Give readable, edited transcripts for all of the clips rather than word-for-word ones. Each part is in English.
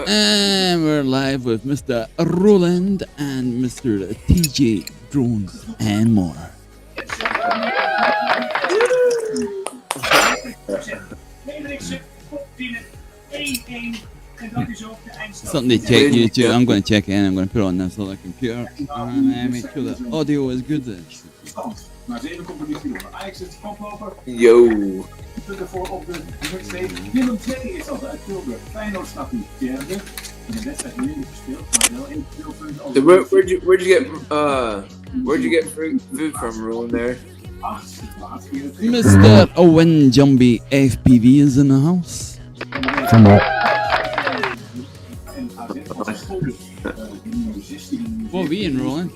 And we're live with Mr. Roland and Mr. TJ Drones and more. Something to check YouTube. I'm going to check in. I'm going to put it on this little computer and make sure that audio is good. Yo. Ervoor op de wedstrijd. Willem II is dat uit Tilburg. Feyenoord staat nu derde. In de wedstrijd minder gespeeld, maar wel 1 punten. Where'd you get food from, Roland? There. Mr. Owen Jumbie FPV is in the house. What are we in, Roland?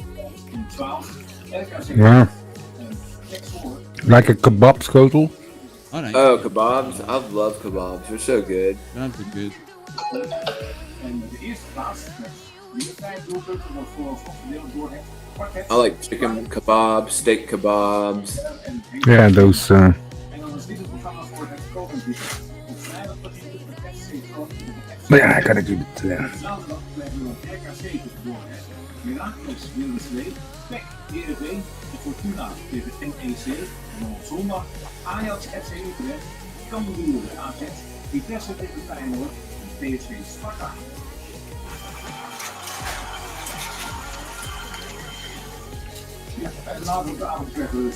Yeah. Like a kebab schotel. Alright. Oh, kebabs! I love kebabs. They're so good. Kebabs are good. I like chicken kebabs, steak kebabs. Yeah, those. But yeah, I gotta give it to them. Fortuna tegen NEC. En dan op zondag Ajax FC Utrecht, Cambuur AZ, Vitesse tegen Feyenoord en PSV Sparta.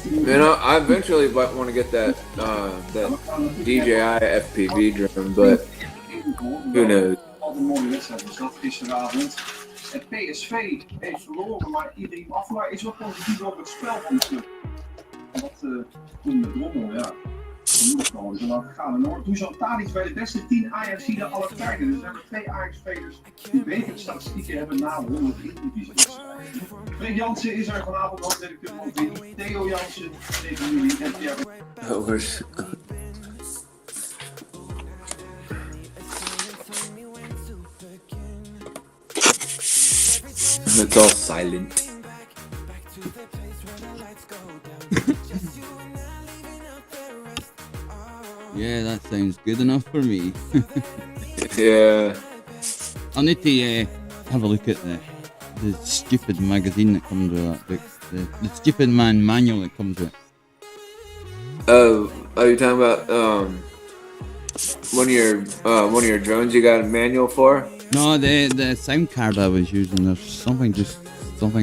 You know, I eventually want to get that DJI FPV drone, but who knows? Wat een mooie wedstrijd was dat gisteravond. Het PSV heeft verloren, maar iedereen afgelaar is wel positief over het spel van de club. Wat toen met Drommel, ja. Dat is wel gegaan. En hoor, toen zat Tadic bij de beste 10 Ajaxiden aller tijden. Er zijn er 2 Ajax-spelers die betere statistieken hebben na 100 Eredivisie-wedstrijden. Fred Jansen is er vanavond hoofdredacteur van VI. Theo Jansen tegen jullie en Pierre. It's all silent. Yeah, that sounds good enough for me. Yeah. I need to have a look at the stupid magazine that comes with that book. The Stupid Man manual that comes with it. Oh, are you talking about one of your drones you got a manual for? No, the sound card I was using, there's something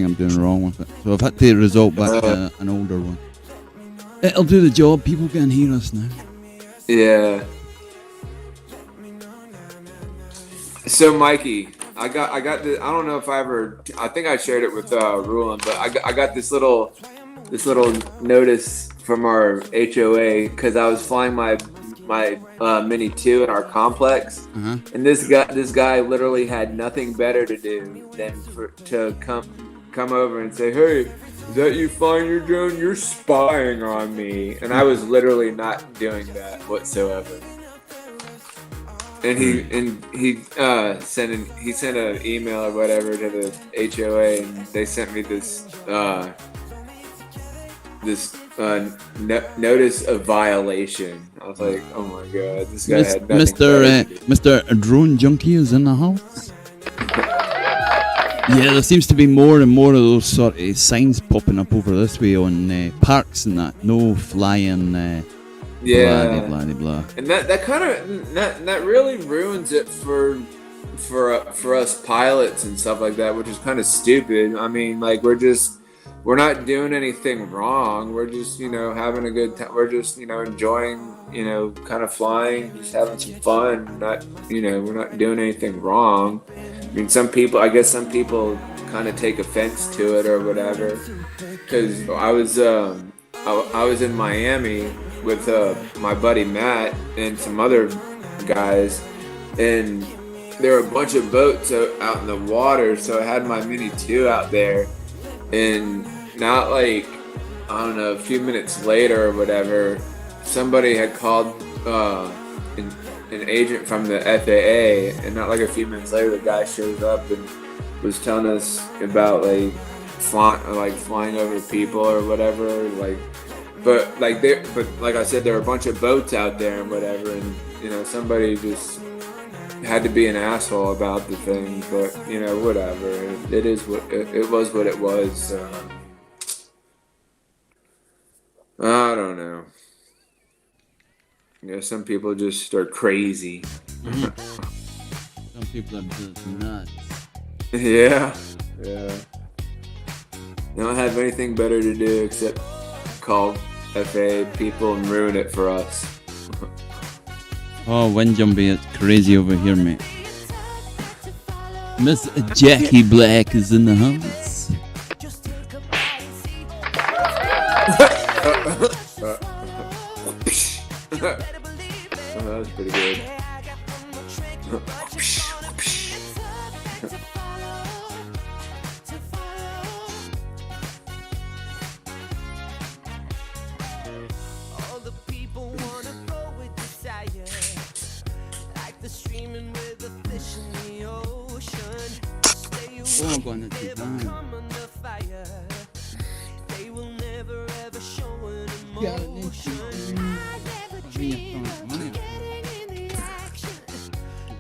I'm doing wrong with it. So I've had to resort back to an older one. It'll do the job, people can hear us now. Yeah. So Mikey, I got this, I don't know if I think I shared it with Roland, but I got this little notice from our HOA because I was flying my Mini 2 in our complex, and this guy literally had nothing better to do than to come over and say, "Hey, is that you flying your drone? You're spying on me." And I was literally not doing that whatsoever. And he sent an email or whatever to the HOA, and they sent me this notice of violation. I was like, oh my god, this guy had nothing. Mr. Drone Junkie is in the house. Yeah, there seems to be more and more of those sort of signs popping up over this way on parks and that. No flying. Yeah. Blah blah blah. And that kind of that really ruins it for us pilots and stuff like that, which is kind of stupid. I mean, like we're not doing anything wrong. We're just, having a good time. We're just, enjoying, kind of flying, just having some fun. We're not doing anything wrong. I mean, some people kind of take offense to it or whatever. Because I was in Miami with my buddy Matt and some other guys, and there were a bunch of boats out in the water. So I had my Mini 2 out there. And not like, I don't know, a few minutes later or whatever, somebody had called an agent from the FAA, and not like a few minutes later, the guy shows up and was telling us about flying over people or whatever. But like I said, there were a bunch of boats out there and whatever, and somebody just had to be an asshole about the thing, but you know, whatever. It is what it was. What it was. I don't know. Yeah, some people just are crazy. Some people are just nuts. Yeah. They don't have anything better to do except call FA people and ruin it for us. Oh, wind jumpy, it's crazy over here, mate. Miss Jackie Black is in the house. That was pretty good. All the people wanna go with desire, like the streaming with the fish in the ocean. Stay Oh, away, going to never time. come under fire. They will never ever show an Yeah, emotion.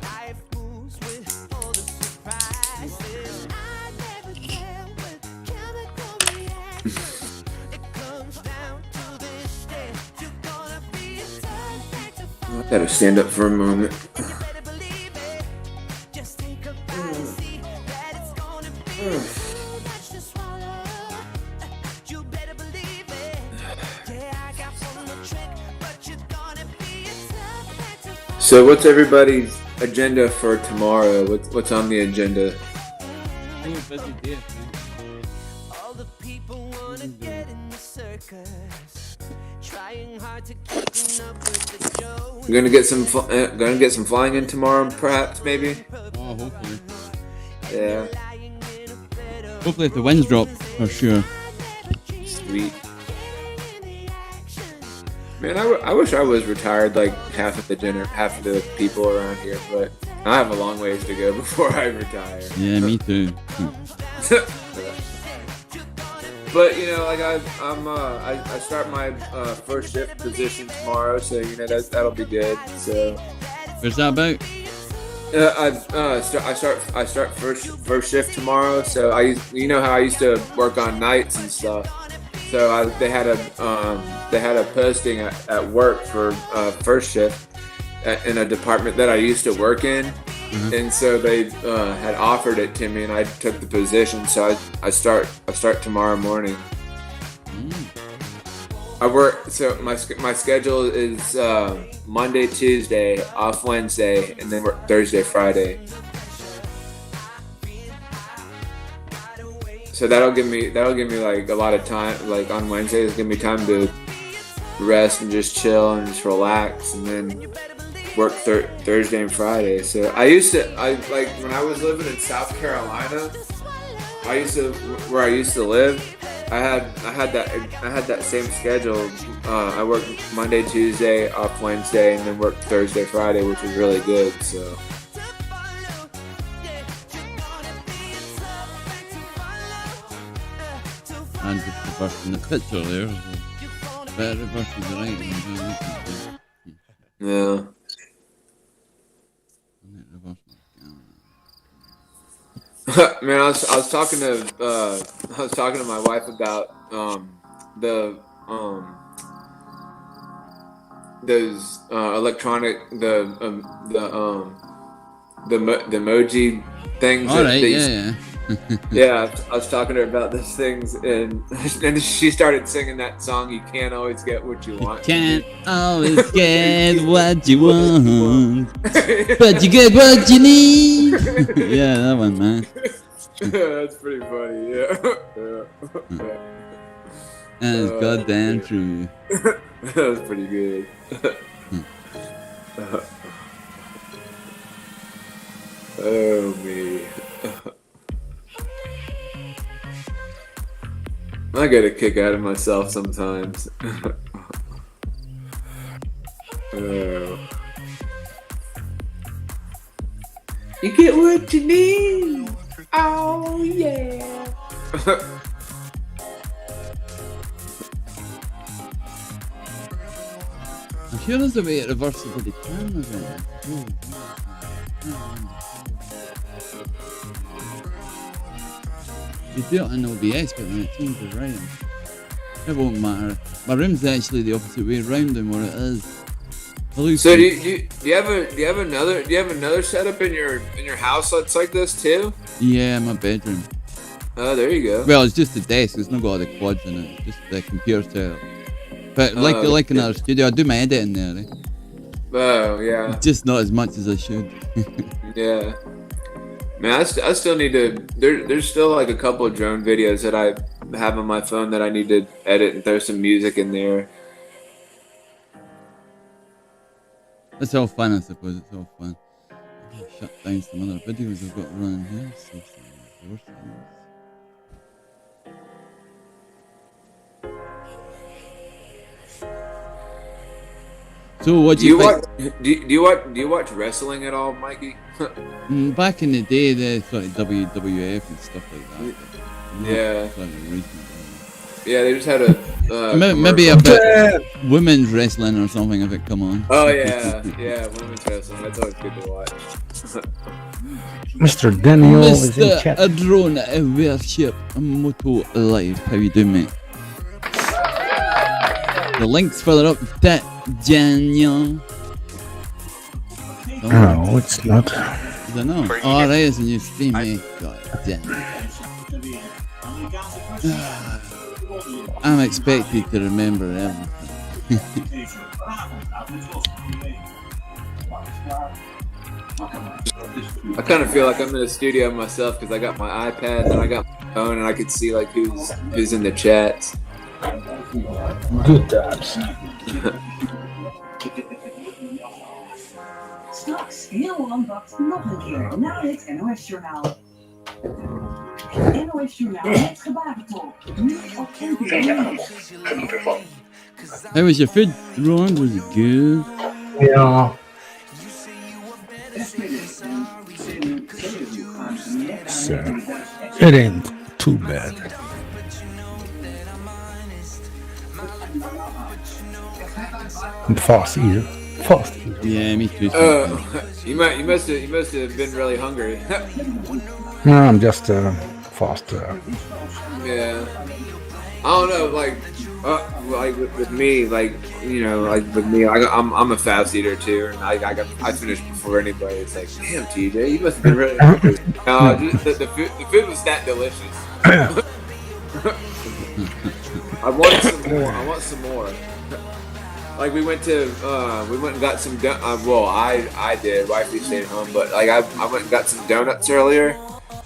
Life moves with all the surprises. It comes down to this day. You're gonna be I gotta stand up for a moment. better believe it. Just take a bite and see that it's gonna be too much to swallow. You better believe it. Yeah, I got one more trick, but you're gonna be a tough act to follow. So, what's everybody's agenda for tomorrow? What's on the agenda? All the people wanna get in the circus, trying hard to keep up with the Jones. We're gonna get some flying in tomorrow, perhaps, maybe. Oh, hopefully. Yeah, Lying in a bed of Hopefully if the winds drop, for sure. sweet. Man, I wish I was retired like half of the people around here, but I have a long ways to go before I retire. Yeah, me too. But you know, like I start my first shift position tomorrow, so you know that'll be good. So Where's that about? I start first shift tomorrow. So you know how I used to work on nights and stuff. So they had a posting at work for first shift in a department that I used to work in. And so they had offered it to me, and I took the position. So I start tomorrow morning. I work. So my schedule is Monday, Tuesday, off Wednesday, and then work Thursday, Friday. So that'll give me like a lot of time. Like on Wednesdays, give me time to rest and just chill and just relax, and then work Thursday and Friday. So I like when I was living in South Carolina, where I used to live, I had that same schedule. I worked Monday, Tuesday, off Wednesday, and then worked Thursday, Friday, which was really good. So And just reversing the picture there. Better reversing the right one. yeah. Man, I was talking to my wife about those electronic the emoji things. All right, yeah. Yeah, I was talking to her about those things, and she started singing that song. You can't always get what you want. Can't always get what you want, but you get what you need. Yeah, that one, man. That's pretty funny. Yeah. That is goddamn true. That was pretty good. Oh me. I get a kick out of myself sometimes. Oh. You get what you need. Oh yeah. I'm sure there's a way to reverse the bloody camera there. You do it in OBS, but when it changes around, it won't matter. My room's actually the opposite way around than what it is. So do you have another setup in your house that's like this too? Yeah, my bedroom. Oh, there you go. Well, it's just the desk. It's not got all the quads in it. It's just the computer setup. But like another studio, I do my editing there. Eh? Oh yeah. Just not as much as I should. Yeah. Man, I still need to. There's still like a couple of drone videos that I have on my phone that I need to edit and throw some music in there. It's all fun, I suppose. It's all fun. I'll shut down some other videos I've got running here. So what do you think? Do you watch wrestling at all, Mikey? Back in the day, the sort of WWF and stuff like that. Yeah. Sort of recent. Yeah, they just had a maybe a bit women's wrestling or something if it come on. Oh yeah, women's wrestling. That's always good to watch. Mr. Daniel is in Mr. chat. Adrone Worship Moto Live. How you doing, mate? The link's further up that Daniel. No, it's not. I don't know. Oh, that is a new stream, eh? God damn. I'm expected to remember everything. I kind of feel like I'm in the studio myself because I got my iPad and I got my phone and I could see like who's in the chats. Good times. Straks heel ambacht nog een keer na dit NOS-journaal. NOS-journaal met gebarentolk. Nu op NPO. How was your food, Ron? Was it good? Yeah. So, it ain't too bad. I'm fast eater. Fast eater. Yeah, me too. You must have been really hungry. No, I'm just fast. Yeah. I don't know, like with me, like you know, like with me, I'm a fast eater too, and I finished before anybody. It's like, damn, TJ, you must have been really hungry. The food was that delicious. I want some more. Like we went and got some. Well, I did. Wifey stayed home, but like I went and got some donuts earlier,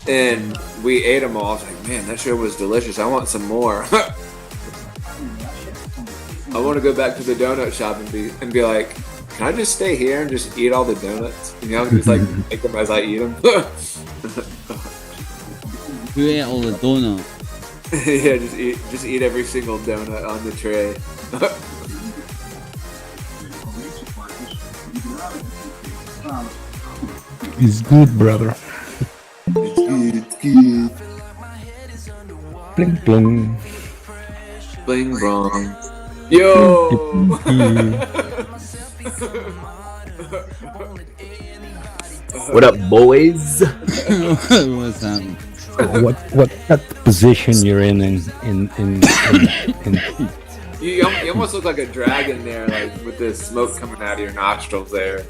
and we ate them all. I was like, man, that sure was delicious. I want some more. I want to go back to the donut shop and be like, can I just stay here and just eat all the donuts? You know, just like make them as I eat them. Who ate all the donuts? Yeah, just eat every single donut on the tray. It's good, brother. It's good. Bling bling. Bling bong. Yo! What up, boys? What's happening? What position you're in You almost look like a dragon there, like with the smoke coming out of your nostrils there.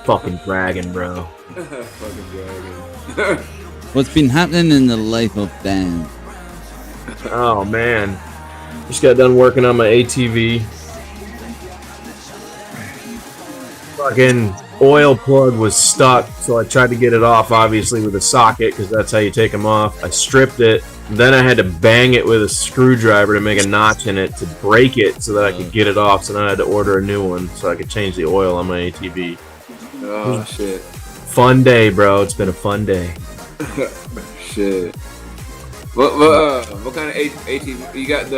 Fucking dragon, bro. Fucking dragon. What's been happening in the life of Dan? Oh man, just got done working on my ATV. Fucking oil plug was stuck, so I tried to get it off, obviously with a socket, because that's how you take them off. I stripped it, then I had to bang it with a screwdriver to make a notch in it to break it so that I could get it off. So then I had to order a new one so I could change the oil on my ATV. Oh shit. Fun day, bro. It's been a fun day. Shit. What kind of ATV you got?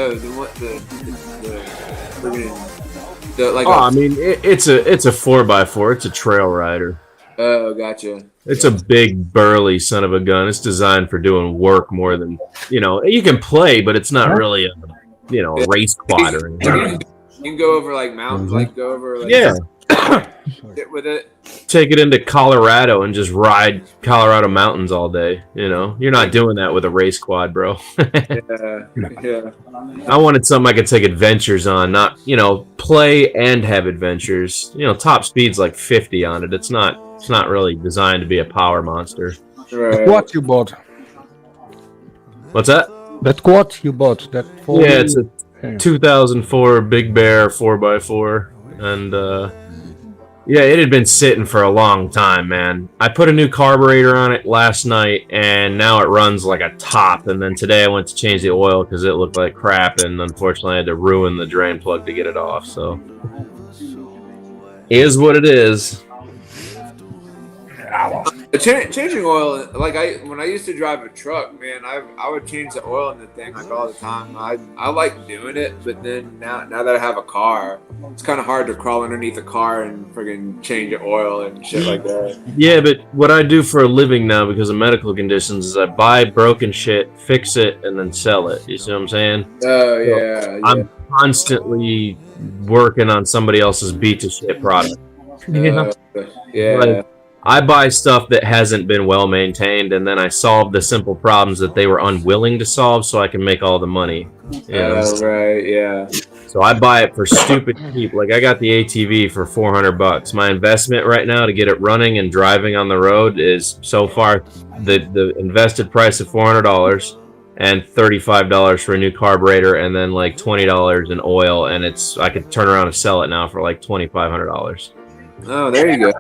I mean, it's a 4x4. It's a trail rider. Oh, gotcha. It's a big burly son of a gun. It's designed for doing work more than, you can play, but it's not really a race quad or anything. You can go over like mountains, like go over like yeah. sit with it. take it into Colorado and just ride Colorado mountains all day. You know, you're not doing that with a race quad, bro. Yeah. I wanted something I could take adventures on, not, you know, play and have adventures. You know, top speed's like 50 on it. It's not really designed to be a power monster. Right. What you bought? What's that? That quad you bought? That Yeah, it's a 2004 Big Bear 4x4, and yeah, it had been sitting for a long time, man. I put a new carburetor on it last night, and now it runs like a top. And then today I went to change the oil because it looked like crap, and unfortunately I had to ruin the drain plug to get it off. So, is what it is. Changing oil, like when I used to drive a truck, man, I would change the oil in the thing like all the time. I like doing it, but then now that I have a car, it's kind of hard to crawl underneath a car and friggin' change the oil and shit like that. Yeah, but what I do for a living now because of medical conditions is I buy broken shit, fix it, and then sell it. You see what I'm saying? Oh yeah. I'm constantly working on somebody else's beat to shit product. Yeah. Like, I buy stuff that hasn't been well maintained, and then I solve the simple problems that they were unwilling to solve, so I can make all the money. You know? Oh, right. Yeah. So I buy it for stupid cheap. Like I got the ATV for $400. My investment right now to get it running and driving on the road is so far the invested price of $400 and $35 for a new carburetor, and then like $20 in oil, and I could turn around and sell it now for like $2,500. Oh, there you go.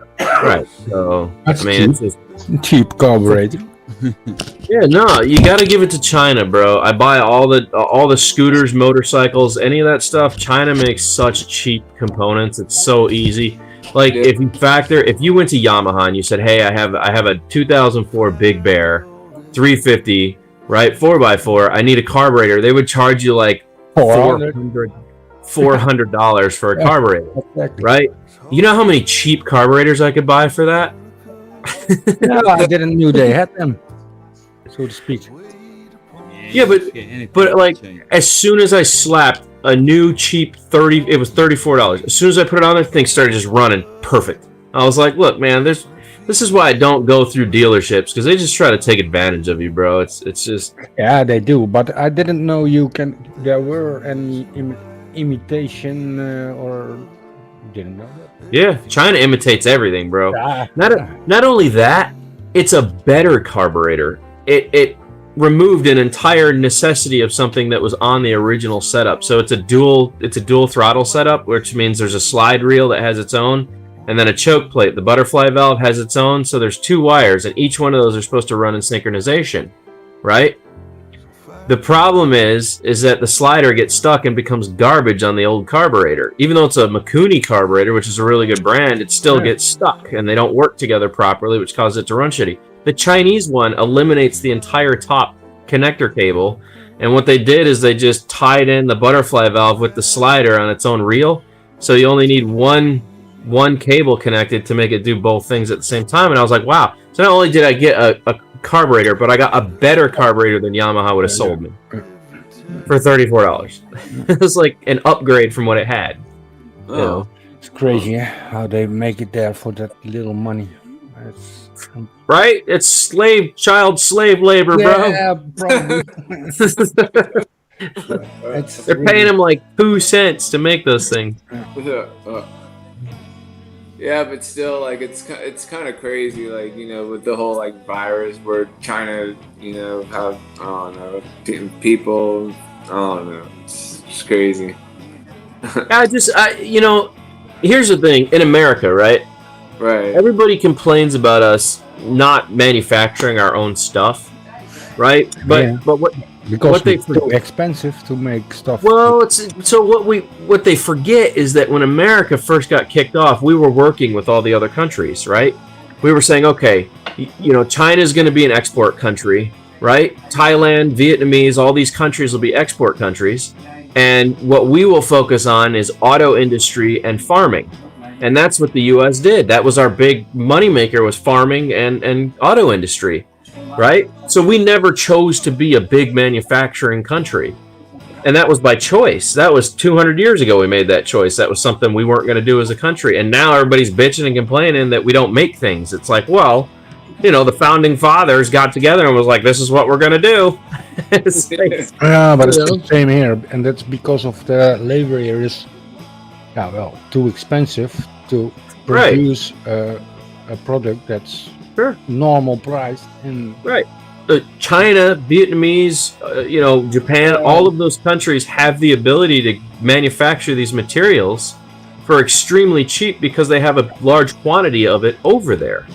Right. So That's I mean, cheap. it's just, Cheap carburetor. yeah, no, you got to give it to China, bro. I buy all the scooters, motorcycles, any of that stuff. China makes such cheap components. It's so easy. Like if you went to Yamaha and you said, "Hey, I have a 2004 Big Bear 350, right, 4x4. I need a carburetor." They would charge you like $400 for a carburetor, Exactly. right? You know how many cheap carburetors I could buy for that? No, I didn't know they had them, so to speak. Yeah, but like as soon as I slapped a new cheap it was $34. As soon as I put it on, the thing started just running perfect. I was like, look, man, this is why I don't go through dealerships, because they just try to take advantage of you, bro. It's just Yeah, they do, but I didn't know there were any imitation or didn't know that. yeah. China imitates everything, bro. Ah, Not only that, it's a better carburetor. It removed an entire necessity of something that was on the original setup. So it's a dual throttle setup, which means there's a slide reel that has its own, and then a choke plate. The butterfly valve has its own. So there's two wires, and each one of those are supposed to run in synchronization, right? The problem is that the slider gets stuck and becomes garbage on the old carburetor. Even though it's a Mikuni carburetor, which is a really good brand, it still gets stuck, and they don't work together properly, which causes it to run shitty. The Chinese one eliminates the entire top connector cable, and what they did is they just tied in the butterfly valve with the slider on its own reel, so you only need one cable connected to make it do both things at the same time. And I was like, wow. So not only did I get a carburetor, but I got a better carburetor than Yamaha would have sold me for $34. It was like an upgrade from what it had. You know? it's crazy how they make it there for that little money. Right? It's child slave labor, bro. Yeah, probably. They're paying them like 2 cents to make those things. Yeah, but still, like it's kind of crazy, like, you know, with the whole like virus where China, you know, have, I don't know, people, I don't know, it's crazy. You know, here's the thing in America, right? Right. Everybody complains about us not manufacturing our own stuff, right? But what it's too expensive to make stuff. Well, what they forget is that when America first got kicked off, we were working with all the other countries, right? We were saying, okay, you know, China's going to be an export country, right? Thailand, Vietnamese, all these countries will be export countries, and what we will focus on is auto industry and farming. And that's what the U.S. did. That was our big moneymaker, was farming and auto industry, right? So we never chose to be a big manufacturing country. And that was by choice. That was 200 years ago we made that choice. That was something we weren't going to do as a country. And now everybody's bitching and complaining that we don't make things. It's like, well, you know, the founding fathers got together and was like, this is what we're going to do. It's like, Yeah, but it's the same here, and that's because of the labor here is, too expensive to Right. produce a product that's Sure. normal priced and right. China, Vietnamese, you know, Japan, all of those countries have the ability to manufacture these materials for extremely cheap because they have a large quantity of it over there,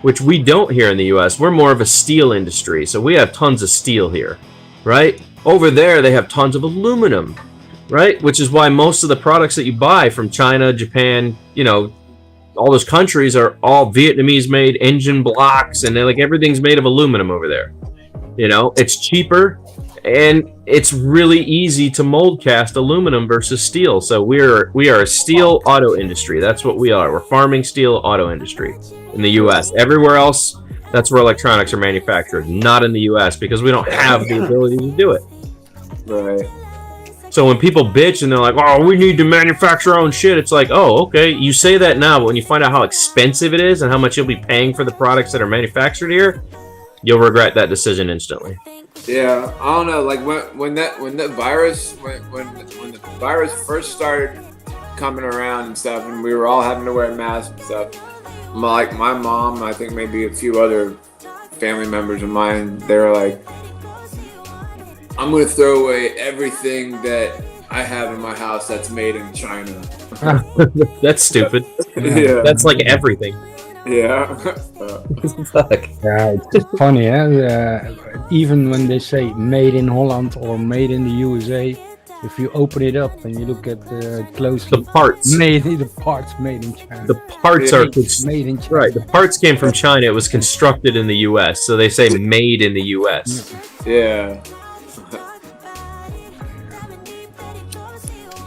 which we don't here in the U.S. We're more of a steel industry, so we have tons of steel here, right? Over there, they have tons of aluminum, right? Which is why most of the products that you buy from China, Japan, you know, all those countries are all Vietnamese-made engine blocks, and like everything's made of aluminum over there. You know, it's cheaper, and it's really easy to mold cast aluminum versus steel. So we are a steel auto industry. That's what we are. We're farming steel auto industry in the U.S. Everywhere else, that's where electronics are manufactured, not in the U.S. because we don't have the ability to do it. Right. So when people bitch and they're like, "Oh, we need to manufacture our own shit," it's like, "Oh, okay." You say that now, but when you find out how expensive it is and how much you'll be paying for the products that are manufactured here, you'll regret that decision instantly. Yeah, I don't know. Like when the virus first started coming around and stuff, and we were all having to wear masks and stuff. Like my mom, I think maybe a few other family members of mine, they were like, I'm going to throw away everything that I have in my house that's made in China. That's stupid. Yeah. That's like everything. Yeah. Fuck. yeah, it's just funny, eh? Even when they say made in Holland or made in the USA, if you open it up and you look at closely, The parts. the parts made in China. The parts are made in China. right. The parts came from China. It was constructed in the U.S., so they say made in the U.S. Yeah.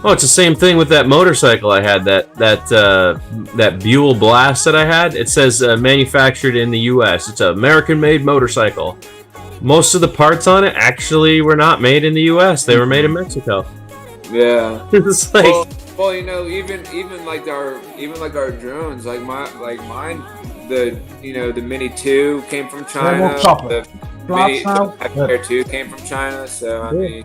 Oh, it's the same thing with that motorcycle I had. That Buell Blast that I had. It says manufactured in the U.S. It's an American-made motorcycle. Most of the parts on it actually were not made in the U.S. They were made in Mexico. Yeah. It's like, Well, you know, even like our drones, like mine, the Mini 2 came from China. what's up? The Mini Air 2 came from China. So I mean,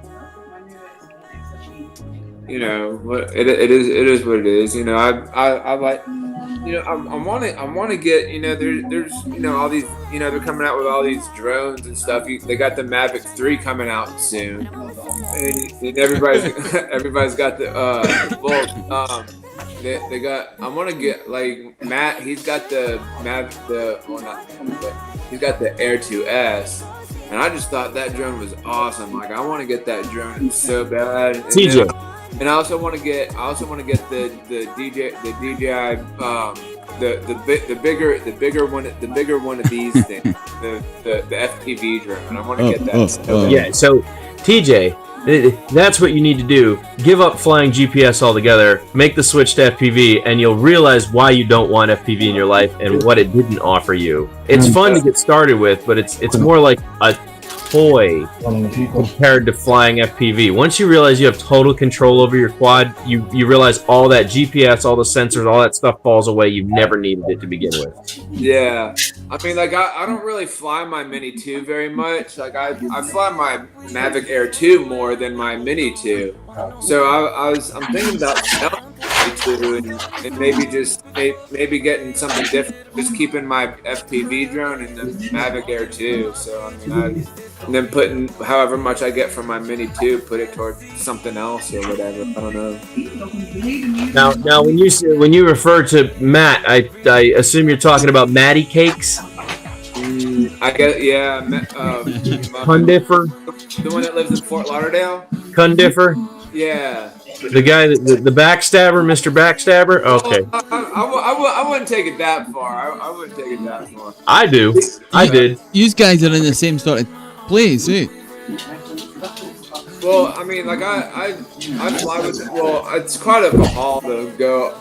you know, it is what it is. You know, I like, you know, I want to get, you know, there's you know, all these, you know, they're coming out with all these drones and stuff. They got the Mavic 3 coming out soon, and everybody's got the they got. I want to get like Matt. He's got the he's got the Air 2S. And I just thought that drone was awesome. Like I want to get that drone so bad. And TJ. And I also want to get the DJI the bigger one of these things, the FPV drone. I want to get that. Yeah, so TJ, that's what you need to do. Give up flying GPS altogether, make the switch to FPV, and you'll realize why you don't want FPV in your life and what it didn't offer you. It's fun to get started with, but it's more like a toy compared to flying FPV. Once you realize you have total control over your quad, you realize all that GPS, all the sensors, all that stuff falls away. You never needed it to begin with. Yeah, I mean, like I don't really fly my Mini 2 very much. Like I fly my Mavic Air 2 more than my Mini 2. So I'm thinking about selling my Mini 2 and maybe getting something different. Just keeping my FPV drone in the Mavic Air 2. So I mean, and then putting however much I get from my Mini 2, put it towards something else or whatever. I don't know. Now when you refer to Matt, I assume you're talking about Matty Cakes. I guess, yeah. Cundifer. The one that lives in Fort Lauderdale. Cundifer. Yeah. The guy, the backstabber, Mr. Backstabber. Okay. I wouldn't take it that far. I wouldn't take it that far. I do. I did. You guys are in the same sort of place, eh? Well, I mean, like I fly with. Well, it's quite a haul to go.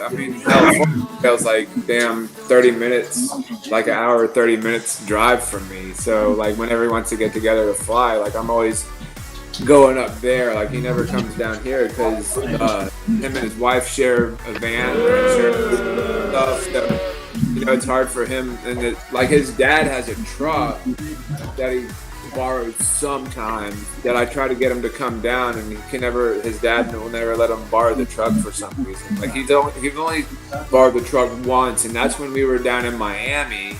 I mean, that was like damn 30 minutes, like an hour, 30 minutes drive from me. So like, whenever he wants to get together to fly, like I'm always going up there. Like he never comes down here because him and his wife share a van and share stuff. So it's hard for him. And like his dad has a truck that he borrows sometimes that I try to get him to come down, and he can never. His dad will never let him borrow the truck for some reason. Like he's only borrowed the truck once, and that's when we were down in Miami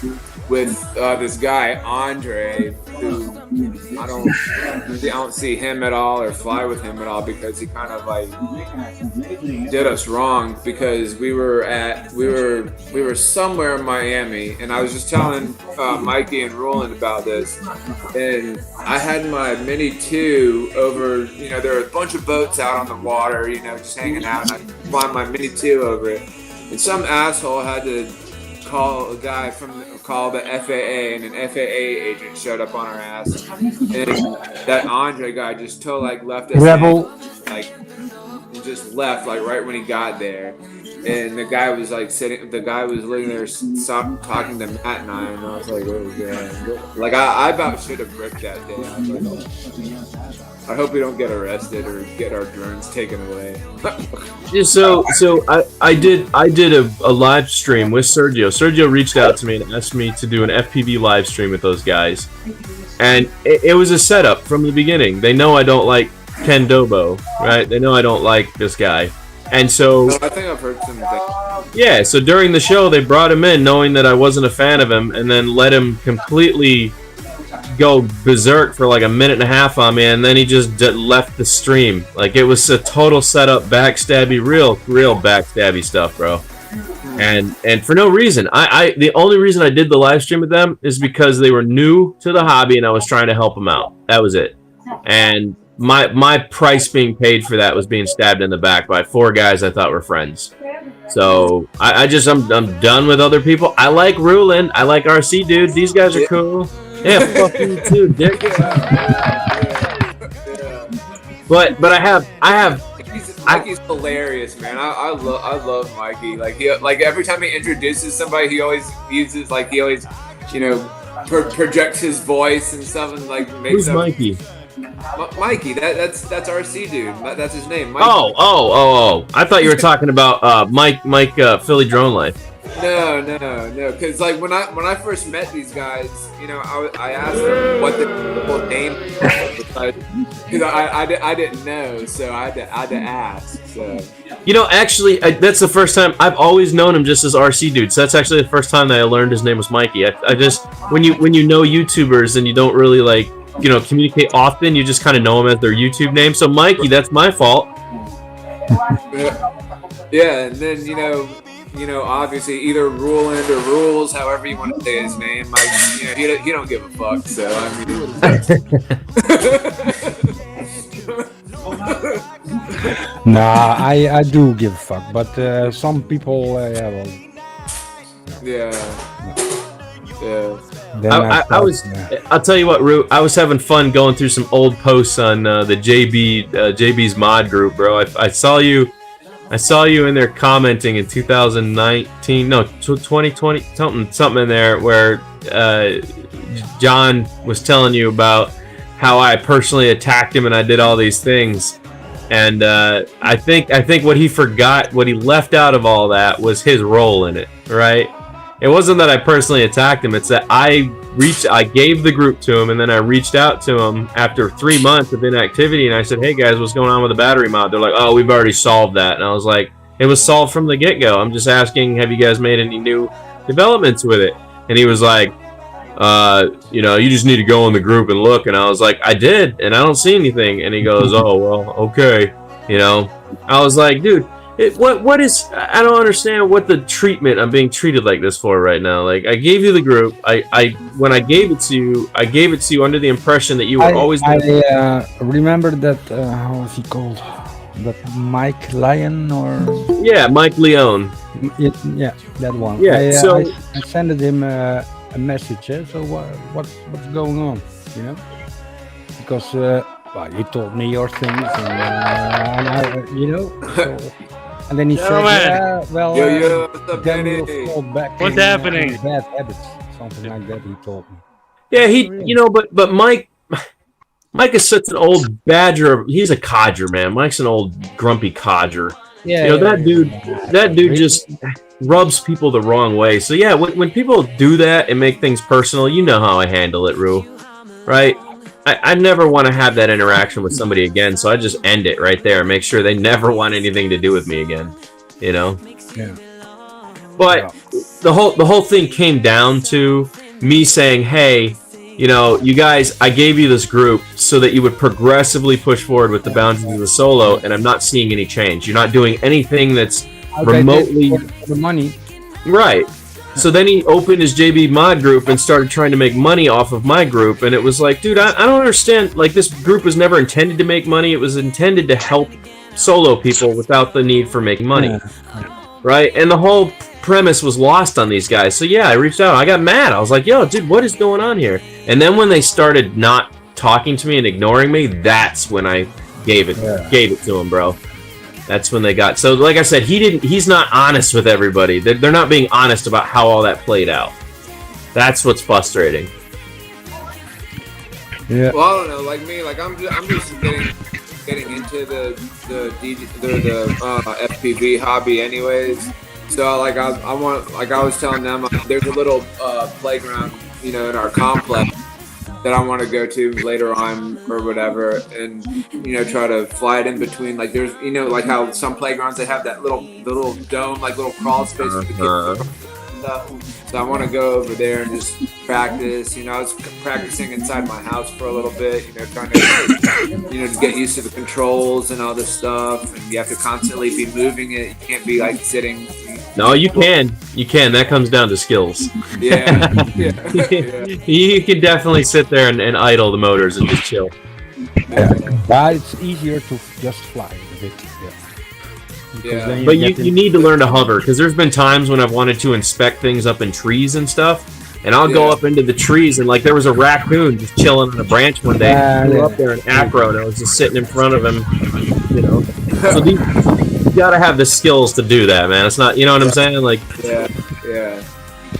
with this guy Andre, who I don't see him at all or fly with him at all because he kind of like did us wrong because we were somewhere in Miami, and I was just telling Mikey and Roland about this, and I had my Mini 2 over. There were a bunch of boats out on the water, just hanging out, and I fly my Mini 2 over it, and some asshole had to call the FAA, and an FAA agent showed up on our ass, and that Andre guy just left us Rebel. he just left right when he got there, and the guy was living there talking to Matt and I was like, oh god, I about should have bricked that day. I was like, I hope we don't get arrested or get our drones taken away. So I did a live stream with Sergio. Sergio reached out to me and asked me to do an FPV live stream with those guys, and it was a setup from the beginning. They know I don't like Ken Dobo, right? They know I don't like this guy, and so I think I've heard some things. Yeah. So during the show, they brought him in knowing that I wasn't a fan of him, and then let him completely go berserk for like a minute and a half on me, and then he just left the stream. Like it was a total setup, backstabby, real backstabby stuff, bro. And for no reason. I the only reason I did the live stream with them is because they were new to the hobby and I was trying to help them out. That was it. And my price being paid for that was being stabbed in the back by 4 guys I thought were friends. So I'm done with other people. I like Rulin. I like RC dude. These guys are cool. Yeah, fuck you too, dick. But I have. Mikey's hilarious, man. I love Mikey. Like every time he introduces somebody, he always projects his voice and stuff and makes. Who's Mikey? Mikey, that's RC dude. That's his name. Mikey. Oh! I thought you were talking about Mike Philly Drone Life. No. Because when I first met these guys, I asked them what the full name was because I didn't know, so I had to ask. So actually, that's the first time I've always known him just as RC dude. So that's actually the first time that I learned his name was Mikey. I just when you know YouTubers and you don't really communicate often, you just kind of know them as their YouTube name. So Mikey, that's my fault. Yeah, and then obviously either Ruland or Rules, however you want to say his name. He don't give a fuck. So I mean, Nah, I do give a fuck, but some people, yeah. Then I'll tell you what, Root. I was having fun going through some old posts on the JB's mod group, bro. I saw you in there commenting in 2019, no, 2020, something in there where John was telling you about how I personally attacked him and I did all these things. And I think what he left out of all that was his role in it, right? It wasn't that I personally attacked him. It's that I gave the group to him, and then I reached out to him after 3 months of inactivity, and I said, hey guys, what's going on with the battery mod? They're like, oh, we've already solved that. And I was like, it was solved from the get-go. I'm just asking, have you guys made any new developments with it? And he was like, you just need to go in the group and look. And I was like, I did, and I don't see anything. And he goes, oh, well, okay. I was like, dude, what is, I don't understand what the treatment I'm being treated like this for right now. Like, I gave you the group. When I gave it to you under the impression that you were always there. I remember that, how was he called? That Mike Lyon or? Yeah, Mike Leone. Yeah, that one. Yeah, I sent him a message. So what's going on? Because you told me your things, and so, and then he said, yeah, well, what's up, then Danny? we'll fall back What's in, happening? Bad habits, something like that. He told me. Yeah, but Mike, Mike is such an old badger. He's a codger, man. Mike's an old grumpy codger. Yeah, You know, that dude just rubs people the wrong way. So yeah, when people do that and make things personal, you know how I handle it, Rue. Right? I never want to have that interaction with somebody again, so I just end it right there and make sure they never want anything to do with me again. You know? Yeah. But the whole thing came down to me saying, hey, you know, you guys, I gave you this group so that you would progressively push forward with the boundaries of the solo, and I'm not seeing any change. You're not doing anything that's remotely for the money. right. So then he opened his JB mod group and started trying to make money off of my group, and it was like, dude, I don't understand. Like, this group was never intended to make money. It was intended to help solo people without the need for making money. Right? And the whole premise was lost on these guys. So yeah, I reached out. I got mad. I was like, yo, dude, what is going on here? And then when they started not talking to me and ignoring me, that's when I gave it to him, bro. That's when they got. So like I said, he's not honest with everybody. They're not being honest about how all that played out. That's what's frustrating. Yeah. Well, I don't know. Like me, like I'm just getting into the FPV hobby, anyways. So like I want, like I was telling them, there's a little playground, you know, in our complex that I want to go to later on or whatever, and you know, try to fly it in between. Like there's, you know, like how some playgrounds they have that little dome, like little crawl space for the kids and stuff. So I want to go over there and just practice. You know, I was practicing inside my house for a little bit. You know, trying to, you know, just get used to the controls and all this stuff. And you have to constantly be moving it. You can't be like sitting. No, you can. You can. That comes down to skills. Yeah. You can definitely sit there and idle the motors and just chill. But it's easier to just fly a bit. Yeah. But you need to learn to hover, because there's been times when I've wanted to inspect things up in trees and stuff, and I'll go up into the trees, and like there was a raccoon just chilling on a branch one day. I flew up there in acro, and I was just sitting in front of him, you know. So you gotta have the skills to do that, man. It's not, you know what I'm saying? Like, yeah.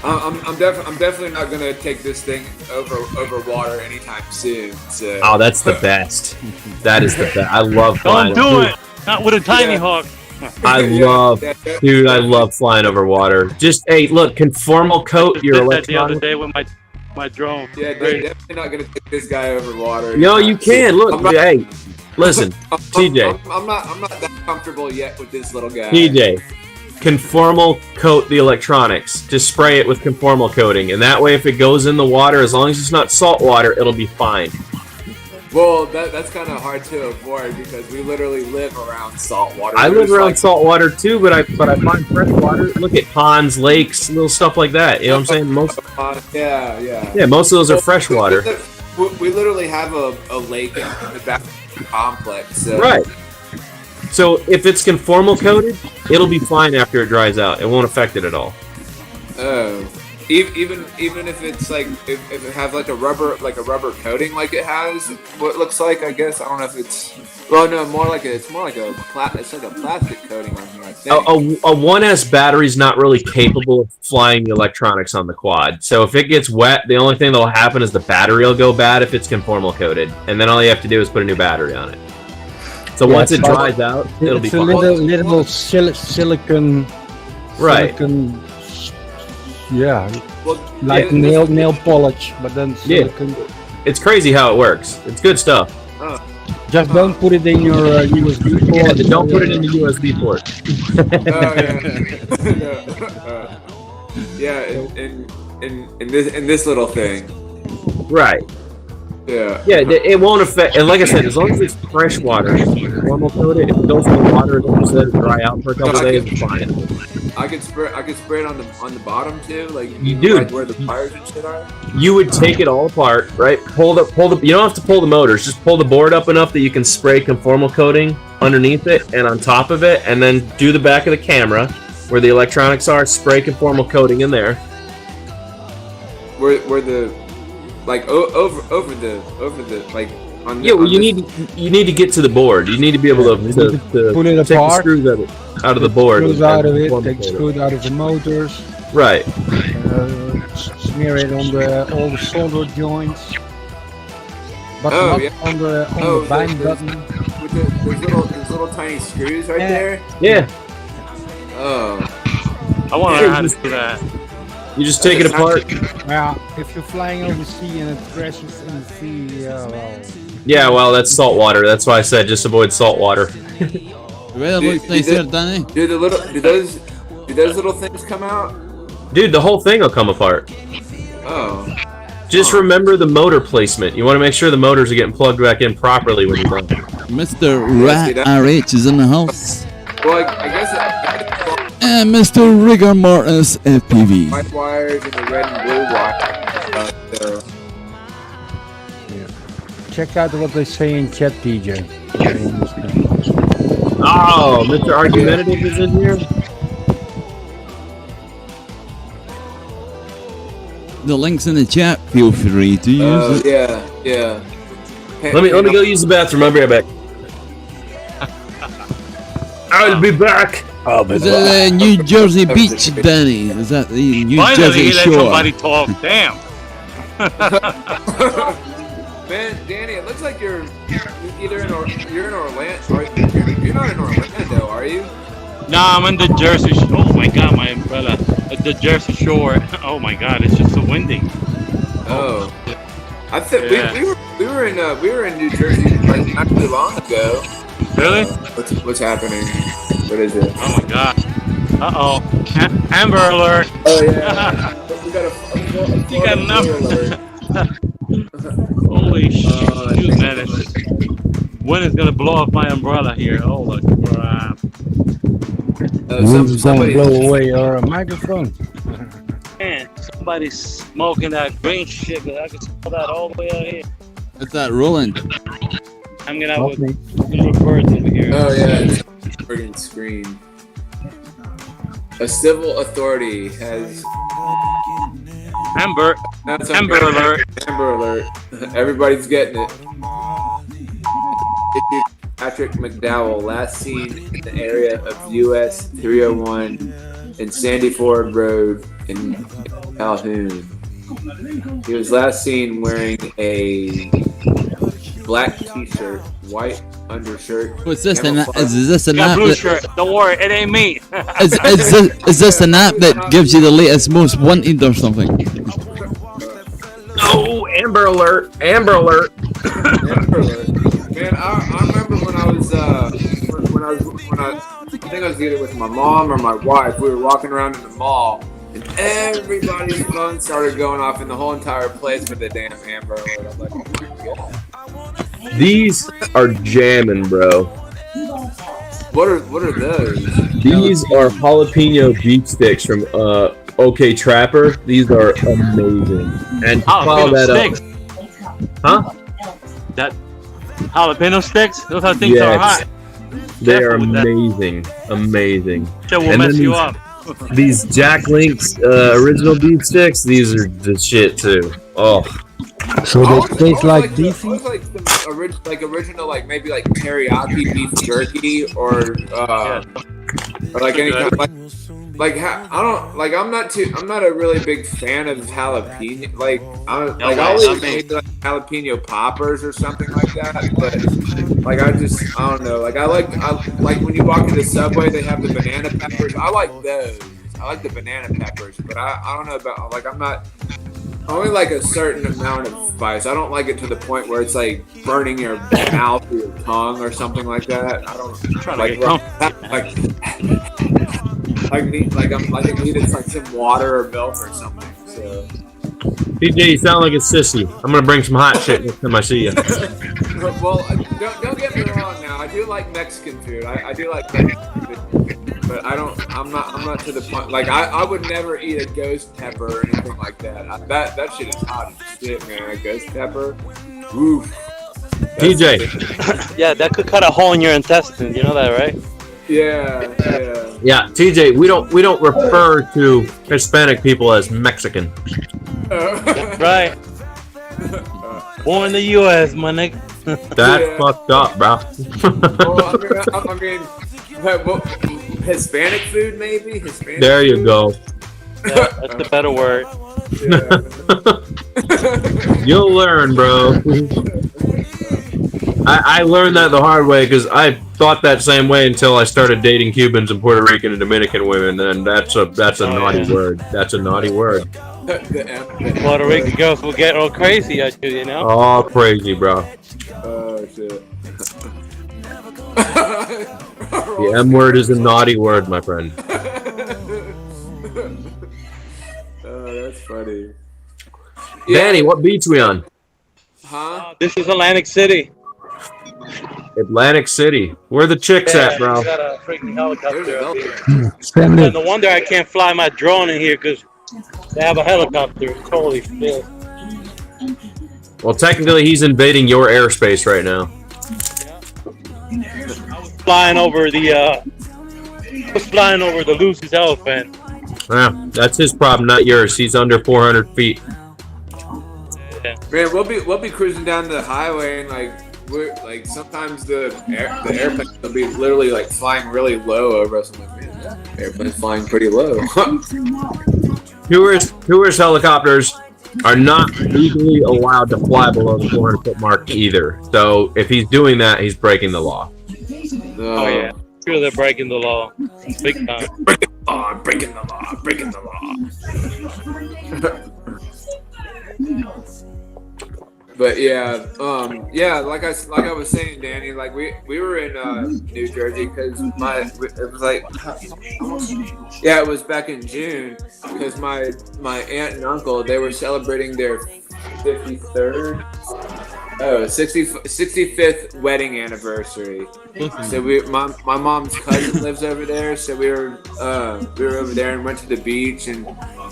I'm definitely not gonna take this thing over water anytime soon. So. Oh, that's the best. That is the best. I love flying. Don't do it. Not with a tiny hawk. I love flying over water. Just, hey, look, conformal coat your I did that the other electronic. day with my drone. Yeah, they're definitely not gonna take this guy over water. No, you can. Look, hey, listen, TJ. I'm not that comfortable yet with this little guy. TJ, conformal coat the electronics. Just spray it with conformal coating, and that way, if it goes in the water, as long as it's not salt water, it'll be fine. Well, that's kind of hard to avoid because we literally live around salt water. I live around salt water too, but I find fresh water. Look at ponds, lakes, little stuff like that. You know what I'm saying? Yeah, most of those are fresh water. We literally have a lake in the back of the complex. So. Right. So if it's conformal coated, it'll be fine after it dries out. It won't affect it at all. Oh. Even if it's like if it has like a rubber coating like it has what it looks like, I guess. I don't know if it's it's like a plastic coating on here, I think. A 1S battery is not really capable of flying the electronics on the quad. So if it gets wet, the only thing that'll happen is the battery will go bad if it's conformal coated, and then all you have to do is put a new battery on it. So once it dries out, it'll be fine. It's a little silicon. Right. Silicon, yeah, Well, like yeah, nail polish, but then silicon. It's crazy how it works. It's good stuff. Just don't put it in your USB port. Yeah, don't put it in the USB port. in this little thing. Right. Yeah. Yeah, it won't affect. And like I said, as long as it's fresh water, normal coated. If it goes in the water, just let it dry out for a couple days. It's fine. I could spray it on the bottom too, like Dude, where the tires and shit are. You would take it all apart, right? Pull the. You don't have to pull the motors. Just pull the board up enough that you can spray conformal coating underneath it and on top of it, and then do the back of the camera where the electronics are. Spray conformal coating in there. Where the like over the like on. Yeah, well, you need to get to the board. You need to be able to pull it take apart. the screws out of the board. Screws out of it. Take screws out of the motors. Right. Smear it on all the solder joints. but Oh, not yeah. on the Oh, bind the- button. With those little tiny screws right Yeah. there. Yeah, Oh. I want to learn how to do that. you just take it apart. Yeah, if you're flying over the sea and it crashes in the sea, well, Yeah, well, that's salt water. That's why I said just avoid salt water. The weather looks nice there, Danny. Do those little things come out? Dude, the whole thing will come apart. Oh. Just remember the motor placement. You want to make sure the motors are getting plugged back in properly when you're done. Mr. Rat RH is in the house. Well, I guess And Mr. Rigor Mortis FPV. white wires and the red and blue wire. So. check out what they say in chat, DJ. Oh, Mr. Argumentative is in here? The link's in the chat. Feel free to use it. Yeah. Hey, Let me go use the bathroom. I'll be right back. I'll be back. Is that the New Jersey Beach, Danny? Is that the New Finally, Jersey he let shore? somebody talk. Damn. Man, Danny, it looks like you're either in Orlando. You're not in Orlando, are you? Nah, I'm in the Jersey. Oh my God, my umbrella. At the Jersey Shore. Oh my God, it's just so windy. Oh. I think Yeah. we were in New Jersey like not too long ago. Really? What's happening? What is it? Oh my God. Uh-oh. Amber alert. Oh yeah. We got a You got enough. alert. Holy shoot, man. Wind is gonna blow off my umbrella here. Holy crap. Don't Somebody, blow away your microphone. Man, somebody's smoking that green shit, but I can smell that all the way out here. What's that, Roland? I'm gonna have Not me. little birds over here. Oh yeah, it's a friggin' screen. A civil authority has Amber. that's Amber alert. Amber alert. Everybody's getting it. Patrick McDowell, last seen in the area of US 301 and Sandy Ford Road in Calhoun. He was last seen wearing a black t-shirt, white undershirt. What's this? camouflage- Is this an Got app? blue That, shirt. Don't worry, it ain't me. is this an app that gives you the latest, most wanted or something? Oh, Amber Alert. Amber Alert. Amber alert. Man, I remember when I think I was either with my mom or my wife. We were walking around in the mall, and everybody's phone started going off in the whole entire place with the damn Amber alert. I'm like, oh my God. These are jamming, bro. What are those? These are jalapeno beef sticks from OK Trapper. These are amazing. And follow that sticks. up. Huh? That jalapeno sticks? Those are things that are hot. They are Careful with that. amazing. Amazing. Shit will And mess then you these- up. These Jack Link's original beef sticks, these are the shit too. Oh, So they taste like beef. Always like some original, like maybe like teriyaki beef jerky or like any kind of, I'm not a really big fan of jalapeno. I always make like jalapeno poppers or something like that. But like I don't know. I like when you walk into Subway, they have the banana peppers. I like those. I like the banana peppers, but I don't know about I only like a certain amount of spice. I don't like it to the point where it's like burning your mouth or your tongue or something like that. I don't like I need like some water or milk or something. So DJ, you sound like a sissy. I'm gonna bring some hot shit next time I see you. well, don't get me wrong. Now I do like Mexican food. I do like Mexican food, but I'm not to the point. Like I would never eat a ghost pepper or anything like that. That shit is hot as shit, man. A ghost pepper. Oof. DJ. Yeah, that could cut a hole in your intestine. You know that, right? Yeah. Yeah, TJ, we don't refer to Hispanic people as Mexican. That's right. Born in the U.S., my nigga. That's Yeah. fucked up, bro. Well, I mean, Hispanic food maybe. Hispanic. There you food? go. Yeah, that's the better word. Yeah. You'll learn, bro. I learned that the hard way because I thought that same way until I started dating Cubans and Puerto Rican and Dominican women, and that's a naughty word. That's a naughty word. Puerto Rican girls will get all crazy at you, you know? Oh, crazy, bro. Oh shit. The M word is a naughty word, my friend. Oh, that's funny. Danny, what beach we on? Huh? This is Atlantic City. Atlantic City. Where the chicks at, bro? We got a freaking helicopter There's a up here. Family. And no wonder I can't fly my drone in here because they have a helicopter. Holy shit. Well, technically, he's invading your airspace right now. Flying over the Lucy's elephant. Yeah, that's his problem, not yours. He's under 400 feet. Man, we'll be cruising down the highway and we're like sometimes the airplane will be literally like flying really low over us. I'm like, man, that airplane's flying pretty low. Tourist helicopters are not legally allowed to fly below the 400-foot mark either. So if he's doing that, he's breaking the law. Oh yeah, sure they're breaking the law, big time. Breaking the law. But yeah, like I was saying, Danny, like we were in New Jersey because it was like, yeah, it was back in June because my aunt and uncle, they were celebrating their 65th wedding anniversary. So my mom's cousin lives over there, so we were over there and went to the beach and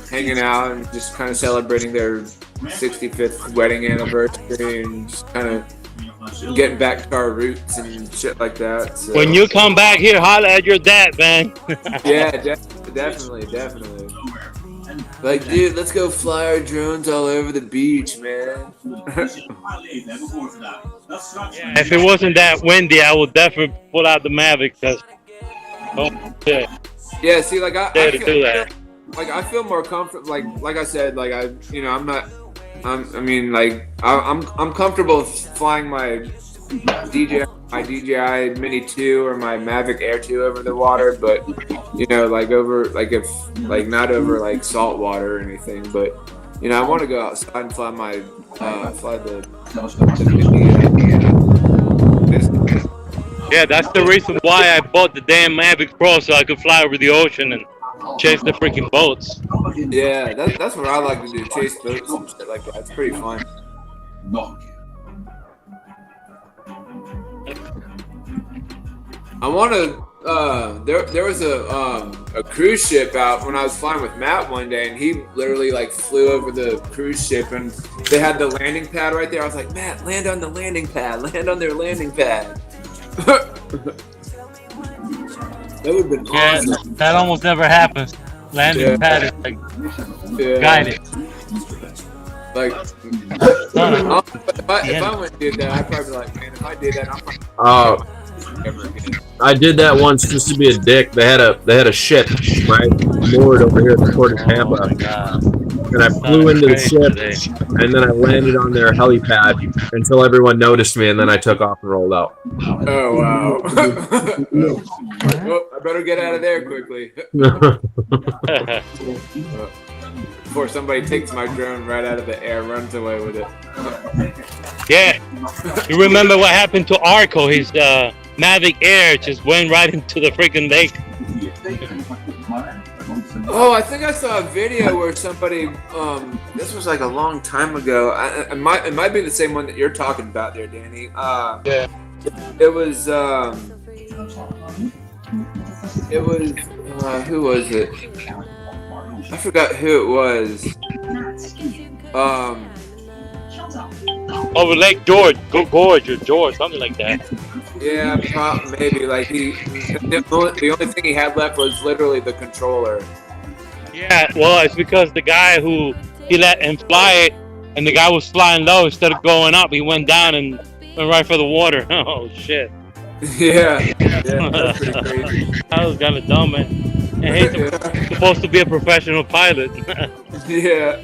hanging out and just kind of celebrating their 65th wedding anniversary and just kind of getting back to our roots and shit like that. So. When you come back here, holla at your dad, man. Yeah, definitely. Like, dude, let's go fly our drones all over the beach, man. Yeah, if it wasn't that windy, I would definitely pull out the Mavic. Cause, oh shit. Yeah, see, like I feel more comfortable. Like I said, like I'm comfortable flying my DJI Mini 2 or my Mavic Air 2 over the water, but not over like salt water or anything. But I want to go outside and fly my Yeah, that's the reason why I bought the damn Mavic Pro, so I could fly over the ocean and chase the freaking boats. Yeah, that's what I like to do, chase boats and shit like that. It's pretty fun. I want to. There was a cruise ship out when I was flying with Matt one day, and he literally like flew over the cruise ship, and they had the landing pad right there. I was like, Matt, land on the landing pad. Land on their landing pad. That would have been awesome. Yeah, that almost never happens. Landing pad is like guided. Like, if I went and did that, I'd probably be like, man, if I did that, I'm probably never again. I did that once just to be a dick. They had a ship right moored over here at the port of Tampa, and I flew into the ship, and then I landed on their helipad until everyone noticed me, and then I took off and rolled out. Oh wow! Well, I better get out of there quickly before somebody takes my drone right out of the air, runs away with it. Yeah, you remember what happened to Arco? His Mavic Air just went right into the freaking lake. Oh, I think I saw a video where somebody. This was like a long time ago. It might be the same one that you're talking about there, Danny. Yeah. It was. Who was it? I forgot who it was. Over Lake George, Gorge or George, something like that. Yeah, maybe. Like the only thing he had left was literally the controller. Yeah, well, it's because the guy who he let him fly it, and the guy was flying low instead of going up. He went down and went right for the water. Oh shit! Yeah, that's pretty crazy. That was kind of dumb, man. And he's supposed to be a professional pilot. Yeah.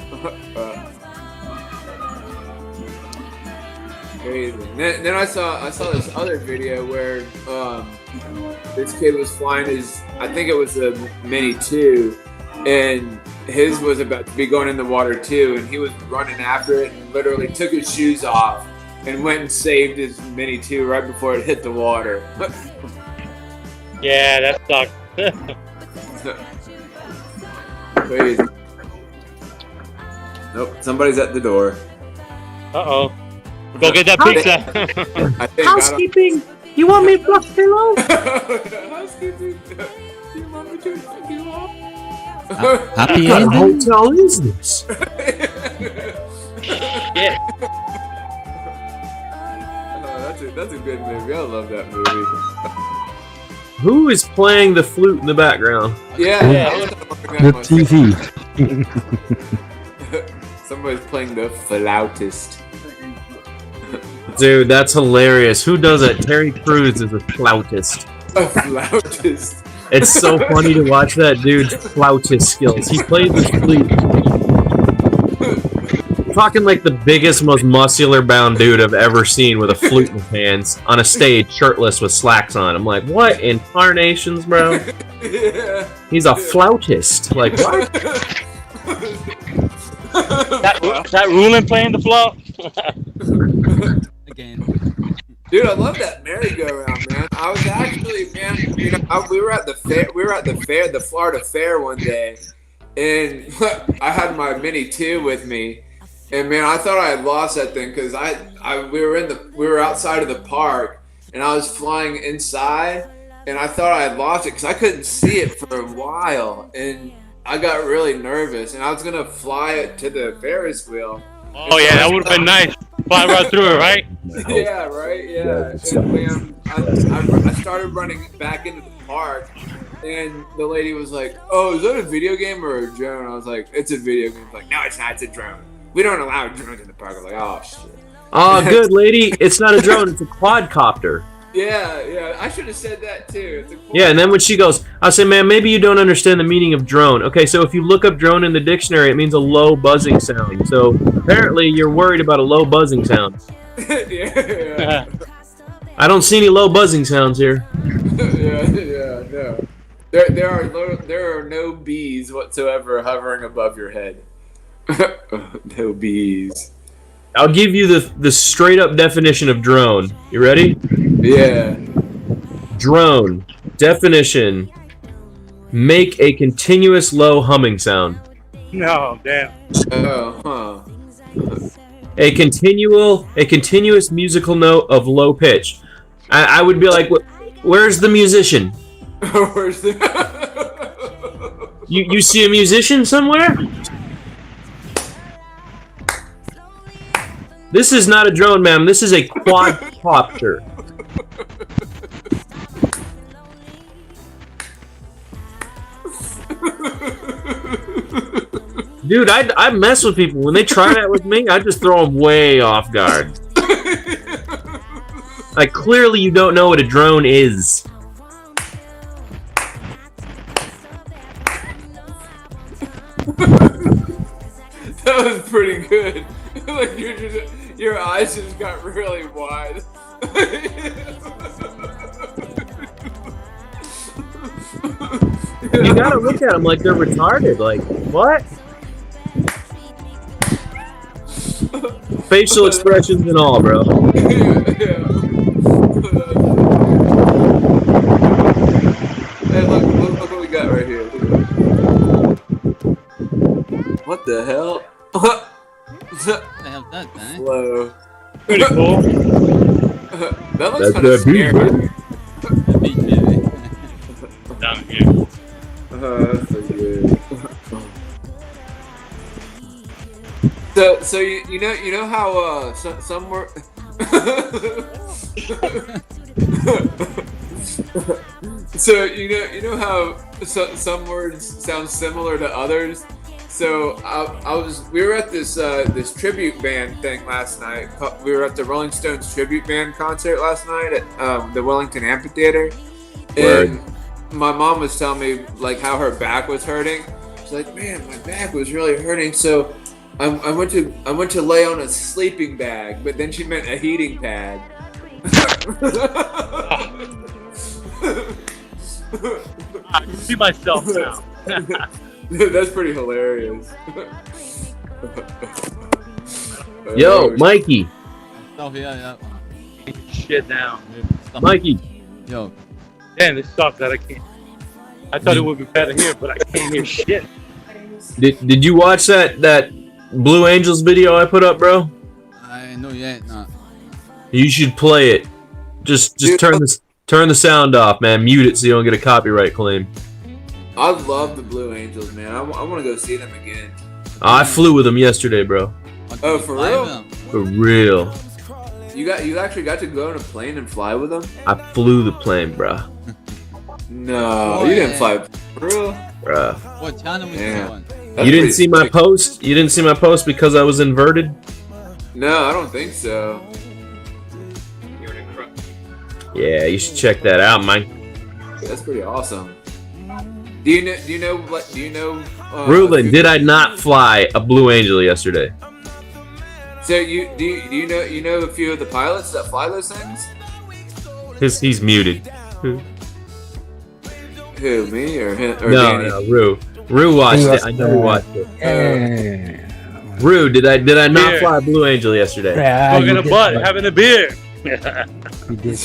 crazy. Then I saw this other video where this kid was flying his, I think it was a Mini 2, and his was about to be going in the water too, and he was running after it and literally took his shoes off and went and saved his Mini 2 right before it hit the water. Yeah, that sucks. Crazy. Nope, somebody's at the door. Uh-oh. Go get that pizza. I think Housekeeping! You want me to fluff pillow? Housekeeping. Do you want me to fuck you up? Happy What ending? hotel is this? Yeah. That's a good movie. I love that movie. Who is playing the flute in the background? Yeah. The TV. Somebody's playing the flautist. Dude, that's hilarious. Who does it? Terry Crews is a flautist. A flautist. It's so funny to watch that dude's flautist skills. He plays the flute. Talking like the biggest, most muscular bound dude I've ever seen with a flute in his hands on a stage, shirtless with slacks on. I'm like, what in tarnations, bro? Yeah. He's a flautist. Like, what? That ruling playing the flute? Again. Dude, I love that merry-go-round, man. I was actually, man, we were at the fair. We were at the fair, the Florida Fair one day, and I had my Mini 2 with me, and man, I thought I had lost that thing because we were outside of the park, and I was flying inside, and I thought I had lost it because I couldn't see it for a while, and I got really nervous, and I was gonna fly it to the Ferris wheel. Oh, yeah, that would have been nice. Fly right through it, right? Yeah, right. Yeah. And, man, I started running back into the park, and the lady was like, "Oh, is that a video game or a drone?" I was like, "It's a video game." She's like, "No, it's not. It's a drone. We don't allow drones in the park." I was like, "Oh shit." Oh, good lady. It's not a drone. It's a quadcopter. Yeah. I should have said that too. It's a Yeah, and then when she goes, I say, man, maybe you don't understand the meaning of drone. Okay, so if you look up drone in the dictionary, it means a low buzzing sound. So apparently you're worried about a low buzzing sound. yeah. I don't see any low buzzing sounds here. Yeah. No. There are no bees whatsoever hovering above your head. No bees. I'll give you the straight up definition of drone. You ready? Yeah. Drone. Definition. Make a continuous low humming sound. No, damn. Oh, A continuous musical note of low pitch. I would be like, where's the musician? huh. Where's the? You see a musician somewhere? This is not a drone, ma'am. This is a quadcopter. Dude, I mess with people. When they try that with me, I just throw them way off guard. Like, clearly you don't know what a drone is. That was pretty good. Like your eyes just got really wide. You gotta look at them like they're retarded. Like, what? Facial expressions and all, bro. Yeah. Hey, look what we got right here. What the hell? What the hell's that, eh? Whoa. Pretty cool. That looks kind of scary. The beach baby. Down here. That's so good. So you know how some were so you know how some words sound similar to others. So we were at this tribute band thing last night. We were at the Rolling Stones tribute band concert last night at the Wellington Amphitheater. And my mom was telling me like how her back was hurting. She's like, "Man, my back was really hurting." So I went to lay on a sleeping bag, but then she meant a heating pad. I can see myself now. That's pretty hilarious. Yo, Mikey. Stuff, yeah. Shit down. Stuff. Mikey. Yo, Damn, this sucks that I can't. I thought it would be better here, but I can't hear shit. Did you watch that Blue Angels video I put up, bro? I know yet, nah. You should play it. Just turn the sound off, man. Mute it so you don't get a copyright claim. I love the Blue Angels, man. I want to go see them again. I flew with them yesterday, bro. Oh, for real? For real. You actually got to go on a plane and fly with them? I flew the plane, bro. No, Oh, you didn't yeah. fly for real? Bruh. What channel was Yeah. that on? That's You didn't pretty see my sick. post? You didn't see my post because I was inverted? No, I don't think so. Yeah, you should check that out, man. That's pretty awesome. Do you know? Rulin, did I not fly a Blue Angel yesterday? So do you know a few of the pilots that fly those things? He's muted. Who, me or him or No, Danny? no, Rue. Rue watched it. I know Rue watched it. Yeah. Rue, did I not Yeah. fly a Blue Angel yesterday? Yeah, Smoking you a did, butt, but having a beer. You did. You did.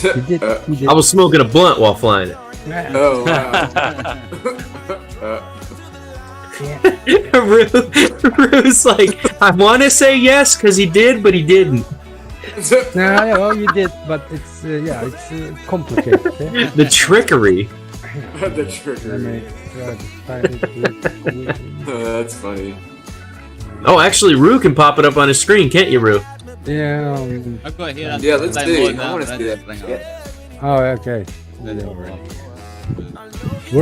You did. I was smoking a blunt while flying it. Yeah. Oh wow. Rue's like, I want to say yes because he did, but he didn't. No, you did, but it's it's complicated. Yeah? The trickery. The I trigger. mean, That's funny. Oh, actually, Rue can pop it up on his screen, can't you, Rue? yeah. I've got it here. Yeah, let's see. Download I that, want to see ready that. to bring it Yeah. Oh, okay.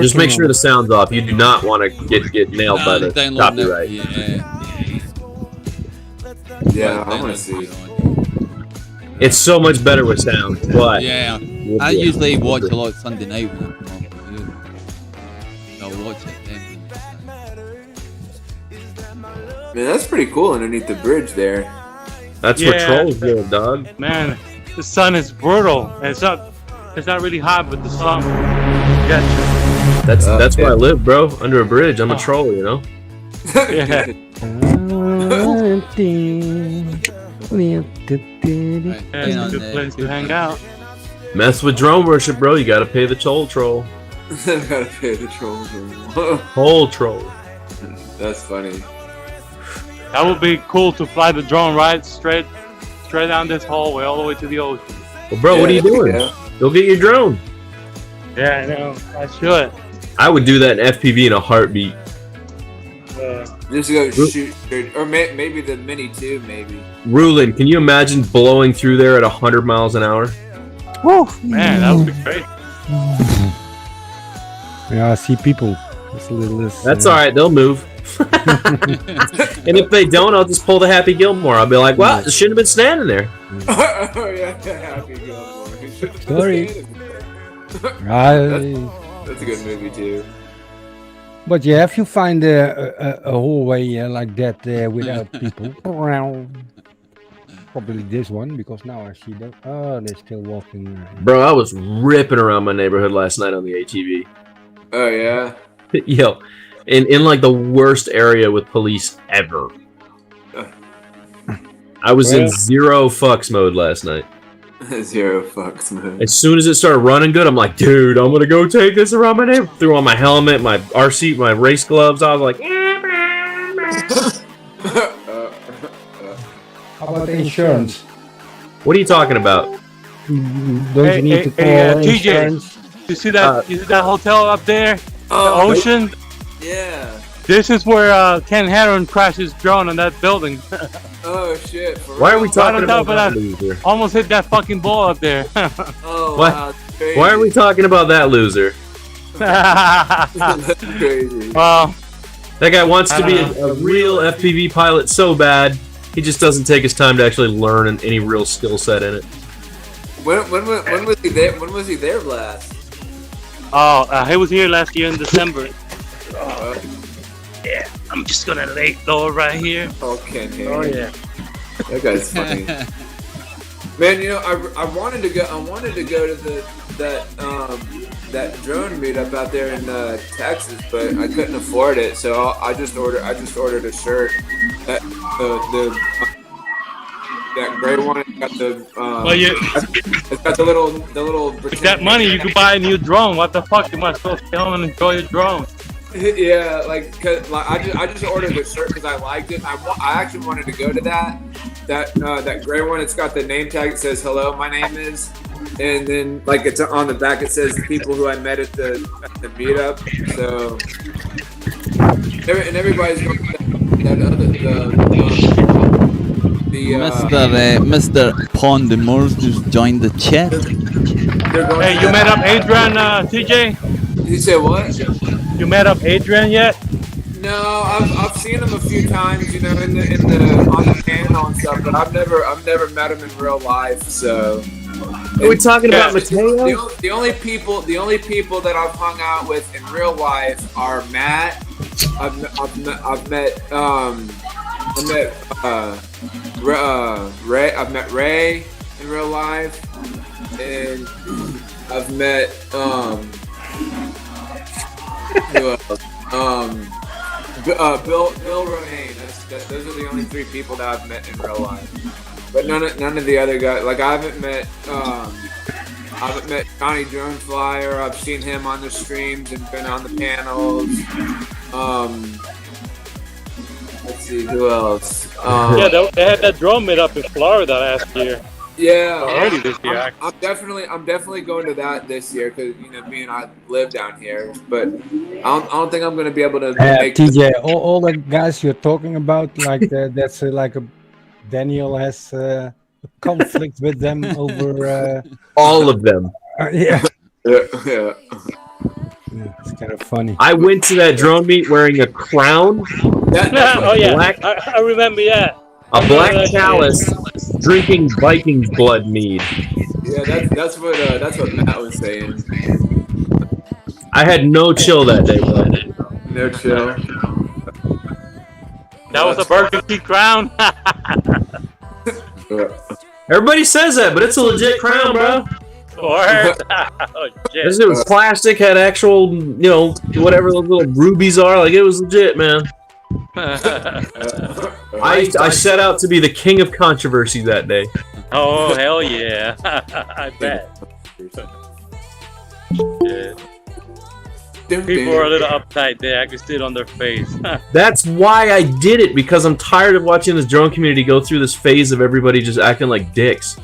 Just make sure the sound's off. You do not want to get nailed by the Download copyright. Yeah. Yeah, I want to see. It's so much better with sound, but Yeah. we'll I do it. usually watch a lot Sunday night when I come home. I'll watch it then. Man, that's pretty cool underneath the bridge there. That's where Yeah. trolls live, dog. Man, the sun is brutal. And it's not really hot, but the sun gets That's where yeah. I live, bro. Under a bridge. I'm a troll, you know. you. Yeah. Right, Yeah, then on it's a good the- place to hang out. Mess with drone worship, bro. You gotta pay the troll. Gotta pay the trolls. Whole troll. That's funny. That would be cool to fly the drone right straight down this hallway all the way to the ocean. Well, bro, what are you doing? Yeah. Go get your drone. Yeah, I know. I should. I would do that in FPV in a heartbeat. Just go shoot, or maybe the Mini 2, maybe. Rulin, can you imagine blowing through there at 100 miles an hour? Man, that would be great. Yeah, I see people. It's a little less. That's all right. They'll move. And if they don't, I'll just pull the Happy Gilmore. I'll be like, "Well, it shouldn't have been standing there." Oh yeah, Happy Gilmore. Sorry. That's a good movie too. But yeah, if you find a hallway like that without people, probably this one, because now I see that. Oh, they're still walking. Bro, I was ripping around my neighborhood last night on the ATV. Oh yeah. Yo, in like the worst area with police ever. I was in zero fucks mode last night. Zero fucks, man. As soon as it started running good, I'm like, dude, I'm gonna go take this around my neighborhood. Threw on my helmet, my RC, my race gloves. I was like, How about the insurance? what are you talking about? Don't you need to call TJ, insurance? you see that hotel up there? Oh, The ocean? yeah. This is where Ken Heron crashed his drone on that building. Oh shit. For Why are we real? talking on about top of that that. loser? Almost hit that fucking ball up there. Oh What? wow. That's crazy. Why are we talking about that loser? That's crazy. Well, That guy wants to be a real FPV pilot so bad, he just doesn't take his time to actually learn any real skill set in it. When was he there? When was he there last? he was here last year in December. Uh, Yeah. I'm just gonna lay low right here. Oh, Ken Haney. Oh yeah. That guy's funny. Man, you know, I wanted to go to that drone meetup out there in Texas, but I couldn't afford it, so I just ordered a shirt. That gray one. It's got the it's got the little. With that money, you could buy a new drone. What the fuck? You might as well stay home and enjoy your drone. Yeah, cause I just ordered the shirt because I liked it. I actually wanted to go to that gray one. It's got the name tag. It says "Hello, my name is," and then it's on the back. It says the people who I met at the meetup. So and everybody's going to that other Mr. Pond and Moores just joined the chat. Hey, you met up Adrian, TJ? Did you say what? You met up Adrian yet? No, I've seen him a few times, you know, on the panel and stuff, but I've never met him in real life. So, are we talking about Mateo? The only people that I've hung out with in real life are Matt. I've met Ray. I've met Ray in real life, and I've met who else? Bill Rohane. Those are the only three people that I've met in real life. But none of the other guys. Like I haven't met Johnny Drone Flyer. I've seen him on the streams and been on the panels. Let's see who else. Yeah, they had that drone meet up in Florida last year. Yeah, early this year. I'm definitely going to that this year because me and I live down here. But I don't think I'm going to be able to make TJ, all the guys you're talking about, that's like a Daniel has a conflict with them over all of them. Yeah. Yeah. It's kind of funny. I went to that drone meet wearing a crown. Oh yeah, I remember. Yeah. A black chalice, drinking Vikings blood mead. Yeah, that's what Matt was saying. I had no chill that day, bro. No chill. That was a Burger King crown. Everybody says that, but it's a legit crown, bro. Oh, shit. This was plastic, had actual, whatever those little rubies are. Like, it was legit, man. I set out to be the king of controversy that day. Oh, hell yeah. I bet. Yeah. People are a little uptight there. I can see it on their face. That's why I did it, because I'm tired of watching this drone community go through this phase of everybody just acting like dicks.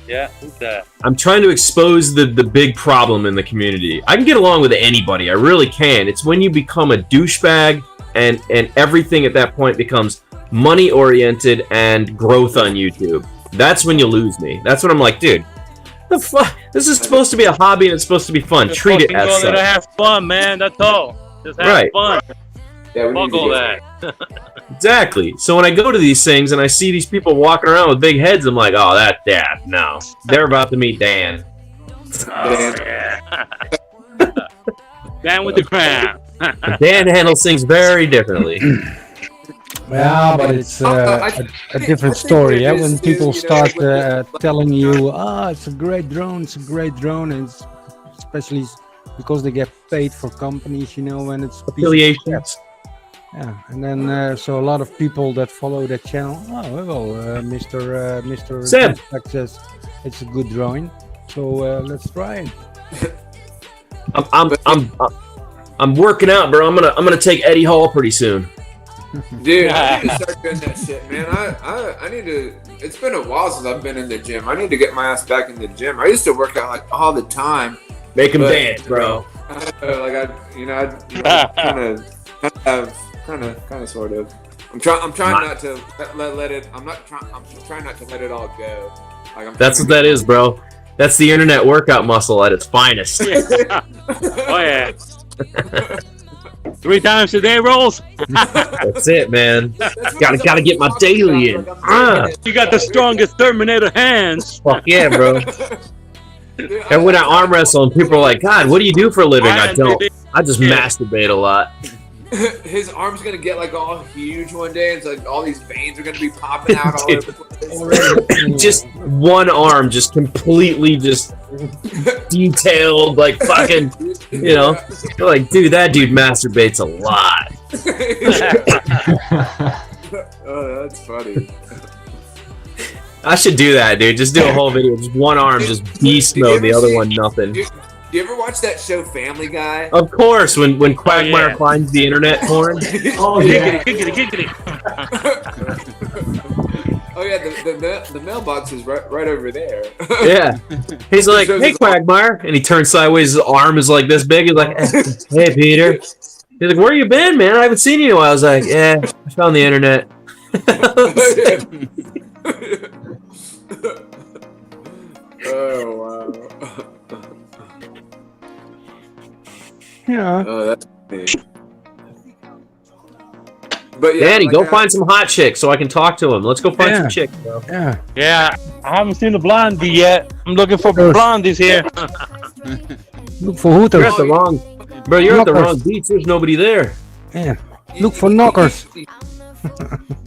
Yeah, who's that? I'm trying to expose the big problem in the community. I can get along with anybody. I really can. It's when you become a douchebag and everything at that point becomes money-oriented and growth on YouTube. That's when you lose me. That's when I'm like, dude, the fuck? This is supposed to be a hobby and it's supposed to be fun. Just treat it as go there such. to have fun, man. That's all. Just have fun. Yeah, we Fuck all that. Exactly. So when I go to these things and I see these people walking around with big heads, I'm like, oh, no. They're about to meet Dan. Oh, yeah. Dan with the crown. Dan handles things very differently. Yeah, but it's a different story. Yeah, when people start telling you, it's a great drone, and it's especially because they get paid for companies, when it's affiliations. Yeah, and then so a lot of people that follow that channel, Mr. Sam says it's a good drawing, so let's try it. I'm working out, bro. I'm gonna take Eddie Hall pretty soon. Dude, I need to start doing that shit, man. I need to. It's been a while since I've been in the gym. I need to get my ass back in the gym. I used to work out like all the time. Make him dance, bro. Kind of, sort of. I'm trying not to let it. I'm trying not to let it all go. That's what that is, bro. That's the internet workout muscle at its finest. Yeah. Oh yeah. 3 times a day rolls. That's it, man. Gotta get my daily in. You got the strongest Terminator hands. Fuck yeah, bro. And when I arm wrestle and people are like, God, what do you do for a living? I don't. I just masturbate a lot. his arm's gonna get like all huge one day. It's like all these veins are gonna be popping out all over the place. Just one arm, just completely just detailed, like fucking, you know. You're like, dude, that dude masturbates a lot. Oh, that's funny. I should do that, dude. Just do a whole video, just one arm, just beast mode, the other one nothing. Do you ever watch that show Family Guy? Of course, when Quagmire finds the internet porn. Oh yeah. Giggity. Oh yeah, the mailbox is right over there. Yeah. He's like, hey Quagmire, and he turns sideways. His arm is like this big. He's like, hey Peter. He's like, where you been, man? I haven't seen you in a while. I was like, yeah, I found the internet. Oh wow. Yeah. Oh, that's funny. But yeah, Danny, like go find some hot chicks so I can talk to him. Let's go find some chicks, bro. Yeah. Yeah, I haven't seen the blondie yet. I'm looking for blondies here. Look for hooters. You're at the wrong, bro. You're at the wrong beach. There's nobody there. Yeah. Look for knockers.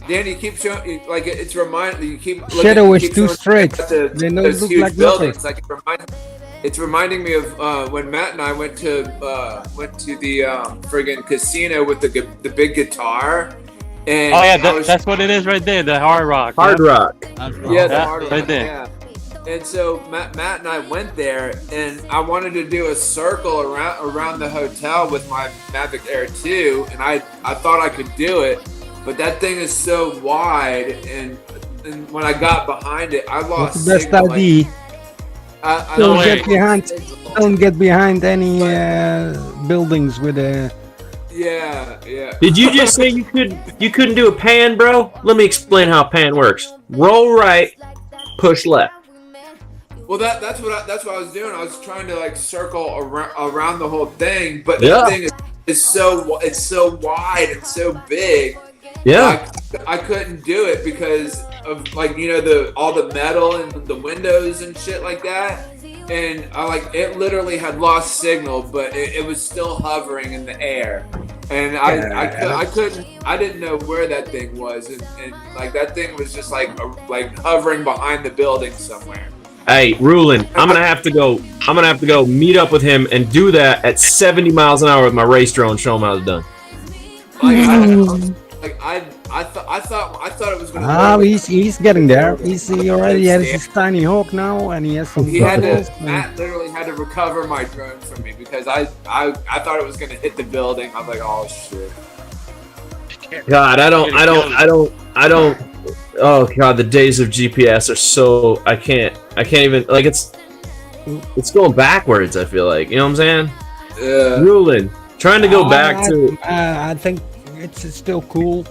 Danny, you keep showing like it's you keep looking, Shadow you is keep too showing straight. those They don't look huge like buildings. knockers. Like it's reminding me of when Matt and I went to the friggin' casino with the big guitar. And Oh yeah, that's what it is right there. The hard rock. Hard rock. Yeah, the hard rock. right there. Yeah. And so Matt and I went there, and I wanted to do a circle around the hotel with my Mavic Air 2, and I thought I could do it, but that thing is so wide, and when I got behind it, I lost. That's the best signal, idea. I Don't lost get behind. signal. Don't get behind any buildings with a. Yeah. Did you just say you couldn't do a pan, bro? Let me explain how pan works. Roll right, push left. Well, that's what I was doing. I was trying to like circle around the whole thing, but Yeah. that thing is so wide and so big. Yeah. I couldn't do it because of like all the metal and the windows and shit like that. And it literally had lost signal, but it was still hovering in the air. And I didn't know where that thing was, and like that thing was just like hovering behind the building somewhere. Hey, Rulin, I'm gonna have to go meet up with him and do that at 70 miles an hour with my race drone. Show him how it's done. I thought it was gonna. Ah, he's getting there. He already has his tiny hawk now, and he has some. Matt literally had to recover my drone from me because I thought it was gonna hit the building. I'm like, oh shit. God, I don't. Oh God, the days of GPS are so. I can't even like it's going backwards. I feel like, you know what I'm saying? Yeah. Rulin, trying to go back to. I think it's still cool.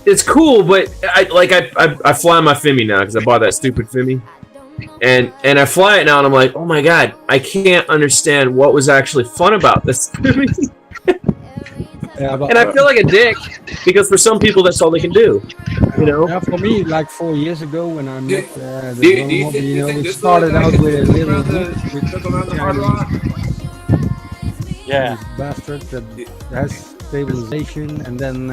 It's cool, but I fly my Fimi now because I bought that stupid Fimi, and I fly it now, and I'm like, oh my God, I can't understand what was actually fun about this Fimi. Yeah, but, And I feel like a dick because for some people that's all they can do, you know. yeah, for me, like 4 years ago when I met Do you hobby, think we this started little guy out can with a took little around the hard rock? Yeah. bastard that has stabilization, and then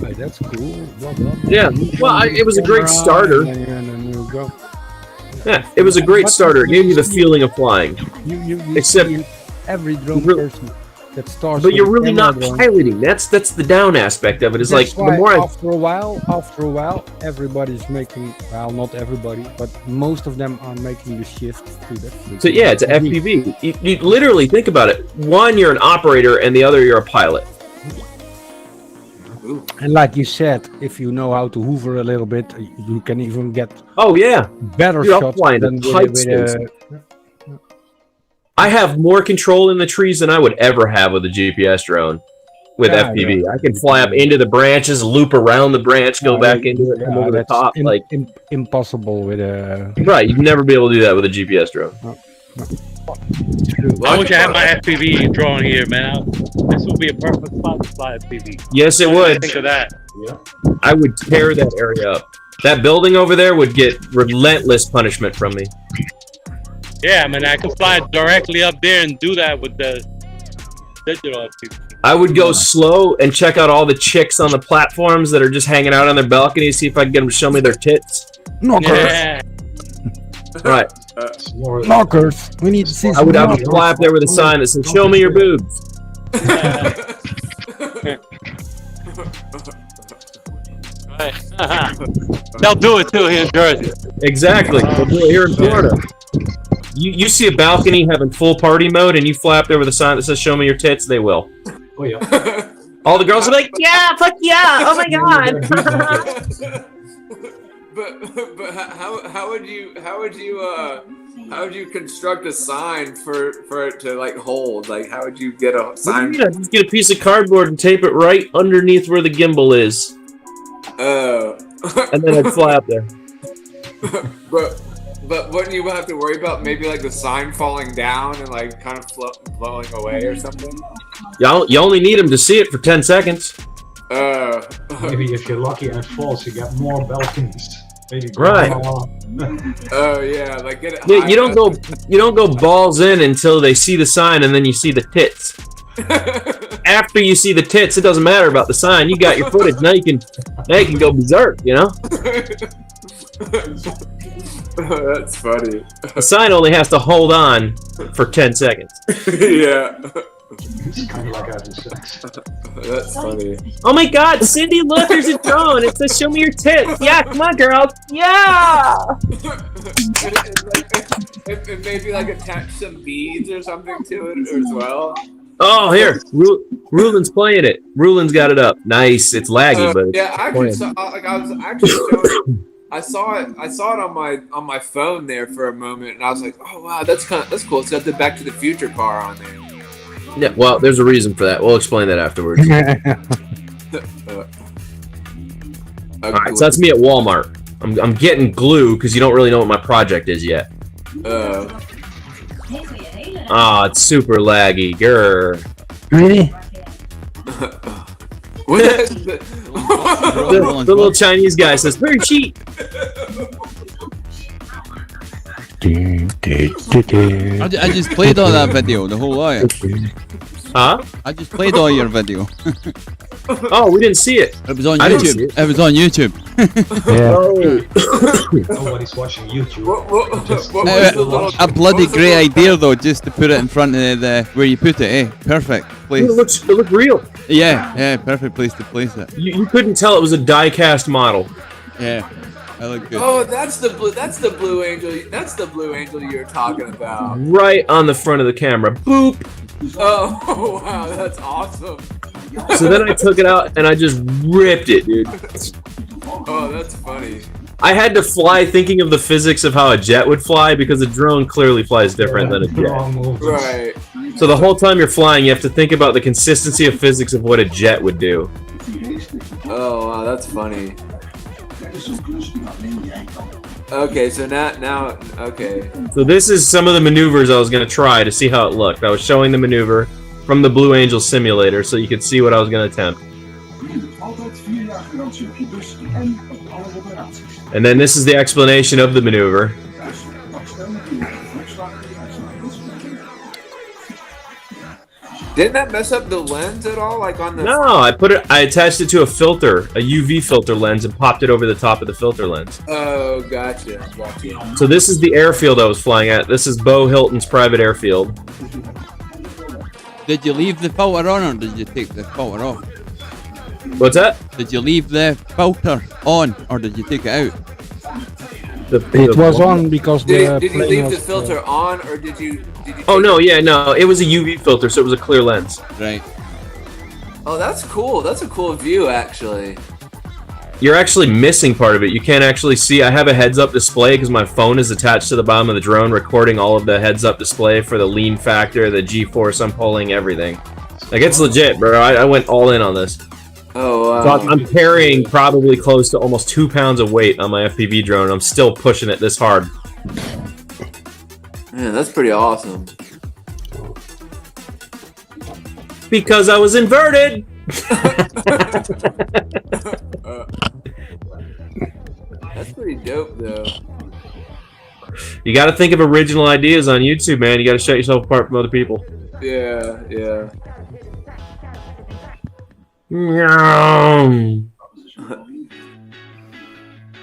like, that's cool. Blah, blah, blah. Yeah, well, it was a great Camera, starter. And then you go. Yeah, it was a great starter. It gave you the feeling of flying. You Except- see every drone Really- person that starts. But with you're a really camera not drone. piloting. That's the down aspect of it. Is like That's the why more I after a while, everybody's making. Well, not everybody, but most of them are making the shift to that. so yeah, it's a FPV. You literally think about it. One, you're an operator, and the other, you're a pilot. And like you said, if you know how to hoover a little bit, you can even get Oh yeah, better Dude, I'm shots flying than the with, tight with space. a. I have more control in the trees than I would ever have with a GPS drone. With Yeah, FPV, I can fly up into the branches, loop around the branch, go back into it, come over the that's top. Like impossible with a. right, you'd never be able to do that with a GPS drone. I wish I had my FPV drone here, man. This would be a perfect spot to fly FPV. Yes, it would. Think of that. I would tear that area up. That building over there would get relentless punishment from me. Yeah, man, I could fly directly up there and do that with the digital FPV. I would go slow and check out all the chicks on the platforms that are just hanging out on their balcony, see if I can get them to show me their tits. Knockers. Yeah. Right. Knockers. We need to see I some would have knockers. to fly up there with a sign that says, "Show me your boobs." They'll do it too here in Jersey. Exactly. They'll do it here in Florida. You see a balcony having full party mode, and you fly up there with a sign that says "Show me your tits," they will. Oh yeah. All the girls are like, "Yeah, fuck yeah! Oh my god!" But how would you construct a sign for it to like hold? Like how would you get a sign? Yeah, just get a piece of cardboard and tape it right underneath where the gimbal is, and then I'd fly up there. But wouldn't you have to worry about maybe like the sign falling down and like kind of blowing away or something? You only need them to see it for 10 seconds. Maybe if you're lucky and it falls, you get more balconies. Maybe Right. Oh yeah, like get it. Yeah, you don't go balls in until they see the sign and then you see the tits. After you see the tits, it doesn't matter about the sign. You got your footage. Now you can go berserk, you know? That's funny. The sign only has to hold on for 10 seconds. Yeah. It's kind of like having sex. That's funny. Oh my god, Cindy, look, there's a drone. It says, "Show me your tits." Yeah, come on, girls. Yeah! and maybe like attach some beads or something to it as well. Oh, here. Rulin's playing it. Rulin's got it up. Nice. It's laggy, but Yeah, I actually saw, like I was actually showing. I saw it on my phone there for a moment, and I was like, "Oh wow, that's cool." It's got the Back to the Future car on there. yeah, well, there's a reason for that. We'll explain that afterwards. All right, so that's me at Walmart. I'm getting glue because you don't really know what my project is yet. Ah, it's super laggy. Grr. Really? What is The little Chinese guy says, "Very cheap." I just played all that video, the whole lot. Huh? I just played all your video. Oh, we didn't see it. It was on I didn't see YouTube. it. It was on YouTube. Nobody's watching YouTube. what was the little, A bloody what was the great little- idea though, just to put it in front of the where you put it. Perfect place. It looked real. Yeah, perfect place to place it. You couldn't tell it was a die-cast model. Yeah, that looked good. Oh, that's the blue angel. That's the blue angel you're talking about. Right on the front of the camera. Boop. Oh wow, that's awesome. So then I took it out and I just ripped it, dude. Oh, that's funny. I had to fly thinking of the physics of how a jet would fly because a drone clearly flies different than a jet. Right. So the whole time you're flying, you have to think about the consistency of physics of what a jet would do. Oh wow, that's funny. Okay, so now, okay. So this is some of the maneuvers I was going to try to see how it looked. I was showing the maneuver from the Blue Angel simulator so you could see what I was going to attempt. And then this is the explanation of the maneuver. Didn't that mess up the lens at all? Like on the No, I attached it to a filter, a UV filter lens, and popped it over the top of the filter lens. Oh, gotcha. So this is the airfield I was flying at. This is Bo Hilton's private airfield. Did you leave the filter on or did you take the filter off? What's that? Did you leave the filter on or did you take it out? It was on because the Did you plane leave the was, filter on, or did you? Oh no, yeah, no, it was a UV filter, so it was a clear lens. Right. Oh, that's cool. That's a cool view, actually. You're actually missing part of it. You can't actually see. I have a heads-up display because my phone is attached to the bottom of the drone, recording all of the heads-up display for the lean factor, the G-force I'm pulling, everything. Like, it's legit, bro. I went all in on this. Oh wow. So I'm carrying probably close to almost 2 pounds of weight on my FPV drone. I'm still pushing it this hard. Man, that's pretty awesome. Because I was inverted! That's pretty dope, though. You gotta think of original ideas on YouTube, man. You gotta shut yourself apart from other people. Yeah. Meow.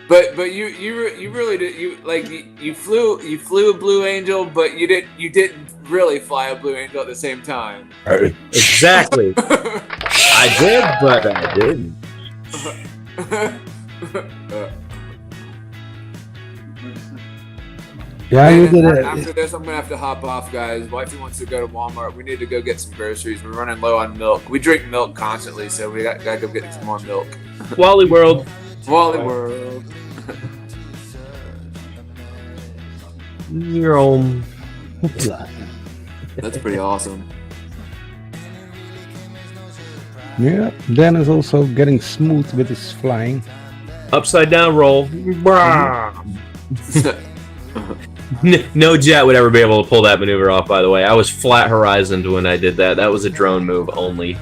But you really did you flew a Blue Angel, but you didn't really fly a Blue Angel at the same time. Exactly. I did, but I didn't. Yeah, you did it. After this, I'm gonna have to hop off, guys. Wifey wants to go to Walmart. We need to go get some groceries. We're running low on milk. We drink milk constantly, so we gotta go get some more milk. Wally World. Wally World. That's pretty awesome. Yeah, Dan is also getting smooth with his flying. Upside down roll. No jet would ever be able to pull that maneuver off, by the way. I was flat horizoned when I did that. That was a drone move only.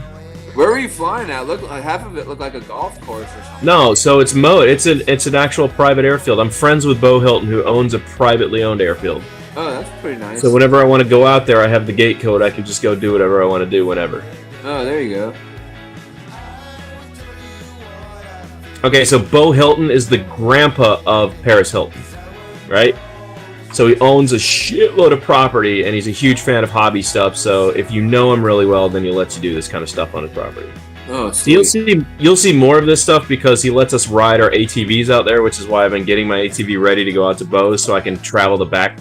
Where were you flying at? Look, like half of it looked like a golf course or something. No, so it's mode. It's an actual private airfield. I'm friends with Bo Hilton, who owns a privately owned airfield. Oh, that's pretty nice. So whenever I want to go out there, I have the gate code. I can just go do whatever I want to do whenever. Oh, there you go. Okay, so Bo Hilton is the grandpa of Paris Hilton, right? So he owns a shitload of property, and he's a huge fan of hobby stuff. So if you know him really well, then he'll let you do this kind of stuff on his property. Oh, so you'll see more of this stuff because he lets us ride our ATVs out there, which is why I've been getting my ATV ready to go out to Bo's so I can travel the back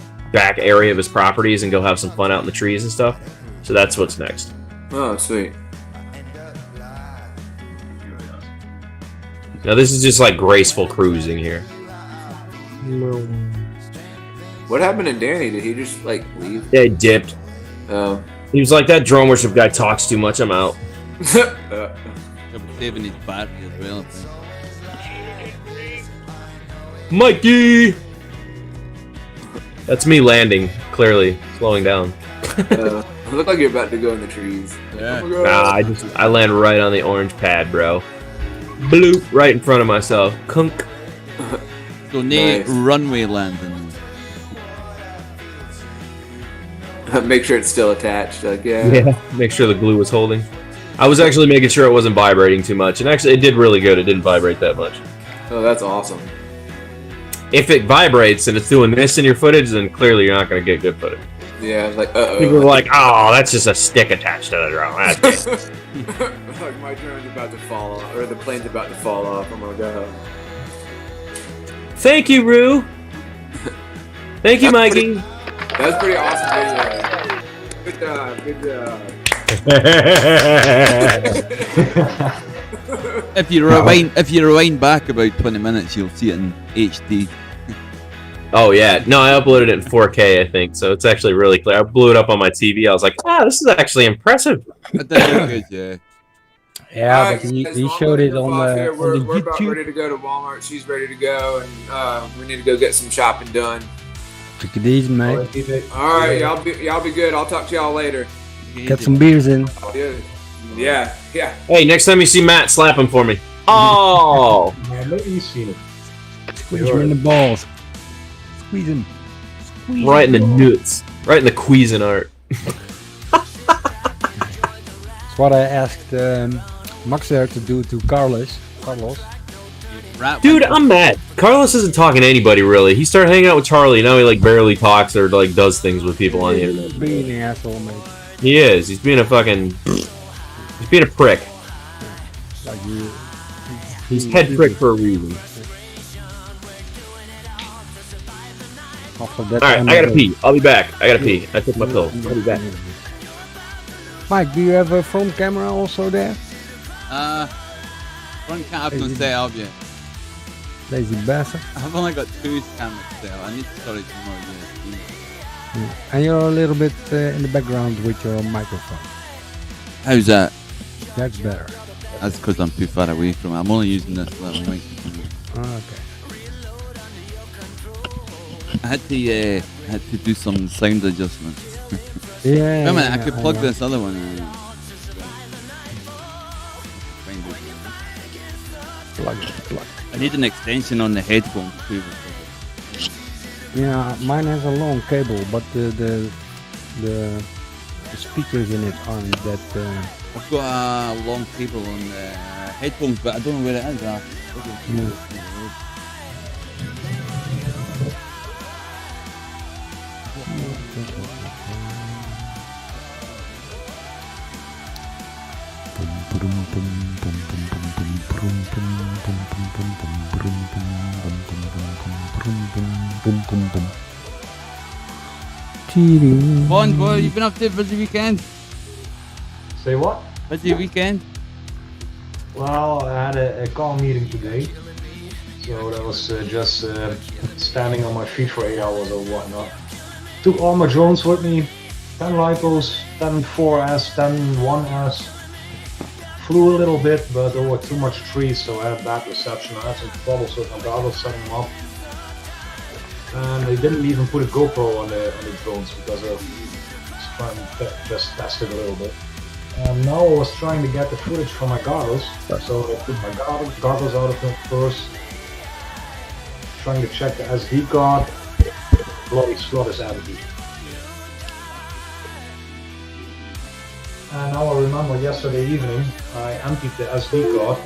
area of his properties and go have some fun out in the trees and stuff. So that's what's next. Oh, sweet. Now this is just like graceful cruising here. What happened to Danny? Did he just like leave? Yeah, he dipped. Oh. He was like, that drone worship guy talks too much, I'm out. Saving his battery as well. I think. Mikey! That's me landing, clearly, slowing down. Look like you're about to go in the trees. Yeah. Oh my God. Nah, I land right on the orange pad, bro. Bloop, right in front of myself. Kunk. So Nice. runway landing. Make sure it's still attached. Like, yeah. Make sure the glue was holding. I was actually making sure it wasn't vibrating too much, and actually it did really good. It didn't vibrate that much. Oh, that's awesome. If it vibrates and it's doing this in your footage, then clearly you're not going to get good footage. Yeah, like, People are like, oh, that's just a stick attached to the drone. That's it. Like my drone's about to fall off, or the plane's about to fall off. Oh my God. Thank you, Rue. Thank you, Mikey. That's pretty awesome video. Good job. Good job. If you rewind back about 20 minutes, you'll see it in HD. Oh yeah, no, I uploaded it in 4K, I think, so it's actually really clear. I blew it up on my TV. I was like, wow, this is actually impressive. But that is good, yeah. Yeah, Alright, but he guys, showed it Walmart on off here. the We're about YouTube. ready to go to Walmart. She's ready to go, and we need to go get some shopping done. Take it easy, mate. All right, y'all be good. I'll talk to y'all later. Get some beers in. Yeah. Hey, next time you see Matt, slap him for me. Oh! Squeeze him in the balls. Squeeze him. Squeeze Right in him. the nuts. Right in the Cuisinart. That's what I asked Max there to do to Carlos. Dude, I'm mad. Carlos isn't talking to anybody, really. He started hanging out with Charlie, now he like barely talks or like does things with people on the internet. Being an asshole, mate. He is. He's being a fucking... He's being a prick. Like you. He's head prick for a reason. Alright, I gotta pee. I'll be back. I gotta pee. I took my pill. I'll be back. Mike, do you have a front camera also there? Front cap not set up yet. Lazy bastard. I've only got 2 cameras set up. I need to storage more USB. And you're a little bit in the background with your microphone. How's that? That's better. That's because I'm too far away from it. I'm only using this little microphone. Okay. I had to do some sound adjustments. Yeah. Wait a minute, I yeah, could plug know. this other one in. Plug. I need an extension on the headphone too. Yeah, mine has a long cable, but the speakers in it aren't that I've got a long cable on the headphones, but I don't know where it is. Bond, what have you been up to? Busy weekend? Say what? Busy weekend? Well, I had a call meeting today, so that was just standing on my feet for 8 hours or whatnot. Took all my drones with me, 10 lipos, 10 4S, 10 1S. Flew a little bit, but there were too much trees, so I had bad reception. I had some troubles with my goggles setting them up. And they didn't even put a GoPro on the drones because I was trying to just test it a little bit. And now I was trying to get the footage from my goggles, so I put my goggles out of them first. Trying to check the SD card. Bloody slot is empty. And now I remember yesterday evening I emptied the SD card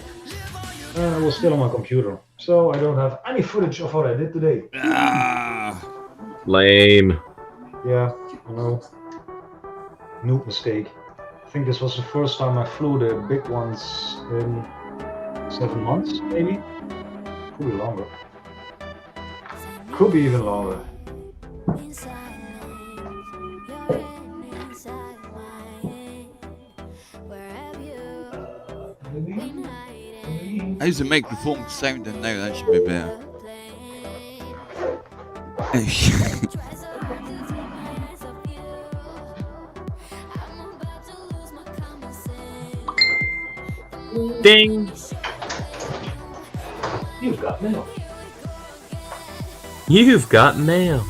and it was still on my computer. So I don't have any footage of what I did today. Lame. Yeah, I know. Noob mistake. I think this was the first time I flew the big ones in 7 months, maybe? Could be longer. Could be even longer. How's the microphone sounding now? That should be better. Ding! You've got mail. You've got mail.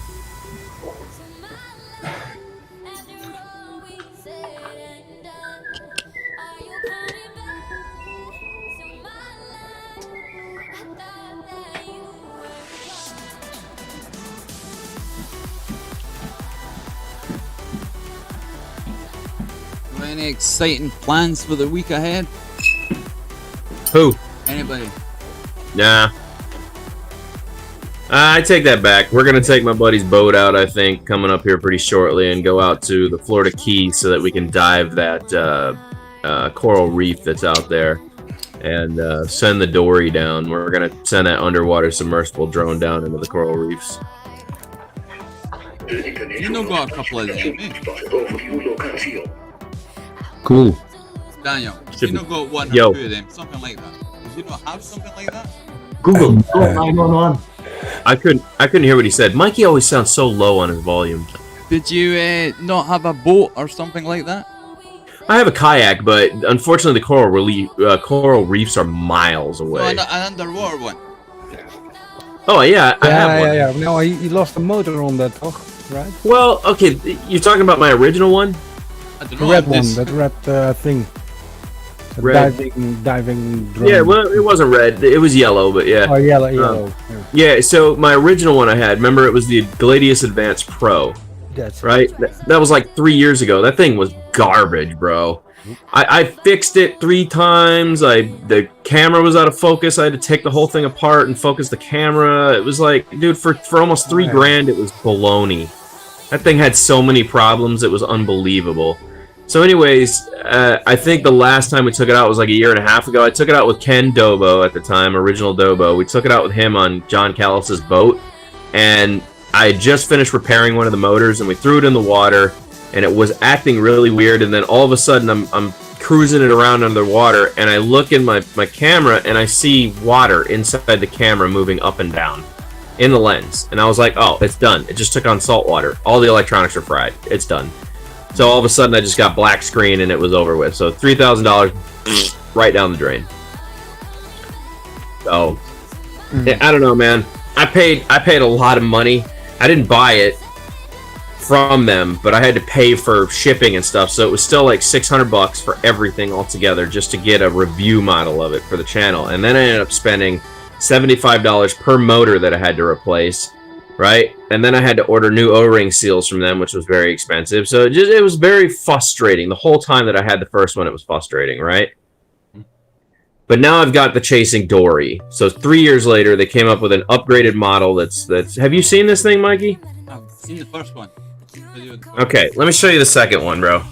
Any exciting plans for the week ahead? Who? Anybody? Nah. I take that back. We're gonna take my buddy's boat out, I think, coming up here pretty shortly, and go out to the Florida Keys so that we can dive that coral reef that's out there, and send the dory down. We're gonna send that underwater submersible drone down into the coral reefs. You know, got a couple of them, eh? Cool. Daniel, you know, got one or two of them, something like that. Did you not have something like that? Google 911. I couldn't hear what he said. Mikey always sounds so low on his volume. Did you not have a boat or something like that? I have a kayak, but unfortunately the coral reefs are miles away. No, an underwater one. Oh yeah, I have one. Yeah. No, he lost the motor on that, right? Well, okay, you're talking about my original one? The red one, that red thing. The Red. diving drone. Yeah, well, it wasn't red. It was yellow, but yeah. Oh, yellow. Yeah, so my original one I had, remember, it was the Gladius Advance Pro, That's right? That was like 3 years ago. That thing was garbage, bro. I fixed it 3 times. The camera was out of focus. I had to take the whole thing apart and focus the camera. It was like, dude, for almost $3,000, it was baloney. That thing had so many problems. It was unbelievable. So anyways, I think the last time we took it out was like a year and a half ago. I took it out with Ken Dobo at the time, original Dobo. We took it out with him on John Callis's boat, and I had just finished repairing one of the motors, and we threw it in the water, and it was acting really weird. And then all of a sudden, I'm cruising it around underwater, and I look in my camera, and I see water inside the camera moving up and down in the lens. And I was like, oh, it's done. It just took on salt water. All the electronics are fried. It's done. So all of a sudden, I just got black screen, and it was over with. So $3,000 right down the drain. So yeah, I don't know, man. I paid a lot of money. I didn't buy it from them, but I had to pay for shipping and stuff. So it was still like $600 for everything altogether just to get a review model of it for the channel. And then I ended up spending $75 per motor that I had to replace. right? And then I had to order new O-ring seals from them, which was very expensive. So it was very frustrating. The whole time that I had the first one, it was frustrating, right? But now I've got the Chasing Dory. So 3 years later, they came up with an upgraded model that's... Have you seen this thing, Mikey? I've seen the first one. Okay, let me show you the second one, bro.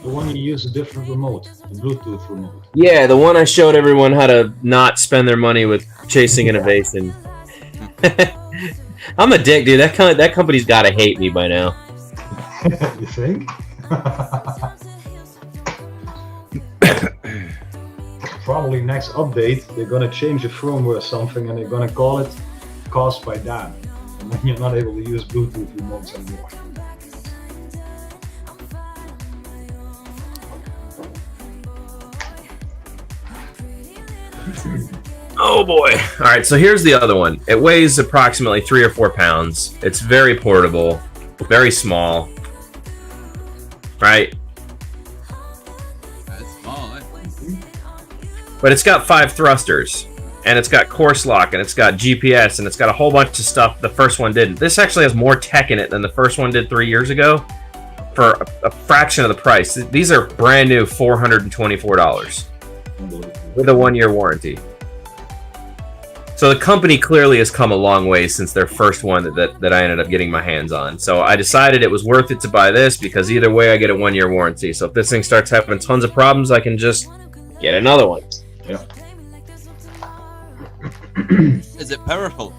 The one you use a different remote, the Bluetooth remote. Yeah, the one I showed everyone how to not spend their money with Chasing Innovation. I'm a dick, dude. That company's got to hate me by now. You think? Probably next update, they're gonna change the firmware or something, and they're gonna call it caused by that. And then you're not able to use Bluetooth remotes anymore. Oh boy. All right, so here's the other one. It weighs approximately 3 or 4 pounds. It's very portable, very small. Right? That's small, eh? But it's got 5 thrusters, and it's got course lock, and it's got GPS, and it's got a whole bunch of stuff the first one didn't. This actually has more tech in it than the first one did 3 years ago for a fraction of the price. These are brand new $424 with a 1-year warranty. So the company clearly has come a long way since their first one that I ended up getting my hands on. So I decided it was worth it to buy this because either way I get a 1-year warranty. So if this thing starts having tons of problems, I can just get another one. Yeah. Is it powerful?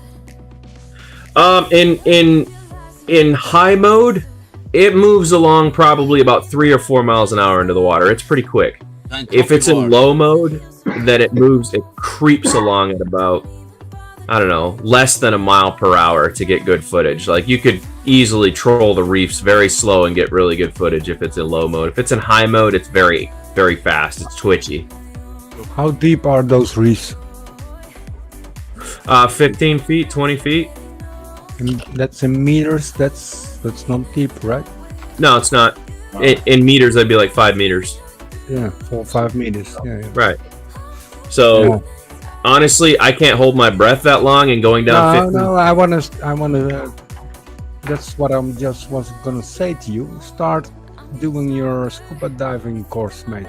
In high mode, it moves along probably about 3 or 4 miles an hour into the water. It's pretty quick. If it's in low mode, then it creeps along at about, I don't know, less than a mile per hour to get good footage. Like, you could easily troll the reefs very slow and get really good footage if it's in low mode. If it's in high mode, it's very, very fast. It's twitchy. How deep are those reefs? 15 feet, 20 feet. And that's in meters. That's not deep, right? No, it's not. In meters, that'd be like 5 meters. Yeah, 4 or 5 meters. Yeah. Right. So, honestly, I can't hold my breath that long and going down 15. No, I wanna. That's what I'm just was gonna say to you. Start doing your scuba diving course, mate.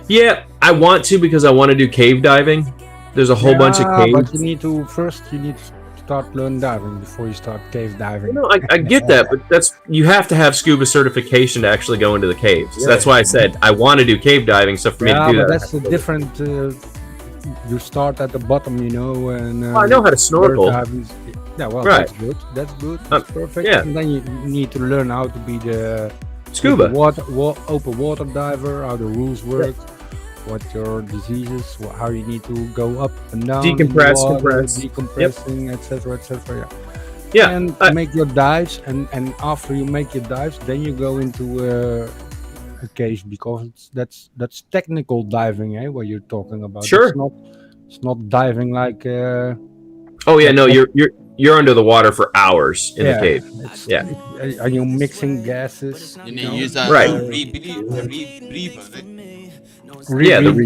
Yeah, I want to because I want to do cave diving. There's a whole bunch of caves. But you need to start learn diving before you start cave diving. No, I get that, but you have to have scuba certification to actually go into the caves. Yeah. That's why I said I want to do cave diving. So for me to do that, that's a different. You start at the bottom, and. Well, I know how to snorkel. Yeah, well, right. That's good. That's perfect. Yeah. And then you need to learn how to be the scuba open water diver, how the rules work. Yeah. What your diseases, how you need to go up and down, decompress, compress, decompressing, etc., etc. Yeah, and make your dives, and after you make your dives, then you go into a cage because that's technical diving, what you're talking about. Sure, it's not diving like. Oh yeah, no, you're under the water for hours in the cave. Are you mixing gases? You need to use that rebreather.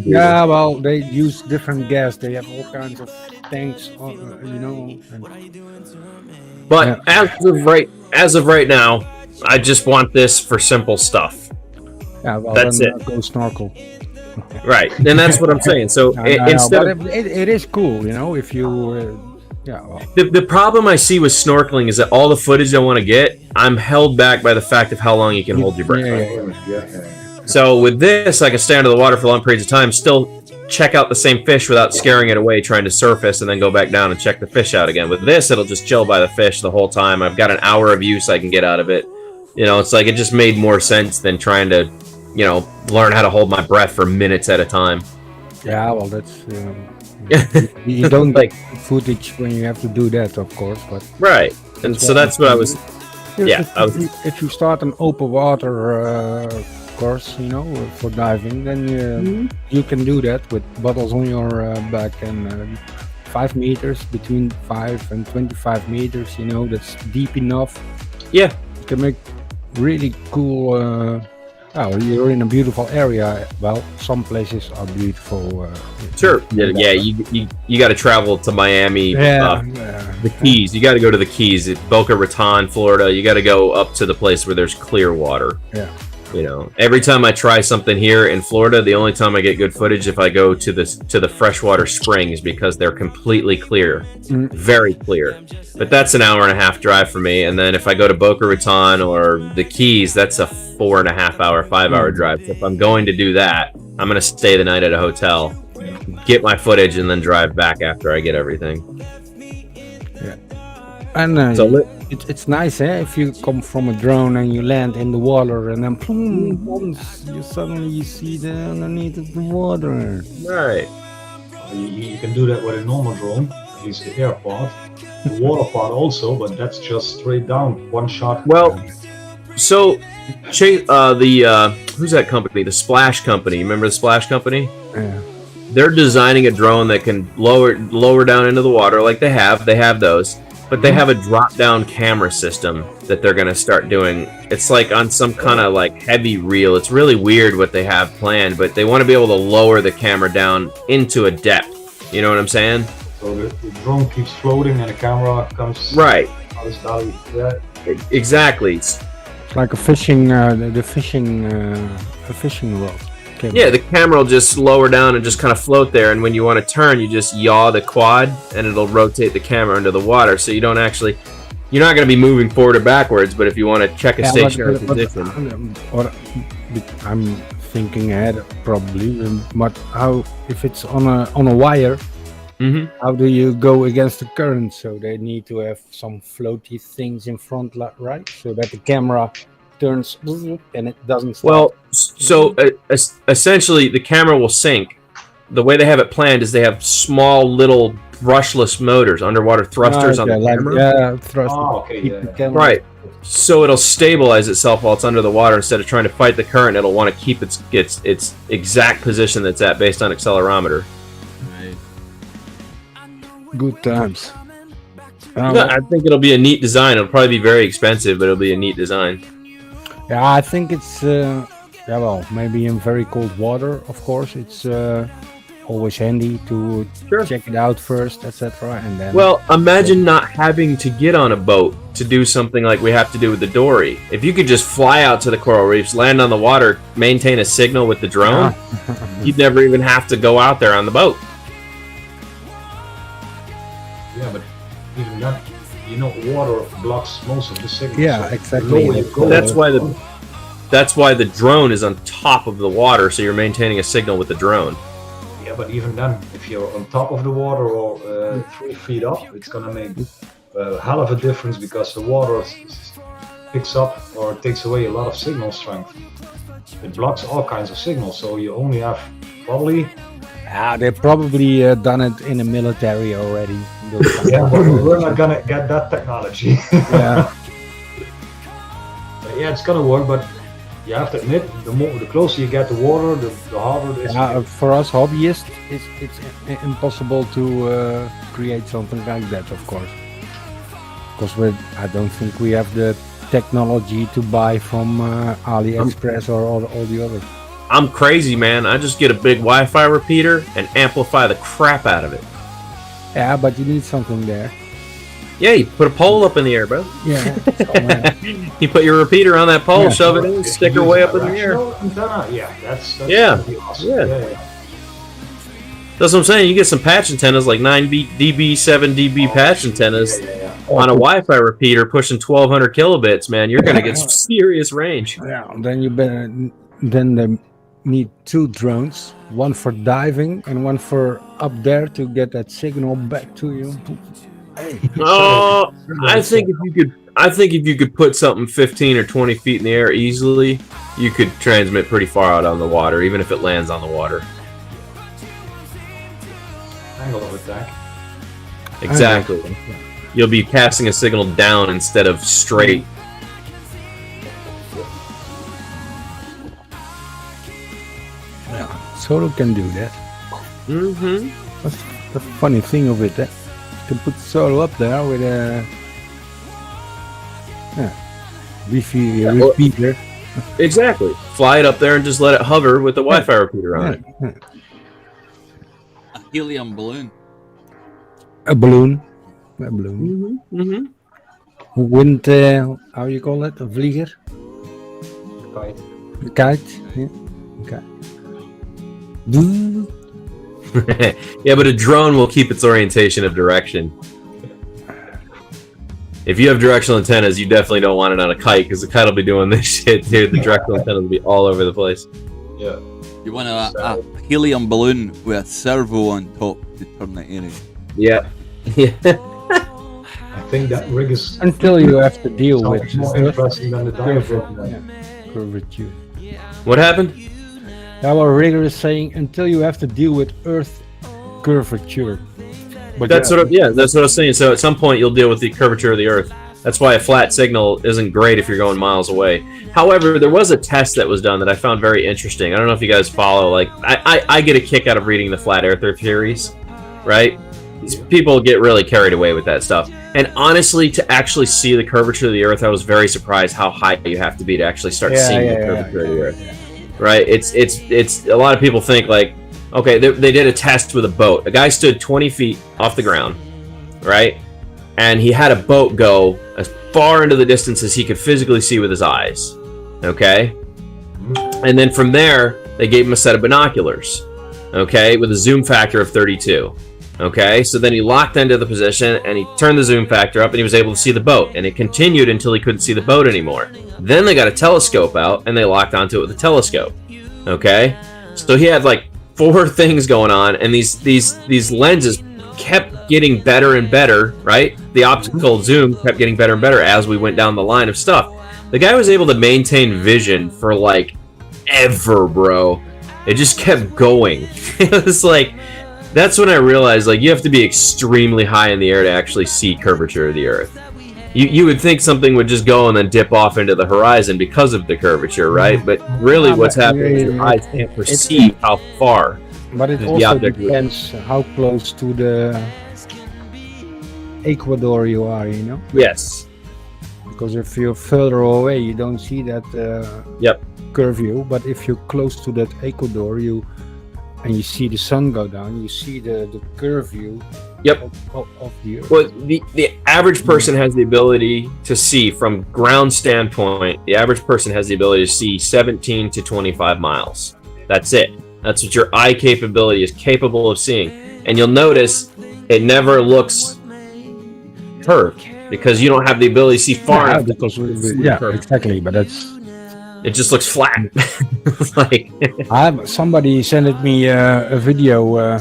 Yeah, well, they use different gas. They have all kinds of tanks, But as of right now, I just want this for simple stuff. Yeah, well, that's then, it. Go snorkel. Right, and that's what I'm saying. So instead of it is cool, if you. Well. The problem I see with snorkeling is that all the footage I want to get, I'm held back by the fact of how long you can hold your breath. So with this, I can stay under the water for long periods of time, still check out the same fish without scaring it away, trying to surface, and then go back down and check the fish out again. With this, it'll just chill by the fish the whole time. I've got an hour of use I can get out of it. It's like it just made more sense than trying to, learn how to hold my breath for minutes at a time. Yeah, well, that's... you don't like footage when you have to do that, of course, but right. And so that's what I was. If you start an open water course, for diving, then you can do that with bottles on your back and 5 meters, between 5 and 25 meters. That's deep enough. Yeah, you can make really cool. You're in a beautiful area. Well, some places are beautiful. Sure. Yeah. You got to travel to Miami. The Keys. You got to go to the Keys. Boca Raton, Florida. You got to go up to the place where there's clear water. Yeah. You know, every time I try something here in Florida, the only time I get good footage if I go to the freshwater springs because they're completely clear, very clear. But that's an hour and a half drive for me. And then if I go to Boca Raton or the Keys, that's a 4.5 hour, 5 hour drive. So if I'm going to do that, I'm going to stay the night at a hotel, get my footage, and then drive back after I get everything. And So it's nice, eh? If you come from a drone and you land in the water, and then once you suddenly see the underneath of the water. right. You can do that with a normal drone, at least the air part. The water part also, but that's just straight down, one shot. Well, so who's that company? The Splash Company. Remember the Splash Company? Yeah. They're designing a drone that can lower down into the water like they have. They have those. But they have a drop-down camera system that they're going to start doing. It's like on some kind of like heavy reel. It's really weird what they have planned, but they want to be able to lower the camera down into a depth. You know what I'm saying? So the drone keeps floating and the camera comes Right. out of its belly. Yeah. Exactly. It's like a fishing, a fishing rod. Okay. Yeah, the camera will just lower down and just kind of float there, and when you want to turn, you just yaw the quad, and it'll rotate the camera under the water, so you don't actually... You're not going to be moving forward or backwards, but if you want to check a stationary position... I'm thinking ahead, probably, but how, if it's on a wire, how do you go against the current? So they need to have some floaty things in front, right? So that the camera turns and it doesn't stop. Well, so essentially the camera will sync. The way they have it planned is they have small little brushless motors, underwater thrusters on the camera. Yeah, thrusters. Oh, okay, Keep yeah. the camera- Right. So it'll stabilize itself while it's under the water. Instead of trying to fight the current, it'll want to keep its exact position that's at based on accelerometer. Good times. I think it'll be a neat design. It'll probably be very expensive, but it'll be a neat design. Yeah, I think it's well, maybe in very cold water, of course. It's always handy to check it out first, etc. And then. Well, imagine not having to get on a boat to do something like we have to do with the dory. If you could just fly out to the coral reefs, land on the water, maintain a signal with the drone, you'd never even have to go out there on the boat. Yeah, but even that, water blocks most of the signals. Yeah, so exactly. That's why the drone is on top of the water, so you're maintaining a signal with the drone. Yeah, but even then, if you're on top of the water or 3 feet up, it's gonna make a hell of a difference because the water picks up or takes away a lot of signal strength. It blocks all kinds of signals, so you only have probably... Yeah, they've probably done it in the military already. Yeah, but we're not gonna get that technology. Yeah. Yeah, it's gonna work, but you have to admit, the closer you get to water, the harder it is. Yeah, for us hobbyists, it's impossible to create something like that, of course. Because I don't think we have the technology to buy from AliExpress or all the others. I'm crazy, man. I just get a big Wi-Fi repeater and amplify the crap out of it. Yeah, but you need something there. Yeah, you put a pole up in the air, bro. Yeah. You put your repeater on that pole, shove it in, stick her way up in the air. Antenna, yeah, that's Yeah. gonna be awesome. Yeah. Yeah. That's what I'm saying. You get some patch antennas, like 9 dB, 7 dB patch antennas on a Wi-Fi repeater pushing 1200 kilobits, man. You're going to get some serious range. Yeah, then they need 2 drones, one for diving and one for up there to get that signal back to you. Oh, I think if you could put something 15 or 20 feet in the air easily, you could transmit pretty far out on the water, even if it lands on the water. Angle of attack. Exactly. You'll be casting a signal down instead of straight. Solo can do that. Mm-hmm. That's the funny thing of it. You can put Solo up there with a repeater. Exactly. Fly it up there and just let it hover with the Wi-Fi repeater on it. A helium balloon. A balloon. A balloon. Mm-hmm. Wind, how you call it? A vlieger? Kite. A kite? Yeah. Okay. Yeah, but a drone will keep its orientation of direction. If you have directional antennas, you definitely don't want it on a kite, because the kite will be doing this shit, dude. The directional antennas will be all over the place. Yeah. You want a helium balloon with a servo on top to turn it in. Yeah. Yeah. I think that rig is Until you have to deal with sounds more interesting than the diaphragm. curvature. What happened? Our rigger is saying until you have to deal with Earth curvature. But That's what I was saying. So at some point you'll deal with the curvature of the Earth. That's why a flat signal isn't great if you're going miles away. However, there was a test that was done that I found very interesting. I don't know if you guys follow. Like, I get a kick out of reading the flat earther theories, right? People get really carried away with that stuff. And honestly, to actually see the curvature of the Earth, I was very surprised how high you have to be to actually start seeing the curvature of the Earth. Right? It's a lot of people think like, okay, they did a test with a boat. A guy stood 20 feet off the ground, right? And he had a boat go as far into the distance as he could physically see with his eyes, okay? And then from there, they gave him a set of binoculars, okay, with a zoom factor of 32, okay? So then he locked into the position, and he turned the zoom factor up, and he was able to see the boat. And it continued until he couldn't see the boat anymore. Then they got a telescope out, and they locked onto it with a telescope, okay? So he had like 4 things going on, and these lenses kept getting better and better, right? The optical zoom kept getting better and better as we went down the line of stuff. The guy was able to maintain vision for like ever, bro. It just kept going. It was like, that's when I realized like you have to be extremely high in the air to actually see curvature of the Earth. You would think something would just go and then dip off into the horizon because of the curvature, right? But really what's happening is your eyes can't perceive how far. But it the also object depends how close to the equator you are, you know? Yes. Because if you're further away, you don't see that curve view. But if you're close to that equator, and you see the sun go down, you see the curve view of the Earth. Well, the average person has the ability to see from ground standpoint. The average person has the ability to see 17 to 25 miles. That's it. That's what your eye capability is capable of seeing. And you'll notice it never looks curved because you don't have the ability to see far enough. Exactly. But it just looks flat. Like somebody sent me a video, a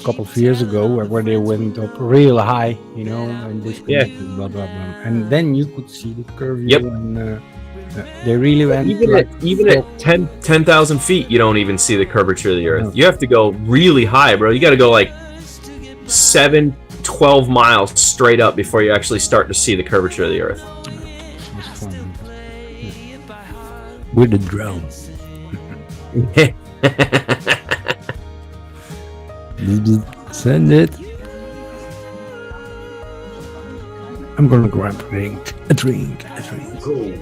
couple of years ago, where they went up real high, you know, and this blah blah blah, and then you could see the curve view, and they really went even at 10,000 feet, you don't even see the curvature of the Earth. You have to go really high, bro. You got to go like 12 miles straight up before you actually start to see the curvature of the Earth. With the drone. Send it. I'm gonna grab a drink. Cool.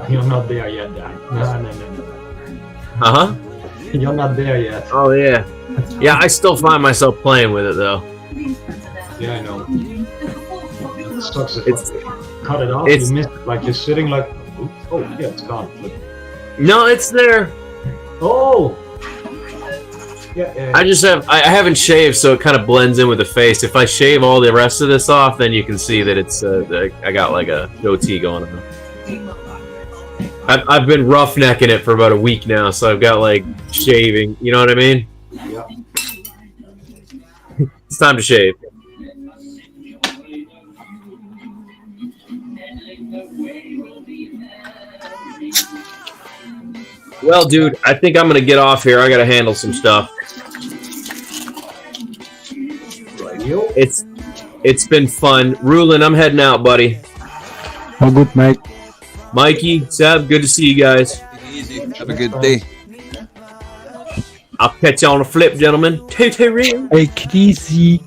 You're not there yet, Dan. No. Uh-huh. You're not there yet. Oh, yeah. Yeah, I still find myself playing with it, though. Yeah, I know. It sucks if I cut it off, you miss it. Like, you're sitting like, oh, yeah, it's gone. But... No, it's there. Oh! Yeah. I haven't shaved, so it kind of blends in with the face. If I shave all the rest of this off, then you can see that it's, I got like a goatee going on. I've been roughnecking it for about a week now, so I've got like shaving. You know what I mean? Yeah. It's time to shave. Well, dude, I think I'm gonna get off here. I gotta handle some stuff. It's been fun. Rulin, I'm heading out, buddy. All good, mate. Mikey, Seb, good to see you guys. Easy. Have a good day. I'll catch you on the flip, gentlemen. Take it easy.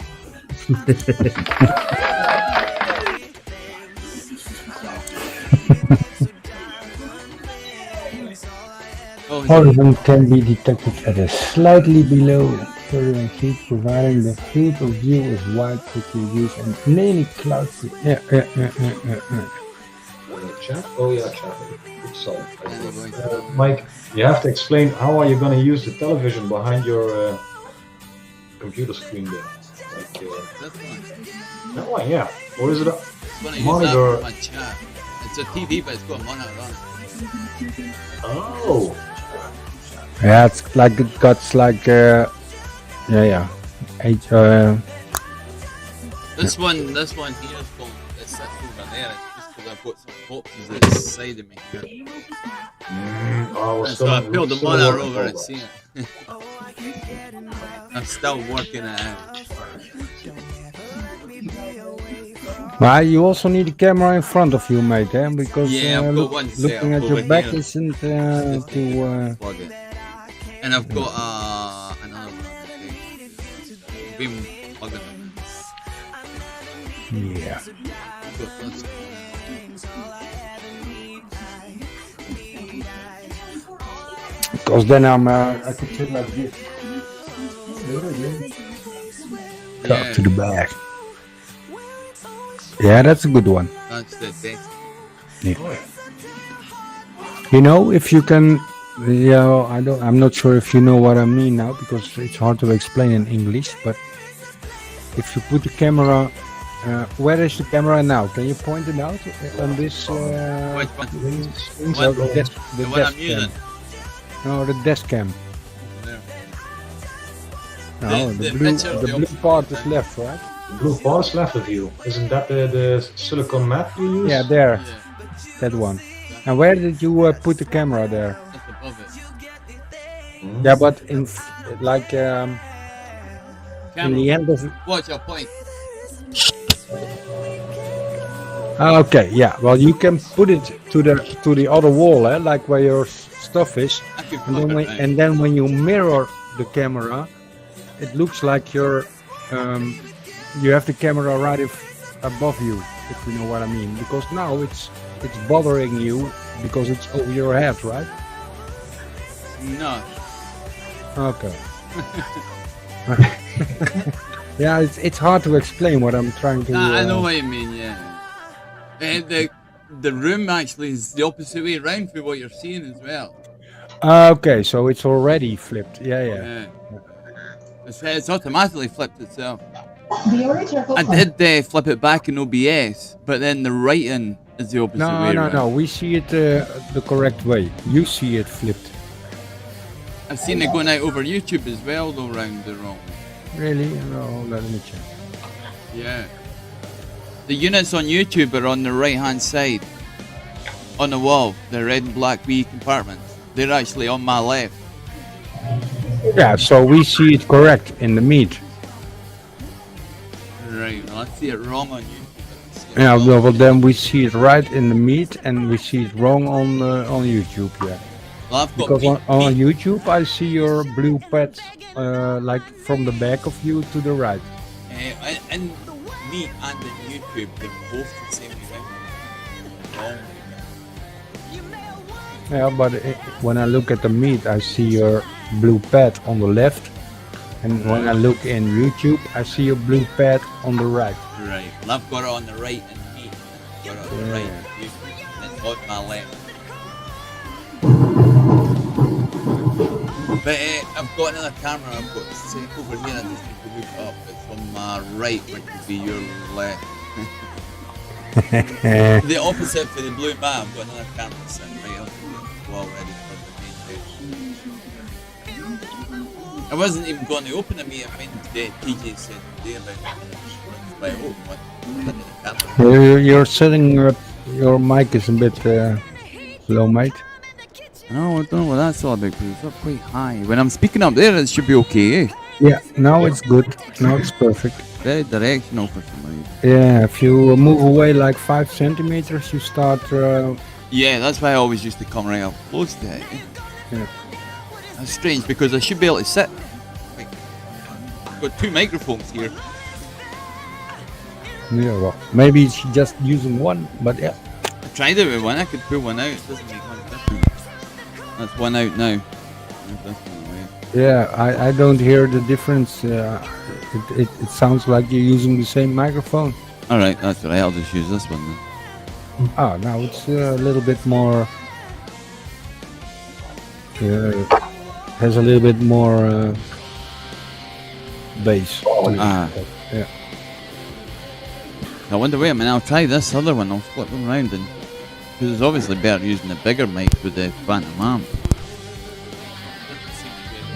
obviously. Horizon can be detected at a slightly below 31 feet, providing the field of view is wide to use and mainly cloud free. Chat? Oh yeah, chat. Oops, sorry. Anyway. Mike, you have to explain how are you going to use the television behind your computer screen there? Like, This one. that one, yeah. Or is it a It's gonna use monitor? that for my chat. It's a TV, but it's got a monitor on it. Oh, Yeah, it's like it got like eight. This one here is called. It sits over there. It's just because I've got some boxes at the side of me here. I was And so I still- peeled the still monitor working over on and that. see it. I'm still working it out. But you also need a camera in front of you, mate, eh? Because Yeah, I've got one set looking up at your over back here. isn't Just to. plug it. And I've got another one. I've been plugging them in. Yeah. I've got this. Because then I could sit like this. Yeah, To the back. Yeah, that's a good one. that's the desk. You know, if you can, I'm not sure if you know what I mean now because it's hard to explain in English. But if you put the camera, where is the camera now? Can you point it out on this? Which one? Thing? What? The desk, The one I'm using. No, the desk cam. There. No, The the blue, picture of the the blue opposite part side. is left, right? Blue parts left of you. Isn't that the silicone mat you use? Yeah, there, Yeah, that one. And where did you put the camera there? that's above it. Hmm? Yeah, but in like in Camera. the end of. What's your point? Okay, yeah. Well, you can put it to the other wall, like where your stuff is, I could and flip it, right? then when you mirror the camera, it looks like you have the camera right above you, if you know what I mean. Because now it's bothering you because it's over your head, right? No. Okay. Yeah, it's hard to explain what I'm trying to. Nah, I know what you mean, yeah. The room actually is the opposite way around for what you're seeing as well. Okay, so it's already flipped. Yeah. Yeah. It's automatically flipped itself. The original I did flip it back in OBS, but then the writing is the opposite way around. No. We see it the correct way. You see it flipped. I've seen it going out over YouTube as well, though, round the wrong. Really? No, let me check. Yeah. The units on YouTube are on the right-hand side, on the wall. The red and black wee compartments. They're actually on my left. Yeah, so we see it correct in the meat. Right. Well, I see it wrong on YouTube. I see it Yeah, wrong. well then we see it right in the meat, and we see it wrong on YouTube. Yeah, Well, I've got because meat, on meat. YouTube I see your blue pad like from the back of you to the right. And meat and in YouTube, they're both the same way round. Wrong. Yeah, but when I look at the meat, I see your blue pad on the left, and when I look in YouTube, I see your blue pad on the right. Right. Well, I've got it on the right in meat. I've got it on the right in YouTube. And it's on my left. But I've got another camera I've got set over here. I just need to look up. It's on my right, which would be your left. The opposite for the blue mat, I've got another camera sitting right up the wall ready for the main house. I wasn't even going to open the meet when TJ said today about it. By open one. You're setting your mic is a bit low, mate. No, I don't know what that's all about because it's up quite high. When I'm speaking up there, it should be okay, eh? Yeah, now it's good. Now it's perfect. Very directional for some reason. Yeah, if you move away like 5 centimeters, you start. Yeah, that's why I always used to come right up close to it. Eh? Yeah. That's strange because I should be able to sit. Like, I've got 2 microphones here. Yeah, well, maybe it's just using one, but yeah. I tried it with one, I could pull one out, it doesn't make much difference. That's one out now. Move this one away. Yeah, I don't hear the difference. It sounds like you're using the same microphone. Alright, that's alright. I'll just use this one then. Oh, now it's a little bit more. Has a little bit more bass. Ah. Yeah. I wonder, wait a minute, I'll try this other one. I'll flip them around and. Because it's obviously better using the bigger mic with the phantom amp.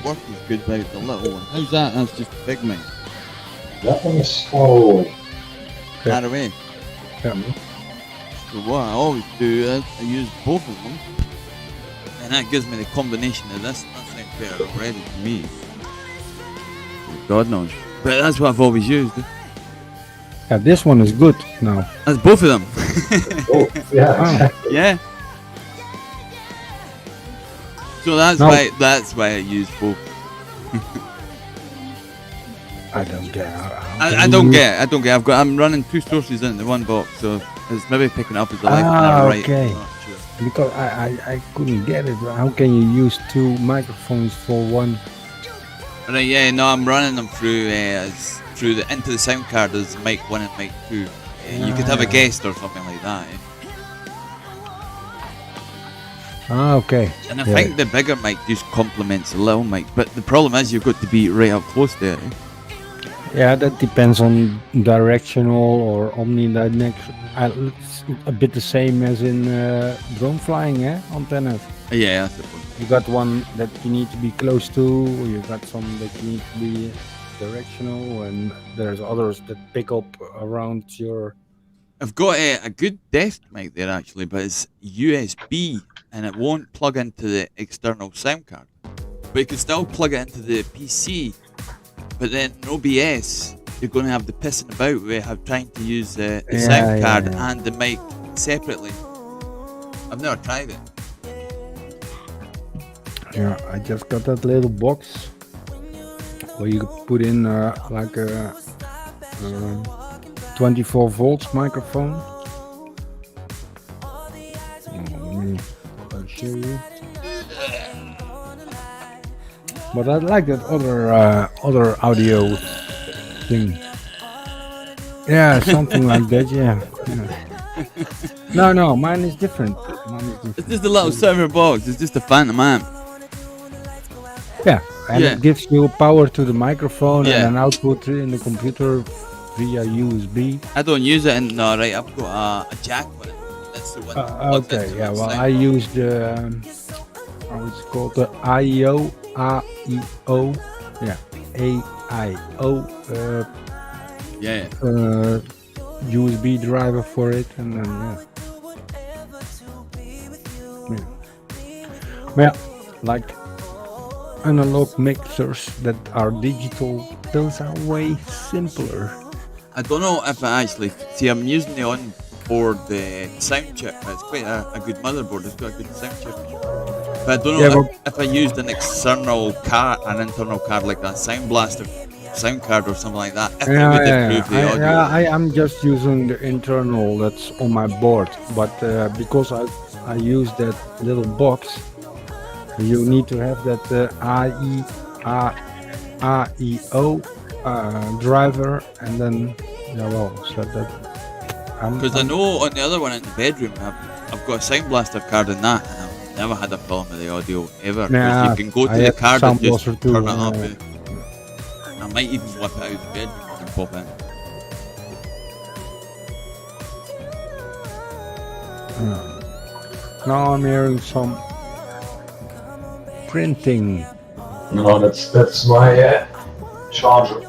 Work is good without the little one. How's that? That's just a big mic. That one is far away. Far away. Yeah. So what I always do is I use both of them. And that gives me the combination of this. That sounds better already to me. God knows. But that's what I've always used. Yeah, this one is good now. That's both of them. Oh, yeah, exactly. Yeah. So that's why I use both. I don't care. I don't get. I'm running two sources into one box, so it's maybe picking up as the left and the right. Okay. I'm not sure. Because I couldn't get it. How can you use two microphones for one? Right, yeah, no, I'm running them through into the sound card as mic 1 and mic 2. You could have a guest or something like that. Okay. And I think the bigger mic just complements the little mic, but the problem is you've got to be right up close there. Yeah, that depends on directional or omnidirectional. It's a bit the same as in drone flying, antennas. Yeah, I suppose. You got one that you need to be close to, you got some that you need to be directional, and there's others that pick up around your... I've got a good desk mic there actually, but it's USB and it won't plug into the external sound card. But you can still plug it into the PC, but then in OBS, you're going to have the pissing about with trying to use the sound card and the mic separately. I've never tried it. Yeah, I just got that little box where you could put in like a 24 volts microphone. I'll show you. But I like that other audio thing. Yeah, something like that. Yeah. No, mine is different. It's just a little server box. It's just a phantom amp. Yeah, and it gives you power to the microphone and an output in the computer via USB. I don't use it, and right, I've got a jack with it. That's the one. Okay, yeah. Well, I use the how it's called, the AIO, yeah, AIO. USB driver for it, and then yeah, like analog mixers that are digital, those are way simpler. I don't know if I actually see. I'm using the onboard sound chip. It's quite a good motherboard. It's got a good sound chip. But I don't know if I used an internal card like that Sound Blaster sound card or something like that. If it would improve the audio. I'm just using the internal that's on my board, but because I use that little box, you need to have that AIO driver, and then so that. Because I know on the other one in the bedroom, I've got a Sound Blaster card in that, and I've never had a problem with the audio ever. Because you can go to the card and just turn it up. I might even whip it out of the bedroom and pop in. Now I'm hearing some printing. No, that's my charger.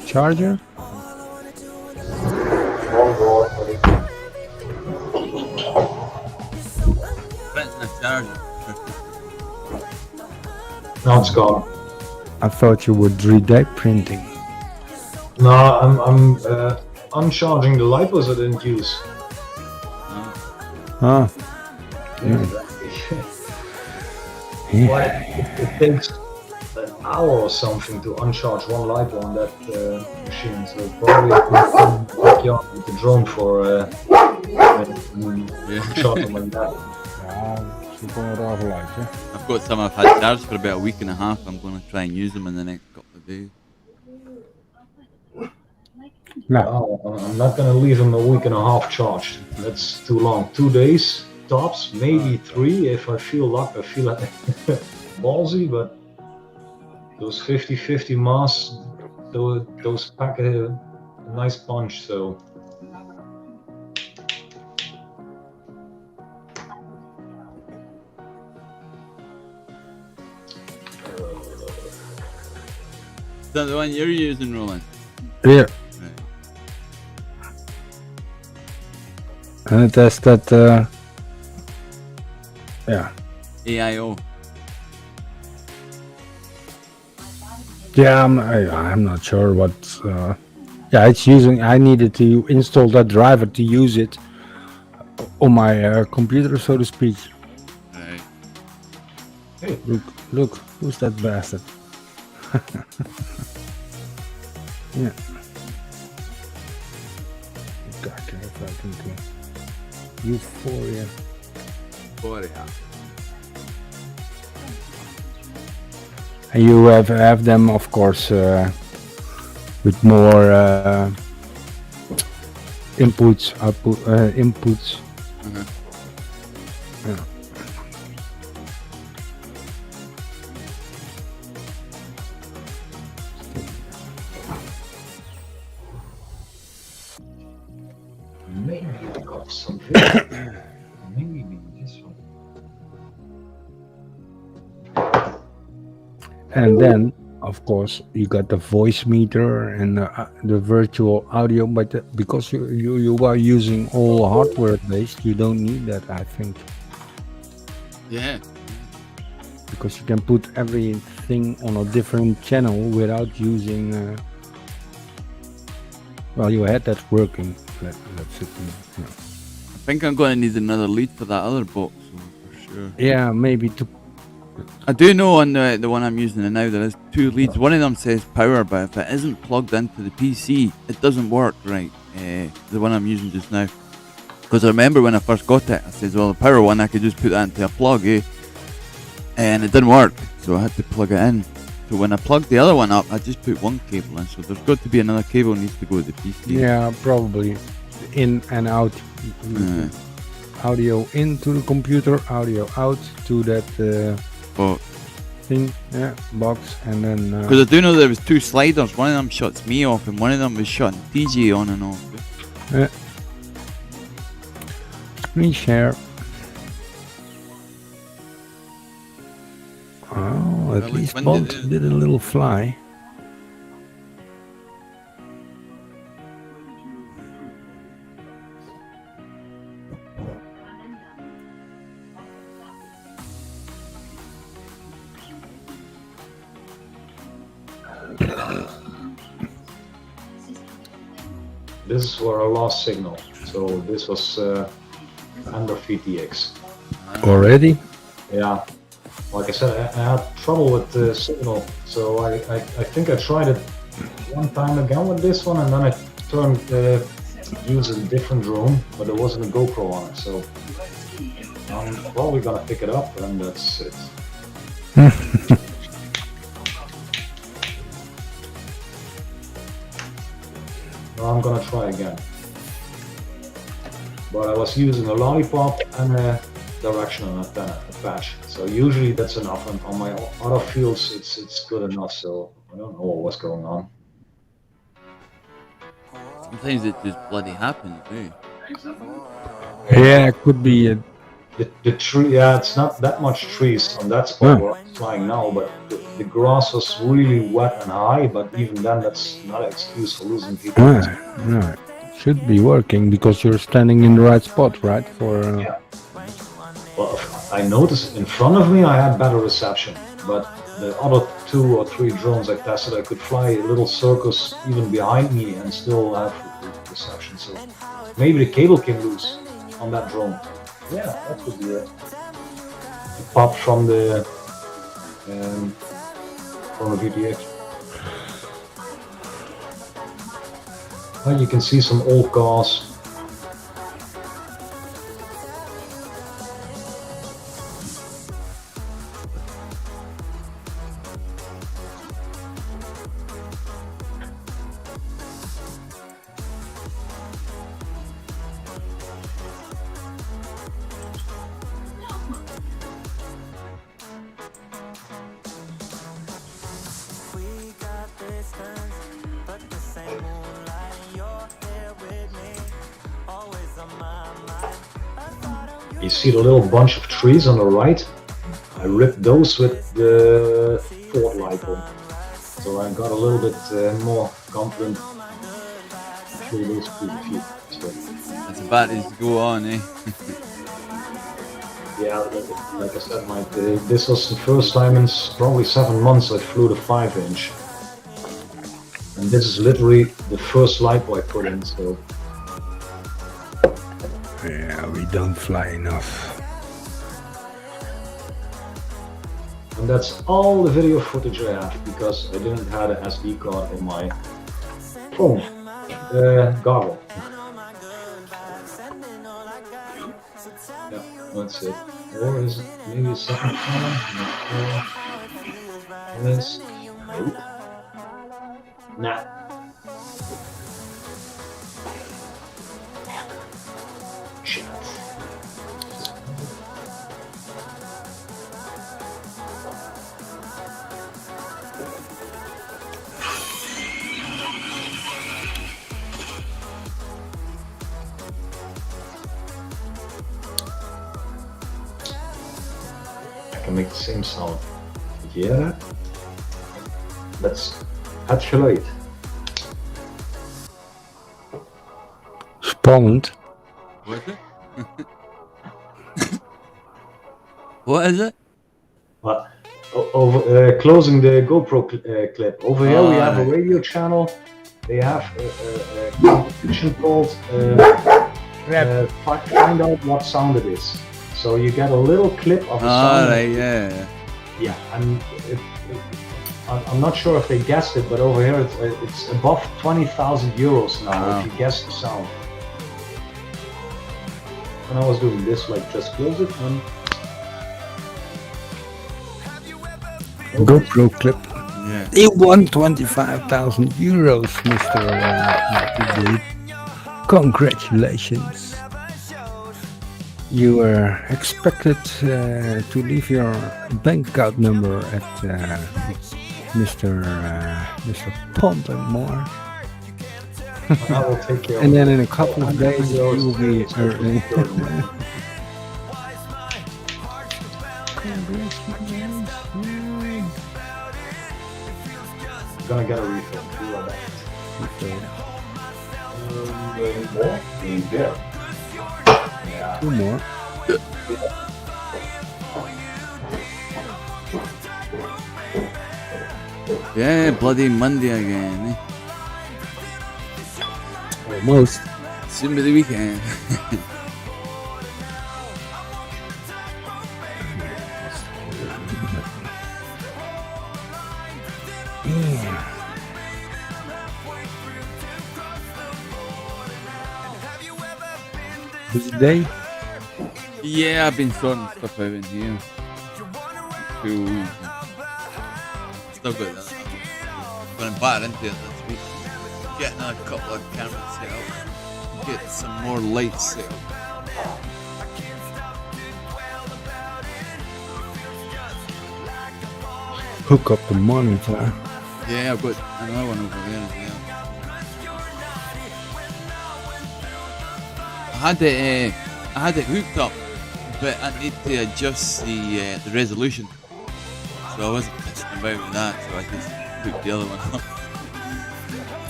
Charger? Printing a charger. Now it's gone. I thought you were 3D printing. No, I'm uncharging the lipos I didn't use. Ah. It takes an hour or something to uncharge one lipo on that machine, so probably I can backyard with the drone for a minute. Yeah. shot them like that. Ja, super raar uit, hè. I've got some I've had charged for about a week and a half. I'm going to try and use them in the next couple of days. Nou, Oh, I'm not gonna leave them a week and a half charged. That's too long. 2 days tops, maybe 3 if I feel like ballsy, but those 50-50 mass, those pack a nice punch. So Is that the one you're using, Roland? yeah. Right. En het is dat, ja. AIO. Yeah, I'm not sure what. Yeah, it's using. I needed to install that driver to use it on my computer, so to speak. Right. hey, Look, who's that bastard? Yeah. Kijken if I can do Euphoria. Korea. And you have them, of course, with more inputs, inputs. Uh-huh. Yeah. maybe I got some video. Maybe this one. And then, of course, you got the voice meter and the virtual audio, but because you are using all hardware based, you don't need that, I think, Yeah. because you can put everything on a different channel without using. Well, you had that working. Let's see. Yeah. I think I'm going to need another lead for that other box, for sure. Yeah, maybe to. I do know on the one I'm using now there is 2 leads. One of them says power, but if it isn't plugged into the PC, it doesn't work right. The one I'm using just now. Because I remember when I first got it, I said, well, the power one, I could just put that into a plug, and it didn't work, so I had to plug it in. So when I plugged the other one up, I just put one cable in, so there's got to be another cable needs to go to the PC. Yeah, probably in and out. Audio into the computer, audio out to that But thing, yeah, box, and then. because I do know there was 2 sliders. One of them shuts me off, and one of them was shutting TJ on and off. Screen share. Oh, at Well, least when Bolt did did a little fly. This is where I lost signal. So this was under VTX. Already? Yeah. Like I said, I had trouble with the signal. So I think I tried it one time again with this one, and then I turned use a different drone, but there wasn't a GoPro on it. So I'm probably gonna pick it up, and that's it. I'm gonna try again. But I was using a lollipop and a directional antenna, a patch. So usually that's enough. And on my other fields, it's good enough. So I don't know what's going on. Sometimes it just bloody happens, Yeah, it could be. The tree, yeah, it's not that much trees on that spot where I'm flying now, but the grass was really wet and high. But even then, that's not an excuse for losing people. No, should be working because you're standing in the right spot, right? For Yeah. Well, I noticed in front of me I had better reception, but the other 2 or 3 drones I tested, I could fly a little circus even behind me and still have reception. So maybe the cable came loose on that drone. Yeah, that could be it. It popped from the VTX. Well, you can see some old cars. You see the little bunch of trees on the right? I ripped those with the Ford LiPo. So I got a little bit more confident through those few. As the batteries go on, eh? Yeah, like I said, Mike, this was the first time in probably 7 months I flew the 5-inch. And this is literally the first LiPo I put in, so... Yeah, we don't fly enough. And that's all the video footage I have, because I didn't have an SD card in my phone. Goggle. Yeah, that's it. Or is it maybe a second camera? Yes. Nope. Nah. Shit. I can make the same sound. Did you hear that? That's het geluid. Spannend. What is it? What is it? Over closing the GoPro clip. Over here we have a right. radio channel. They have a competition called Find Out What Sound It Is. So you get a little clip of a sound. Alright, yeah. Yeah, and I'm not sure if they guessed it, but over here it's above 20,000 euros now Wow. if you guess the sound. And I was doing this, like just close it and GoPro clip. Yeah. He won 25,000 euros, Mr. Marty. Congratulations. You were expected to leave your bank account number at Mr. Pond and more. I will take care And of then it. in a couple of days you will be earning. Gonna get a refill. Be right back. More? There. Yeah. Two more. Yeah, bloody Monday again, eh? Almost. Soon be the weekend. Busy day? Yeah, I've been sorting stuff out in here. Cool. Still got that. I'm going back into it this week. Getting a couple of cameras set up. Get some more lights set up. Hook up the monitor. Yeah, I've got another one over there as well. I had it hooked up, but I need to adjust the resolution. So I wasn't messing about with that, so I just hooked the other one up.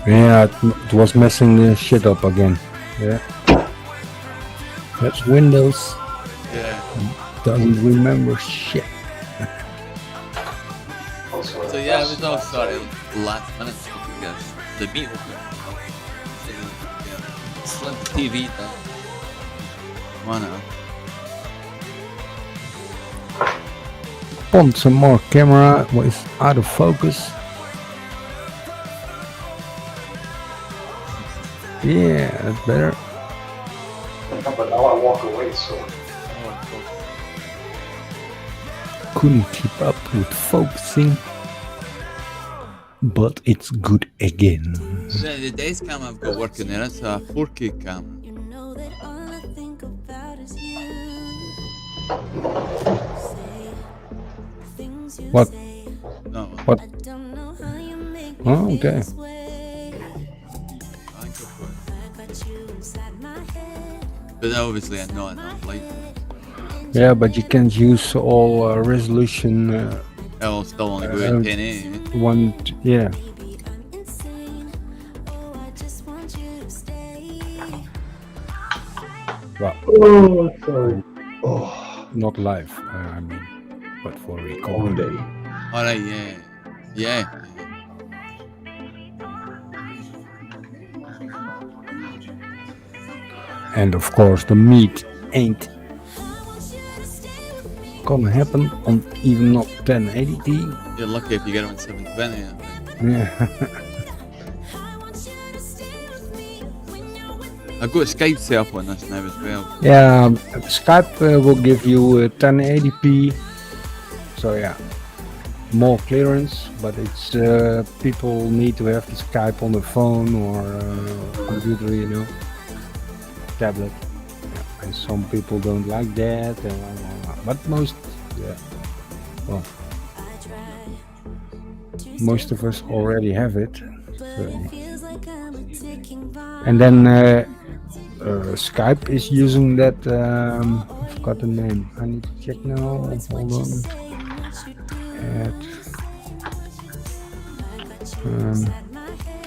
Yeah, it was messing the shit up again. Yeah. That's Windows. Yeah. Doesn't remember shit. So yeah, it was all started last minute because the meat was slim TV down. One out. Want some more camera was out of focus. Yeah, that's better. But now I walk away, so Couldn't keep up with focusing, but it's good again. The days cam I've got working there, it's a 4K camera. You know that all I think about is you. Say things you What? say. No, What? I don't know how you make me Oh, feel okay. this way. I think I've got. I got you inside my head. But obviously I'm not enough light. Yeah, but you can't use all resolution It'll still only go at 1080. one. Yeah. Well, Oh, sorry. Oh, not live. I mean, but for long recording. day. Alright, yeah. Yeah. And of course, the meat ain't gonna happen on even not 1080p. You're lucky if you get it on 720. I think. Yeah. I've got Skype set up on this now as well. Yeah, Skype will give you 1080p. So yeah, more clearance, but it's people need to have the Skype on the phone or computer, you know, tablet. Yeah. And some people don't like that, but most, yeah, well, most of us already have it. So. And then Skype is using that. I forgot the name. I need to check now. Hold on.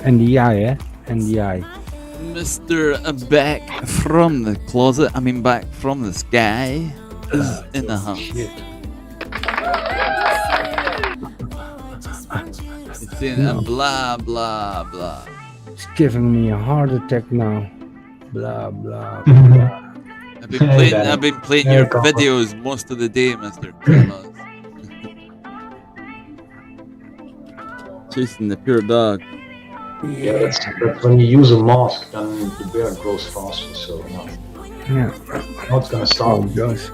NDI, eh? NDI. Mr. Back from the closet, I mean back from the sky, is in the house. Shit. It's saying blah blah blah. It's giving me a heart attack now. Blah blah blah. I've been playing your videos most of the day, Mr. Carlos. Chasing the pure dog. Yeah, that's when you use a mask, then the bear grows faster. So no, Yeah. not gonna stop. Oh gosh.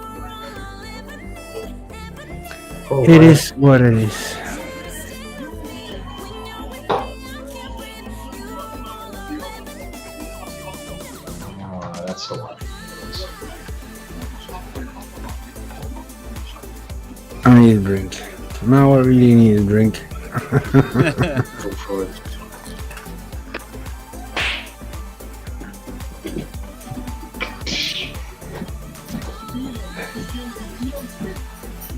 Oh, It is what it is. Oh, that's a lot. I need a drink. Now I really need a drink. Go for it.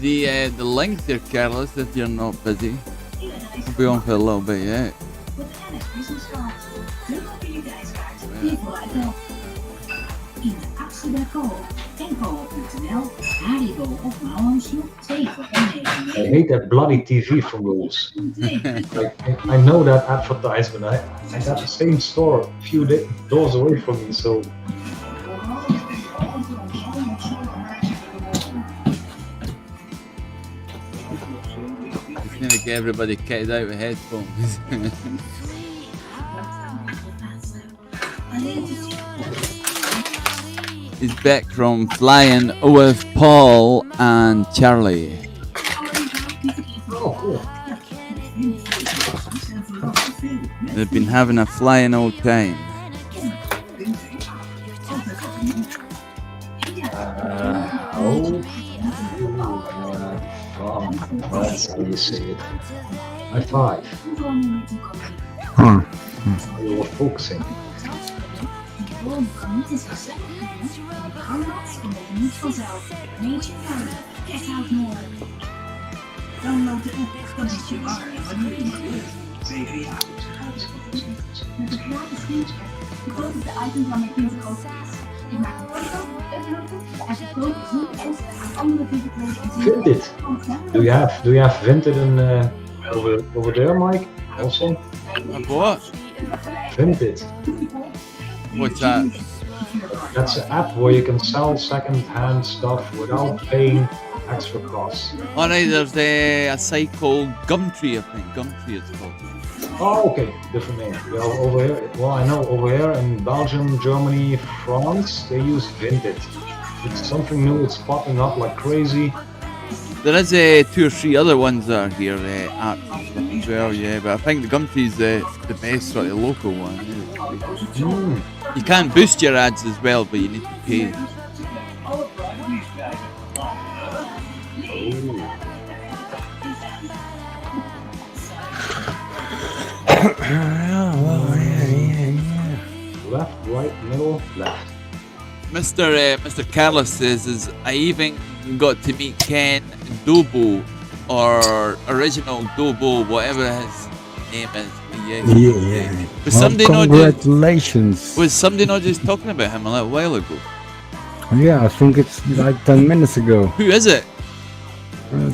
The length there, Carlos, if you're not busy, will be on for a little bit yet. In de actie bij Koop en Koop.nl, Haribo of Mouwensnoep 2 voor 1,99. I hate that bloody TV from Rules. Like, I know that advertisement. I got the same store a few doors away from me, so Just need to get everybody kitted out with headphones. He's back from flying with Paul and Charlie. oh cool. They've been having a flying old time. That's how you say it. High five. You were focusing. Download de app, dan zit je waar en wanneer je maar wilt. 7 jaar. Met de gratis feature vergroot ik de items waarmee Pinterest groot is. Ik maak een foto, upload het en vergroot het zoom en aan andere Pinterest. Vinted. Do you have Vinted over there, Mike? Also? What? Vinted. What's that? That's an app where you can sell second-hand stuff without paying extra costs. Alright, there's a site called Gumtree, I think. Gumtree it's called. Oh, okay, different name. Well, over here, well, I know over here in Belgium, Germany, France, they use Vinted. It's something new. It's popping up like crazy. There is 2 or 3 other ones that are here, apps and stuff as well, yeah, but I think the Gumtree's the best sort of local one. Yeah. You can boost your ads as well, but you need to pay. Left, right, middle, left. Mr. Carlos says, I even got to meet Ken Dobo or original Dobo, whatever his name is. Yeah. Was Well, somebody not just, congratulations. was somebody not just talking about him a little while ago? Yeah, I think it's like 10 minutes ago. Who is it?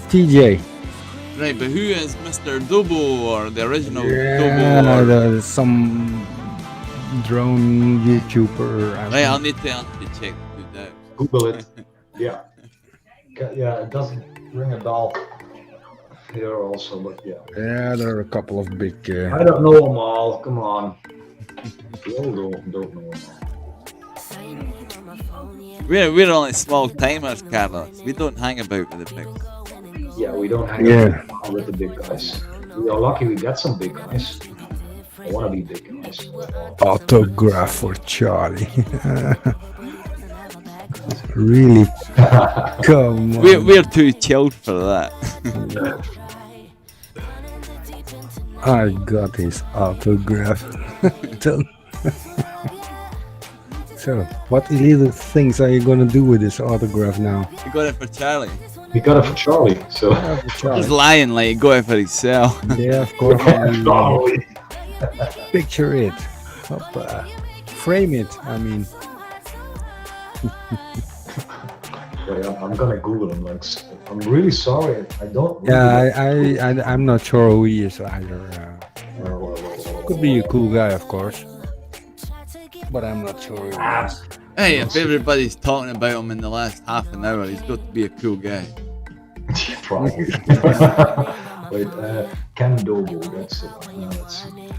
TJ. Right, but who is Mr. Dobo or the original Yeah, Dobo? Or, some drone YouTuber. I right, think. I'll need to check who that. Google it. Yeah. Yeah, it doesn't ring a bell here also, but yeah. Yeah, there are a couple of big. I don't know them all. Come on. We all don't know them all. We're only small timers, Carlos. We don't hang about with the big. Yeah, we don't hang Yeah. out with the big guys. We are lucky we got some big guys. I want to be big guys. Autograph for Charlie. Really? Come on. We're too chilled for that. I got his autograph. So, what illegal things are you gonna do with this autograph now? You got it for Charlie. We got it for Charlie, so. Yeah, for Charlie. He's lying like he got it for himself. Yeah, of course. Charlie. Picture it. Hoppa. Frame it, I mean. Wait, I'm gonna Google him. Like, I'm really sorry. I don't. Yeah, I'm not sure who he is either. Could be a cool guy, of course. But I'm not sure who he is. Hey, if everybody's talking about him in the last half an hour, he's got to be a cool guy. Probably. Wait, Ken Dobo, that's the one. Let's see.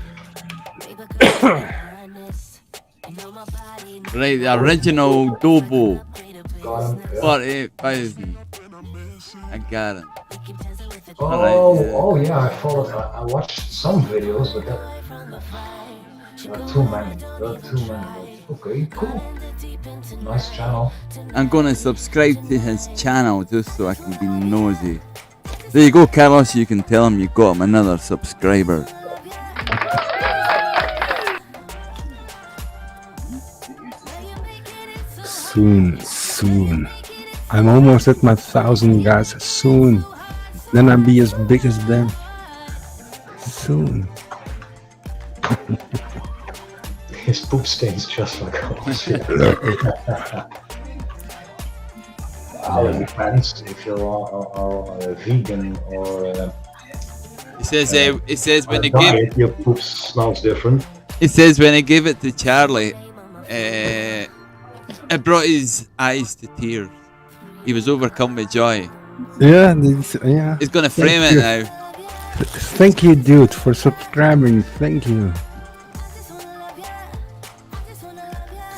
Right, the original Dobo. Got him. Yeah. 48,000. I got him. Oh, Alright, yeah. oh yeah, I followed. I watched some videos, but that. Not too many. Not too many. Okay, cool. Nice channel. I'm gonna subscribe to his channel just so I can be nosy. There you go, Carlos. You can tell him you got him another subscriber. Soon. I'm almost at my 1,000 guys. Soon. Then I'll be as big as them. Soon. His poop stains just like ours. It depends if you are vegan or It says when he diet, your poop smells different. It says when I gave it to Charlie, it brought his eyes to tears. He was overcome with joy. Yeah, yeah. He's gonna frame Thank it you. now. Thank you, dude, for subscribing. Thank you.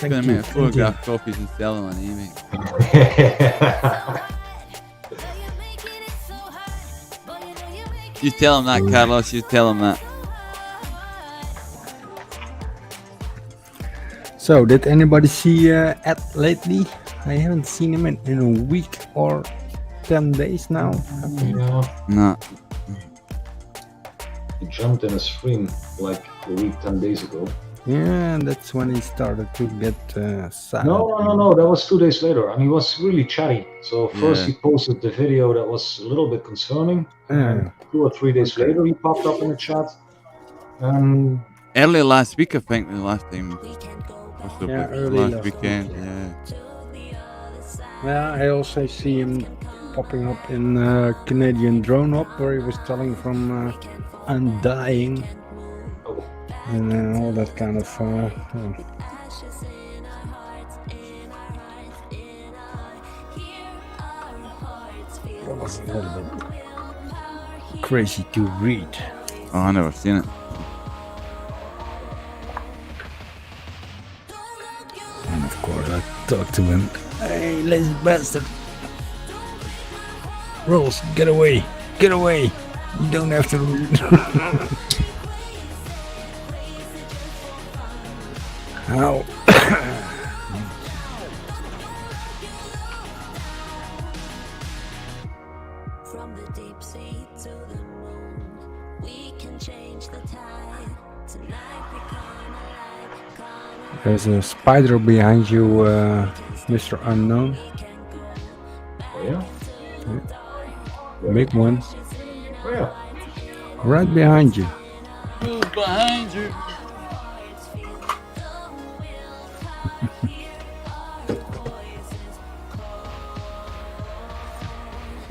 He's gonna make photograph copies and sell them on eBay. You tell him that, Carlos. You tell him that. So, did anybody see Ed lately? I haven't seen him in a week or 10 days now. Yeah, No. he jumped in a stream like a week, 10 days ago. Yeah, that's when he started to get sad. No, that was 2 days later, and he was really chatty. So first Yeah. he posted the video that was a little bit concerning, Yeah. and 2 or 3 days later he popped up in the chat. And Early last week, I think, the last time. Possibly Yeah, early last last weekend. week, Yeah. Yeah, I also see him popping up in Canadian Drone Up, where he was telling from Undying oh, and all that kind of. That was a little bit crazy to read. Oh, I never seen it. And of course, I talked to him. Hey, lazy bastard! Rolls, get away! Get away! You don't have to. How? From the deep sea to the moon, we can change the tide. Tonight we come alive, There's a spider behind you, Mr. Unknown. Oh yeah. Big one. Oh yeah. Right behind you. Who's behind you?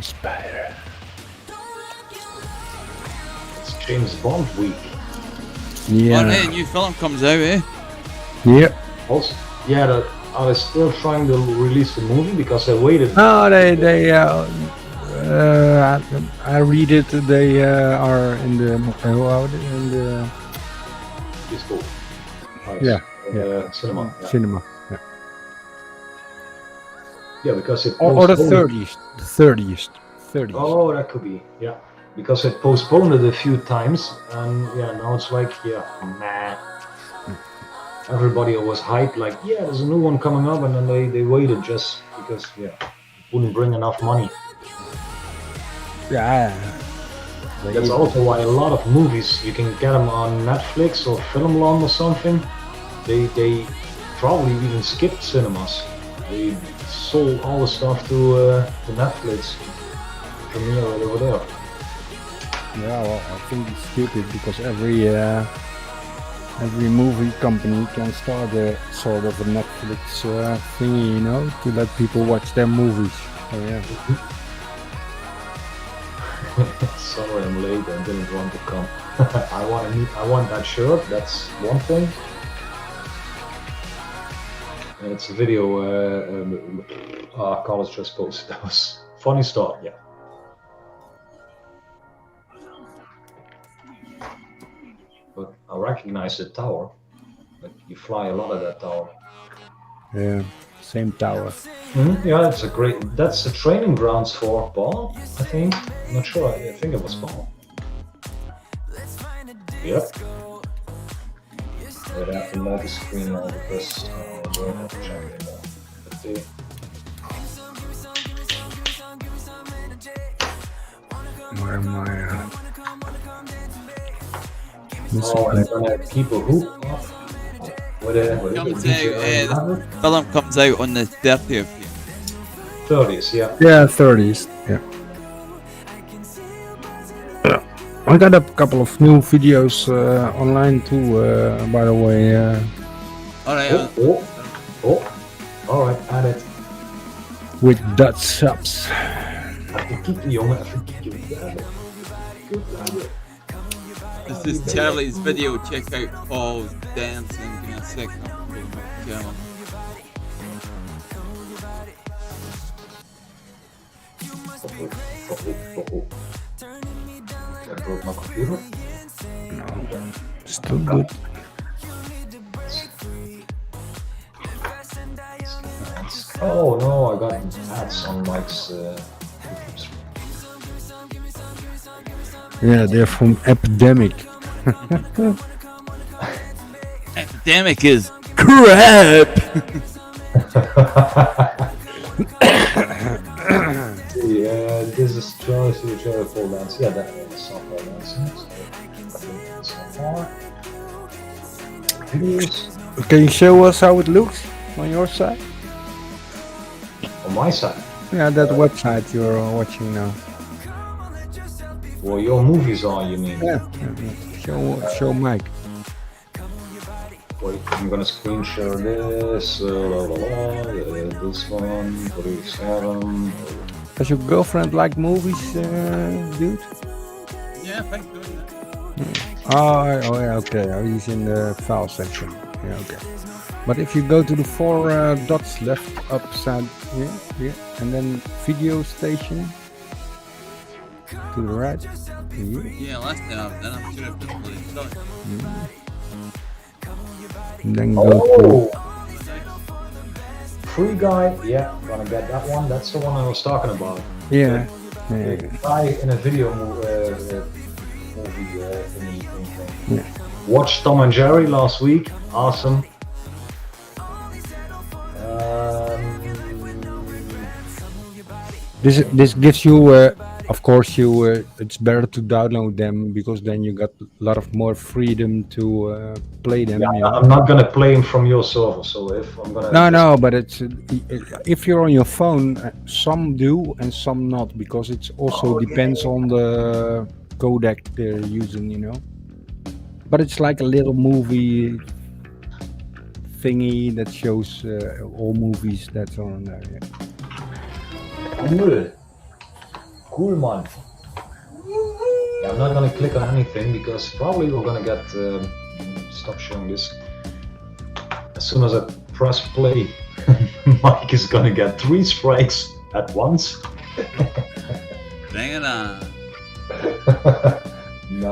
Spider. It's James Bond week. Oh, Yeah. hey, a new film comes out, eh? Yeah. Also, yeah, are they still trying to release the movie because they waited? No, I read it. They are in the Disco. Yeah, Cinema. Yeah. cinema. Yeah, because it Or the postponed- 30th. Oh, that could be. Yeah, because it postponed it a few times, and yeah, now it's like, yeah, nah. Everybody was hyped, like, yeah, there's a new one coming up, and then they waited just because, yeah, it wouldn't bring enough money. Yeah. That's also why a lot of movies, you can get them on Netflix or Filmland or something. They probably even skipped cinemas. They sold all the stuff to Netflix. Premiere right over there. Yeah, well, I think it's stupid because every movie company can start a sort of a Netflix thingy, you know, to let people watch their movies. So yeah. Sorry, I'm late. I didn't want to come. I want that shirt. That's one thing. And it's a video. College just posted. That was funny start. Yeah. But I recognize the tower. Like you fly a lot of that tower. Yeah, same tower. Yeah, it's a great. That's the training grounds for ball. I think. I'm not sure. I think it was ball. Yep. But I have to multi-screen now because I don't have to check anymore. Let's see. Where am I? Oh, and I'm gonna keep a hoop up. What is Comes it? out, the film comes out on the 30th. 30s, yeah. Yeah, 30s. Yeah. I got a couple of new videos online too, by the way. Alright, Oh, alright, add it. With Dutch subs. Even kieken, jongen, even kieken. this is Charlie's video. Check out Paul's dancing. Give me a second. I'll put it on the channel. I broke my computer. No, still good. Oh no, I got ads on Mike's YouTube stream. Yeah, they're from Epidemic. Epidemic is crap. Yeah, this is Charlie's pole dance. Yeah, that was softball dancing. So far. Videos Can you show us how it looks on your side? on my side. Yeah, that website you're watching now. Well, your movies are, you mean? Yeah. Show Mike. Wait, I'm gonna screen share this. This one, 37. Does your girlfriend like movies, dude? Yeah, thanks for doing that. Oh, yeah, okay. Oh, he's in the file section. Yeah, okay. But if you go to the four dots left upside, yeah, and then video station to the right. Yeah, last time I've done, I'm sure I've done really stuck. And then go Oh! Free Guy, yeah, gonna get that one. That's the one I was talking about. to, yeah. The guy in a video movie thingy thing. Yeah. Watched Tom and Jerry last week. Awesome. This gives you of course, it's better to download them because then you got a lot of more freedom to play them. Yeah, you know? I'm not gonna play them from your server. So if I'm gonna No, but it's if you're on your phone, some do and some not because it also depends on the codec they're using. You know, but it's like a little movie thingy that shows all movies that's on there. Yeah. Cool, man. Yeah, I'm not gonna click on anything because probably we're gonna get stop showing this. As soon as I press play, Mike is gonna get 3 strikes at once. Bring it on. No.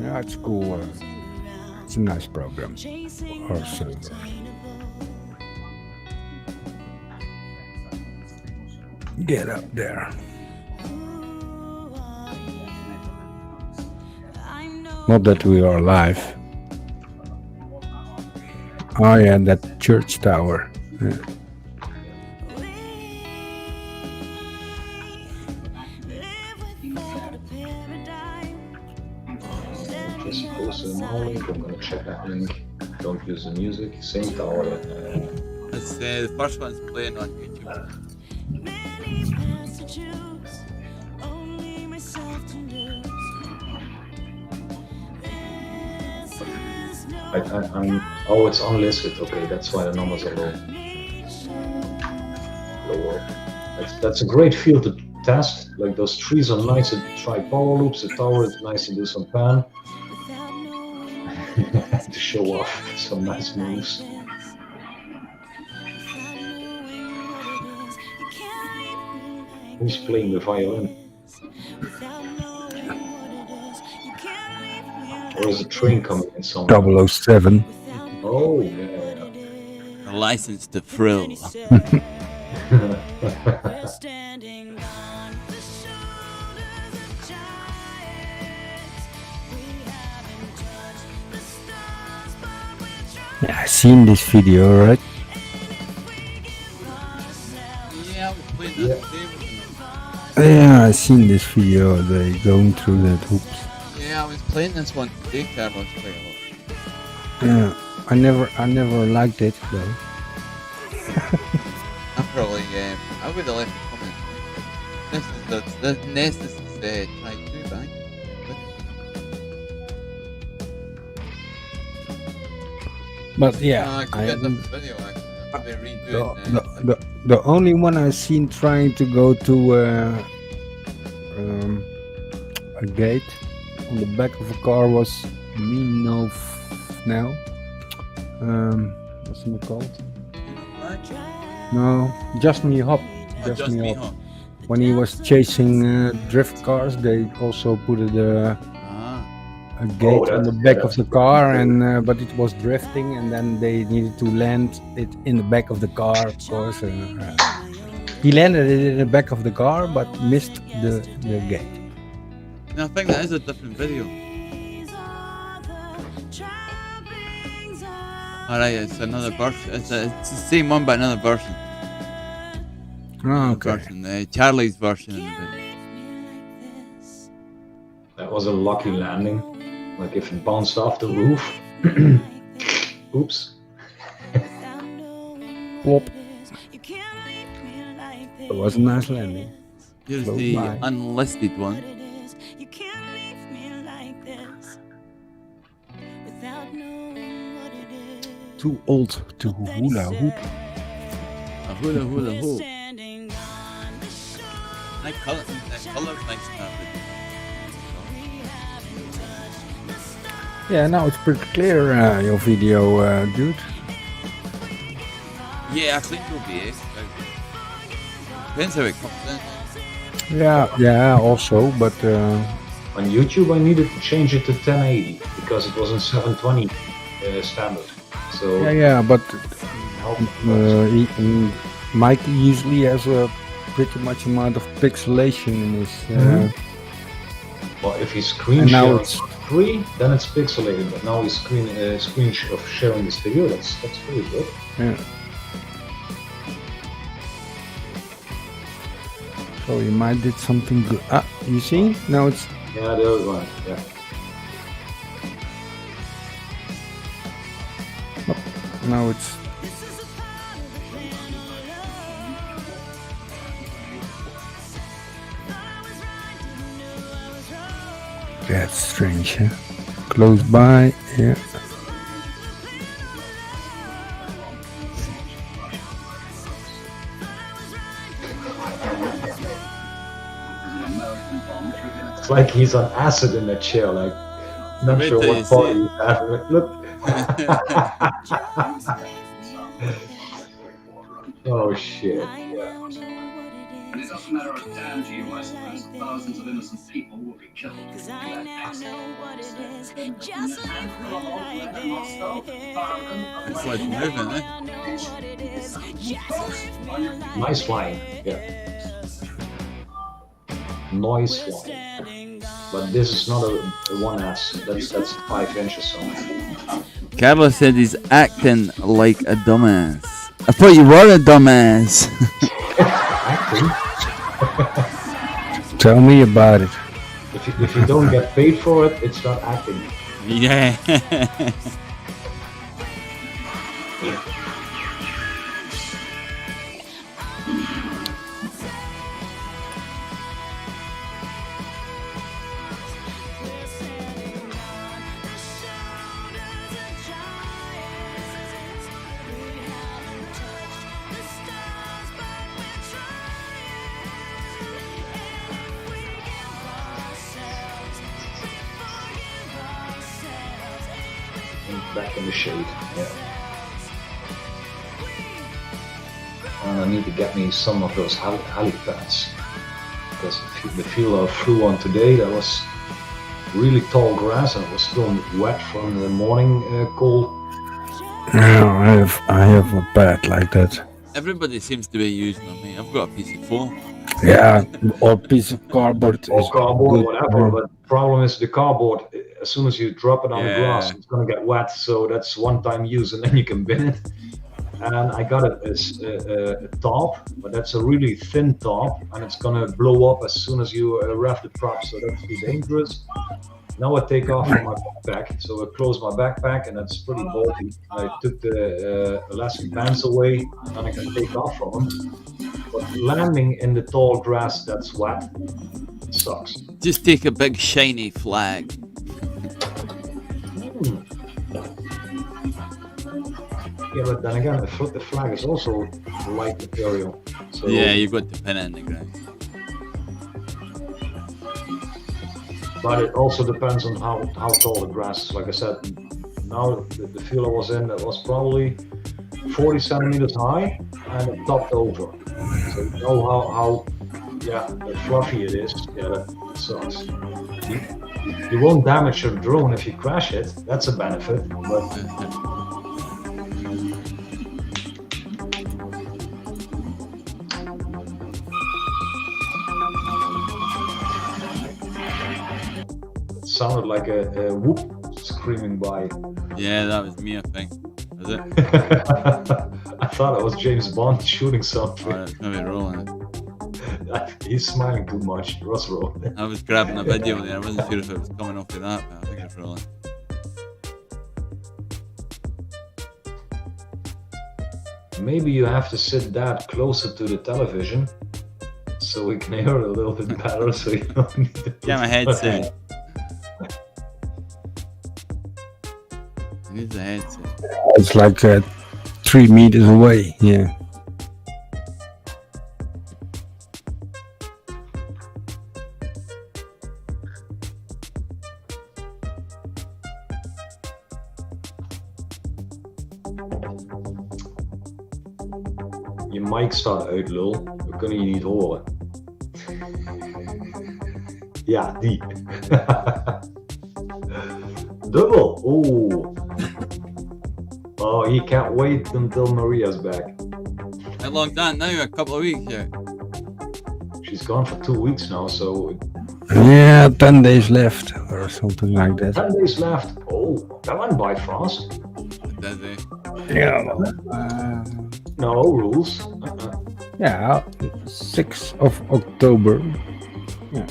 Yeah, it's cool. It's a nice program. Also, get up there. Not that we are live. Oh yeah, that church tower. Yeah. Just post a link. I'm gonna check that link. Don't use the music. Same tower. It's, the first one's playing on YouTube. Oh, it's unlisted. Okay, that's why the numbers are low. Lower. That's a great field to test. Like those trees are nice to try power loops. The tower is nice to do some pan. To show off some nice moves. Who's playing the violin? Or is a train coming in somewhere? 007. Oh, yeah. A license to thrill. Yeah, I seen this video, right? Yeah, I was playing that today. Yeah, I seen this video. They going through that hoops. Yeah, I was playing this one today, Carlos, quite a lot. Yeah, I never liked it though. I probably, I would have left a comment. This Nest is try to bang. But yeah, I could get the video. I could probably redo it. the only one I seen trying to go to a gate on the back of a car was Minov now. What's it called? No, Just Me Hop. Just Me Hop. When he was chasing drift cars, they also put a gate on the back of the car, and but it was drifting, and then they needed to land it in the back of the car, of course. He landed it in the back of the car, but missed the gate. No, I think that is a different video. Alright, it's another version. It's the same one, but another version. Oh, okay. Version, Charlie's version of the video. That was a lucky landing. Like if it bounced off the roof. Oops. Plop. It was a nice landing. Here's Close the by. unlisted one. Too old to hula hoop. A hula hula hoop. That color's nice enough. Yeah, now it's pretty clear, your video, dude. Yeah, I think it'll be it. Depends how it comes in. Yeah, also, but On YouTube, I needed to change it to 1080 because it was in 720 standard. So yeah, but Mike usually has a pretty much amount of pixelation in his. well, if he's screen And now sharing it's- for free, then it's pixelated. But now he's screen of sharing this video. That's pretty good. Yeah. So you might did something good. Ah, you see? Now it's Yeah, the other one. Yeah. now it's. That's strange, huh? Close by, yeah. It's like he's on acid in that chair, like not Wait sure till you what see party it. he's having. Like, look. Oh shit. Yeah. And it doesn't matter a damn to you, I suppose. Thousands of innocent people will be killed. Cause I now know what it is. Just leave me like this. It's like moving, eh? I know what it is. Just leave me like Nice flying. Yeah. Noise flying. But this is not a 1S. That's 5 inches or something. Carlos said he's acting like a dumbass. I thought you were a dumbass. Acting. Tell me about it. If you don't get paid for it, it's not acting. Yeah. Back in the shade. Yeah. And I need to get me some of those helipads. Because the field I flew on today, that was really tall grass and it was still wet from the morning cold. No, I have a pad like that. Everybody seems to be using them, mate. I've got a PC4. Yeah, or piece of cardboard Or is cardboard, good. whatever. But the problem is the cardboard, as soon as you drop it on the Yeah. grass, it's gonna get wet. So that's one-time use, and then you can bin it. And I got it as a top, but that's a really thin top, and it's gonna blow up as soon as you rev the prop. So that's too dangerous. Now I take off from my backpack. So I close my backpack, and that's pretty bulky. I took the elastic bands away, and I can take off from them. But landing in the tall grass that's wet sucks. Just take a big shiny flag. Yeah, but then again, the flag is also light material. So Yeah, you've got to pin it in the ground. But it also depends on how tall the grass is. Like I said, now the field I was in, it was probably 40 centimeters high and it topped over. So you know how fluffy it is. Yeah, that sucks. You won't damage your drone if you crash it. That's a benefit. But it sounded like a whoop screaming by. Yeah, that was me, I think. Was it? I thought it was James Bond shooting something. Alright, it's maybe rolling. He's smiling too much. Ross rolling. I was grabbing a video there. I wasn't sure if it was coming off of that, but I think it's rolling. Maybe you have to sit that closer to the television so we can hear it a little bit better. So you don't need to. Get my headset. I need the headset. It's like 3 meters away. Yeah. Je mic staat uit, lul. We kunnen je niet horen. Ja, die. Dubbel. Oh. Oh, he can't wait until Maria's back. How long that now? A couple of weeks, yeah. She's gone for 2 weeks now, so Yeah, 10 days left or something like that. 10 days left. Oh, that went by fast. Does it? Yeah. No rules. Yeah, 6th of October. Yeah.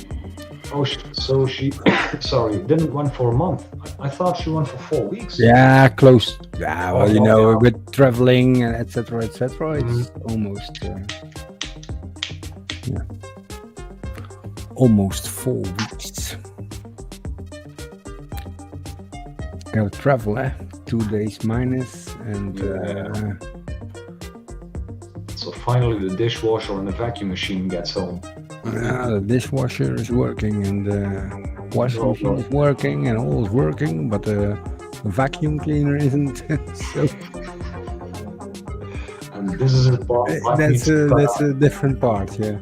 Oh, so she, sorry, didn't went for a month. I thought she went for 4 weeks. Yeah, close. Yeah, well, you Oh, know, yeah. with traveling and etc. etc. It's almost. Yeah. Almost 4 weeks. Gotta travel, 2 days minus, and So finally, the dishwasher and the vacuum machine gets home. the dishwasher is working, and the washing machine is working, and all is working, but the vacuum cleaner isn't. So And this is the part Mike needs to cut that's out. a different part, yeah.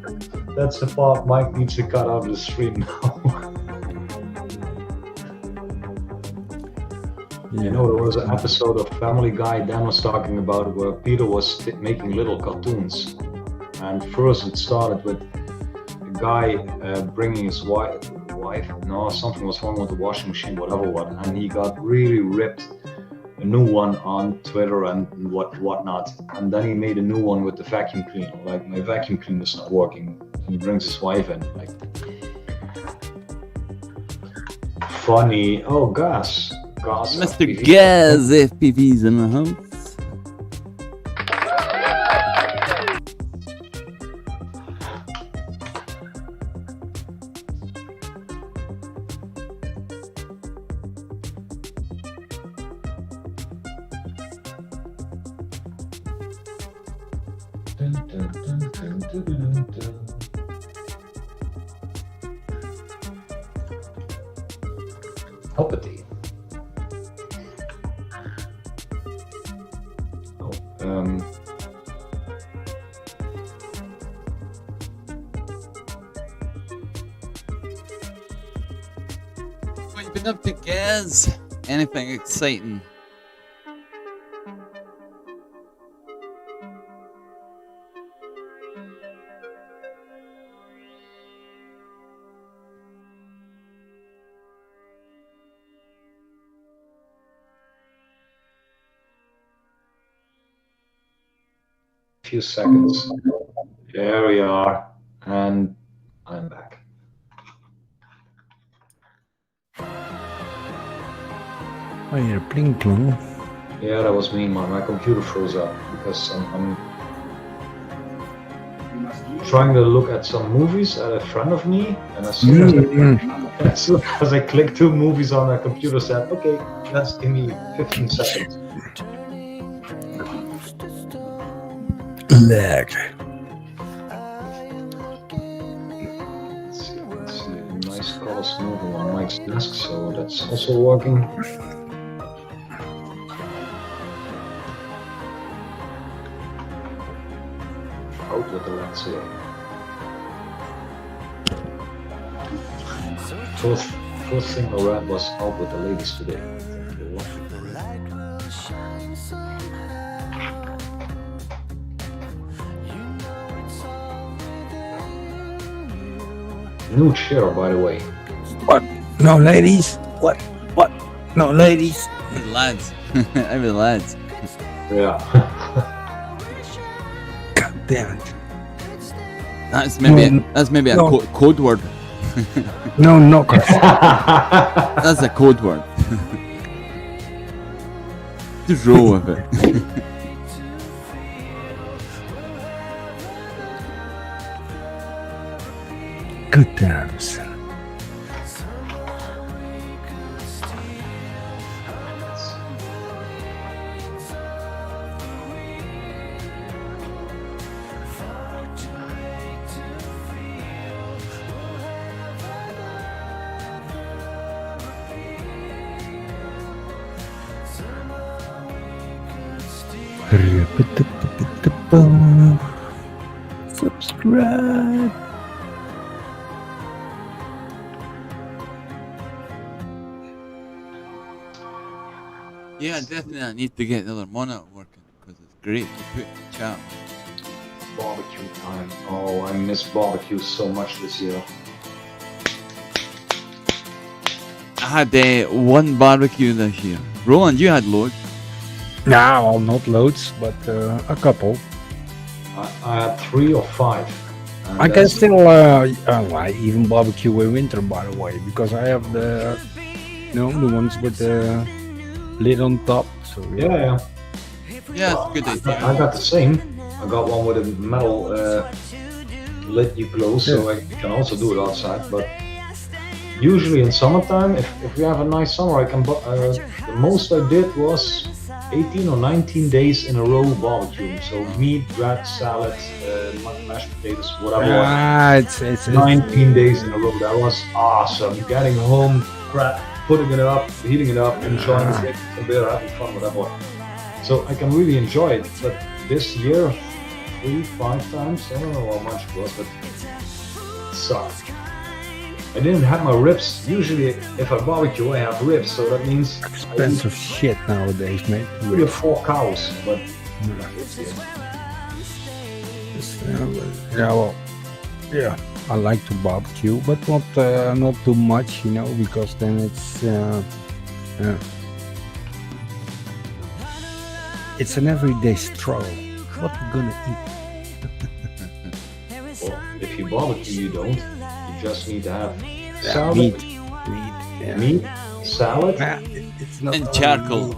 That's the part Mike needs to cut out of the stream now. You know, there was an episode of Family Guy Dan was talking about where Peter was making little cartoons. And first it started with a guy bringing his wife, no, something was wrong with the washing machine, whatever what, and he got really ripped a new one on Twitter and whatnot. And then he made a new one with the vacuum cleaner. Like, my vacuum cleaner's not working. And he brings his wife in. Like, funny. Oh, gas. Mr. Gaz FPV's in the house. Palpatine. What you been up to, Gaz? Anything exciting? Few seconds. There we are, and I'm back. Oh, you're pling plong. Yeah, that was me. My computer froze up because I'm trying to look at some movies at a friend of me, and as soon as I click 2 movies on my computer, said, "Okay, let's give me 15 seconds." Lag. Let's see, nice color smooth on Mike's desk, so that's also working. Out with the lens here. First thing I read was out with the ladies today. New chair, by the way. What? No ladies? What? What? No ladies? With lads. I'm with lads. Yeah. God damn it. That's maybe No, that's maybe a no. code word. No knockers. That's a code word. Just roll with it. Good times. Subscribe. Yeah, definitely I need to get the other monitor working because it's great to put in the chat. Barbecue time. Oh, I miss barbecue so much this year. I had one barbecue this year. Roland, you had loads. No, well, not loads, but a couple. I had 3 or 5. And I can that's- still I even barbecue in winter, by the way, because I have the the ones with the lid on top. So Yeah. Yeah, it's a good idea. I got the same. I got one with a metal lid you close, so I can also do it outside. But usually in summertime, if we have a nice summer, I can. The most I did was 18 or 19 days in a row barbecuing. So meat, bread, salad, mashed potatoes, whatever. It's 19 days in a row. That was awesome. Getting home, putting it up, heating it up, enjoying it, and beer, having fun, whatever. So I can really enjoy it. But this year, 3, 5 times, I don't know how much it was, but it sucked. I didn't have my ribs. Usually, if I barbecue, I have ribs, so that means expensive shit nowadays, mate. 3 or 4 cows. But yeah, I like to barbecue, but not too much, because then it's it's an everyday struggle. What we gonna eat? well, if you barbecue, you don't. You just need to have salad, meat, salad, It's not And charcoal.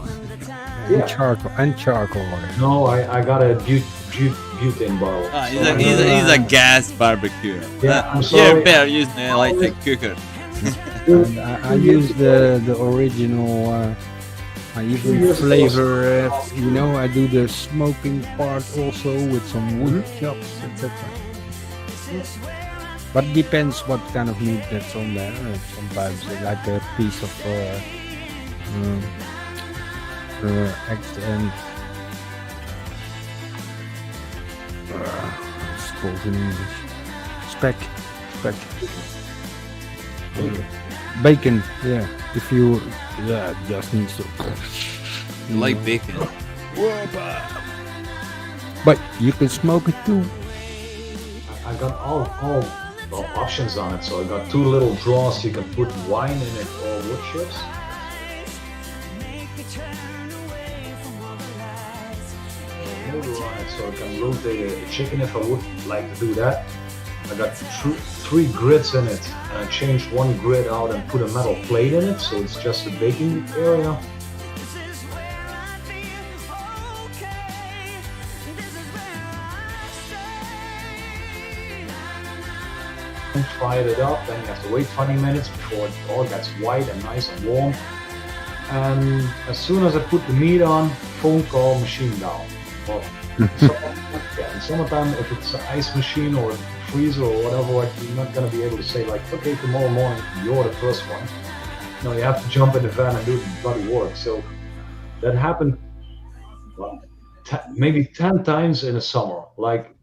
and charcoal. No, I got a butane bottle. Ah, So he's a gas barbecue. Yeah, I'm You're sorry. better using an electric cooker. And I use the original. I even flavor. I do the smoking part also with some wood chops, etc. But it depends what kind of meat that's on there. Sometimes I like a piece of egg and it's called in English. Speck. Bacon, yeah. If you, it just needs to. You like bacon. But you can smoke it too. I got all options on it. So I got 2 little drawers. You can put wine in it or wood chips. Motor on it, so I can rotate a chicken if I would like to do that. I got 3 grids in it, and I changed 1 grid out and put a metal plate in it, so it's just a baking area. Fired it up, then you have to wait 20 minutes before it all gets white and nice and warm. And as soon as I put the meat on, phone call, machine down. Well, in summertime, if it's an ice machine or a freezer or whatever, you're not going to be able to say like, okay, tomorrow morning you're the first one. No, you have to jump in the van and do the bloody work. So that happened maybe 10 times in a summer. Like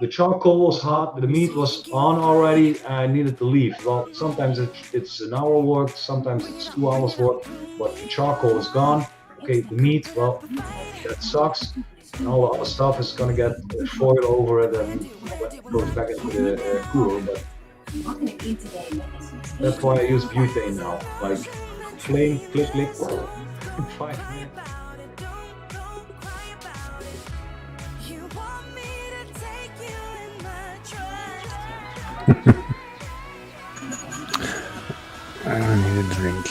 the charcoal was hot, the meat was on already, and I needed to leave. Well, sometimes it's an hour work, sometimes it's 2 hours work, but the charcoal is gone. Okay, the meat, well, that sucks. And all the other stuff is gonna get foil over it and goes back into the cooler. But that's why I use butane now. Like flame, click, in 5 minutes. I need a drink.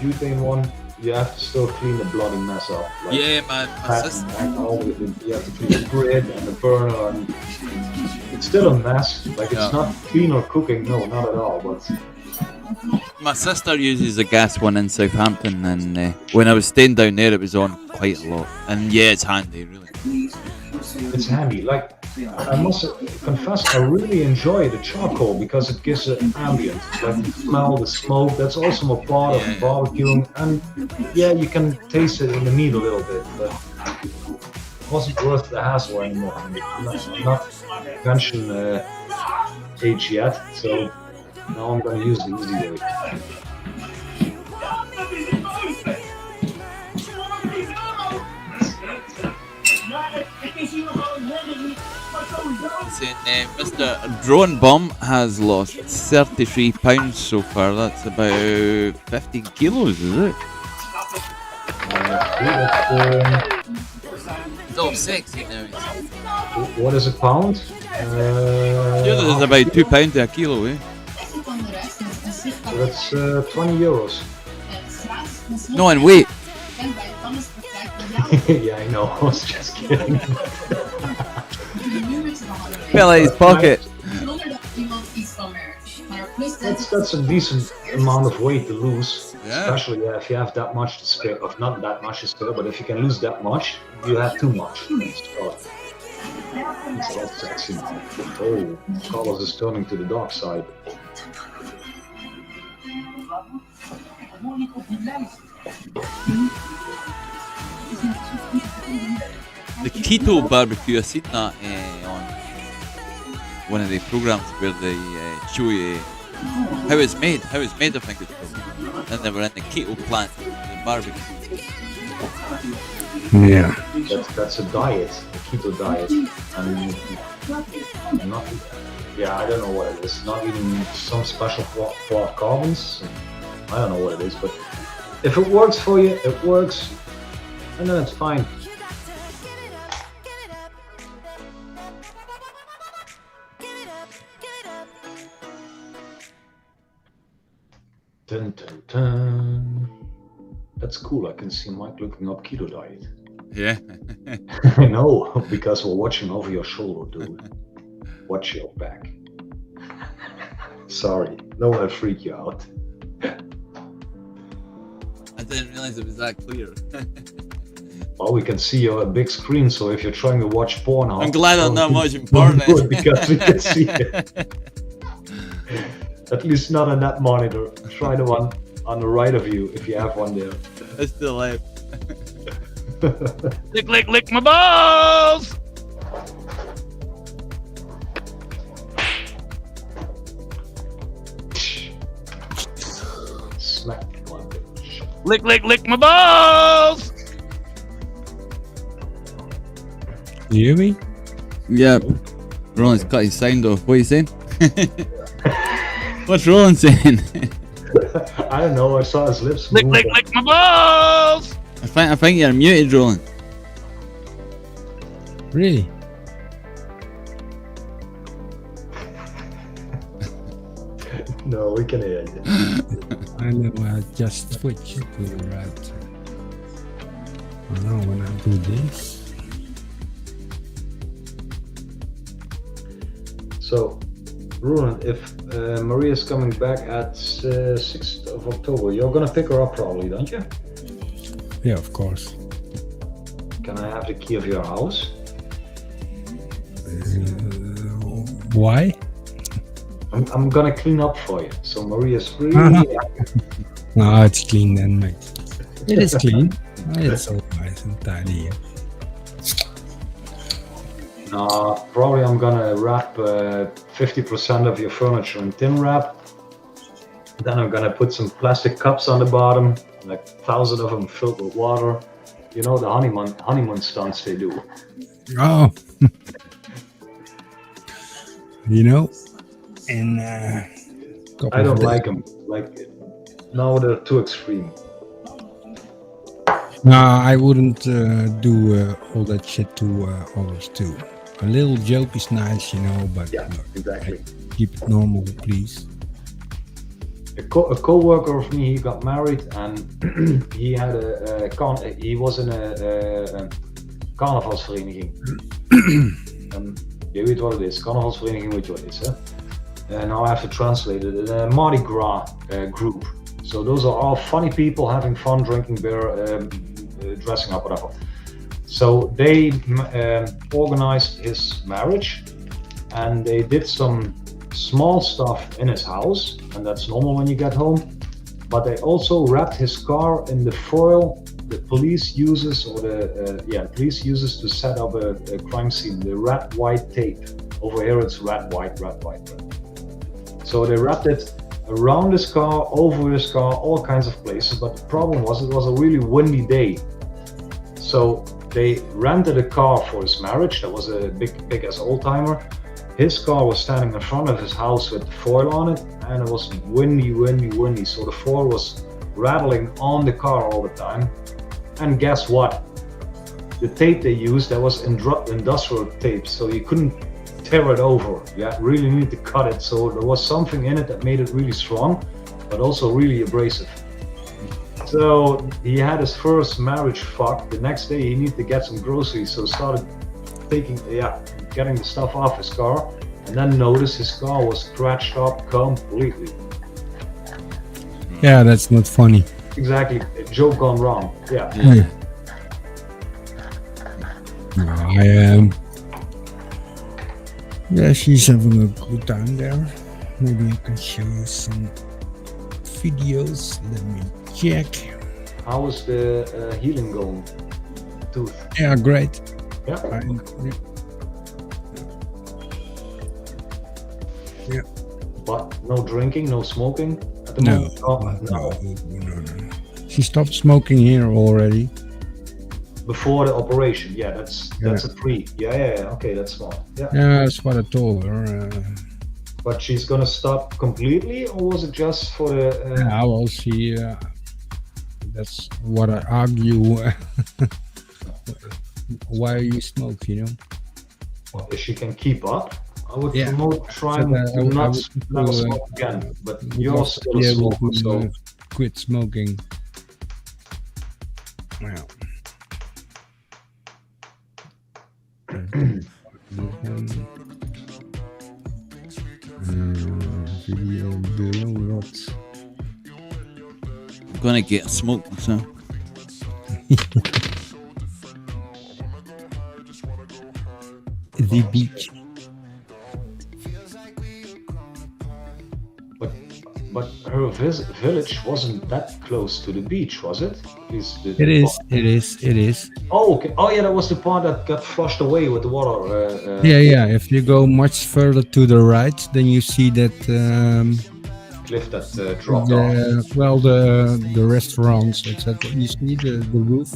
Butane one, you have to still clean the bloody mess up. Like, Yeah, man. My sister, you have to clean the grid and the burner, and it's still a mess. Like it's not clean or cooking, no, not at all. But my sister uses a gas one in Southampton, and when I was staying down there, it was on quite a lot. And yeah, it's handy, really. it's handy. Like I must confess, I really enjoy the charcoal because it gives an ambience. Like the smell, the smoke. That's also a part of barbecuing, and yeah, you can taste it in the meat a little bit, but it wasn't worth the hassle anymore. I'm not pension age yet, so now I'm gonna use the easy way. Saying, Mr. Drone Bum has lost 33 pounds so far. That's about 15 kilos, is it? It's all sexy now. What is a pound? It's about £2 a kilo, eh? That's 20 euros. No, and wait. Yeah, I know. I was just kidding. Fell out his pocket. That's a decent amount of weight to lose. Yeah. Especially if you have that much to spare, or not that much to spare, but if you can lose that much, you have too much. So, it's a lot sexy now. Oh, Carlos is turning to the dark side. The keto barbecue, I've seen that on one of the programs where they show you how it's made, I think it's called. And they were in the keto plant, the barbecue. Yeah. That's a diet, a keto diet. And not, yeah, I don't know what it is. Not even some special for carbons. I don't know what it is, but if it works for you, it works. And then it's fine. Dun, dun, dun. That's cool. I can see Mike looking up keto diet. Yeah. I know, because we're watching over your shoulder, dude. Watch your back. Sorry, don't want to freak you out. I didn't realize it was that clear. Well, we can see your big screen, so if you're trying to watch porn, I'm glad I'm not much important. Good, because we can see it. At least not on that monitor. Try the one on the right of you, if you have one there. It's the left. Lick my balls! Smack one bitch. Lick my balls! You hear me? Yep. Roland's cut his sound off. What are you saying? What's Roland saying? I don't know, I saw his lips move. Lick my balls! I think you're muted, Roland. Really? No, we can hear you. I know, I just switch to the right. I know when I do this. So, Roland, if Maria's coming back at 6th of October, you're gonna pick her up probably, don't you? Yeah, of course. Can I have the key of your house? Why? I'm gonna clean up for you. So Maria's free. No, it's clean then, mate. It is clean. It's all nice and tidy. Probably I'm gonna wrap 50% of your furniture in tin wrap. Then I'm gonna put some plastic cups on the bottom, like 1,000 of them filled with water. You know the honeymoon stunts they do. Oh. You know, and I don't like them. Like, no, they're too extreme. No, I wouldn't do all that shit to others too. A little joke is nice, you know, but Yeah, exactly. keep it normal, please. A co-worker of me, he got married and he had he was in a carnavalsvereniging. Je weet wat het is, carnavalsvereniging weet je wat het is, hè? Now I have to translate it. A Mardi Gras group. So those are all funny people having fun, drinking beer, dressing up, whatever. So they organized his marriage and they did some small stuff in his house, and that's normal when you get home. But they also wrapped his car in the foil the police uses, or the police uses to set up a crime scene. The red white tape. Over here it's red white. So they wrapped it around his car, over his car, all kinds of places. But the problem was it was a really windy day. So they rented a car for his marriage. That was a big ass old timer. His car was standing in front of his house with the foil on it, and it was windy. So the foil was rattling on the car all the time. And guess what? The tape they used, that was industrial tape, so you couldn't tear it over. Yeah, really need to cut it. So there was something in it that made it really strong, but also really abrasive. So he had his first marriage fuck. The next day he needed to get some groceries, so started getting the stuff off his car, and then noticed his car was scratched up completely. Yeah, that's not funny. Exactly, a joke gone wrong. Yeah. Yeah. I am. Yeah, she's having a good time there. Maybe I can show you some videos. Let me check. How is the healing going? Tooth. Yeah, great. Yeah. Yeah. But no drinking, no smoking at the No, moment? Oh, no. She stopped smoking here already. Before the operation, yeah, that's a pre. Yeah, okay, that's smart. Yeah. Yeah, that's what I told her. But she's gonna stop completely, or was it just for the? Yeah, well, she. That's what I argue. Why you smoke, you know? Well, if she can keep up, I would Yeah. promote trying But, to not never to, smoke again. But would you're love still to a be able smoker, to, so quit smoking. Well. Video below what? I'm gonna get a smoke myself. The beach. but her village wasn't that close to the beach, was it? It is. Oh, okay. Oh, yeah, that was the part that got flushed away with the water. Yeah. If you go much further to the right, then you see that Cliff that dropped off. well, the restaurants, etc. You see the roof.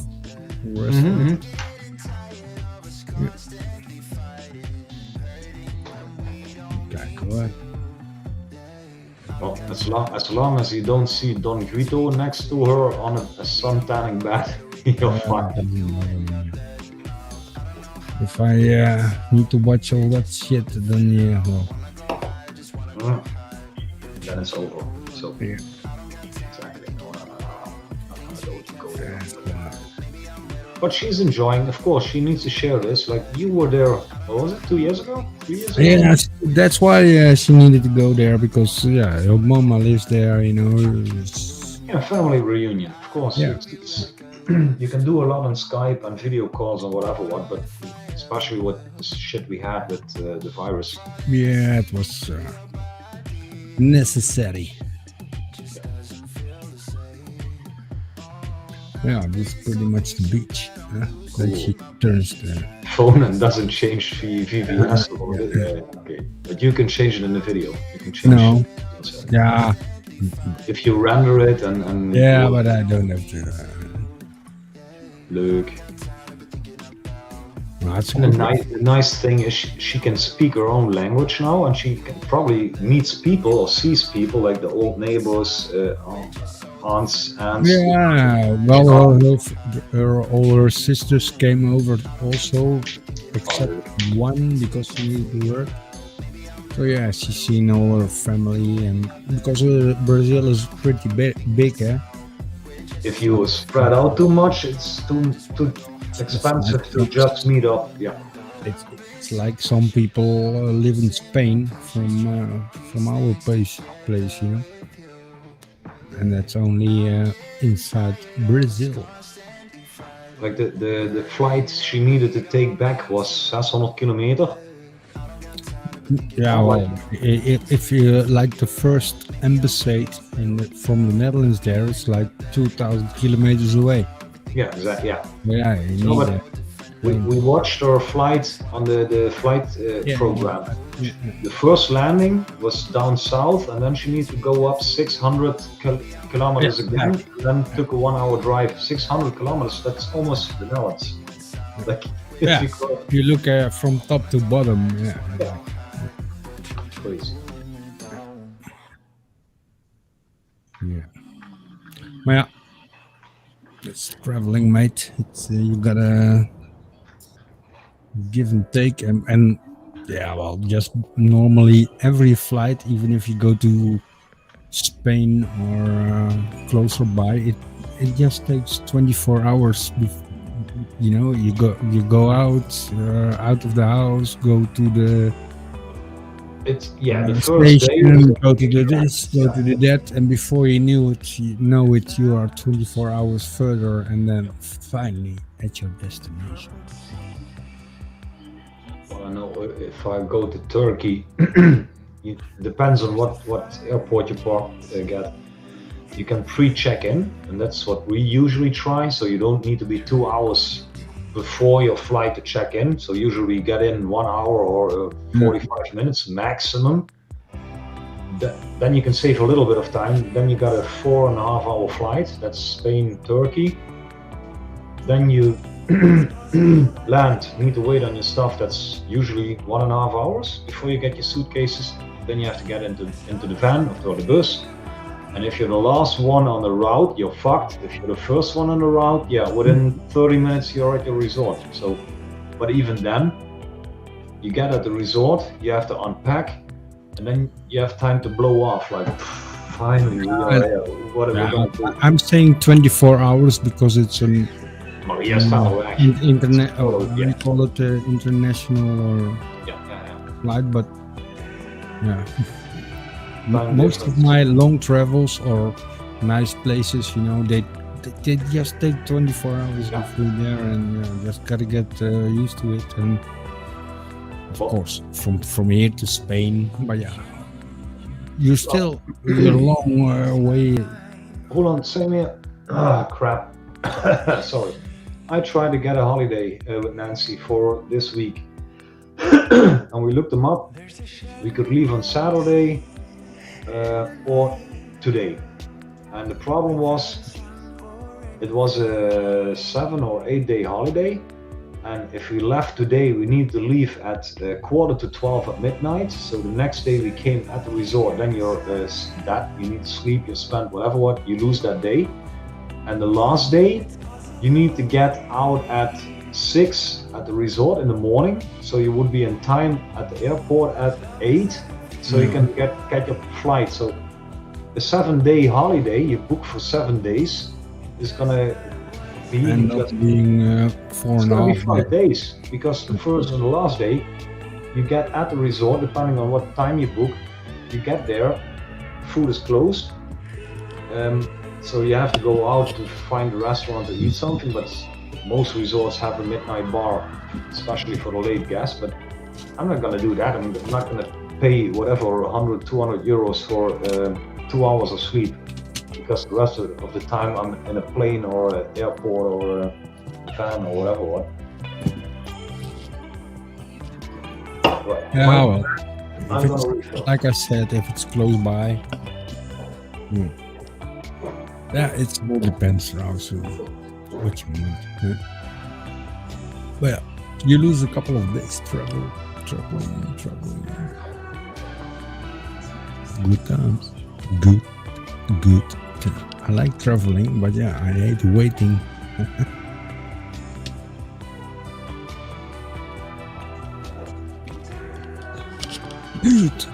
The restaurant. Okay, go ahead. Well, as long as you don't see Don Guido next to her on a sun tanning bed, you're fine. If I need to watch all that shit, then yeah, well. Then it's over. So Yeah. exactly. No, I'm not gonna go there. But she's enjoying. Of course, she needs to share this. Like you were there. What was it? 2 years ago? 3 years ago? Yeah, that's why she needed to go there, because her mama lives there, you know. Yeah, family reunion. Of course. Yeah. It's you can do a lot on Skype and video calls and whatever. But especially with the shit we had with the virus. Yeah, it was necessary. Yeah, this is pretty much the beach. Then she turns the Phone and doesn't change VPS. Okay, but you can change it in the video. You can change. No. it. Yeah. If you render it and Yeah, but I don't have to. Look. No, it's And good. the nice thing is she can speak her own language now, and she can probably meets people or sees people like the old neighbors, aunts. Yeah, well, all her sisters came over also, except one because she needed to work. So yeah, she's seen all her family, and because Brazil is pretty big, eh? If you spread out too much, it's too expensive to just meet up. Yeah. It's like some people live in Spain from our place, you know, and that's only inside Brazil. Like the flight she needed to take back was 600 kilometer. Yeah, well, if you like the first embassy from the Netherlands, there it's like 2,000 kilometers away. Yeah, exactly. Yeah. Yeah, you No, need but we watched our flight on the flight program. Yeah. The first landing was down south, and then she needed to go up 600 kilometers again. And then took a 1 hour drive. 600 kilometers. That's almost the Netherlands. Like Yeah. if you look from top to bottom. Yeah. crazy. Yeah. Maar ja, It's traveling, mate. It's you gotta give and take, and yeah, well, just normally every flight, even if you go to Spain or closer by, it just takes 24 hours. You know, you go out of the house, go to the It's the first day. station, go to the this, go to the that, and before you know it, you are 24 hours further, and then finally at your destination. Well, I know if I go to Turkey, it depends on what airport you get. You can pre-check in, and that's what we usually try. So you don't need to be 2 hours before your flight to check in. So usually we get in 1 hour or 45 minutes maximum. Then you can save a little bit of time. Then you got a 4.5 hour flight. That's Spain, Turkey. Then you land, need to wait on your stuff. That's usually 1.5 hours before you get your suitcases. Then you have to get into the van or the bus. And if you're the last one on the route, you're fucked. If you're the first one on the route, within 30 minutes you're at your resort. So, but even then, you get at the resort, you have to unpack, and then you have time to blow off. Like, finally, what are we going to do? I'm saying 24 hours because it's an internet. We call it international flight, but yeah. Most of my long travels or nice places, you know, they just take 24 hours to fly there, and just gotta get used to it. And of course, from here to Spain, but you're still a long way. Hold on, same here. Crap. Sorry. I tried to get a holiday with Nancy for this week, and we looked them up. We could leave on Saturday. Or today, and the problem was it was a 7 or 8 day holiday, and if we left today we need to leave at 11:45 at midnight. So the next day we came at the resort, then you're you need to sleep, you spend whatever you lose that day, and the last day you need to get out at 6 at the resort in the morning, so you would be in time at the airport at 8. So you can get your flight. So a 7 day holiday you book for 7 days is gonna be end up being 5 days, because the first and the last day you get at the resort, depending on what time you book, you get there, food is closed, so you have to go out to find a restaurant to eat something. But most resorts have a midnight bar, especially for the late guests. But I'm not gonna do that. I'm not gonna pay whatever 100, 200 euros for 2 hours of sleep, because the rest of the time I'm in a plane or an airport or a van or whatever. Right. Yeah, well, like I said, if it's close by, it all depends also what you want. Well, you lose a couple of days traveling. Good times. Good times. I like traveling, but I hate waiting. Dude,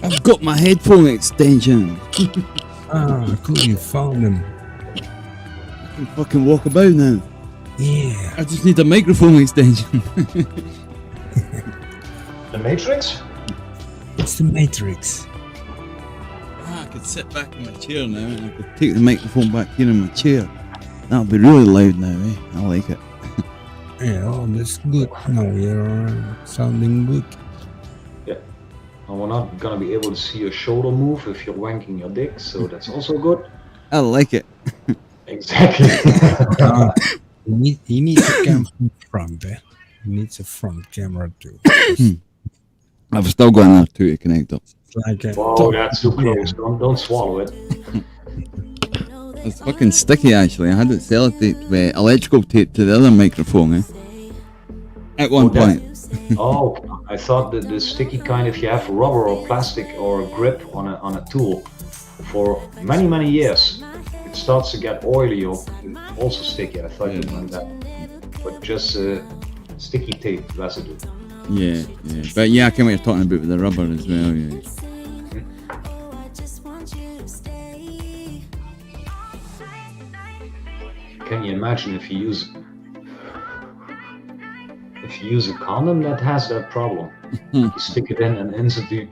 I've got my headphone extension. Cool, you found them. I can fucking walk about now. Yeah. I just need a microphone extension. The Matrix? It's the Matrix. I could sit back in my chair now and I could take the microphone back here in my chair. That'll be really loud now, I like it. Yeah, well, that's good. Now you're sounding good. Yeah. And we're not gonna be able to see your shoulder move if you're wanking your dick, so that's also good. I like it. Exactly. He needs a camera from front, eh? He needs a front camera too. I've still got another two to connect up. Like Whoa, that's too close. Don't swallow it. It's fucking sticky actually. I had it sellotaped with electrical tape to the other microphone, at one point. Oh, I thought that the sticky kind, if you have rubber or plastic or a grip on a tool for many years, it starts to get oily or also sticky. I thought you meant that, but just sticky tape residue. Yeah, yeah. But yeah, I can what you're talking about with the rubber as well. Yeah. Can you imagine if you use a condom that has that problem? You stick it in and instantly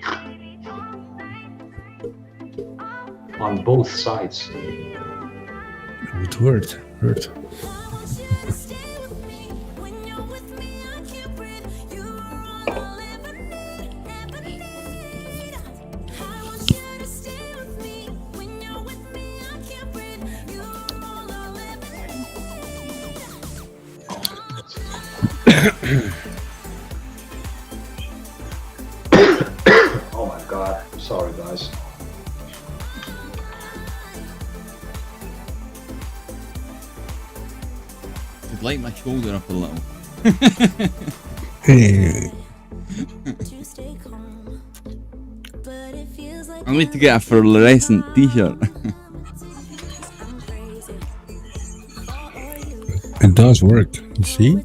on both sides. It hurt. Oh my god, sorry guys. Could light my shoulder up a little. Hey. I need to get a fluorescent t-shirt. It does work, you see?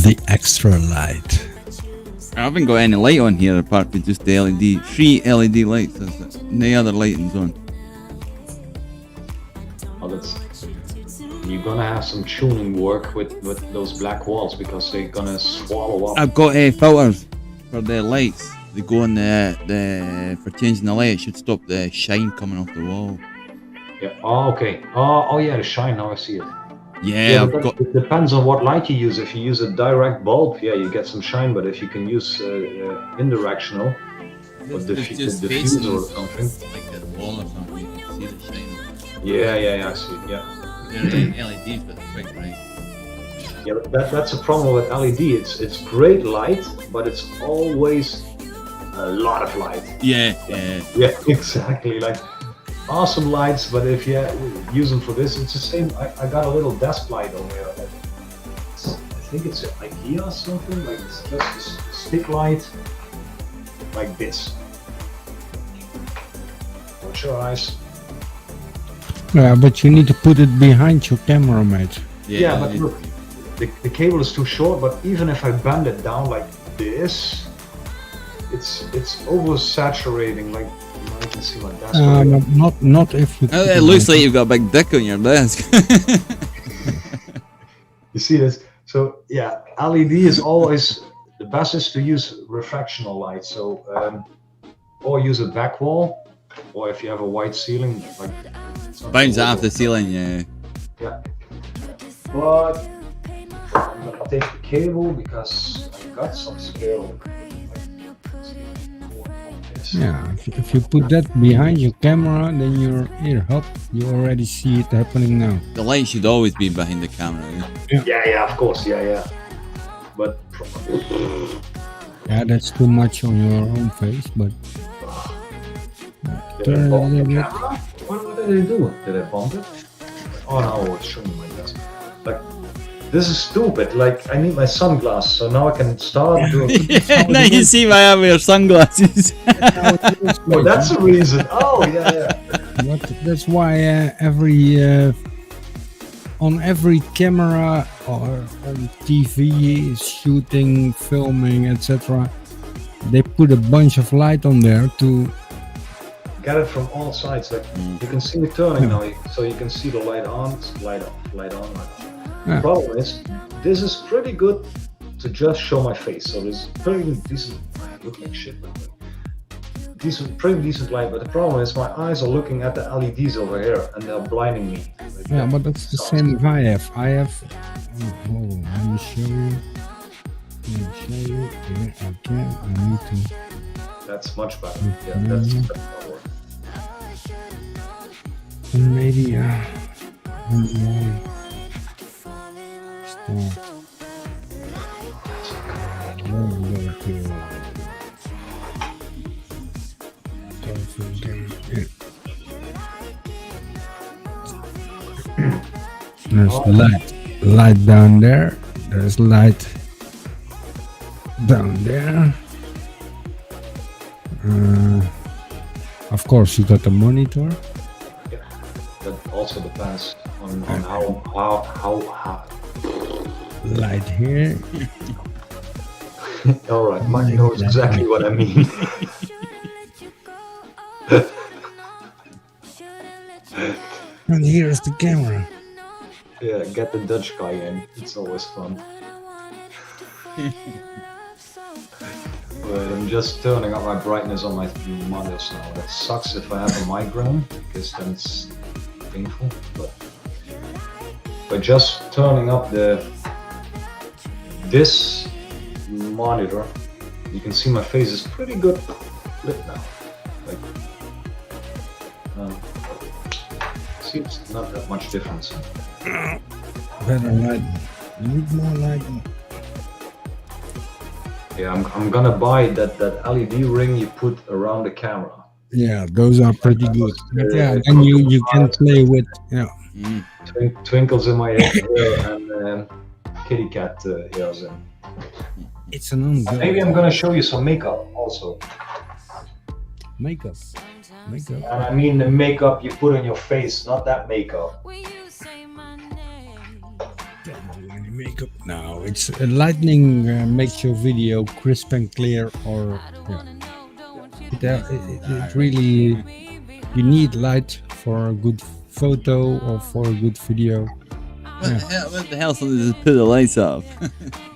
The extra light. I haven't got any light on here apart from just the LED. 3 LED lights, that's it. No other lighting's on. Oh, you're gonna have some tuning work with those black walls because they're gonna swallow up. I've got filters for the lights. They go on the for changing the light. It should stop the shine coming off the wall. Yeah. Oh, okay. Oh yeah, the shine. Now I see it. Yeah, but it depends on what light you use. If you use a direct bulb, yeah, you get some shine. But if you can use indirectional, or diffuser or something, like the wall or something, you can see the shine. Yeah, I see. Yeah. They're LEDs, but they're quite bright. Yeah, but that's a problem with LED. It's great light, but it's always a lot of light. Yeah. Yeah, exactly. Like awesome lights, but if you use them for this, it's the same. I got a little desk light over here. I think it's an IKEA or something. Like it's just a stick light, like this. Watch your eyes. Yeah, but you need to put it behind your camera, mate. Yeah, but look, the cable is too short. But even if I bend it down like this, it's oversaturating. Like you can see my desk. Not if you. It looks like you've got a big dick on your desk. You see this? So yeah, LED is always the best is to use refractional light. So or use a back wall, or if you have a white ceiling, like bounce off the ceiling, yeah. Yeah. But I'm gonna take the cable because I got some spare. Yeah, if you put that behind your camera, then you're up. You already see it happening now. The light should always be behind the camera. Yeah, of course, yeah. But yeah, that's too much on your own face. But turn it a little bit. What did I do? Did I bump it? Oh no, it's showing my desk. Like, this is stupid. Like, I need my sunglasses, so now I can start doing. Yeah, now you see why I have your sunglasses. Oh, that's the reason. Oh, yeah. But that's why on every camera or on TV, shooting, filming, etc., they put a bunch of light on there to get it from all sides. Like you can see it turning now, so you can see the light on, light off, light on, light off. The problem is, this is pretty good to just show my face. So there's pretty decent. I look like shit, but pretty decent light. But the problem is, my eyes are looking at the LEDs over here, and they're blinding me. Like, yeah, but that's the same as I have. Oh, let me show you. Yeah, I can. I need to. That's much better. Yeah, that's better. And maybe there's light down there. There's light down there. Of course, you got the monitor. Yeah, that also depends on how. Light here. All right, Mike knows exactly what I mean. And here's the camera. Yeah, get the Dutch guy in. It's always fun. But I'm just turning up my brightness on my monitors now. That sucks if I have a migraine, because then it's painful. But by just turning up this monitor, you can see my face is pretty good lit now. Like, seems not that much difference. Better light. Need more light. Yeah, I'm gonna buy that LED ring you put around the camera. Yeah, those are pretty good. But yeah, then you can play with. Yeah. Twinkles in my hair and kitty cat hairs in. It's an ongoing. Maybe I'm gonna show you some makeup also. Makeup. Makeup. And I mean the makeup you put on your face, not that makeup. Don't do any makeup. No, it's lightning makes your video crisp and clear. Or yeah, it really you need light for a good photo or for a good video. What the hell? Somebody just put the lights off.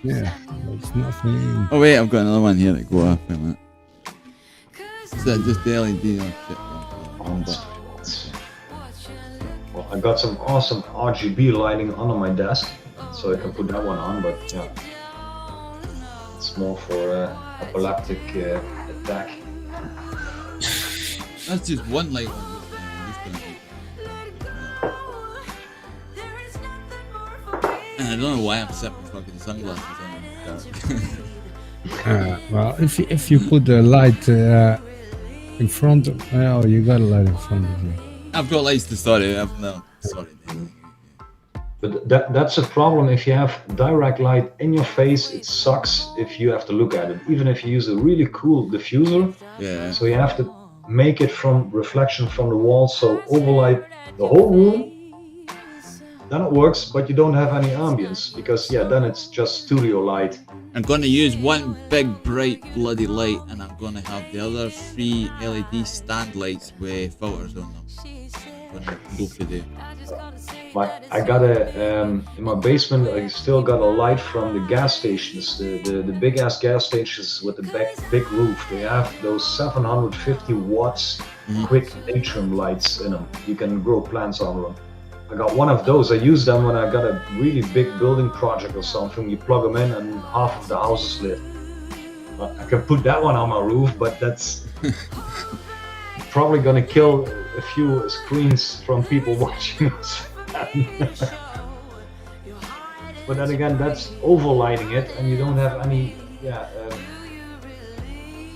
Yeah, it's nothing. Oh wait, I've got another one here that go up in a minute. Is that just the LED? Oh, shit. Well, I got some awesome RGB lighting under my desk, so I can put that one on. But yeah, it's more for epileptic attack. That's just one light. And I don't know why I'm setting fucking sunglasses on. Well, if you put the light in front of, oh, you got a light in front of you. I've got lights to start it. No, sorry. But that's a problem if you have direct light in your face. It sucks if you have to look at it, even if you use a really cool diffuser. Yeah. So you have to make it from reflection from the wall, so overlight the whole room. Then it works, but you don't have any ambience, because yeah, then it's just studio light. I'm gonna use one big bright bloody light, and I'm gonna have the other 3 LED stand lights with filters on them. I'm gonna go for the. I got in my basement. I still got a light from the gas stations, the big ass gas stations with the big roof. They have those 750 watts quick atrium lights in them. You can grow plants under them. I got one of those. I use them when I got a really big building project or something. You plug them in and half of the house is lit. I can put that one on my roof, but that's probably gonna kill a few screens from people watching us. But then again, that's overlighting it, and you don't have any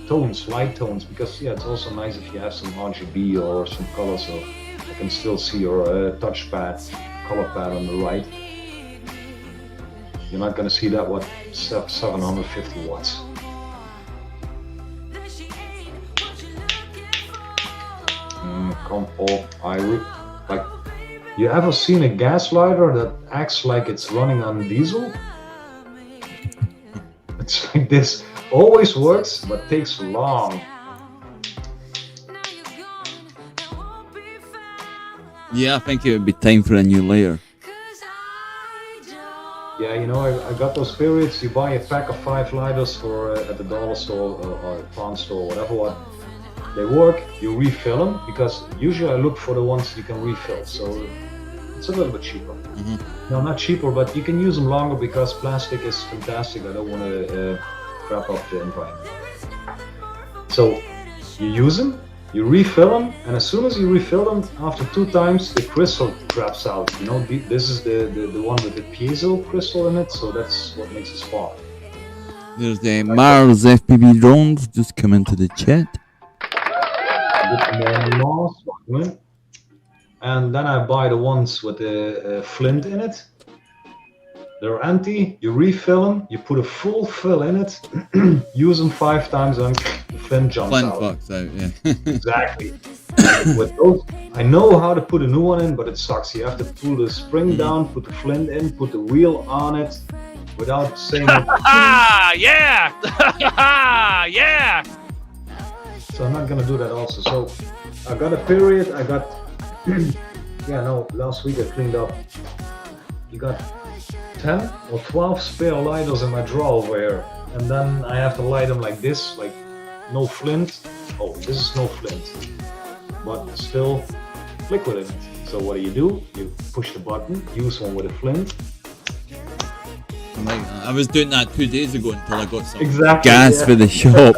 tones, light tones, because yeah, it's also nice if you have some RGB or some color, so I can still see your touchpad, color pad on the right. You're not gonna see that 750 watts. Come on, like, you ever seen a gas lighter that acts like it's running on diesel? It's like this. Always works, but takes long. Yeah, I think it would be time for a new layer. Yeah, you know, I got those periods. You buy a pack of 5 lighters for at the dollar store or pawn store, whatever. What they work, you refill them, because usually I look for the ones you can refill. So it's a little bit cheaper. No, not cheaper, but you can use them longer, because plastic is fantastic. I don't want to crap up the environment. So you use them, you refill them, and as soon as you refill them, after 2 times, the crystal craps out. You know, this is the one with the piezo crystal in it, so that's what makes it spark. There's the Mars FPV drones just come into the chat. And then I buy the ones with the flint in it. they're empty, you refill them, you put a full fill in it, use them 5 times, and the flint jumps Flint out. fucks out, yeah. Exactly. With those, I know how to put a new one in, but it sucks. You have to pull the spring down, put the flint in, put the wheel on it, without saying it. Ah, yeah! Yeah! So I'm not gonna do that also. So I got a period, I got, last week I cleaned up. You got 10 or 12 spare lighters in my drawer over here. And then I have to light them like this, like no flint. Oh, this is no flint, but still liquid in it. So what do? You push the button, use one with a flint. I was doing that 2 days ago until I got some Exactly, gas yeah. for the shop.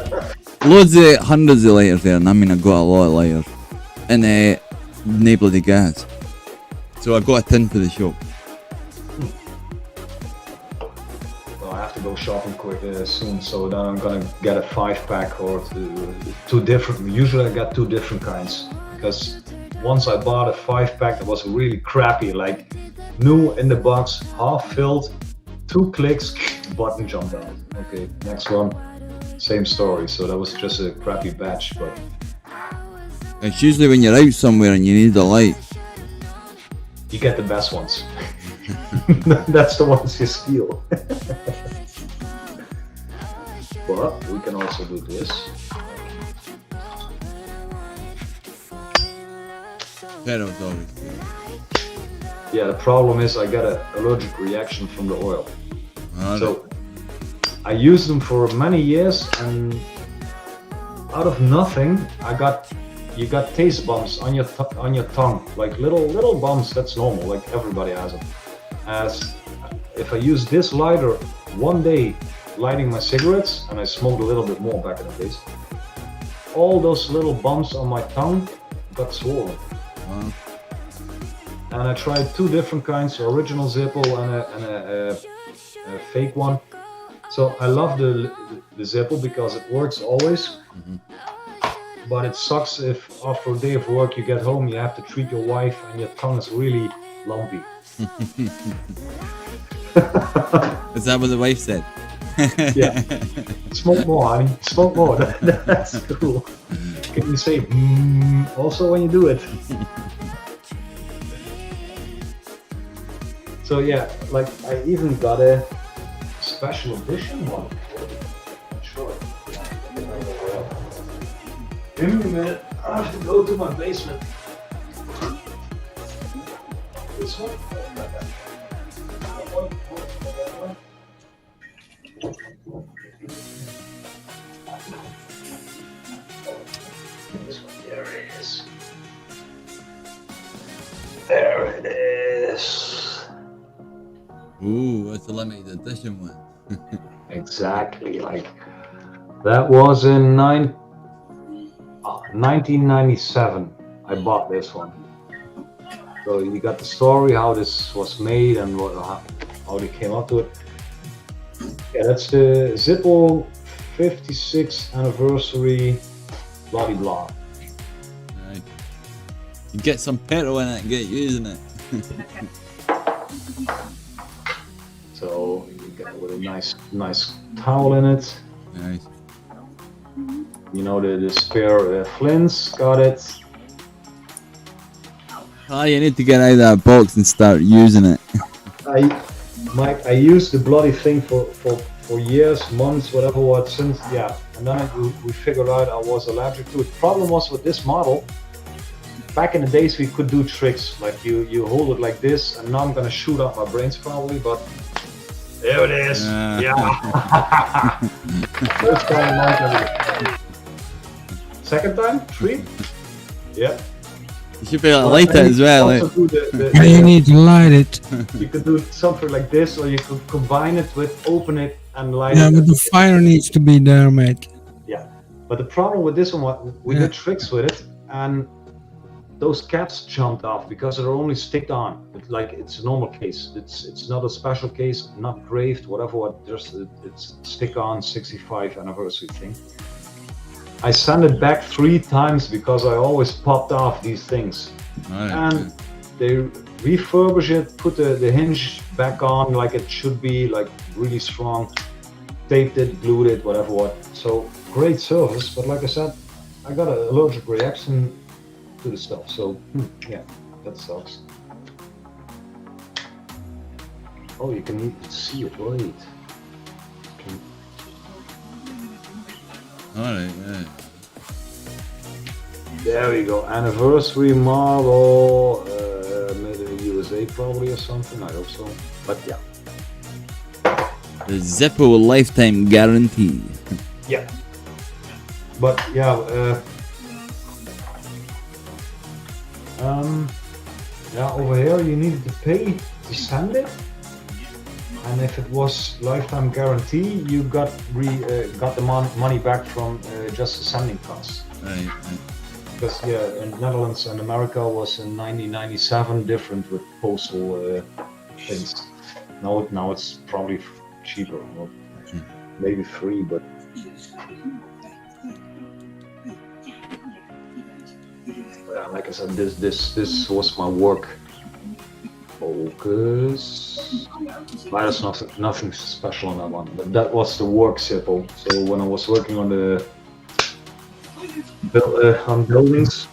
Loads of hundreds of lighters there, and I mean I got a lot of lighters. And no bloody gas. So I got a tin for the shop. Well, I have to go shopping quick soon, so then I'm gonna get a 5-pack or two different. Usually I got 2 different kinds, because once I bought a 5-pack that was really crappy, like new in the box, half filled, 2 clicks, button jumped out. Okay, next one, same story. So that was just a crappy batch, but It's usually when you're out somewhere and you need a light. you get the best ones. That's the ones you steal. But we can also do this. Pero's always good. Yeah, the problem is I got an allergic reaction from the oil. Alright. So I used them for many years, and out of nothing, you got taste bumps on your tongue, like little bumps. That's normal, like everybody has them. As if I use this lighter one day, lighting my cigarettes, and I smoked a little bit more back in the days, all those little bumps on my tongue got swollen. Wow. And I tried 2 different kinds, original Zippo and a fake one. So I love the Zippo because it works always. But it sucks if after a day of work you get home, you have to treat your wife and your tongue is really lumpy. Is that what the wife said? Yeah. Smoke more, honey. Smoke more. That's cool. Can you say also when you do it? So yeah, like I even got a special edition one. Sure. Give me a minute. I have to go to my basement. This one? This one, there it is. There it is. Ooh, that's a limited edition one. Exactly, like that was in 1997. I bought this one. So you got the story, how this was made and how they came up to it. Yeah, that's the Zippo 56th anniversary, blah blah. Right. You get some petrol in it and get using it. So you got with a nice towel in it. Nice. You know the spare flints, got it. Oh, you need to get out of that box and start using it. I used the bloody thing for years, months, whatever what since, yeah. And then we figured out I was allergic to it. The problem was with this model, back in the days we could do tricks, like you hold it like this, and now I'm gonna shoot out my brains probably, but there it is. Yeah. First time, long time. Second time? 3? Yeah. You should be able to light it as well. Eh? You need to light it. You could do something like this, or you could combine it with open it and light Yeah, it. but the fire needs to be there, mate. Yeah, but the problem with this one, we did tricks with it, and those caps jumped off because they're only sticked on. It's a normal case. It's not a special case, not graved, whatever. What just it's stick on 65 anniversary thing. I sent it back 3 times because I always popped off these things, Right. and they refurbish it, put the hinge back on like it should be, like really strong, taped it, glued it, whatever what. So great service, but like I said, I got an allergic reaction to the stuff. So yeah, that sucks. Oh, you can even see it. Wait. Alright, yeah. There we go. Anniversary model, made in the USA probably or something. I hope so. But yeah. The Zippo lifetime guarantee. Yeah. But yeah, yeah, over here you needed to pay to send it, and if it was lifetime guarantee, you got the money back from just the sending costs. Right. Because yeah, in Netherlands and America was in 1997 different with postal things. Now it's probably cheaper, or maybe free, but. Yeah, like I said, this was my work focus. There's nothing special on that one, but that was the work Zippo. So when I was working on the on buildings,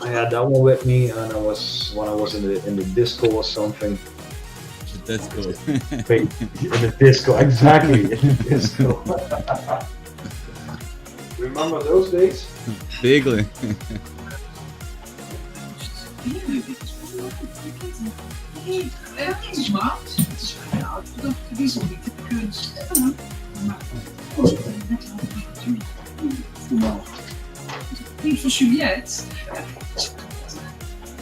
I had that one with me, and when I was in the disco or something. The disco. In the disco, exactly, in the disco. Remember those days? Vaguely. Niet van Juliette.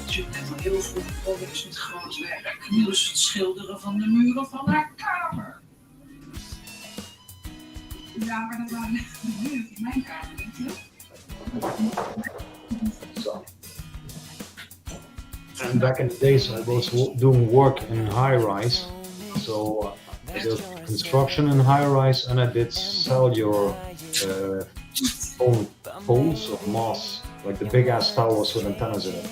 Juliette al heel vroeg begonnen is met groot werk. Nu is het schilderen van de muren van haar kamer. Ja, maar dat waren de muren in mijn kamer, weet je? So. And back in the days, I was doing work in high-rise. So I did construction in high-rise, and I did cellular phone poles of masts, like the big-ass towers with antennas in it.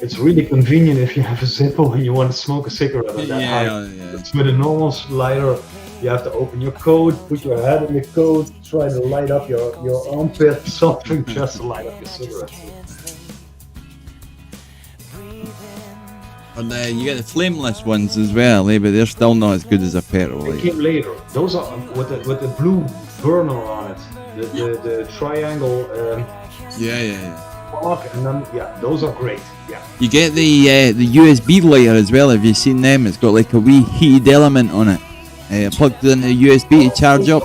It's really convenient if you have a Zippo and you want to smoke a cigarette at that height. Yeah. It's with a normal lighter. You have to open your coat, put your head in the coat, try to light up your armpit, something just to light up your cigarette. And you get the flameless ones as well, but they're still not as good as a petrol. They came later. Those are with the blue burner on it, the triangle. Yeah. Spark, and then those are great. Yeah. You get the USB lighter as well. Have you seen them? It's got like a wee heated element on it. Plugged in the USB to charge up.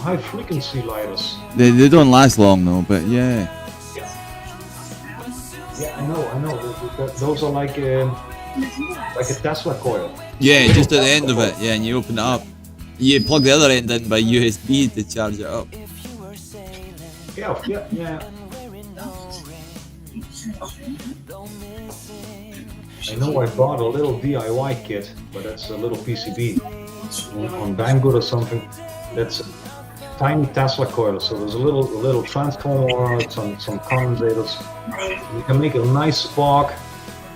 High frequency lighters. They don't last long though, but yeah. Yeah, I know. Those are like a Tesla coil. Yeah, just at the end of it. Yeah, and you open it up. You plug the other end in by USB to charge it up. Yeah. I know I bought a little DIY kit, but that's a little PCB on Banggood or something. That's a tiny Tesla coil, so there's a little transformer, some condensators. You can make a nice spark,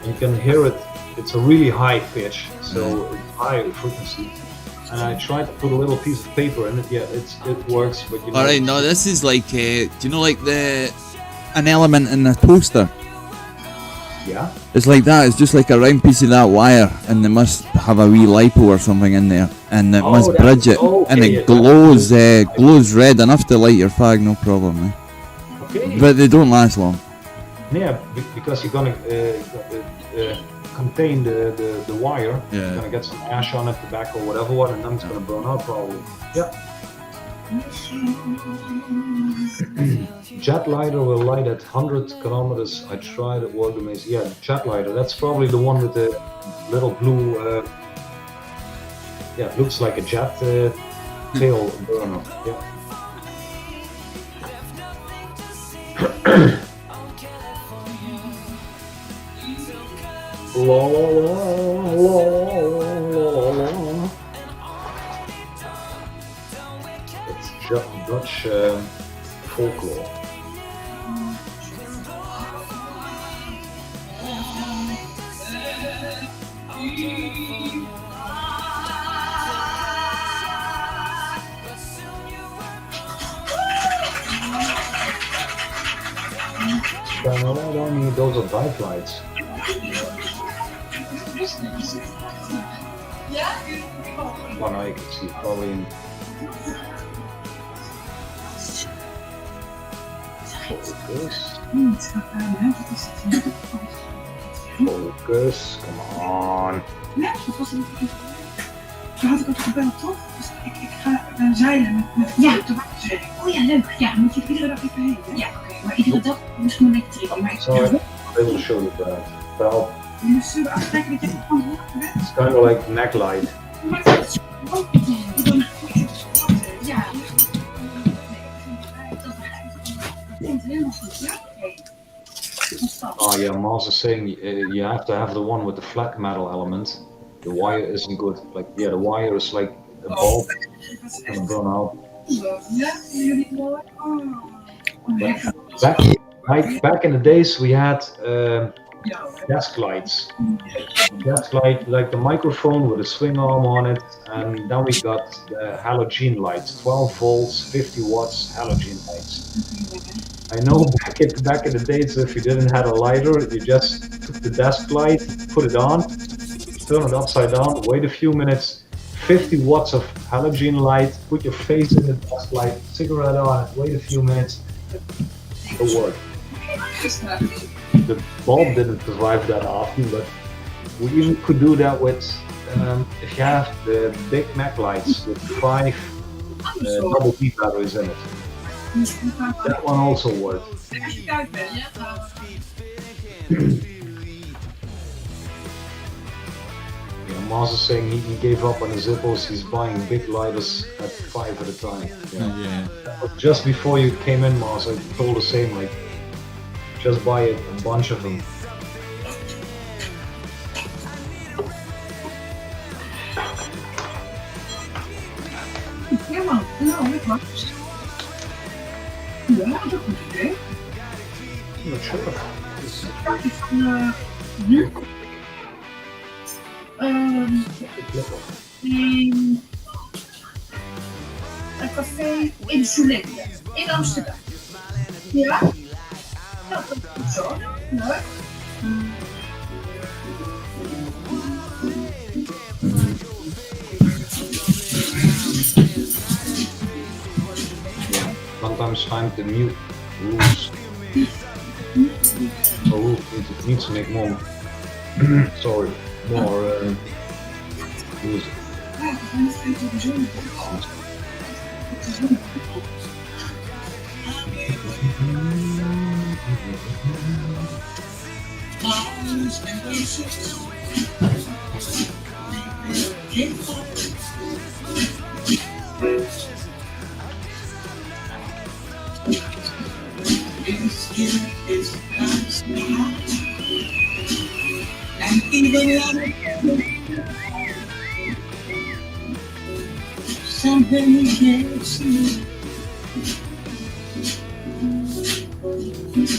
and you can hear it. It's a really high pitch, so it's high frequency. And I tried to put a little piece of paper in it. Yeah, it works, but you know. Alright, no, this is like, do you know like an element in a toaster? Yeah. It's like that. It's just like a round piece of that wire, and they must have a wee lipo or something in there, and it must bridge it, and it glows red enough to light your fag, no problem. Okay. But they don't last long. Yeah, because you're gonna contain the wire. Yeah. You're gonna get some ash on it, tobacco, whatever, and then it's gonna burn out probably. Yeah. Jet lighter will light at 100 kilometers. I tried it, worked amazing. Yeah, jet lighter. That's probably the one with the little blue. Yeah, it looks like a jet tail burner. Yeah. La, la, la, la. It's Dutch folklore. Shine a light on me. Those are bike lights. One eye can see probably in focus. Focus, come on. Ja, dat was een. Toen had ik ook gebeld, toch? Dus ik ga zeilen met ja, de waterzwemming. Oh ja, leuk. Ja, moet je iedere dag even heen. Hè? Ja, oké. Maar iedere dag moest ik een beetje trekken. Maar ik Sorry, they will show you that. Well, jullie zullen afspreken dat je het kan horen. it's kind of like neck light. Maar dat is ook ja. Dat komt helemaal goed. Ja, oké. Oh yeah, Mars is saying you have to have the one with the flat metal element. The wire isn't good. Like yeah, the wire is like a bulb and burn out. Ja, jullie mooi. Back in the days we had desk lights. Desk light like the microphone with a swing arm on it, and then we got the halogen lights, 12 volts, 50 watts halogen lights. I know back in the days, if you didn't have a lighter, you just took the desk light, put it on, turn it upside down, wait a few minutes, 50 watts of halogen light, put your face in the desk light, cigarette on it, wait a few minutes, it'll work. The bulb didn't survive that often, but we even could do that with, if you have the big Mac lights with 5 double B batteries in it. That one also worked. Als je koud bent, ja. Yeah, Mars is saying he gave up on the Zippos, he's buying big lighters at 5 at a time. Yeah. But just before you came in, Mars, I told the same, like, just buy a bunch of them. Ja man, nou, dat mag. Ja, dat is een goed idee. I'm not sure. Praktisch van nu. In een café in Zulinde, in Amsterdam. Ja? Nou, dat is goed zo. Leuk. Sometimes time to mute rules. Oh, it needs to make more. Sorry, more music. Ja, dat is niet sowieso niet. Het is wel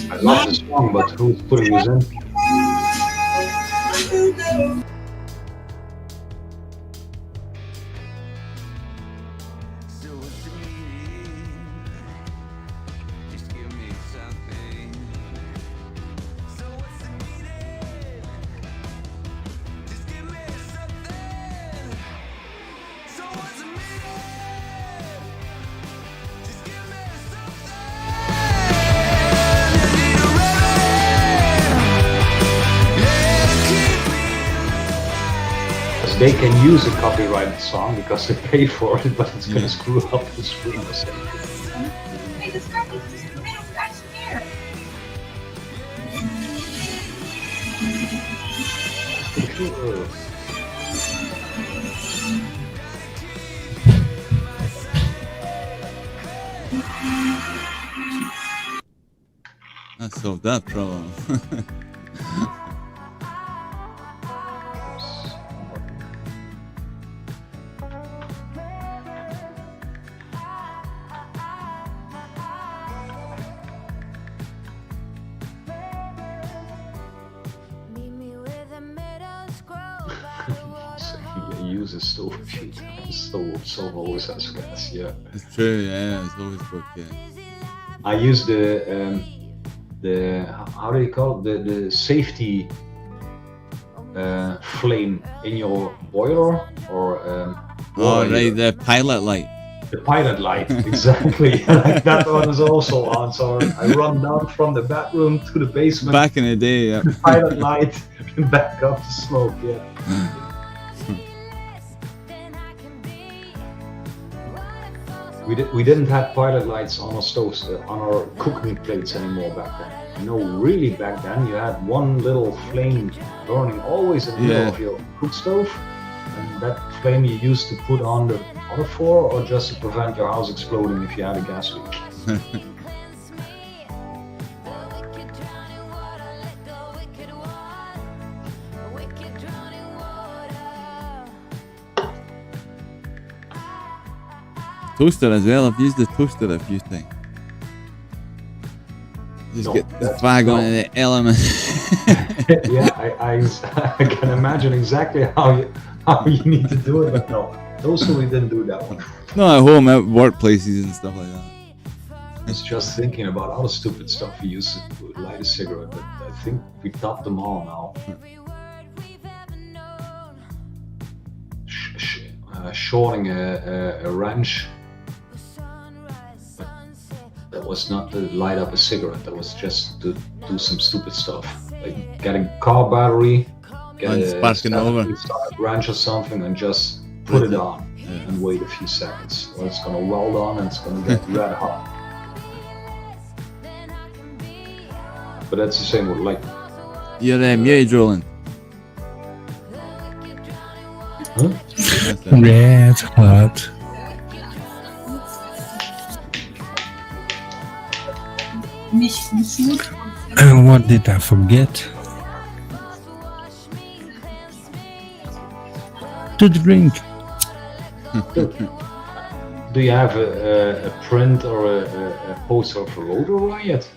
I love this song, but who's putting this in? They can use a copyrighted song because they pay for it, but it's gonna screw up the screen or something. Nee, dat kan niet. Het is een heel Duitse meer. That solved that problem. Meet me where the meadows grow by use a stove sheet. Stove always has gas. Yeah. It's true, yeah, it's always got gas. I use the how do you call it? The safety flame in your boiler or Oh, water right, heater. the pilot light. The pilot light, exactly. Like that one is also on. So I run down from the bedroom to the basement. Back in the day, yeah. Pilot light and back up to smoke. Yeah. We didn't have pilot lights on our stoves, on our cooking plates anymore back then. I know, really back then you had one little flame burning always in the middle of your cook stove, and that flame you used to put on the other floor, or just to prevent your house exploding if you had a gas leak. Toaster as well. I've used the toaster a few times. Just No, get the that's- fag no. onto the element. Yeah, I can imagine exactly how you need to do it, but no, those we didn't do that one. Not at home, at workplaces and stuff like that. I was just thinking about all the stupid stuff we used to light a cigarette, but I think we topped them all now. Shorting a wrench. That was not to light up a cigarette, that was just to do some stupid stuff. Like getting a car battery, get And a sparking over. wrench or something and just put it on Yeah. and wait a few seconds. Or it's gonna weld on and it's gonna get red hot. But that's the same with light. You're muted, Roland. Huh? That's it. Red hot. Nicht gut. And what did I forget? To drink. Do you have a print or a poster of a Rotor Riot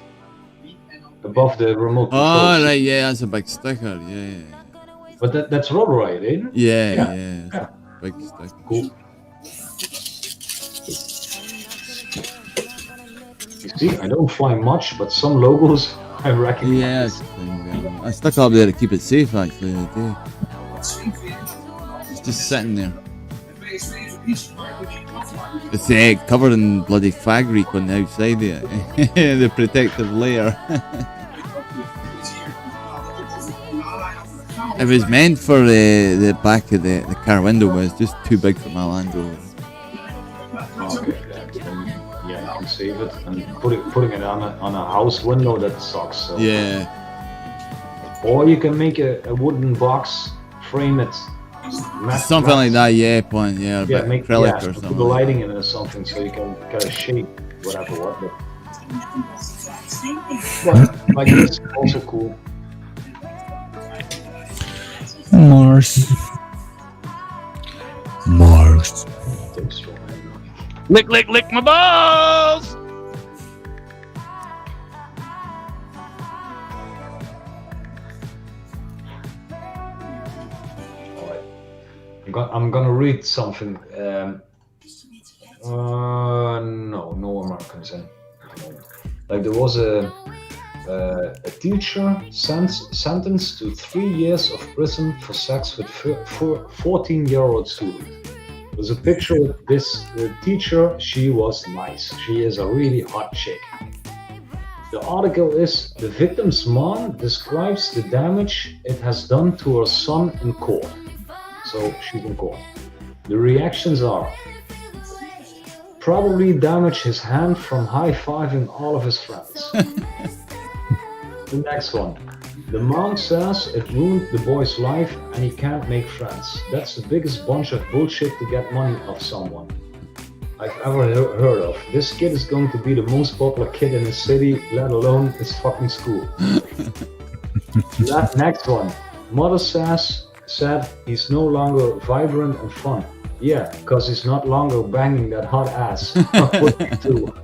above the remote control? Oh, right, yeah, that's a big sticker. Yeah, But that's Rotor Riot, isn't it? yeah, Yeah. yeah. It's a big sticker. Cool. You see, I don't fly much, but some logos I recognize. Yeah, I stuck it up there to keep it safe actually the day. It's just sitting there. It's covered in bloody fag reek on the outside there. The protective layer. It was meant for the back of the car window, but it's just too big for my Land Rover. Okay, then, yeah, you can save it and putting it on a house window, that sucks. So. Yeah. Or you can make a wooden box, frame it. Something like that, yeah, point, yeah, Yeah, but make acrylic or put something. the like lighting in it or something, so you can kind of shape whatever. But like this, also cool. Mars. Mars. Lick, lick, lick my balls! I'm gonna read something. No Americans in. Like there was a teacher sentenced to 3 years of prison for sex with 14-year-old student. There's a picture of this teacher. She was nice. She is a really hot chick. The article is, the victim's mom describes the damage it has done to her son in court. So she's in court. The reactions are, probably damaged his hand from high-fiving all of his friends. The next one. The mom says it ruined the boy's life and he can't make friends. That's the biggest bunch of bullshit to get money off someone I've ever heard of. This kid is going to be the most popular kid in the city, let alone his fucking school. That next one. Mother said he's no longer vibrant and fun. Yeah, because he's not longer banging that hot ass. What do you do?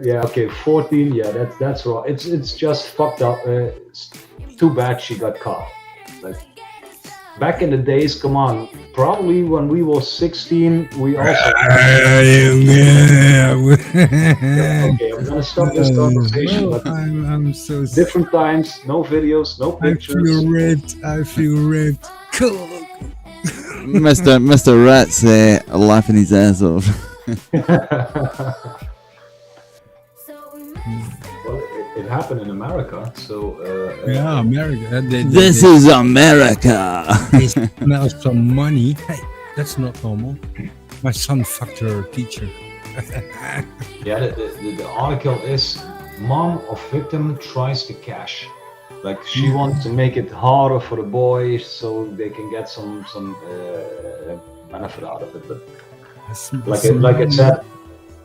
Yeah, okay, 14. Yeah, that's wrong. It's just fucked up. It's too bad she got caught. Like, back in the days, come on, probably when we were 16, we also. Okay, I'm gonna stop this conversation. Oh, But I'm so different times, no videos, no I pictures. feel ripped. I feel ripped. Cool. Mr. Rat's laughing his ass off. Well, it happened in America, so. Yeah, America. This is America. They smell some money. Hey, that's not normal. My son fucked her teacher. Yeah, the article is mom of victim tries to cash. Like she wants to make it harder for the boy so they can get some benefit out of it. But like I said,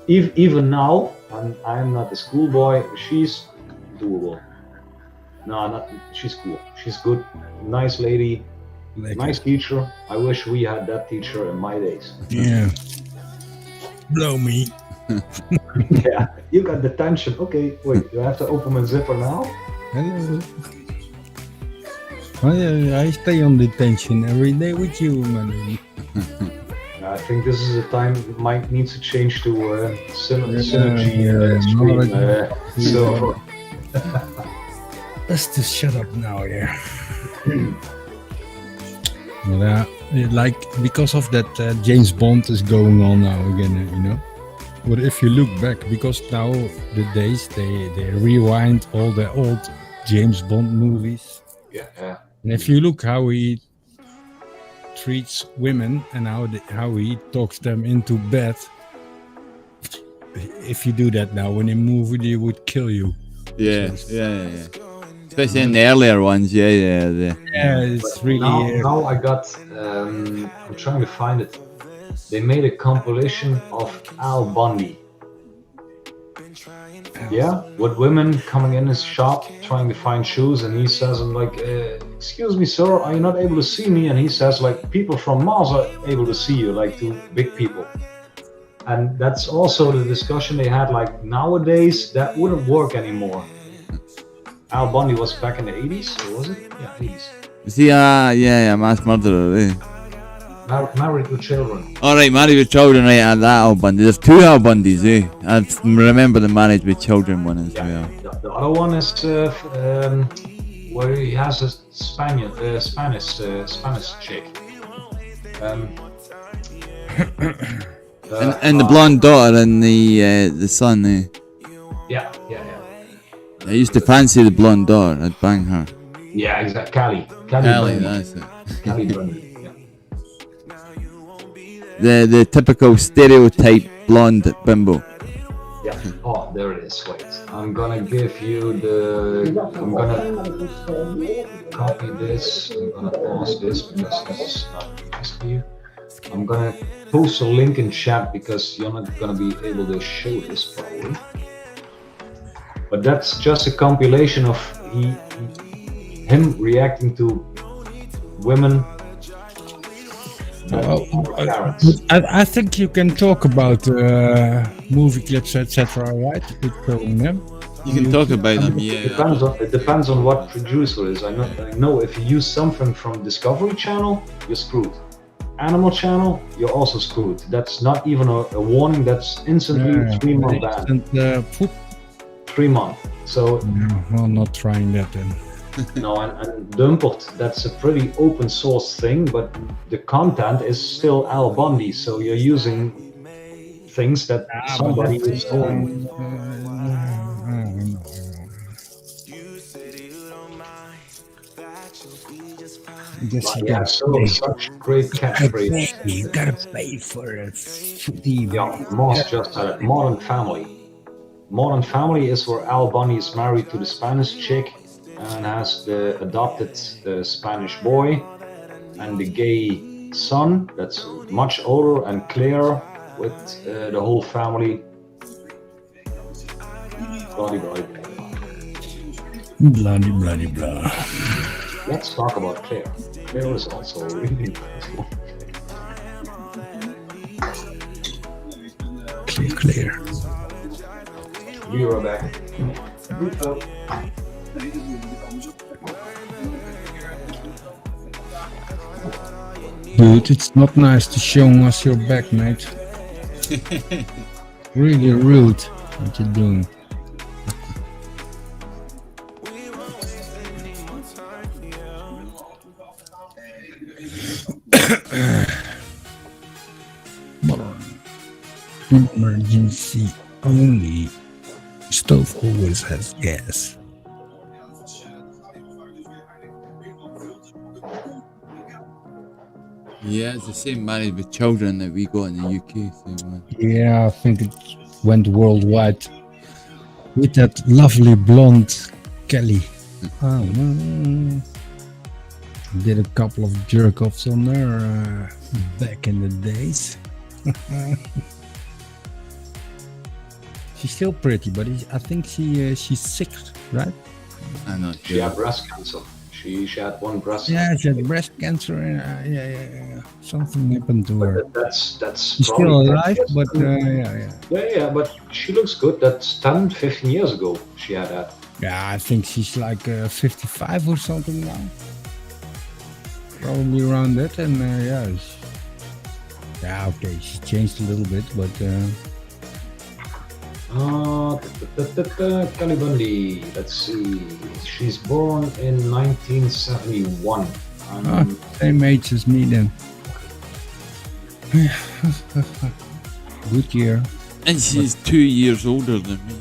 even now, I'm not a schoolboy. She's doable. No, not she's cool. She's good, nice lady, nice teacher. I wish we had that teacher in my days. Yeah. Blow me. Yeah, you got the tension. Okay, wait, do I have to open my zipper now? Hello. Oh, yeah, I stay on detention every day with you, man. I think this is a time Mike needs to change to synergy stream. So Let's just shut up now, yeah. Like because of that, James Bond is going on now again, you know. But if you look back, because now the days they rewind all the old James Bond movies. Yeah. And if you look how he treats women and how he talks them into bed, if you do that now in a movie, they would kill you. Yeah. Especially in the earlier ones, yeah. Yeah, it's really. Now I got. I'm trying to find it. They made a compilation of Al Bundy. Yeah, with women coming in his shop trying to find shoes, and he says, "I'm like, excuse me, sir, are you not able to see me?" And he says, like, people from Mars are able to see you, like to big people. And that's also the discussion they had. Like nowadays, that wouldn't work anymore. Al Bundy was back in the 80s, or was it? Yeah, 80s. Is he mass murderer, eh? Married with children. Alright, married with children, right, that Al Bundy. There's two Al Bundys, eh? I remember the married with children one as well. The other one is where he has a Spanish chick. And the blonde daughter and the son, eh? Yeah. I used to fancy the blonde daughter, I'd bang her. Yeah, exactly. Kelly, that's it. Kelly Brennan, yeah. The typical stereotype blonde bimbo. Yeah. Oh, there it is. Wait. I'm gonna give you I'm gonna copy this. I'm gonna pause this because this is not nice for you. I'm gonna post a link in chat because you're not gonna be able to show this probably. But that's just a compilation of him reacting to women. I think you can talk about movie clips, etc. Right? With showing them. You can talk about them, yeah. It depends on what producer is. I know if you use something from Discovery Channel, you're screwed. Animal Channel, you're also screwed. That's not even a warning. That's instantly 3 month ban. 3 months. So well, not trying that then. No, and Dumpert, that's a pretty open source thing, but the content is still Al Bundy, so you're using things that somebody is doing. Yeah, so such great catchphrase. You gotta pay for it. Yeah, Moss just said it. Modern Family. Modern Family is where Al Bundy is married to the Spanish chick and has the adopted Spanish boy and the gay son that's much older and Claire with the whole family. Bloody blah. Let's talk about Claire. Claire is also really cool. Clear. Be right back. Dude, it's not nice to show us your back, mate. Really rude what you're doing. Emergency only. Stove always has gas. Yeah, it's the same married with children that we got in the UK. So, Yeah, I think it went worldwide with that lovely blonde Kelly. Oh, did a couple of jerk offs on her back in the days. She's still pretty, but I think she's sick, right? I'm not She sure. had breast cancer. She had one breast Yeah, cancer. she had breast cancer. Yeah. Something happened to her. That's She's still probably alive, 10 years but ago. Yeah, but she looks good. That's 10, 15 years ago she had that. yeah, I think she's like 55 or something now. Probably around that, and yeah, okay, she changed a little bit, but Kelly Bundy. Let's see. She's born in 1971. same age as me then. Good year. And she's 2 years older than me.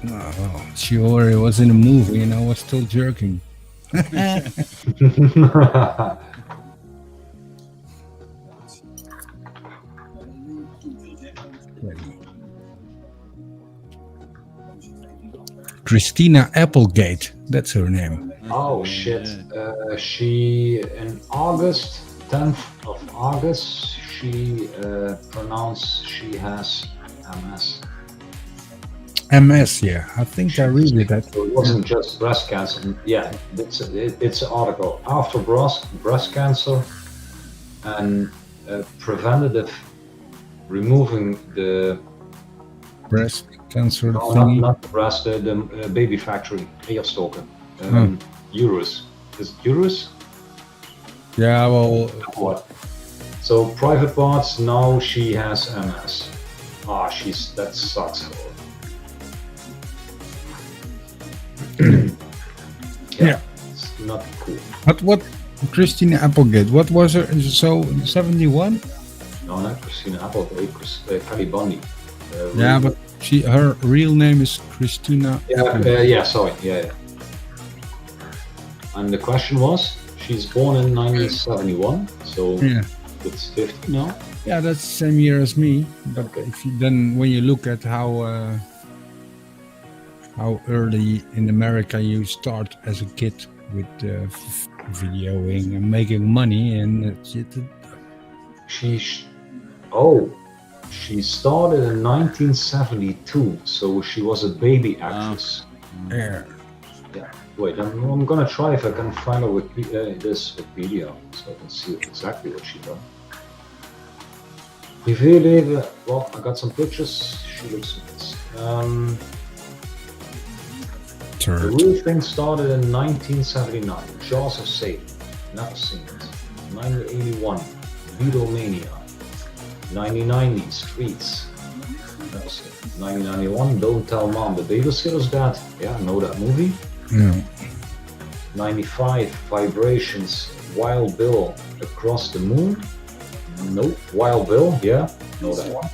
Oh, she already was in a movie and I was still jerking. Christina Applegate, that's her name. Oh shit. She in August, 10th of August, she pronounced she has MS. MS, yeah. I think I read that. So it wasn't just breast cancer. Yeah, it's an article after breast cancer and preventative removing the Breast cancer no, thingy. not the breast, the baby factory, eierstokken, uterus. Is it uterus? Yeah, well, What? So private parts. Now she has MS. Ah, that sucks for her. Yeah. It's not cool. what Christina Applegate, what was her, so 71? No, not Christina Applegate, Kelly Bundy. Yeah, but her real name is Christina. Sorry. And the question was, she's born in 1971, so Yeah. it's 50 now. Yeah, that's the same year as me. But if you then, when you look at how early in America you start as a kid with videoing and making money, and She started in 1972, so she was a baby actress. yeah. Yeah. Wait, I'm gonna try if I can find this Wikipedia, so I can see exactly what she done. Well, I got some pictures. She looks nice. The real thing started in 1979. Jaws of Satan. Never seen it. 1981. Beatlemania. 1990. Streets. Never seen it. 1991. Don't Tell Mom the Babysitter's Dead. Yeah, I know that movie. No. 95. Vibrations. Wild Bill. Across the Moon. Nope. Wild Bill. Yeah, know that one.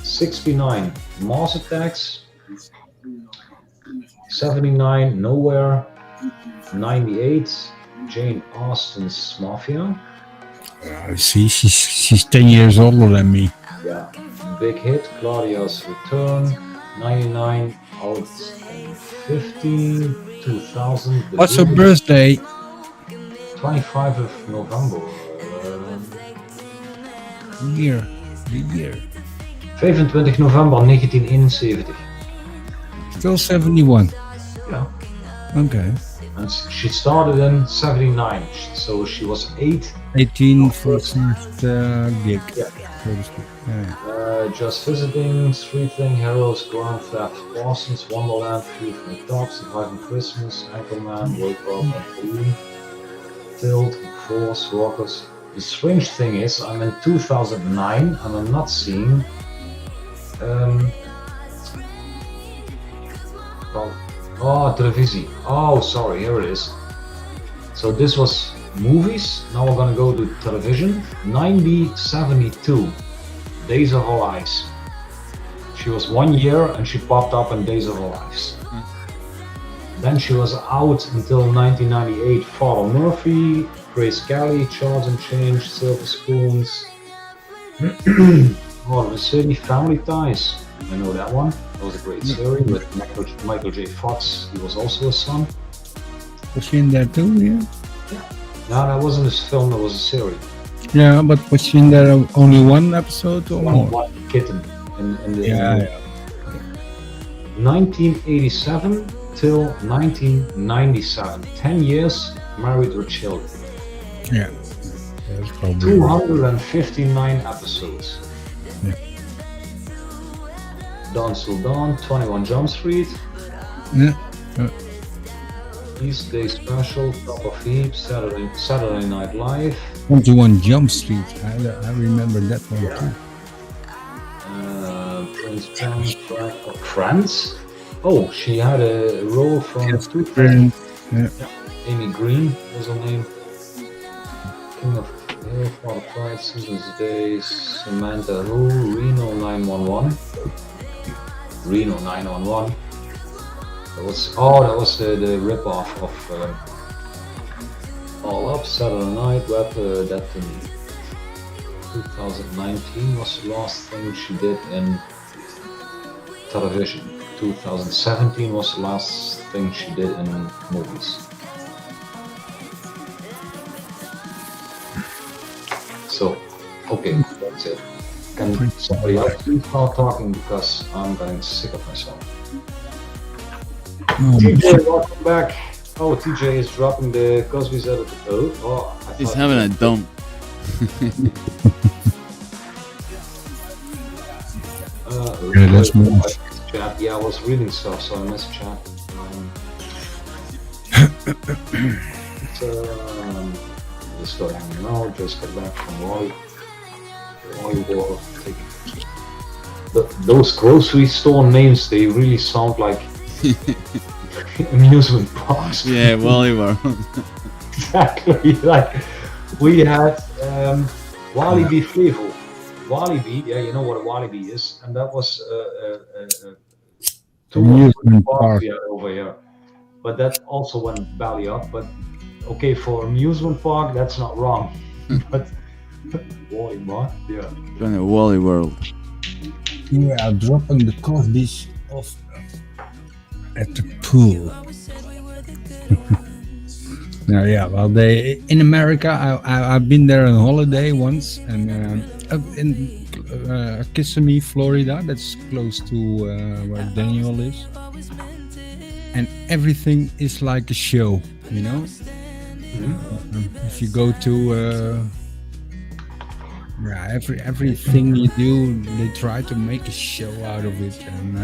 69. Mars Attacks. 79, Nowhere. 98, Jane Austen's Mafia. See, she's 10 years older than me. Yeah. Big hit, Claudia's Return. 99, out of 50, 2000. What's her birthday? 25 of November. The year. 25 November 1971. Still 71. Yeah. Okay. And she started in 79, so she was 18 for first gig. Yeah. So to speak. Yeah. Just Visiting, Street Thing, Heroes, Grand Theft, Boston's Wonderland, Free from the Top, Surviving Christmas, Anchorman, Wake Up, and Free. Tilt, Force, Rockers. The strange thing is, I'm in 2009 and I'm not seeing. Televisie. Oh, sorry, here it is. So this was movies. Now we're gonna go to television. 1972. Days of Our Lives. She was 1 year and she popped up in Days of Our Lives. Then she was out until 1998. Father Murphy, Grace Kelly, Charles and Change, Silver Spoons. The City, Family Ties. I know that one. That was a great series with Michael J. Fox. He was also a son. Was she in there too? Yeah. No, that wasn't a film. That was a series. Yeah, but was she in there only one episode or more? One kitten. In the, Yeah. 1987 till 1997. 10 years, married with children. Yeah. That's probably 259 episodes. Yeah. Dawn Till Dawn, 21 Jump Street, Yeah. East Day Special, Top of Heap, Saturday Night Live, 21 Jump Street. I remember that one too. Prince Charles, Friends. Oh, she had a role from two Friends. Yeah. Amy Green was her name. King of Hill, Father Pride, Susan's Days, Samantha Who, Reno 911. Reno 911. That was the rip-off of All Up, Saturday Night, that in 2019 was the last thing she did in television. 2017 was the last thing she did in movies. So, okay, that's it. Can somebody else please start talking because I'm getting sick of myself. TJ, welcome back. Oh, TJ is dropping the Cosby's edit. He's having a dump. Yeah, that's more. Chat. Yeah, I was reading stuff, so I missed chat. Just got hanging out, just got back from Wally War. Those grocery store names, they really sound like amusement parks. Yeah, Wally World. Exactly. Like we had Walibi Flevo. Walibi, yeah, you know what a Walibi is, and that was two Amusement parks park. we had over here. But that also went belly up. But okay, for amusement park, that's not wrong. But Wally Bar, yeah. Going to Wally World. You are dropping the Cosby's off at the pool. No, yeah, well, they in America, I've been there on holiday once, and in Kissimmee, Florida, that's close to where Daniel is, and everything is like a show, you know. If you go to everything you do, they try to make a show out of it, and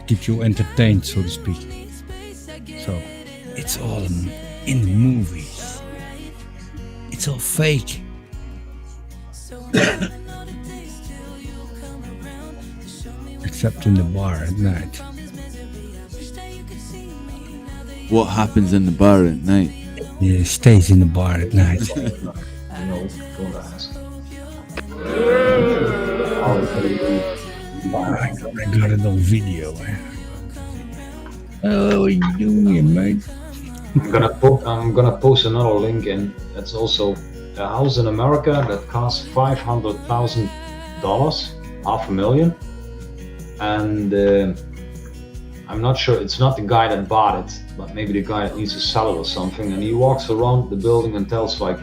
keep you entertained, so to speak. So it's all in the movies. It's all fake. Except in the bar at night. What happens in the bar at night? Yeah, it stays in the bar at night. I know, don't ask. I got it on video. Oh, what are you doing here, mate? I'm gonna post another link in. That's also a house in America that costs $500,000, $500,000, and I'm not sure. It's not the guy that bought it, but maybe the guy that needs to sell it or something. And he walks around the building and tells like,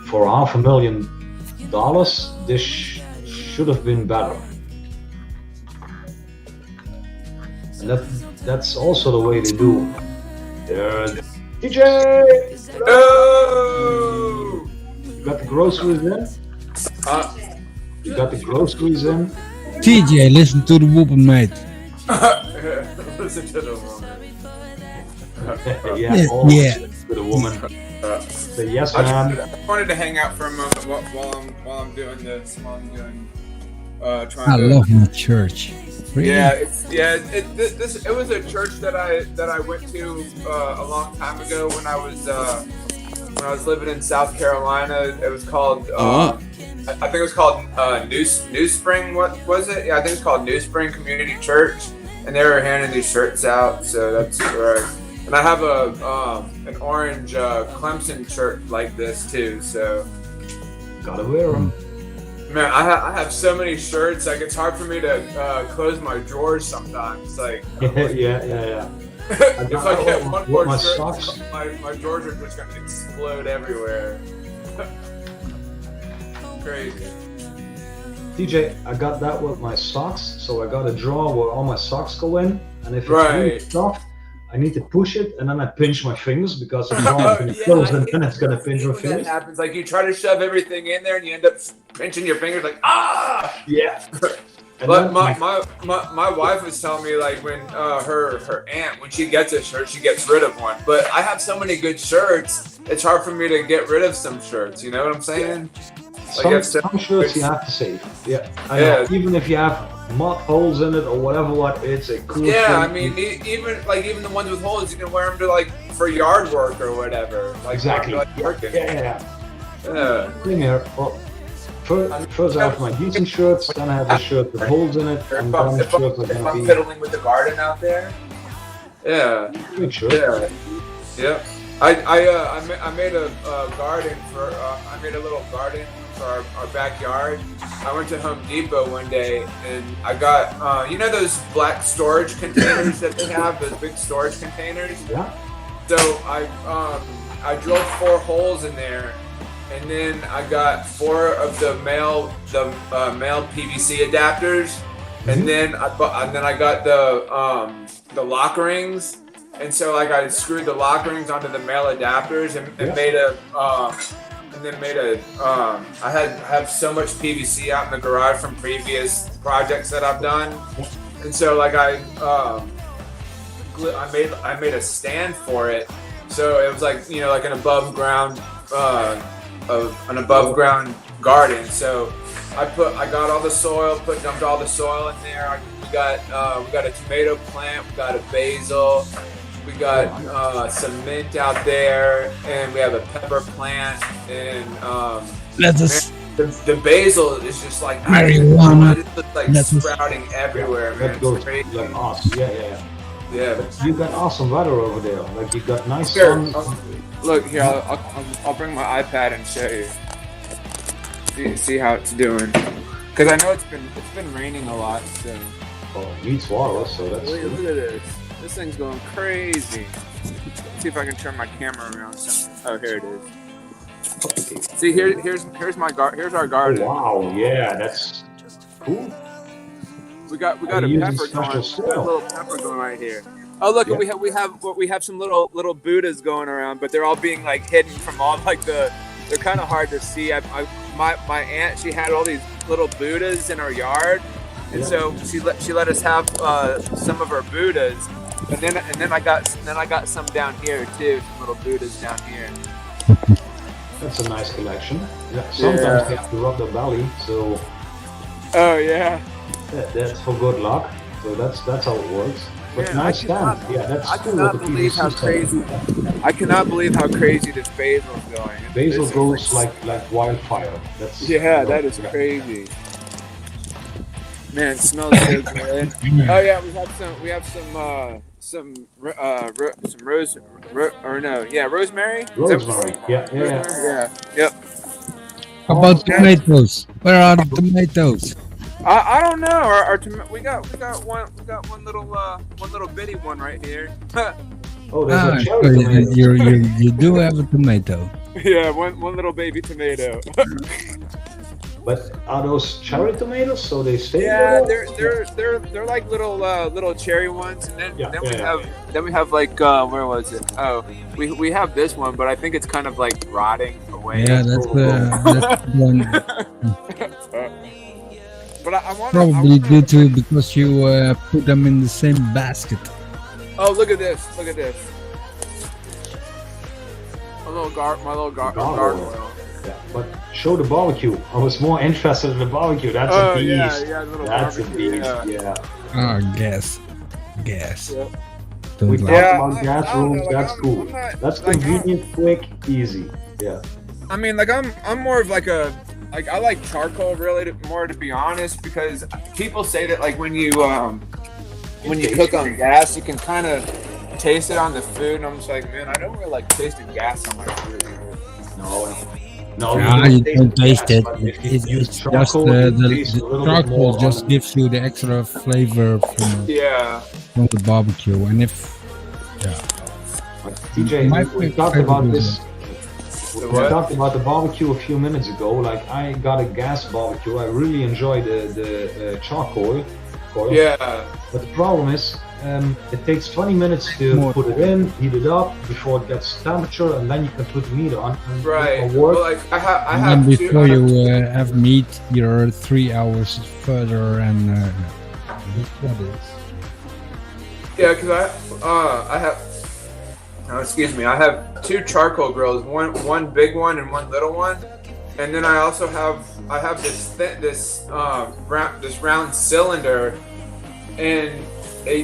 for $500,000, this should have been better. And that's also the way they do. DJ! Oh! You got the groceries in? You got the groceries in? TJ, listen to the whooping, mate. Listen to the woman. Yeah, Yeah, oh, yeah. to the woman. Say yes, I ma'am. just wanted to hang out for a moment while I'm doing this. While I'm doing trying I to. love my church. Really? Yeah, it was a church that I went to a long time ago when I was living in South Carolina. It was called I think it was called New Spring. What was it? Yeah, I think it's called New Spring Community Church, and they were handing these shirts out. So that's right. And I have an orange Clemson shirt like this too. So Gotta wear them. man, I have so many shirts. Like it's hard for me to close my drawers sometimes. Like Yeah. if I get one more my shirt, socks. my drawers are just gonna explode everywhere. Crazy. TJ, I got that with my socks, so I got a drawer where all my socks go in, and if it's Right. really soft, I need to push it, and then I pinch my fingers because the drawer is going to Yeah, close, I and hate then it's going to pinch my when that fingers. happens. Like you try to shove everything in there, and you end up pinching your fingers. Like Yeah. And But then my wife was telling me like when her aunt when she gets a shirt she gets rid of one. But I have so many good shirts, it's hard for me to get rid of some shirts. You know what I'm saying? some shirts you have to save. Yeah. I know. Even if you have mud holes in it or whatever, it's a cool Yeah, thing. I mean even the ones with holes, you can wear them to like for yard work or whatever. Like Exactly. Like, working. Yeah. Yeah. Here. Well, first I have my decent shirts, then I have a shirt with holes in it, and then the shirts are If I'm going to fiddling with the garden out there. Yeah. be good shirt. Yeah. Yep. I made a garden for I made a little garden for our backyard. I went to Home Depot one day and I got you know those black storage containers that they have, those big storage containers. Yeah. So I drilled 4 holes in there, and then I got 4 of the male PVC adapters, and then I got the lock rings. And so like I screwed the lock rings onto the male adapters and made a I have so much PVC out in the garage from previous projects that I've done. And so like I made a stand for it. So it was like, you know, like an above ground garden. So I got all the soil, dumped all the soil in there. We got a tomato plant, we got a basil, we got some mint out there, and we have a pepper plant, and the basil is just like Marijuana. It's just like Lettuce. sprouting everywhere, man. That goes It's crazy. like awesome. Yeah. Yeah. But you got awesome weather over there. Like you got nice Sure. sun. Look here, I'll bring my iPad and show you. See how it's doing. Because I know it's been raining a lot. So Oh, it needs water, so that's look good. at this. This thing's going crazy. Let's see if I can turn my camera around. Oh, here it is. See here's our Oh, garden. wow, yeah, that's cool. We got Are a you pepper using special going. soil? We got a little pepper going right here. Oh look, Yeah. we have some little Buddhas going around, but they're all being like hidden from all like they're kind of hard to see. My aunt, she had all these little Buddhas in her yard, and so she let us have some of her Buddhas, and then I got some down here too, some little Buddhas down here. That's a nice collection. Yeah, sometimes they have to rub their belly, so Oh yeah. that's for good luck. So that's how it works. But Man, nice stand. Yeah, that's I cool cannot with the believe how PVC crazy. stand. I cannot believe how crazy this basil's going. Basil This is goes like wildfire. That's Yeah, that is crazy. Man, it smells so good. Oh yeah, we have rosemary. Is that what- Rosemary. Yeah. Yeah. Yep. How about tomatoes? Where are the tomatoes? I don't know. We got one little bitty one right here. Oh, there's Ah, a so cherry tomato. you do have a tomato. Yeah, one little baby tomato. But are those cherry tomatoes? So they stay Yeah, there? they're like little cherry ones, and then Yeah, we have like where was it? Oh, we have this one, but I think it's kind of like rotting away. Yeah, that's one. But I want Probably due to because you put them in the same basket. Oh, look at this! Look at this! My little Gargoyle. gargoyle. Yeah, but show the barbecue. I was more interested in the barbecue. That's a beast. Yeah, the little That's a barbecue, beast. yeah. Yeah. Oh, gas. Yeah. Don't We like talked Yeah, about gas I don't know, rooms. like, That's I'm cool. not- That's like, convenient, quick, easy. Yeah. I mean, like I'm more of like a I like charcoal really to be honest, because people say that like when you cook on gas, you can kind of taste it on the food, and I'm just like, man, I don't really like tasting gas on my food. No, Yeah, you don't taste gas, it. but if you It's use just charcoal, the it tastes a little bit charcoal more just on- gives you the extra flavor Yeah. from the barbecue. And if TJ, My we talked about favorite this. We what? talked about the barbecue a few minutes ago. Like I got a gas barbecue. I really enjoy the charcoal. Coil. Yeah. But the problem is, it takes 20 minutes to put it in, heat it up before it gets temperature, and then you can put the meat on. And Right. it'll work. Well, like I and have then two. before you have meat, you're 3 hours further, and that's what it is. Yeah, because I have. Oh, excuse me. I have two charcoal grills. One big one and one little one. And then I also have this round cylinder, and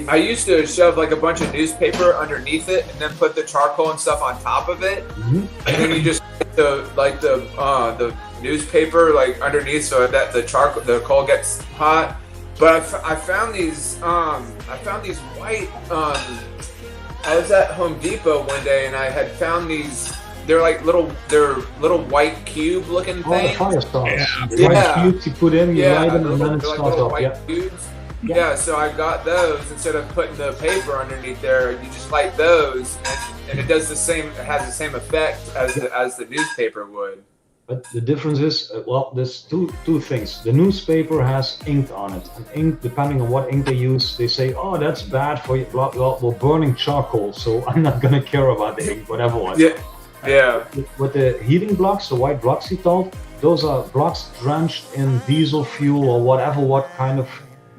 I used to shove like a bunch of newspaper underneath it, and then put the charcoal and stuff on top of it, and then you just put the newspaper like underneath so that the coal gets hot. But I found these white. I was at Home Depot one day, and I had found these. They're little white cube looking All the things. fire starters. Yeah. White cubes you put in, you light them, and then it they're like starts little up. white Yeah. cubes. Yeah, so I got those instead of putting the paper underneath there. You just light those, and it does the same. It has the same effect as the newspaper would. But the difference is, well, there's two things. The newspaper has ink on it, and ink, depending on what ink they use, they say, oh, that's bad for you. Well, we're burning charcoal, so I'm not gonna care about the ink, whatever was. Yeah. Yeah. With the heating blocks, the white blocks you told, those are blocks drenched in diesel fuel or whatever, what kind of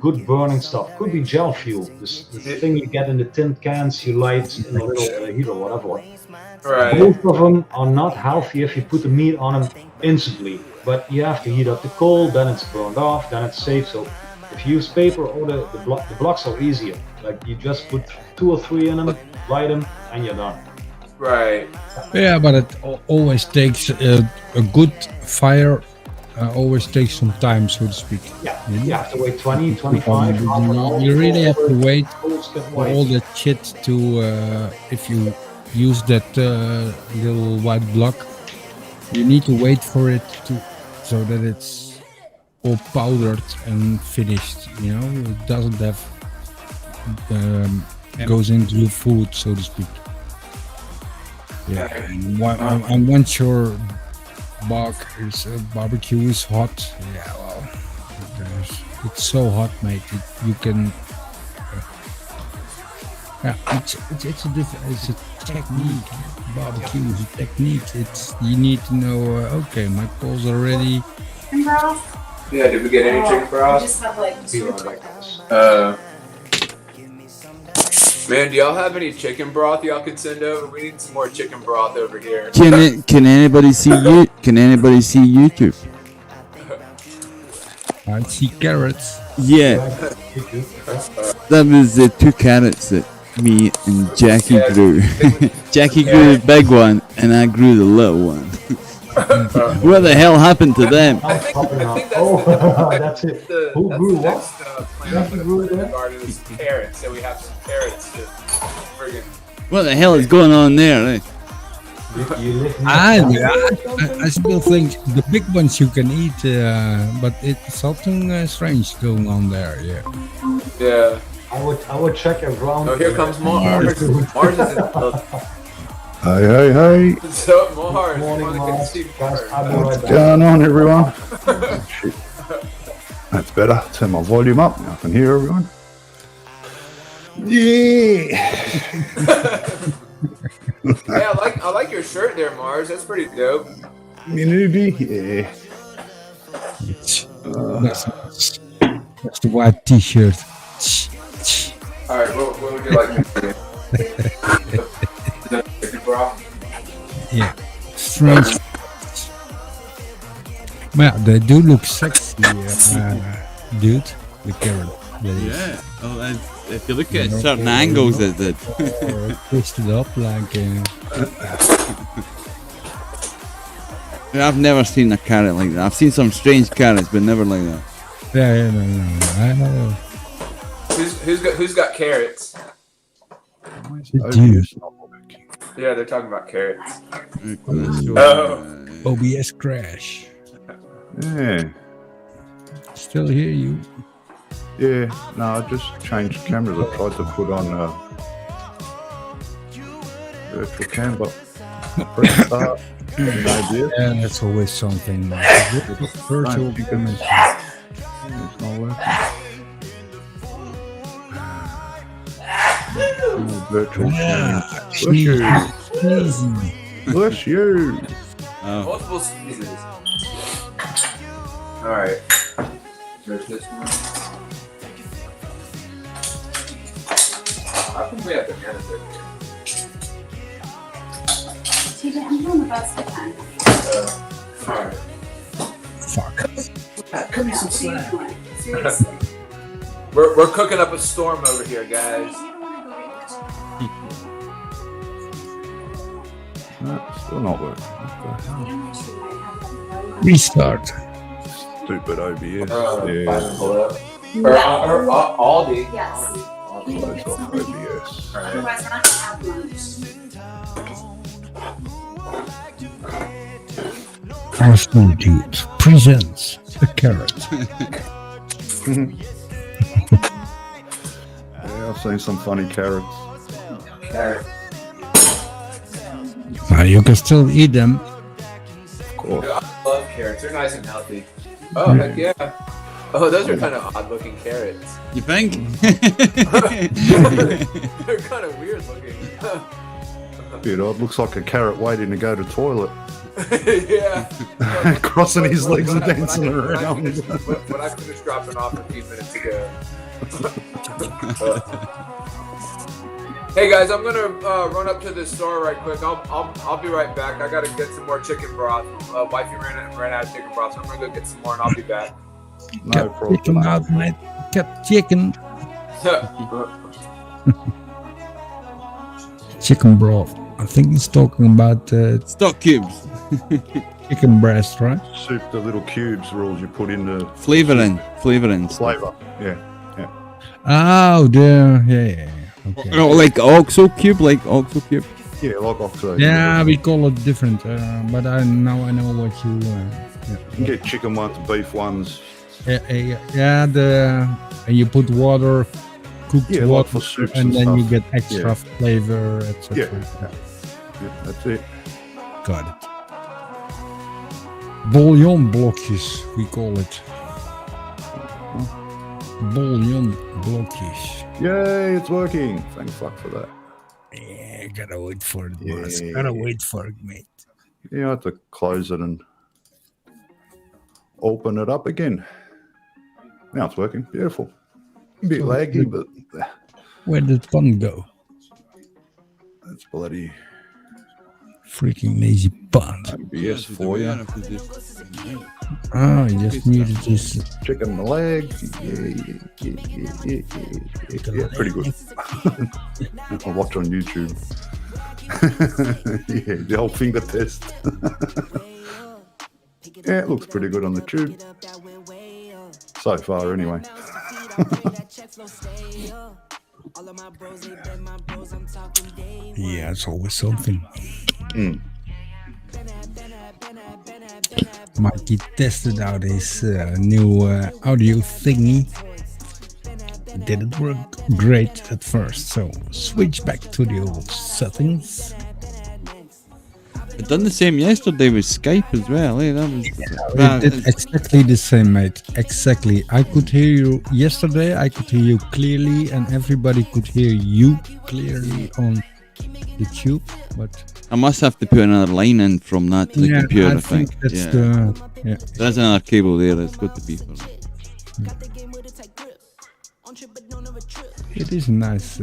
good burning stuff. Could be gel fuel, this thing you get in the tin cans you light in a little heater or whatever. Right. Both of them are not healthy if you put the meat on them instantly, but you have to heat up the coal, then it's burned off, then it's safe. So if you use paper, or the blocks are easier. Like you just put 2 or 3 in them, light them, and you're done. Right. Yeah, but it always takes a good fire. Always takes some time, so to speak. Yeah, you have to wait 20, 25. You really have to wait Coals get for white. all that shit to, if you use that little white block, you need to wait for it so that it's all powdered and finished. You know, it doesn't have goes into the food, so to speak. Yeah, and once your barbecue is hot, yeah, well, it's so hot, mate. You can. Yeah, it's a technique. Barbecue is a technique. You need to know. Okay, my coals are ready. Chicken broth? Yeah. Did we get any chicken I broth? just have like two. Man, do y'all have any chicken broth y'all can send over? We need some more chicken broth over here. Can anybody see you? Can anybody see YouTube? I see carrots. Yeah, that was the 2 carrots that me and Jackie Yeah. grew. Jackie grew the big one, and I grew the little one. What the hell happened to them? I think that's Oh, that's it. Who that's grew the what? next plant I'm gonna put in the garden is carrots. So we have some carrots to friggin' What the hell is going on there? Eh? You live I still think the big ones you can eat, but it's something strange going on there. Yeah. Yeah. I would check around. Oh, here comes Mars. Mars is in the building. Hey, hey, hey. What's up, Mars? Morning, Wanna Mars. see Guys, Mars? I'll be right What's back. going on, everyone? Shit. That's better. Turn my volume up. I can hear everyone. Yeah. Yeah, I like your shirt there, Mars. That's pretty dope. Me newbie? Yeah. That's the white T-shirt. All right, what would you like? The strange. Well, they do look sexy, dude. The carrot. Ladies. Yeah. Well, and if you look at certain angles, it did. Or twisted up like. I've never seen a carrot like that. I've seen some strange carrots, but never like that. Yeah, no. I know. Who's got carrots? Dude. Yeah, they're talking about carrots. OBS crash. Yeah. Still hear you. Yeah. No, I just changed cameras. I tried to put on virtual cam, but press start. Yeah, that's always something. Virtual cam. It's not working. Virtual cam. Bless you. Easy. Bless you. Multiple sneezes. Alright. There's this one. How come we have bananas over here? TJ, I'm doing the best I can. Alright. Fuck. Cut me some slack. Seriously. We're cooking up a storm over here, guys. No, still not working. What the hell? Restart. Stupid OBS. Pull Yeah. up. Or Aldi. Yes. Close off OBS. Alright. Otherwise, we're not gonna have lunch. Arsenal Dude presents a carrot. Yeah, I've seen some funny carrots. Carrot. Well, you can still eat them. Of course. I love carrots. They're nice and healthy. Oh, heck yeah. Oh, those are kind of odd looking carrots. You think? They're kind of weird looking. Dude, it looks like a carrot waiting to go to toilet. Yeah. Crossing his legs and When I- dancing when I around. finished- When I finished dropping off a few minutes ago. Hey guys, I'm gonna run up to the store right quick. I'll be right back. I gotta get some more chicken broth. Wifey ran out of chicken broth, so I'm gonna go get some more and I'll be back. No Chicken problem. out, mate. Cat chicken. Chicken broth. I think he's talking about Stock cubes. chicken breast, right? Soup, the little cubes rolls you put in the Flavorings. flavour. Yeah. Oh, yeah. Okay. Oh, like oxo cube, Yeah, like oxo. Yeah, we call it different, but I know what you. You can get chicken ones, beef ones. And you put water, cooked Yeah, like water, for soups and and then you stuff. get extra Yeah. flavor, etc. Yeah, that's it. Got it. Bouillon blokjes, we call it. Bouillon blokjes. Yay, it's working. Thank fuck for that. Yeah, gotta wait for it, boss. Yeah. Gotta wait for it, mate. Yeah, I have to close it and open it up again. Now it's working. Beautiful. A bit laggy, but Where did one go? that's bloody Freaking lazy pond. OBS for you. Oh, he just muted his. Chicken the leg. Yeah, pretty good. I'll watch on YouTube. Yeah, the whole finger test. Yeah, it looks pretty good on the tube. So far, anyway. Yeah, it's always something. Mm. Mikey tested out his new audio thingy. Didn't work great at first, so switch back to the old settings. I done the same yesterday with Skype as well. Eh? That was It did exactly the same, mate. Exactly. I could hear you yesterday. I could hear you clearly, and everybody could hear you clearly on the tube. But I must have to put another line in from that to the computer. I think that's yeah. the. There's another cable there. It's got to be for that. It is a nice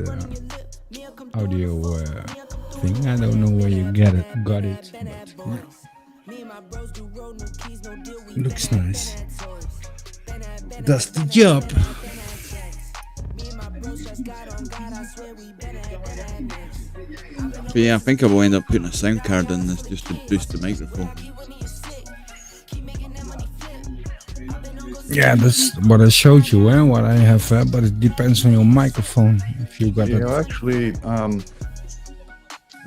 audio thing. I don't know where you got it. But, yeah. Looks nice. Does the job. But yeah, I think I will end up putting a sound card in this just to boost the microphone. Yeah, that's what I showed you, what I have, but it depends on your microphone. If you got Yeah, it. actually,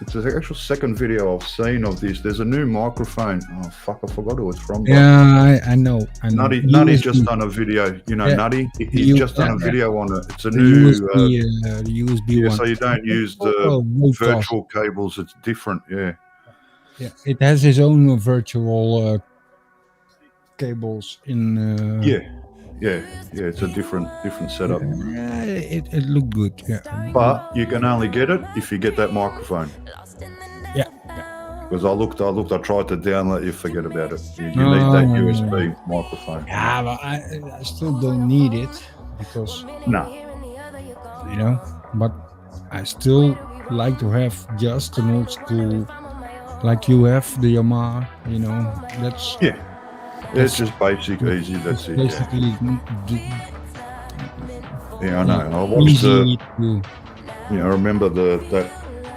it's the actual second video I've seen of this. There's a new microphone. Oh fuck, I forgot who it's from. but Yeah, I know. Nutty USB. just done a video. You know, Yeah. Nutty. He's just done a yeah. video on it. It's a The new. USB Yeah, one. so you don't use the broadcast. virtual cables. It's different. Yeah. Yeah, it has its own virtual cables in. Yeah. It's a different setup. Yeah, it looked good. Yeah. But you can only get it if you get that microphone. Yeah. Because I tried to download. You forget about it. You No, need that no, USB microphone. Yeah, but I still don't need it because No. you know. But I still like to have just an old school, like you have the Yamaha. You know, that's Yeah. It's just basic, easy. That's it. Yeah. basically Yeah, I know. I watched the. easy to. I remember that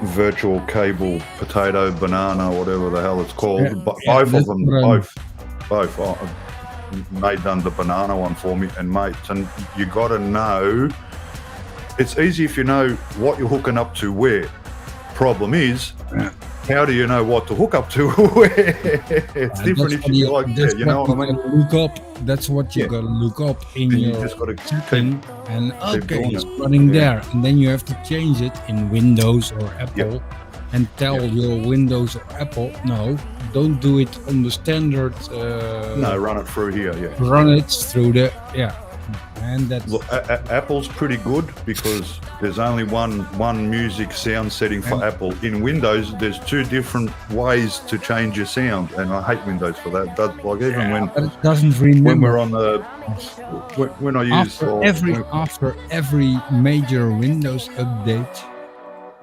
virtual cable potato banana, whatever the hell it's called. Yeah, But yeah, both of that's them, what both. Mate done the banana one for me, and mate, and you got to know. It's easy if you know what you're hooking up to where. Problem is, how do you know what to hook up to where? It's different if you like that. You know what I mean? Look up. That's what you Yeah. gotta look up in And you your just got to setting, and keep okay, doing it's it. running Yeah. there, and then you have to change it in Windows or Apple, and tell your Windows or Apple, no, don't do it on the standard. No, run it through here. Yeah. Run it through the and that's Look, Apple's pretty good because there's only one music sound setting for Apple. In Windows, there's two different ways to change your sound, and I hate Windows for that. But like even but it doesn't remember. when we're on the when I use after every major Windows update,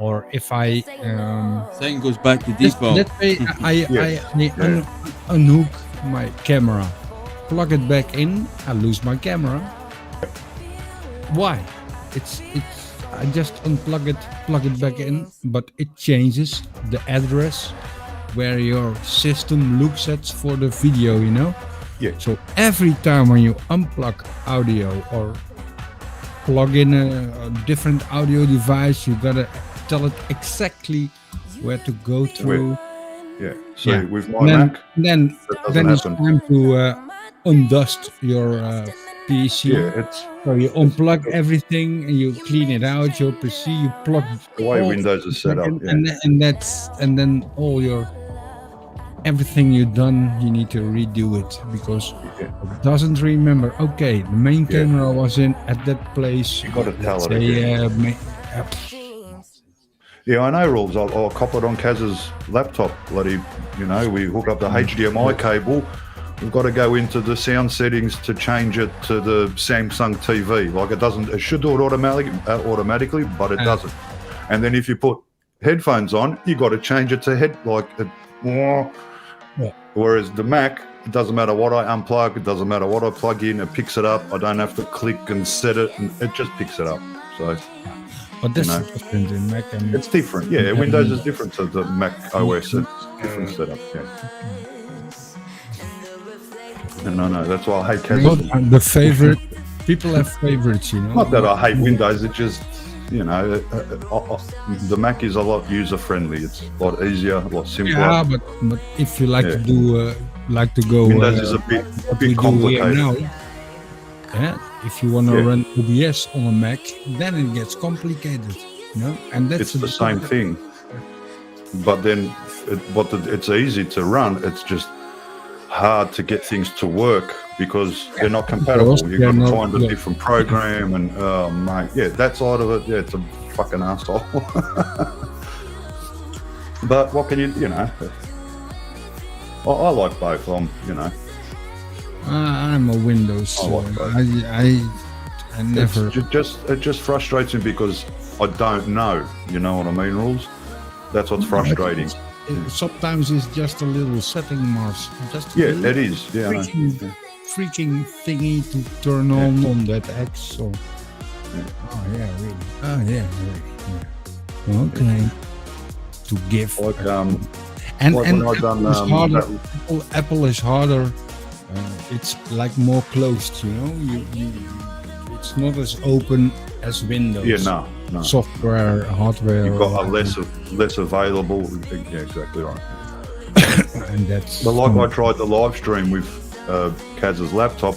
or if I Thing goes back to let's default. say I unhook my camera, plug it back in, I lose my camera. Why? It's I just unplug it, plug it back in, but it changes the address where your system looks at for the video, you know? Yeah. So every time when you unplug audio or plug in a different audio device, you gotta tell it exactly where to go through. Yeah. So Yeah. with my Mac, Then that then doesn't it's happen. time to undust your PC. Yeah, it's So you unplug everything and you clean it out. Your PC, you plug the way all Windows is set up. in, Yeah. and then all your everything you've done, you need to redo it because it doesn't remember. Okay, the main camera was in at that place. You got to tell it Say, again. Yeah, I know rules. I'll cop it on Kaz's laptop. Bloody, we hook up the HDMI cable. We've got to go into the sound settings to change it to the Samsung TV. Like it should do it automatically, but it doesn't. And then if you put headphones on, you got to change it to Whereas the Mac, it doesn't matter what I unplug, it doesn't matter what I plug in, it picks it up. I don't have to click and set it, and it just picks it up. So. But that's different in Mac and it's different. Yeah, Windows is different to the Mac OS. It's different setup. Yeah. No, that's why I hate Kaz. The favorite people have favorites, you know. Not that I hate Windows. It just, the Mac is a lot user friendly. It's a lot easier, a lot simpler. Yeah, but if you like to do go Windows is a bit complicated. Now, if you want to run OBS on a Mac, then it gets complicated, and that's it's the same thing. But then, it's easy to run. It's just hard to get things to work because they're not compatible. You've got to find a different program, and mate, that side of it, it's a fucking asshole. But what can you, I like both. I'm a Windows. I like both. I never. It just frustrates me because I don't know. You know what I mean? Rules. That's what's frustrating. sometimes it's just a little setting, Mars. Just a Yeah, little it is. Yeah, I know. freaking thingy to turn on that X. So. Oh yeah, really. Oh yeah, really. Yeah. Okay. To give. Like and like and when I done, Apple is harder. that- Apple is harder. It's like more closed, you know. It's not as open as Windows. yeah, no. Software, hardware. You've got a less available. Yeah, exactly right. And that's. But like I tried the live stream with Kaz's laptop,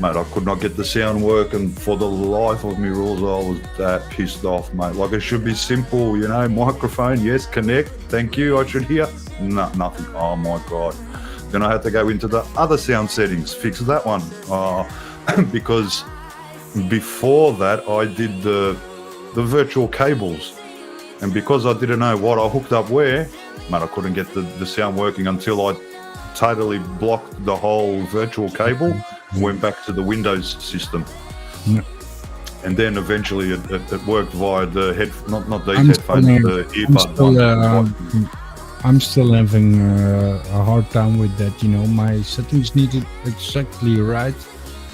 mate. I could not get the sound working for the life of me. Rules. I was that pissed off, mate. Like it should be simple, you know. Microphone, yes. Connect. Thank you. I should hear. No, nothing. Oh my god. Then I had to go into the other sound settings, fix that one, because before that I did the virtual cables, and because I didn't know what I hooked up where, man, I couldn't get the sound working until I totally blocked the whole virtual cable and went back to the Windows system. Yeah. And then eventually it worked via the not these I'm headphones, the earbud. I'm still having a hard time with that. You know, my settings needed exactly right.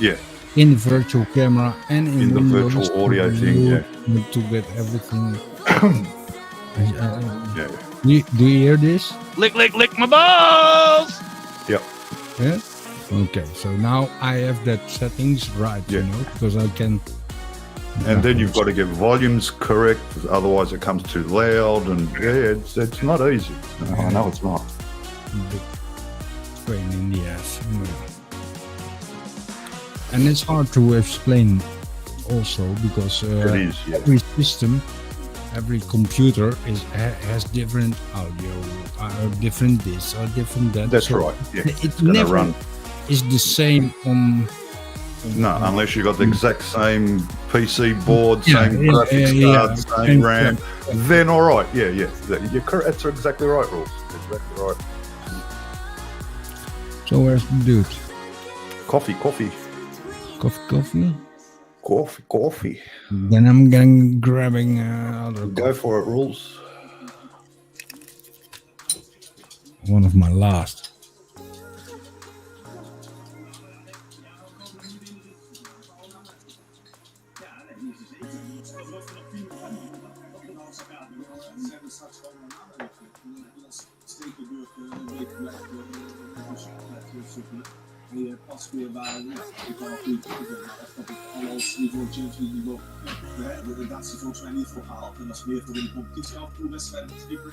Yeah. In the virtual camera and in the Windows virtual audio thing, yeah. To get everything. Yeah. Do you hear this? Lick my balls. Yep. Yeah. Okay, so now I have that settings right. Yeah. You know, because I can. And then you've got to get volumes correct, otherwise it comes too loud, and yeah, it's not easy. I know it's not. Big pain in the ass. Yeah. And it's hard to explain also because It is, yeah. every system, every computer has different audio, different this or different that. That's So right. Yeah, It it's gonna never run. is the same on. No, unless you've got the exact same PC board, Yeah, same yeah, graphics yeah, card, yeah. same RAM, then all right. Yeah. You're correct. That's exactly right, Rules. Exactly right. So where's the dude? Coffee. Coffee. Then I'm grabbing other. Go for it, Rules. One of my last. Je pas weer waar ik al goed dat ik alles niveau Champions League niveau. Dat is volgens mij niet voor gehaald. En dat is meer voor de competitie af en toe wedstrijden te skippen.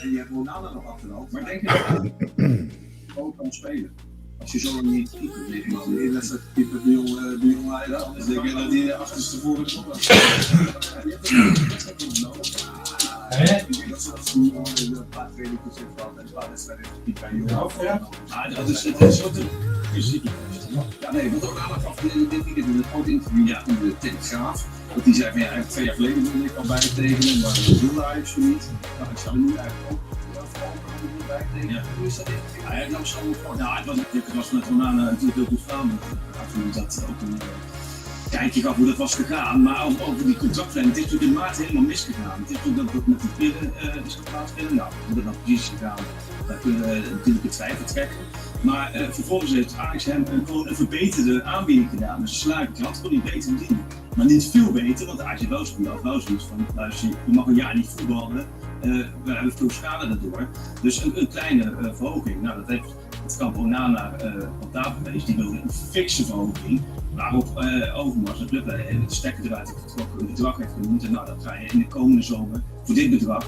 En je hebt Ronaldo nog afgehaald. Maar denk je dat je ook kan spelen? Als je zo lang niet keeper bent, als de wedstrijd keeper bij jong Leiden, dan denk ik dat die achterstevoren is. Dat is een paar trainingsjes heeft gehad en een paar wedstrijden heeft bij jong. Dat is het soort fysiek. Ja, nee, want Ronaldo gaf dit weekend in een groot interview in de Telegraaf. Dat hij zei van ja, hij heeft 2 jaar geleden wilde ik al bijtekenen, maar dat wilde hij zo niet. Nou, ik zou er nu eigenlijk ook bijtekenen. Ja. Hoe is dat? Hij heeft nou zo gewoon. Nou, het was met Ronaldo natuurlijk heel goed gedaan. Toen dat ook een kijkje gaf hoe dat was gegaan. Maar over die contractverlenging, het is natuurlijk in maart helemaal misgegaan. Het is natuurlijk dat met die pillen is geplaatst. Nou, hoe dat nou precies is gegaan, daar kunnen we natuurlijk het twijfel trekken. Maar vervolgens heeft Ajax hem gewoon een verbeterde aanbieding gedaan. Dus de salariskrant kon niet beter verdienen. Maar niet veel beter, want Ajax heeft wel zoiets van, luister, je mag een jaar niet voetballen. We hebben veel schade daardoor. Dus een kleine verhoging. Nou, dat heeft het kamp Onana op tafel geweest. Die wilde een fikse verhoging. Waarop Overmars, de club, het stekker eruit heeft getrokken, een bedrag heeft genoemd. En nou, dat ga je in de komende zomer voor dit bedrag.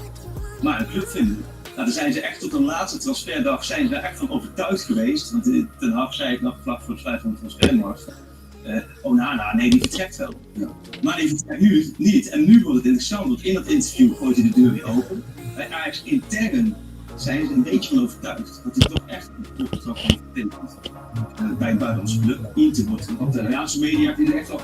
Maar een club vinden. Nou, daar zijn ze echt tot een laatste transferdag zijn ze er echt van overtuigd geweest. Want Ten Hag zei het nog vlak voor het sluiten van de transfermarkt. Onana, nee, die vertrekt wel. Ja. Maar die vertrekt nu niet. En nu wordt het interessant, want in dat interview gooit hij de deur weer open. Bij Ajax intern zijn ze een beetje van overtuigd dat hij toch echt een topbedrag vindt. Bij een buitenlandse club in te worden. Want de Italiaanse media vinden echt wel.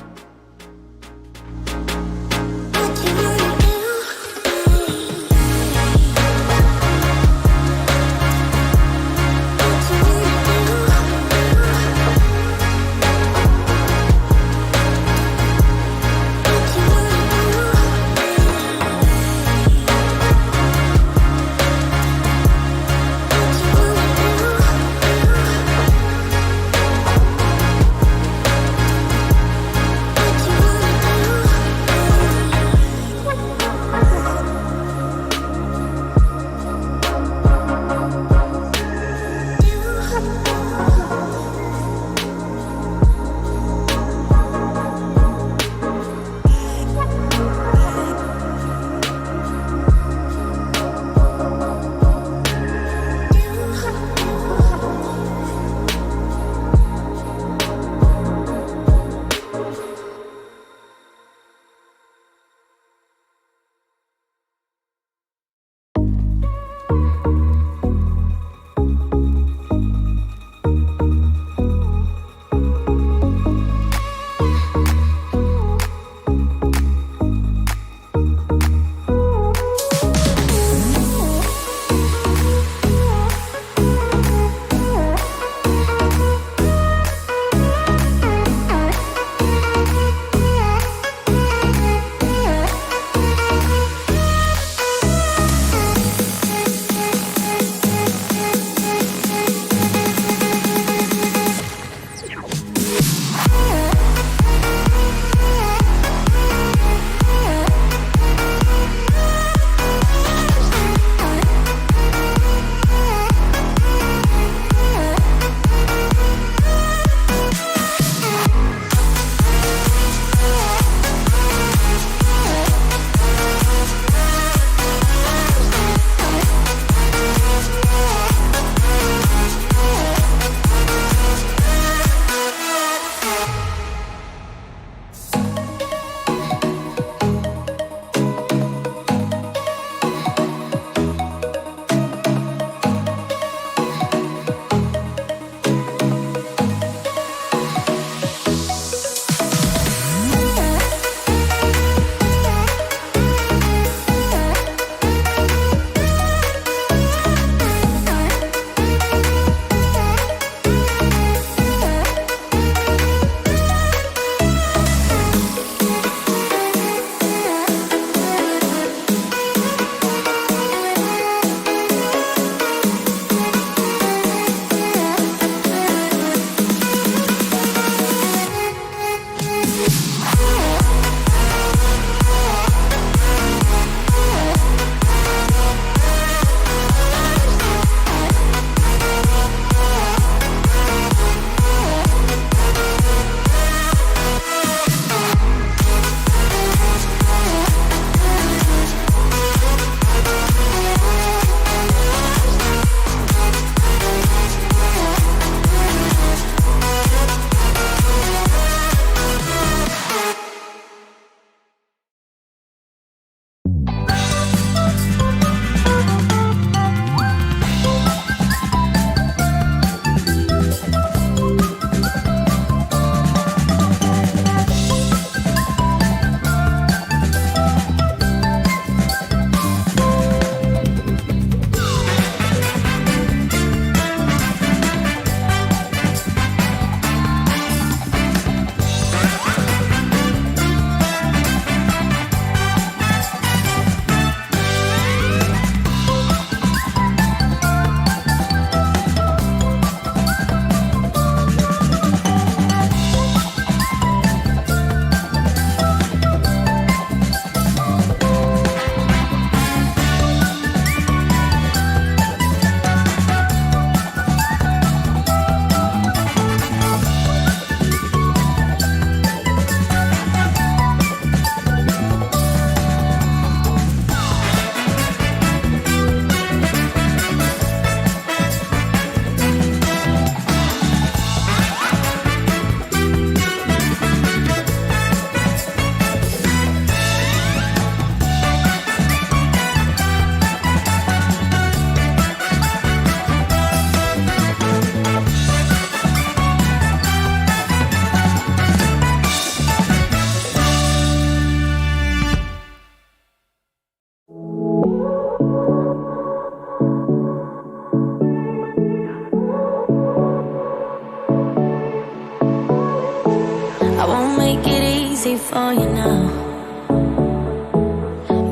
for you now.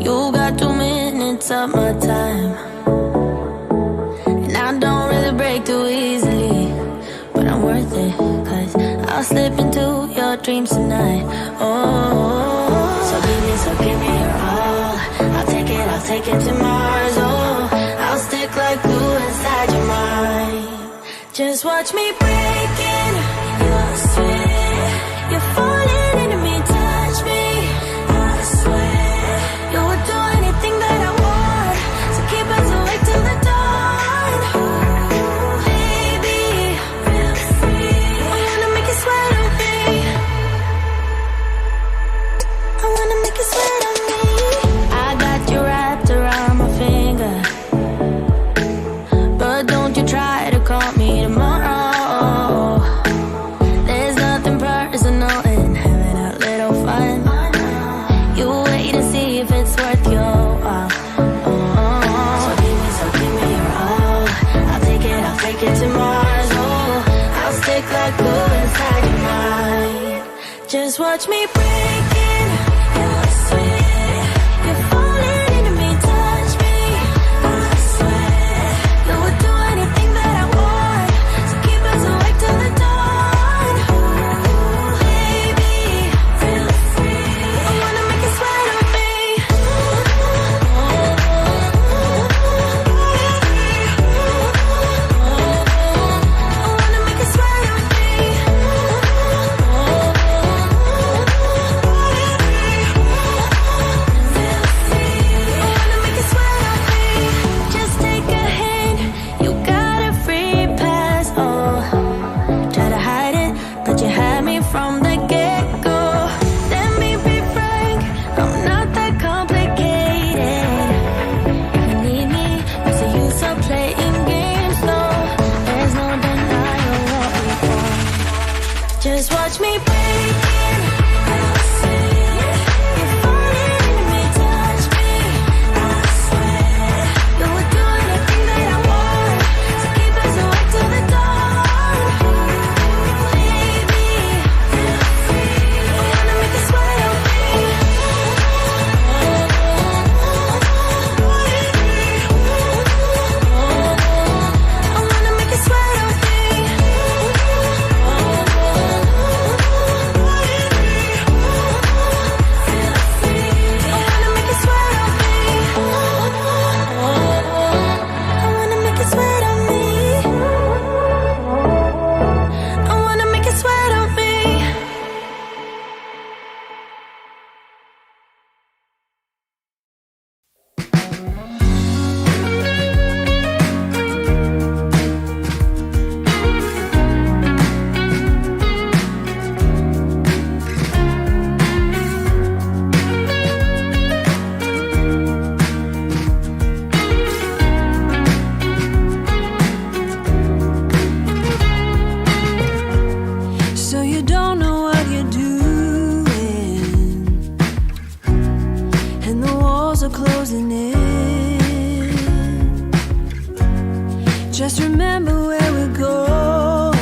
You got 2 minutes of my time, and I don't really break too easily, but I'm worth it, 'cause I'll slip into your dreams tonight. Oh, so give me your all. I'll take it to Mars. Oh, I'll stick like glue inside your mind. Just watch me breaking your sweat. You're falling into me, touch me. I swear you would do anything that I want, so keep us awake till the dawn. Baby, feel free. I wanna make you sweat on me. I wanna make you sweat on me. I got you wrapped around my finger, but don't you try to call me tomorrow. There's nothing personal in having a little fun. You wait to see if it's worth your while. So give me your all. I'll take it to Mars. Oh, I'll stick like glue inside your mind. Just watch me breaking your sweat. You're falling into me, touch me. I swear you would do anything that I want, so keep us awake till the dawn. Baby, feel free. I wanna make you sweat on me. I wanna make you sweat on me. Feel free. I wanna make you sweat on me. Just take a hint, you got a free pass. Oh, try to hide it, but you had me from the get-go. Let me be frank, I'm not that complicated. If you need me, what's the use of playing games? No, there's no denying what we want. Just watch me breaking your sweat. You're falling into me, touch me. I swear you would do anything that I want, so keep us awake till the dawn. Baby, feel free. I wanna make you sweat on me. I wanna make you sweat on me. Feel free. I wanna make you sweat on me. I wanna make you sweat on me. I wanna make you sweat on me. So you don't know what you're doing, and the walls are closing in. Just remember where we're going,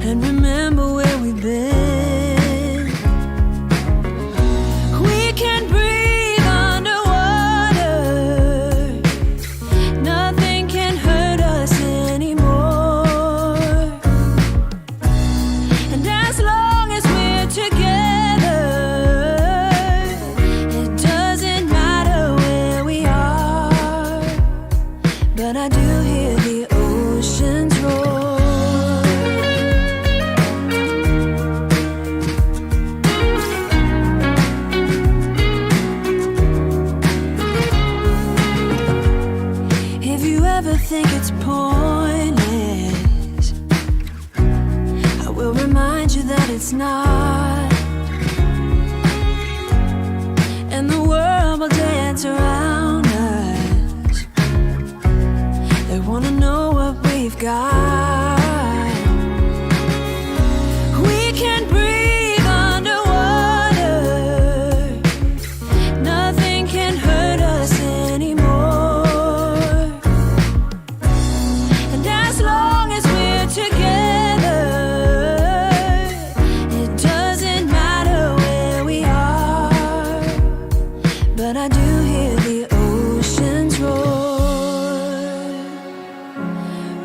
and remember where we've been. We can breathe underwater. Nothing can hurt us anymore. And as long as we're together, it doesn't matter where we are. But I do hear the oceans roar. If you ever think it's pointless, I will remind you that it's not. And the world will dance around us. They wanna know what we've got. We can breathe underwater. Nothing can hurt us anymore. And as long as we're together, it but I do hear the oceans roar.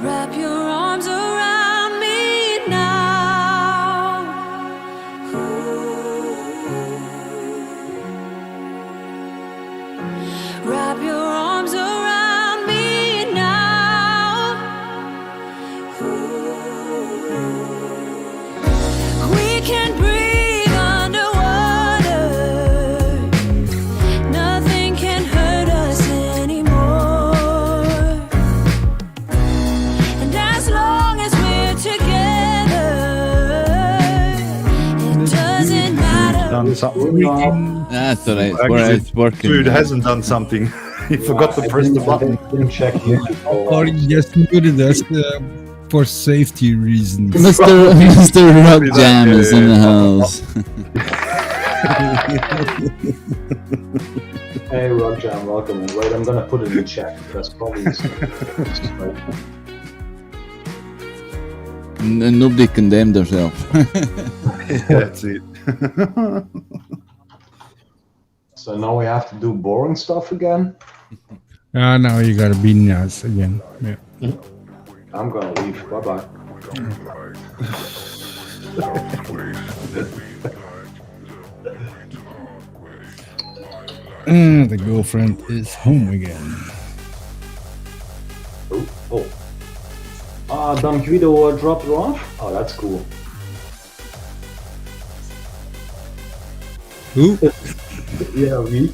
Wrap your arms around me now. Wrap your arms around me now. We can breathe underwater. Nothing can hurt us anymore. And as long as we're together, it doesn't matter. Done something. That's alright. Actually, It's working. Dude hasn't done something. He forgot to press the button. Didn't check YouTube for a Or while. he just muted us for safety reasons. Mr. Rock that, Jam is in the yeah. house. Hey, Rock Jam, welcome. Wait, I'm gonna put it in the chat. That's probably And nobody condemned herself. That's it. So now we have to do boring stuff again. Now you gotta be nice again. Yeah. I'm gonna leave. Bye bye. The girlfriend is home again. Don Guido dropped her off. Oh, that's cool. Who? Yeah, me.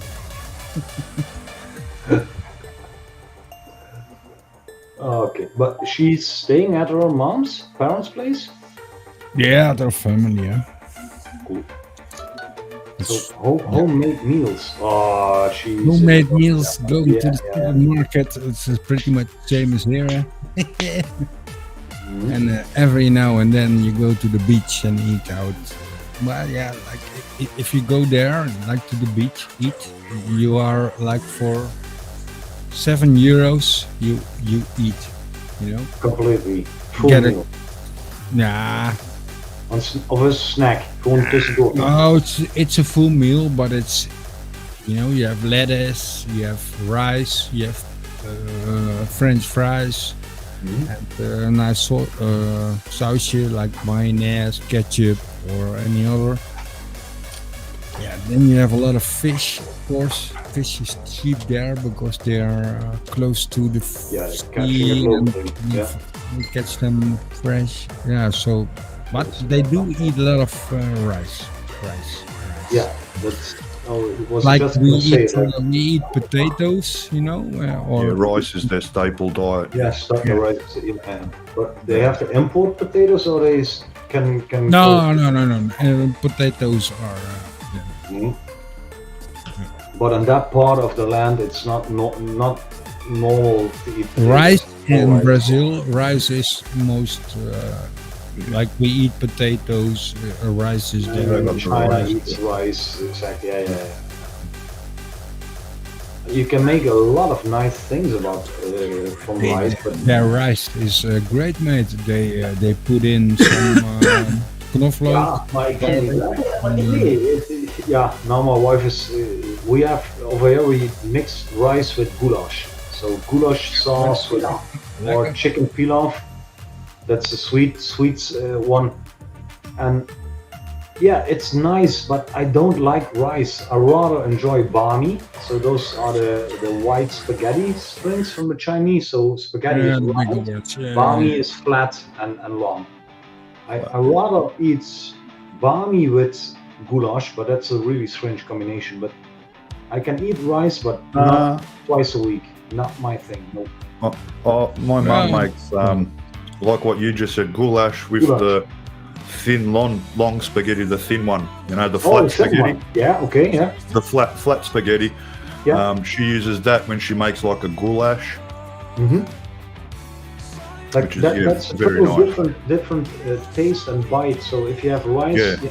Okay, but she's staying at her mom's parents' place. Yeah, their family, yeah. Cool. So homemade meals. Oh, she's Homemade meals, going Yeah, to the yeah. supermarket, it's pretty much the same as here. Mhm. And every now and then you go to the beach and eat out. Well, yeah, like if you go there, like to the beach, eat, you are like for €7, you eat, you know? completely full Get it. meal. Nah, Of a snack. Gewoon tussendoor. no, it's a full meal, but it's, you know, you have lettuce, you have rice, you have French fries, and a nice sausje like mayonnaise, ketchup, or any other. Yeah, then you have a lot of fish, of course. Fish is cheap there because they are close to the Yeah, catching it sea and locally. you, Yeah. you catch them fresh. Yeah, so, but they do eat a lot of rice. Yeah, that's. Oh, it was Like just we gonna say, eat, we eat potatoes, you know, or Yeah, rice is their staple diet. yeah, stuff the rice in hand. But they have to import potatoes, or they can. no. Potatoes are. Mhm. But on that part of the land, it's not normal to eat potatoes. Rice in Rice. Brazil, rice is most like we eat potatoes. Rice is there. And got the China rice. eats rice, exactly. Yeah. You can make a lot of nice things about from rice, but Their rice is great, mate. They put in some knoflook. yeah, yeah. Now my wife is. We have over here. We mix rice with goulash. So goulash sauce with or chicken pilaf. That's the sweet one, and yeah, it's nice. But I don't like rice. I rather enjoy bami. So those are the white spaghetti strings from the Chinese. So spaghetti is round. Bami is flat and long. I rather eat bami with goulash, but that's a really strange combination. But I can eat rice, but not twice a week. Not my thing. Nope. My mum No. makes like what you just said, goulash with Goulash. the thin, long spaghetti, the thin one. You know, the Oh, flat the second spaghetti, one. Yeah. Okay. Yeah. the flat spaghetti. Yeah. She uses that when she makes like a goulash. Mm-hmm. Like Which is, that, yeah, that's a very total nice. different taste and bite. So if you have rice, Yeah.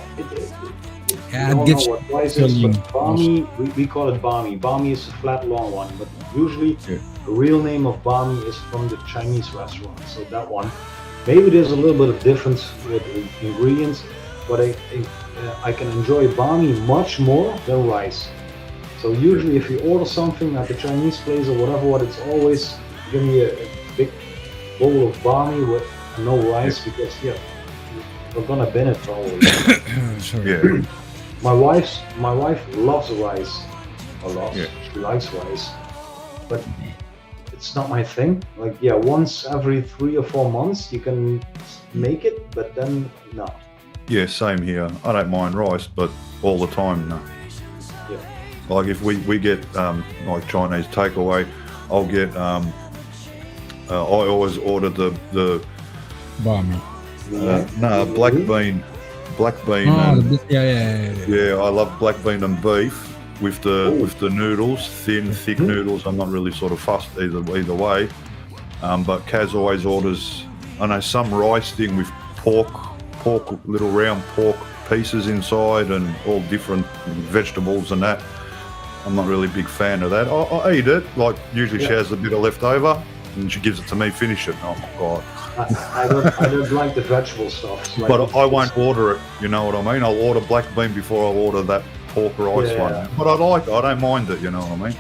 Yeah, I it don't gives know what rice you is, but feeling. bami, we call it bami. Bami is a flat, long one, but usually Yeah. the real name of bami is from the Chinese restaurant. So that one, maybe there's a little bit of difference with ingredients, but I can enjoy bami much more than rice. So usually if you order something at the Chinese place or whatever, it's always give me a big bowl of bami with no rice because we're gonna bin it probably. Sorry. Yeah. My wife loves rice. Or loves. Yeah. She likes rice, but it's not my thing. Like once every 3 or 4 months you can make it, but then no. Yeah, same here. I don't mind rice, but all the time, no. Yeah. Like if we get like Chinese takeaway, I'll get I always order the Bami. black bean. Oh, And, yeah. I love black bean and beef with the noodles, thin, thick noodles. I'm not really sort of fussed either way. But Kaz always orders, I know, some rice thing with pork, little round pork pieces inside and all different vegetables and that. I'm not really a big fan of that. I eat it, like usually she has a bit of leftover and she gives it to me, finish it. Oh my God. I don't like the vegetable stuff. Like But I won't order it, you know what I mean? I'll order black bean before I'll order that pork rice one. But I like it, I don't mind it, you know what I mean?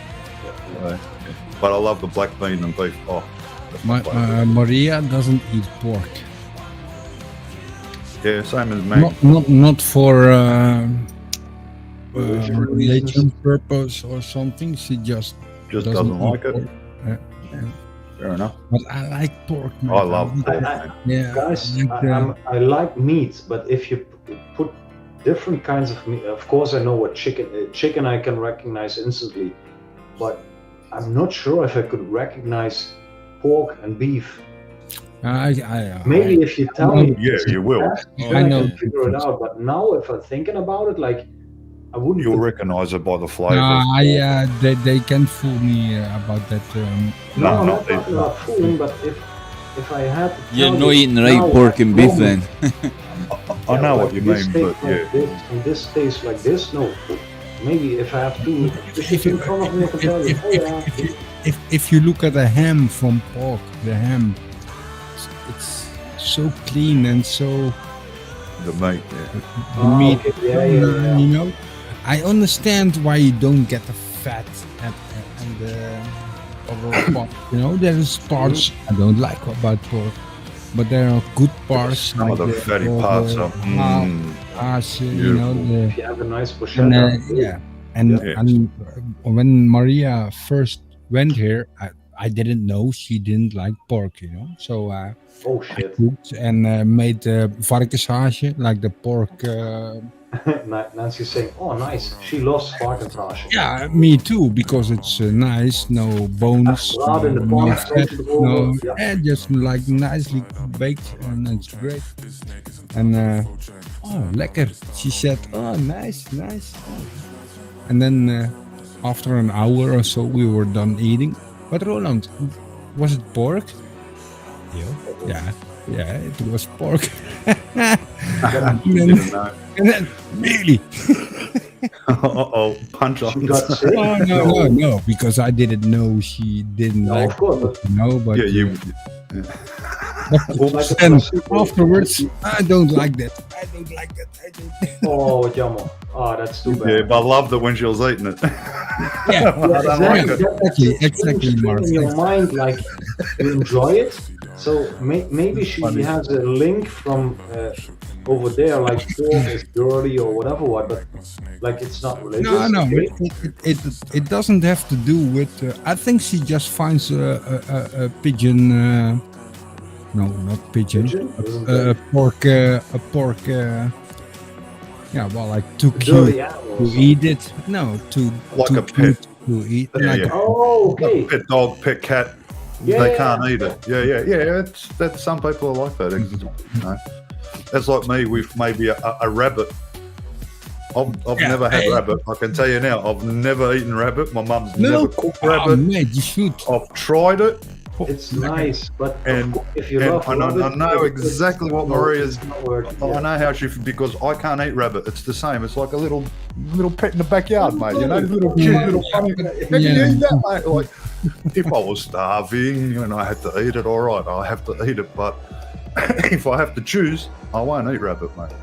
But I love the black bean and beef. Oh, that's my favourite. Maria doesn't eat pork. Yeah, same as me. Not for religion purpose or something. She just doesn't eat like it. pork. Fair enough. But I like pork. Man. I love pork. Yeah, Guys, like, I like meat, but if you put different kinds of meat, of course I know what chicken I can recognize instantly, but I'm not sure if I could recognize pork and beef. Maybe if you tell me, you will. then I can figure it out. But now, if I'm thinking about it, like I wouldn't. You'll recognize it by the flavor. They can fool me about that. No, not fooling, but if I had to You're tell not you eating the right now, pork and beef then. I know like what you this mean, tastes but yeah. like this, and this tastes like this. No, maybe if I have to, if in front of me, I can tell you. If you look at the ham from pork, the ham, it's so clean and so. The meat, The meat, okay. Yeah. you know. I understand why you don't get the fat and the other part. You know, there is parts I don't like about pork, but there are good parts. Some of the fatty parts are. You know, If you have a nice bruschetta. And when Maria first went here, I didn't know she didn't like pork. You know, so oh shit! I cooked and made varkenshaasje, like the pork. Nancy's saying, "Oh, nice. She loves varkenshaasje." Yeah, me too, because it's nice, no bones, blood in the no pot, fat, vegetable, just like nicely baked, and it's great. And lekker. She said, "Oh, nice." And then after an hour or so, we were done eating. But Roland, was it pork? Yeah, it was pork. And then, really? Punch on. Oh, no, because I didn't know she didn't like. Of course, but yeah, you. And afterwards, I don't like that. Oh, jammer. Oh, that's too bad. Yeah, but I loved it when she was eating it. Exactly, Mark. In your mind, like you enjoy it. So maybe she has a link from over there, like pork is dirty or whatever. But like it's not religious. No, it doesn't have to do with. I think she just finds a pigeon. No, not pigeon. A pork. Like too cute to eat it. No, too a cute pet to eat. Oh, okay. Pet dog, pet cat. They can't eat it. Yeah. That's some people are like that. You know? That's like me with maybe a rabbit. I've never had rabbit. I can tell you now, I've never eaten rabbit. My mum's never cooked rabbit. Mate, you should. I've tried it. It's nice, but and if you love rabbit, I know exactly what Maria's. I know how she, because I can't eat rabbit. It's the same. It's like a little pet in the backyard, mate. You know, little cute, little funny. Can you eat that, mate? Like, if I was starving and I had to eat it, all right, I have to eat it. But if I have to choose, I won't eat rabbit, mate.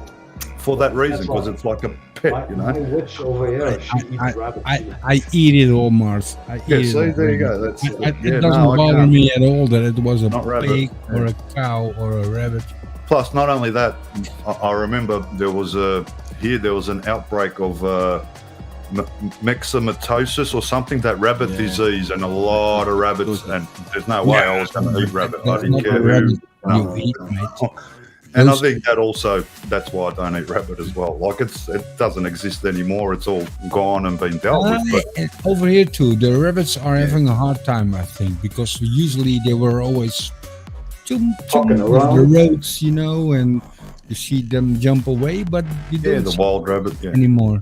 For that reason, because it's like pet, you My know. witch over here, she eats rabbit. I eat it all, Mars. I eat Yeah, it see, all. there you go. That's It yeah. doesn't No, I bother can't. me at all that it was a Not rabbit, pig yeah. or a cow or a rabbit. Plus, not only that, I remember there was an outbreak of myxomatosis or something, that rabbit disease, and a lot of rabbits. And there's no way I was going to eat rabbit. I That's didn't not care the rabbit who. you No. eat, mate. And I Those- think that's why I don't eat rabbit as well. Like it doesn't exist anymore. It's all gone and been dealt with. But And over here too, the rabbits are having a hard time, I think, because usually they were always Fucking on around. the roads, you know, and you see them jump away, but you yeah, don't the see wild rabbit. Yeah. anymore.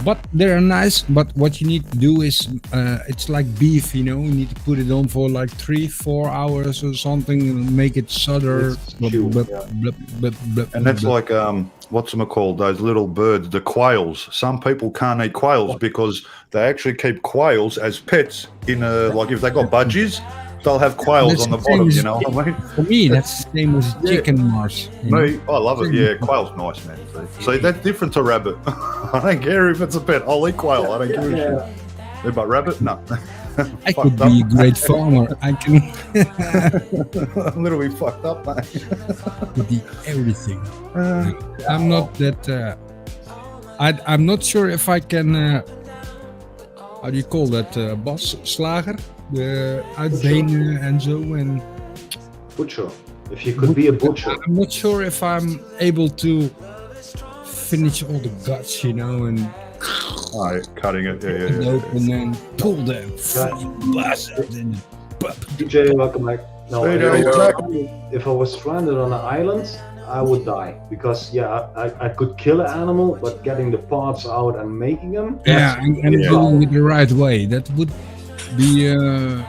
But they're nice. But what you need to do is, it's like beef, you know. You need to put it on for like 3-4 hours or something, and make it shudder. It's chew, And that's like what's them called? Those little birds, the quails. Some people can't eat quails because they actually keep quails as pets in a, like if they got budgies, they'll have quails That's on the the same bottom. as- You know what I mean? For me, that's the same as Yeah. chicken, Mars. you know. Me, I love it. Yeah, quail's nice, man. See, that's different to rabbit. I don't care if it's a pet. I'll eat quail. I don't give a shit. Yeah, but rabbit, no. I could be a great farmer. I can I'm literally fucked up, man. could eat everything. I'm not that. I'm not sure if I can. How do you call that? Bas slager, the uitbenen en zo. And Butcher. If you could be a butcher. I'm not sure if I'm able to finish all the guts, you know, and Oh, yeah, cutting it. Yeah, and yeah, open and pull them fucking bastards in the butt. DJ, welcome back. No, Hey, if there I you was- if I was stranded on an island, I would die because I could kill an animal, but getting the parts out and making them. Yeah, and Yeah. doing it the right way. That would be. Yeah.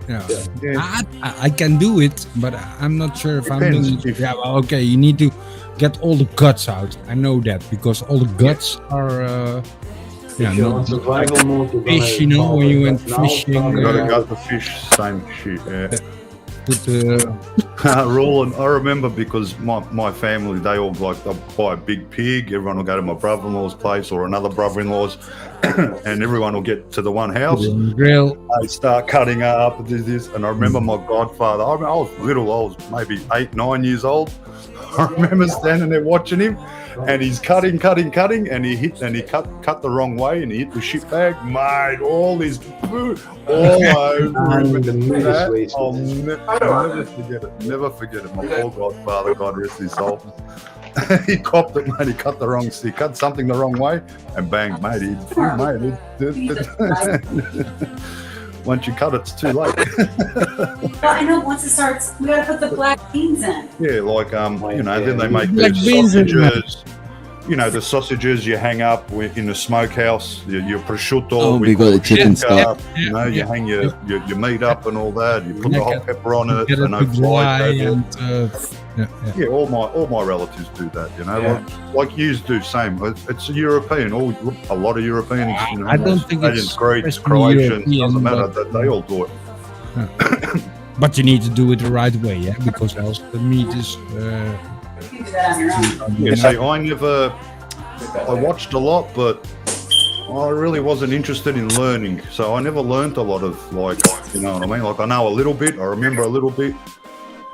Yeah. I can do it, but I'm not sure if I'm Depends doing it. if- Yeah, well, okay, you need to get all the guts out. I know that because all the guts are. Yeah, If you're not on survival mode, you're fish, gonna you know, when you went now fishing, start You gotta with- gut the fish, same shit, yeah. put the. Roland, I remember because my family, they all like, they'll buy a big pig, everyone will go to my brother-in-law's place or another brother-in-law's, and everyone will get to the one house. Grill. They start cutting up, this, and I remember my godfather, I was little, I was maybe 8-9 years old. I remember standing there watching him, and he's cutting, and he cut the wrong way, and he hit the shit bag, made all his food all over him. And the meat is That, wasted. I'll never forget it. Never forget it. My poor godfather, God rest his soul. He copped it, mate. He cut the wrong. He cut something the wrong way, and bang, mate. Once you cut it, it's too late. I know once it starts, we gotta put the black beans in. Yeah, like you know, then they make Black the beans and- sausages. You know, the sausages you hang up in the smokehouse, your prosciutto. Oh, we we got call the it chicken shuka, stuff. You know, you hang your meat up and all that. You put the hot pepper on it, Get so it no to flies dry over it. and. Yeah, all my relatives do that. You know, like yous do same. It's a European. A lot of Europeans. You know, I don't think Italians, it's Greeks, especially Croatians. European, Doesn't matter. but- They all do it. But you need to do it the right way, yeah, because else the meat is. You can do that on your own. Yeah. See, I watched a lot, but I really wasn't interested in learning. So I never learned a lot of, like, you know what I mean? Like, I know a little bit. I remember a little bit,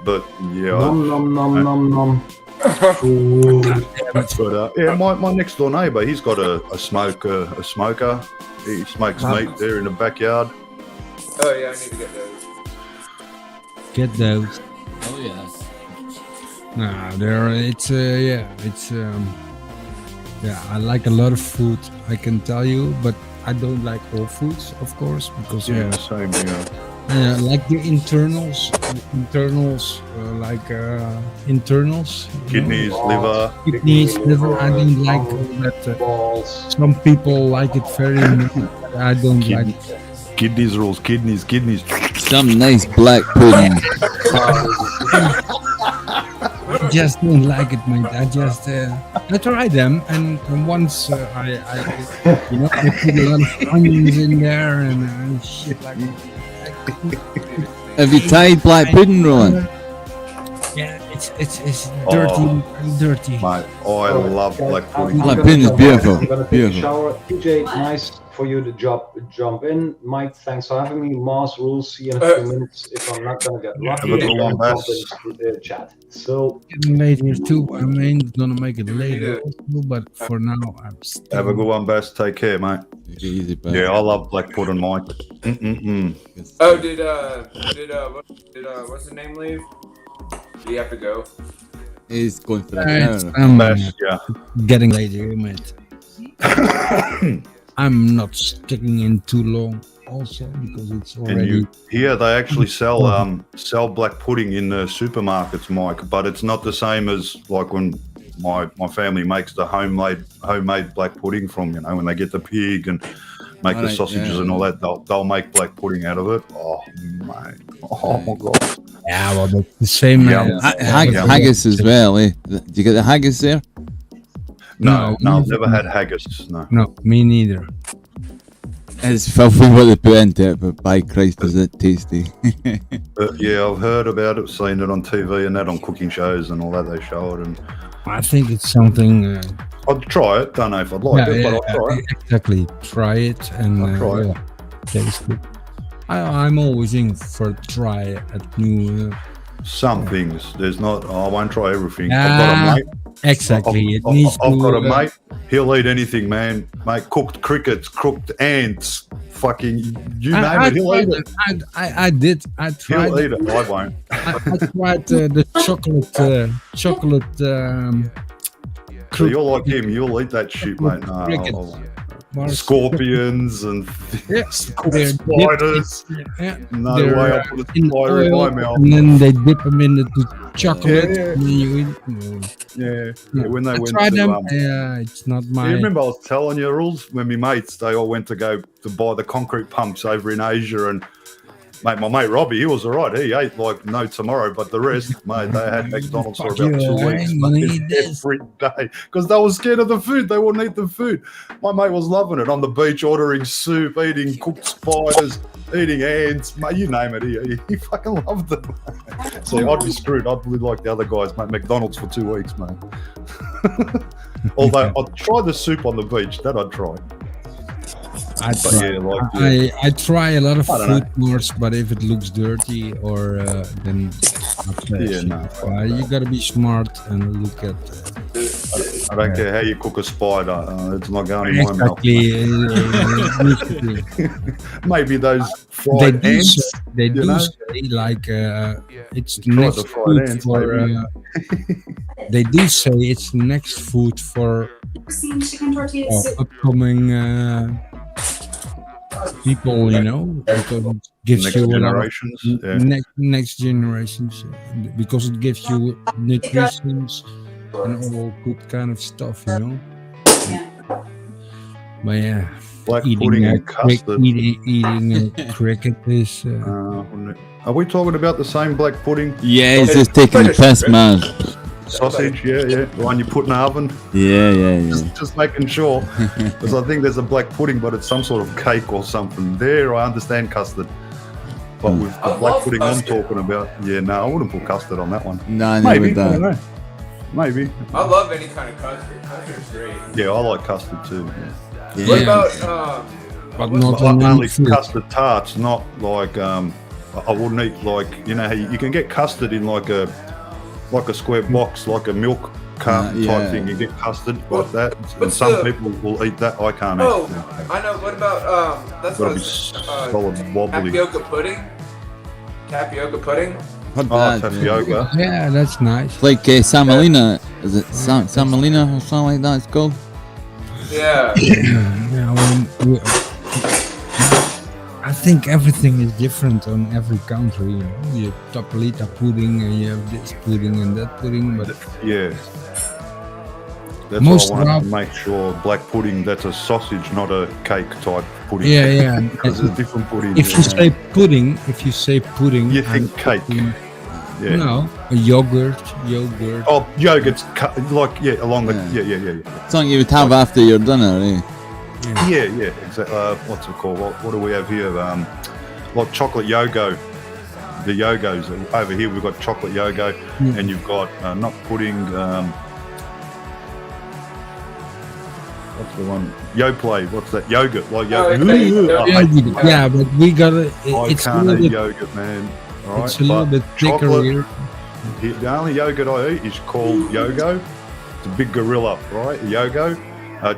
but yeah. Nom nom nom nom nom. Ooh. But yeah, my next door neighbour, he's got a smoker. He smokes meat there in the backyard. Oh yeah, I need to get those. Get those. Oh yeah. No, there. It's yeah. I like a lot of food. I can tell you, but I don't like all foods, of course, because Yeah, same here. like the internals, like internals. you know, Kidneys, liver. kidneys, liver. I don't like all that. Balls. Some people like it very much. I don't like it. Kidneys rules. Kidneys. Some nice black pudding. I just don't like it, mate. I just I try them, and once I you know, I put a lot of onions in there and shit like that. Have you tried black pudding, Roland? Yeah, it's it's dirty. Mate, I love black pudding. Black pudding is beautiful. I'm gonna take Beautiful. a shower. TJ, nice for you to jump in. Mike, thanks for having me. Mars, we'll see you in a few minutes. If I'm not gonna get lucky, Have a good I'm one, gonna Bass. jump in the chat. So Getting late here too. I mean, gonna make it later, also, but for now, I'm still. Have a good one, Bass. Take care, mate. Take it easy, bud. Yeah, I love black pudding, Mike. Mm-mm-mm. Oh, what's the name leave? Do you have to go? He's going for It's, that. Bass, yeah. getting late here, mate. I'm not sticking in too long, also because it's And already. here they actually sell black pudding in the supermarkets, Mike, but it's not the same as like when my family makes the homemade black pudding from, when they get the pig and make the Right, sausages yeah. and all that, they'll make black pudding out of it. Oh, mate. Oh, my God. Yeah, well, that's the same. Yeah. Haggis as well, eh? Do you get the haggis there? No, No, I've never had haggis, no. No, me neither. It's filthy what they put into it, but by Christ, is it tasty? But yeah, I've heard about it, seen it on TV and that on cooking shows and all that, they show it. And I think it's something. I'd try it. Don't know if I'd like it, but I'll try it. Exactly. Try it and I'll try it. taste it. I'm always in for try at new. Some things. There's not. I won't try everything. Ah, I've got a mate. Exactly. I've got a mate. He'll eat anything, man. Mate, cooked crickets, cooked ants, fucking you name it. He'll eat it. I did. I tried. He'll eat it. I won't. I tried the chocolate. So you're like him. You'll eat that shit, mate. No, Crickets. scorpions and Yeah, they're spiders. Yeah, No they're, way. I'll put a in spider in oil, my mouth. and then they dip them in the chocolate. Yeah. And then you eat. Yeah. When they I went tried to them. Yeah, it's not my. you remember I was telling you, Rules, when my mates, they all went to go to buy the concrete pumps over in Asia, and mate, my mate Robbie, he was all right. He ate like no tomorrow, but the rest, mate, they had McDonald's for Fuck about you, 2 I weeks ain't gonna mate, eat this. every day because they were scared of the food. They wouldn't eat the food. My mate was loving it on the beach, ordering soup, eating cooked spiders, eating ants, mate, you name it. He fucking loved it. So I'd be screwed. I'd be like the other guys, mate. McDonald's for 2 weeks, mate. Although I'd try the soup on the beach, that I'd try. I But try. yeah, like I try a lot of I don't food wars, but if it looks dirty or then Yeah, no. you gotta be smart and look at I don't care how you cook a spider, it's not going in my mouth. exactly. Maybe those they fried do ants. say, they you do know? say like it's Try next the fried food ants, for. maybe. They do say it's next food for Seen chicken tortillas. upcoming people, because it gives Next you a lot of generations. Yeah. next generations, because it gives you nutritions and all good kind of stuff, But yeah, Black pudding and custard. eating cricket is. Are we talking about the same black pudding? Yeah, he's just taking the piss, man. Sausage, yeah. The one you put in the oven. Yeah. Just making sure. Because I think there's a black pudding, but it's some sort of cake or something. There, I understand custard. But with the I black love pudding custard. I'm talking about, yeah, no, I wouldn't put custard on that one. Nah, Maybe, never I don't that. know. Maybe. I love any kind of custard. Custard's great. Yeah, I like custard too. Yeah. What Yeah. about But what's not I on only food. custard tarts, not like I wouldn't eat like how you can get custard in like a square box, like a milk carton yeah. type thing. You get custard like that, and what's some the- people will eat that. I can't Oh, eat. It. I know. What about that's Gotta what be it's, solid wobbly. tapioca pudding. Tapioca pudding. What Oh, that? tapioca. Yeah, that's nice. It's like Samalina. Is it Samalina or something like that? It's called. Yeah. Yeah, I think everything is different on every country. You have tapalita pudding and you have this pudding and that pudding, but Yeah. That's Most why I wanted rub- to make sure black pudding, that's a sausage, not a cake type pudding. yeah. Because there's different pudding. If you say pudding, You I'm think cake. thinking, Yeah. No, a yogurt. Oh, yogurt's along the yeah. Something you would have after your dinner, eh? Yeah, exactly. What's it called? What do we have here? Like chocolate yogo. the yogos. Over here we've got chocolate yogo, and you've got not pudding. What's the one? Yoplait. What's that? Yogurt. Like yogurt. Yeah, but we got it. I It's a can't little eat bit, yogurt, man. All right, it's a little but bit thicker chocolate- here. The only yogurt I eat is called Yogo. It's a big gorilla, right? Yogo.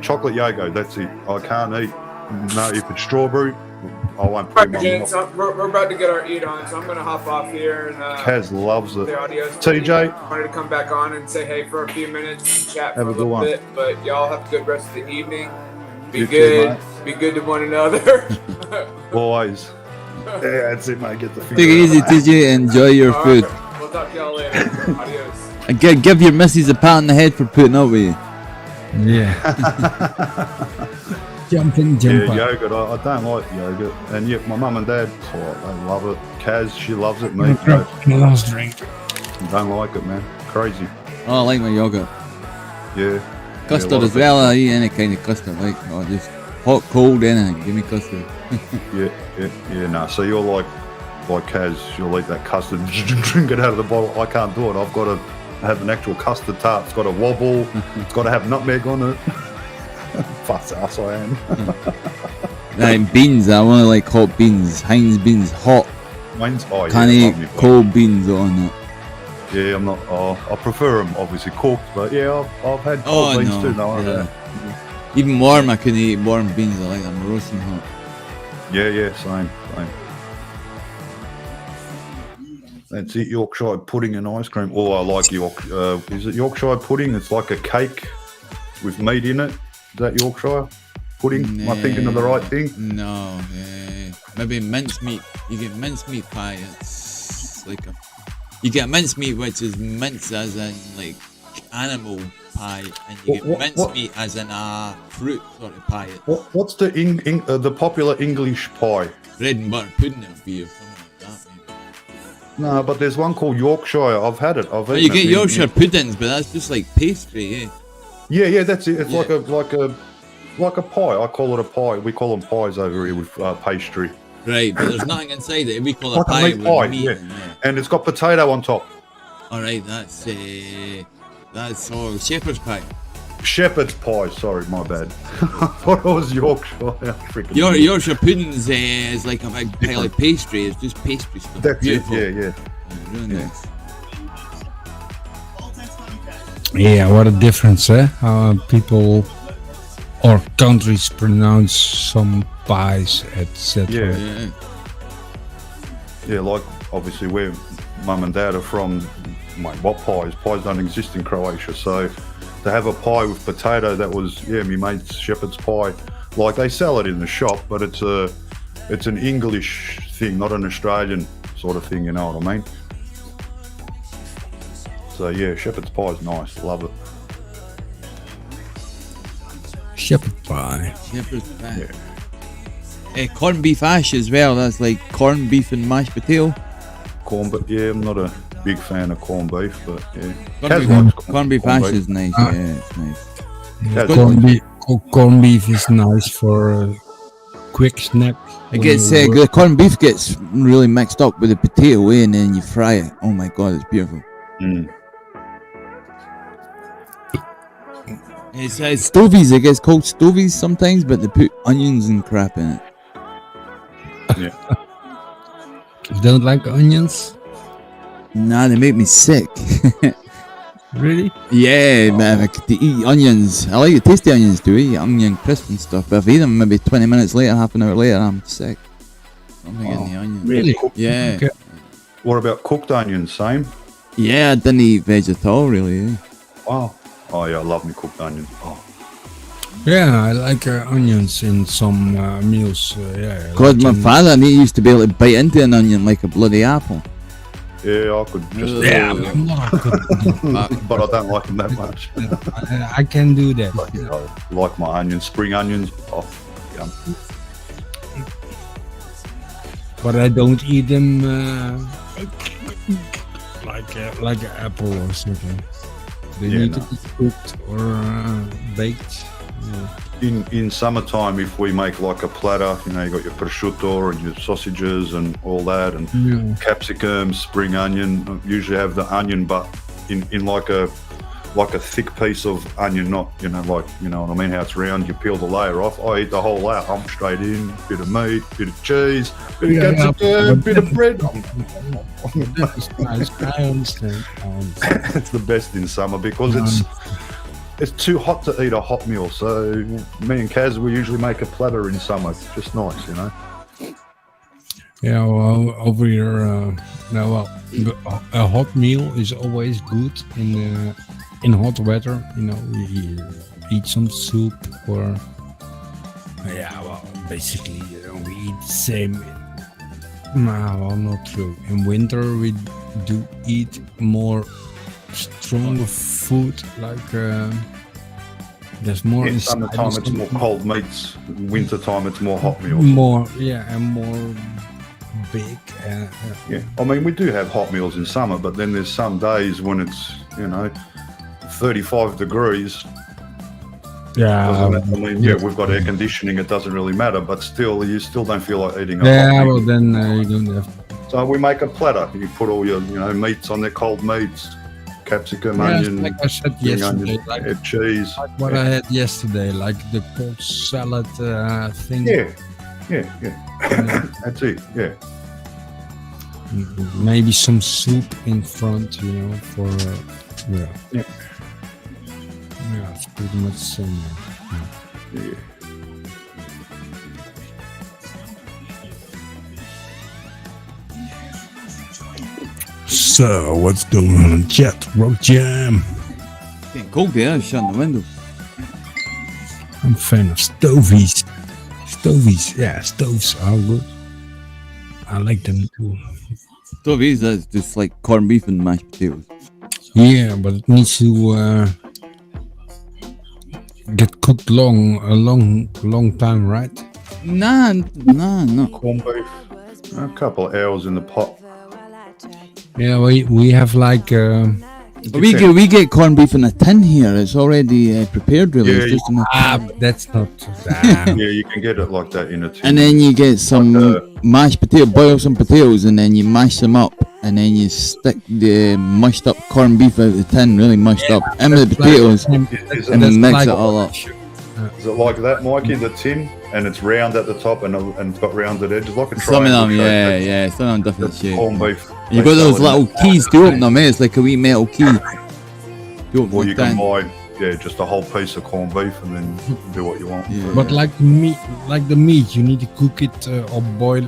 Chocolate Yogo, that's it. I can't eat. No, if it's strawberry, I won't put Alright, it in my gents, mouth. we're about to get our eat on, so I'm gonna hop off here and Kaz loves it. the audio. TJ? Wanted to come back on and say hey for a few minutes and chat for Have a a good little one. bit, but y'all have a good rest of the evening. Be You too, good. mate. Be good to one another. Always. Yeah, that's it, mate. Get the Take it easy, TJ. Enjoy your All food. right, we'll talk to y'all later. Adios. And give your missus a pat on the head for putting up with you. Yeah. Jump Yeah, up. yogurt. I don't like yogurt. And yet, my mum and dad, they love it. Kaz, she loves it. Me, no, My last drink. don't like it, man. Crazy. Oh, I like my yogurt. Yeah. Custard Yeah, a lot as of well. I eat any kind of custard. Like, oh, just hot, cold, anything. Give me custard. Yeah. No. So you're like Kaz. You'll eat that custard, drink it out of the bottle. I can't do it. I've got to have an actual custard tart. It's got to wobble. It's got to have nutmeg on it. Fuss ass I am. And beans. I want to like hot beans. Heinz beans, hot. Mine's yeah. Can't eat lovely, but- cold beans on it. Yeah, I'm not. I prefer them obviously cooked, but yeah, I've had cold beans too. No, yeah. Even warm, I couldn't eat warm beans. I like them roasting hot. yeah, same. That's it. Yorkshire pudding and ice cream. Oh, I like is it Yorkshire pudding? It's like a cake with meat in it. Is that Yorkshire pudding? Am I thinking of the right thing? No, maybe mincemeat. You get mincemeat pie. It's like you get mincemeat, which is mince as in like animal pie, and you get What- mincemeat as in a fruit sort of pie. What's the the popular English pie? Bread and butter pudding it'll be or something like that. Maybe. No, but there's one called Yorkshire. I've had it. I've Oh, eaten you it. get Yorkshire puddings, but that's just like pastry, eh? Yeah, that's it. It's Yeah. like a pie. I call it a pie. We call them pies over here with pastry. Right, but there's nothing inside it. We call it Like a pie meat with pie, meat. yeah. in it. And it's got potato on top. All right, that's shepherd's pie. Shepherd's pie. Sorry, my bad. I thought it was Yorkshire. Freaking Yorkshire puddings is like a big pile of pastry. It's just pastry stuff. That's Beautiful. it. Yeah. Really nice. Yeah, what a difference, eh? How people or countries pronounce some pies, etc. Yeah. Yeah, like obviously where mum and dad are from, mate, what pies? Pies don't exist in Croatia, so to have a pie with potato, that was, my mate's shepherd's pie. Like they sell it in the shop, but it's an English thing, not an Australian sort of thing, you know what I mean? So yeah, shepherd's pie is nice, love it. Shepherd pie. Shepherd's pie. Corned beef hash as well. That's like corned beef and mashed potato. I'm not a big fan of corned beef, but yeah. Corned Kaz beef, likes corned beef hash is nice. Ah. Yeah, it's nice. Kaz Corned likes- corned beef is nice for a quick snack. It gets the corned beef gets really mixed up with the potato, and then you fry it. Oh my god, it's beautiful. Mm. It's stovies. It gets called stovies sometimes, but they put onions and crap in it. Yeah. You don't like onions? Nah, they make me sick. Really? Yeah, man, I could eat onions. I like the tasty onions too, eat onion crisp and stuff. But if I eat them maybe 20 minutes later, half an hour later, I'm sick. Something in the onion. Really? Yeah. Okay. What about cooked onions? Same? Yeah, I didn't eat veg at all, really. Eh? Wow. Oh yeah, I love me cooked onions. Oh. Yeah, I like onions in some meals. Yeah. God, like my in- father, and he used to be able to bite into an onion like a bloody apple. Yeah, I could just. Yeah, I'm not a good but I don't like them that much. I can do that. I like my onions, spring onions. Oh, yum. But I don't eat them like an apple or something. They Yeah, need no. to be cooked or baked. Yeah. in summertime, if we make like a platter, you know, you got your prosciutto and your sausages and all that, and capsicum, spring onion. Usually have the onion, but in like a thick piece of onion, not, you know, like, you know what I mean, how it's round. You peel the layer off. I eat the whole layer. I'm straight in. Bit of meat, bit of cheese, bit of capsicum, bit of bread. That's nice. I understand. It's the best in summer because it's too hot to eat a hot meal. So me and Kaz, we usually make a platter in summer. It's just nice, you know. Yeah, well, over here, a hot meal is always good in hot weather. You know, we eat some soup or basically, you know, we eat the same. Well, not true. In winter, we do eat more stronger food, like there's more. In summertime, it's more cold meats. Winter time, it's more hot meals. And more big. Yeah, I mean, we do have hot meals in summer, but then there's some days when it's, you know, 35 degrees. Yeah, I mean, we've got air conditioning. It doesn't really matter, but still, you still don't feel like eating. Well, then you don't have. So we make a platter. You put all your, you know, meats on there, cold meats, capsicum, onion, like I said yesterday, onion, cheese. Like what I had yesterday, like the cold salad thing. Yeah. That's it. Yeah. Maybe some soup in front, you know, for Yeah, it's pretty much the same. yeah. So, what's going on in chat? Rock Jam. Getting cold there, shutting the window. I'm a fan of stovies. Yeah, stoves are good. I like them too. Stovies is just like corned beef and mashed potatoes. Yeah, but it needs to get cooked a long time, right? Nah. Corned beef, a couple of hours in the pot. Yeah, we have like. We get corned beef in a tin here. It's already prepared, really. Yeah, it's just in a tin. But that's not. Yeah, you can get it like that in a tin. And then you get some mashed potato, boil some potatoes, and then you mash them up, and then you stick the mushed up corned beef out of the tin, really mushed up, and with the potatoes, and then mix it all up. Is it like that, Mikey? The tin, and it's round at the top, and it's got rounded edges, like a Some of triangle them, shape. yeah, some of them different That's shape. corned beef. You got those little keys to open them, eh? It's like a wee metal key. Or you can buy, just a whole piece of corned beef, and then do what you want. Yeah. But like the meat, you need to cook it or boil.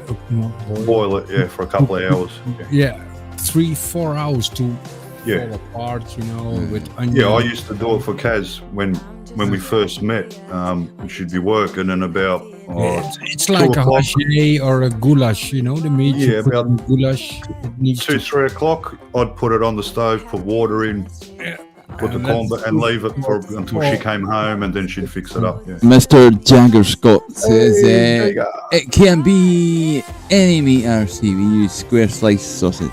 Boil it, for a couple of hours. Yeah, 3-4 hours to fall apart, you know, with onion. Yeah, I used to do it for Kaz when we first met. She'd be working, and about it's like a haché or a goulash, you know, the meat. Yeah, you put about in goulash. It needs 2-3 o'clock. I'd put it on the stove, put water in, put the corn, and leave it until she came home, and then she'd fix it up. Yeah. Mr. Jagger Scott says there you go. it can be any meat, RC. We use square sliced sausage.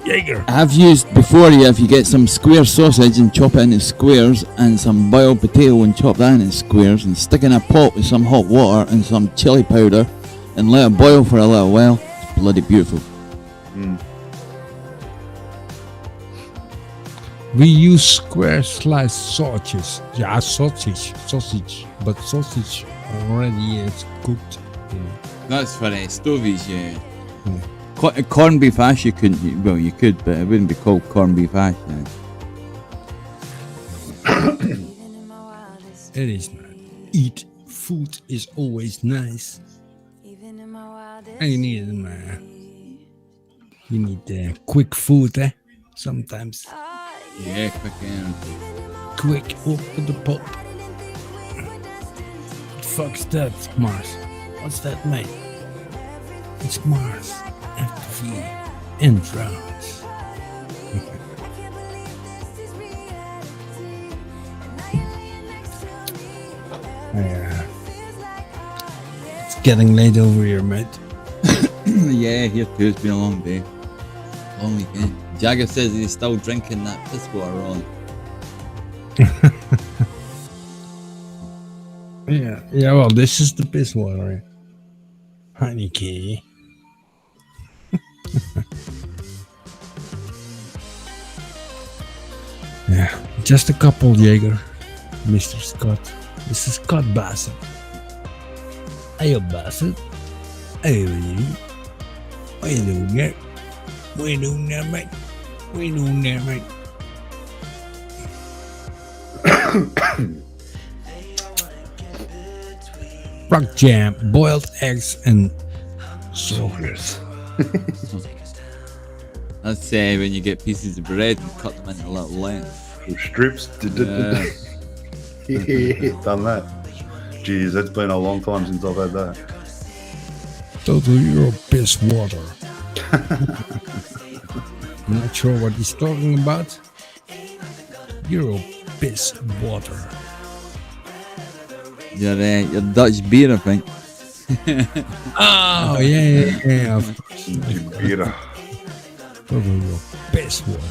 Jaeger. I've used before, if you get some square sausage and chop it into squares, and some boiled potato and chop that into squares, and stick in a pot with some hot water and some chili powder, and let it boil for a little while. It's bloody beautiful. We use square sliced sausages. Yeah, sausage. But sausage already is cooked. That's for stovies, yeah. Corned beef hash, you couldn't. Well, you could, but it wouldn't be called corned beef hash. It is nice. Food is always nice. And you need quick food, sometimes. Yeah, quick energy. Quick, open the pop. What the fuck's that, Mars? What's that, mate? It's Mars. FTV and France. It's getting late over here, mate. Yeah, here too. It's been a long day. Long weekend. Jagger says he's still drinking that piss water, Rolling. Yeah. Well, this is the piss water. Heineke. Yeah, just a couple, Jaeger. Mr. Scott. This is Scott Bassett. Hey, Bassett. Hey, baby. What you doing there? What you doing there, mate? What you doing there, mate? Rock jam, boiled eggs, and sauce. That's when you get pieces of bread and cut them into little lengths. Strips. Yeah, done that. Jeez, that's been a long time since I've had that. Total Euro piss water. I'm not sure what he's talking about. Euro piss water. Your Dutch beer, I think. Oh, yeah. Of course. Beer. Total Euro piss water.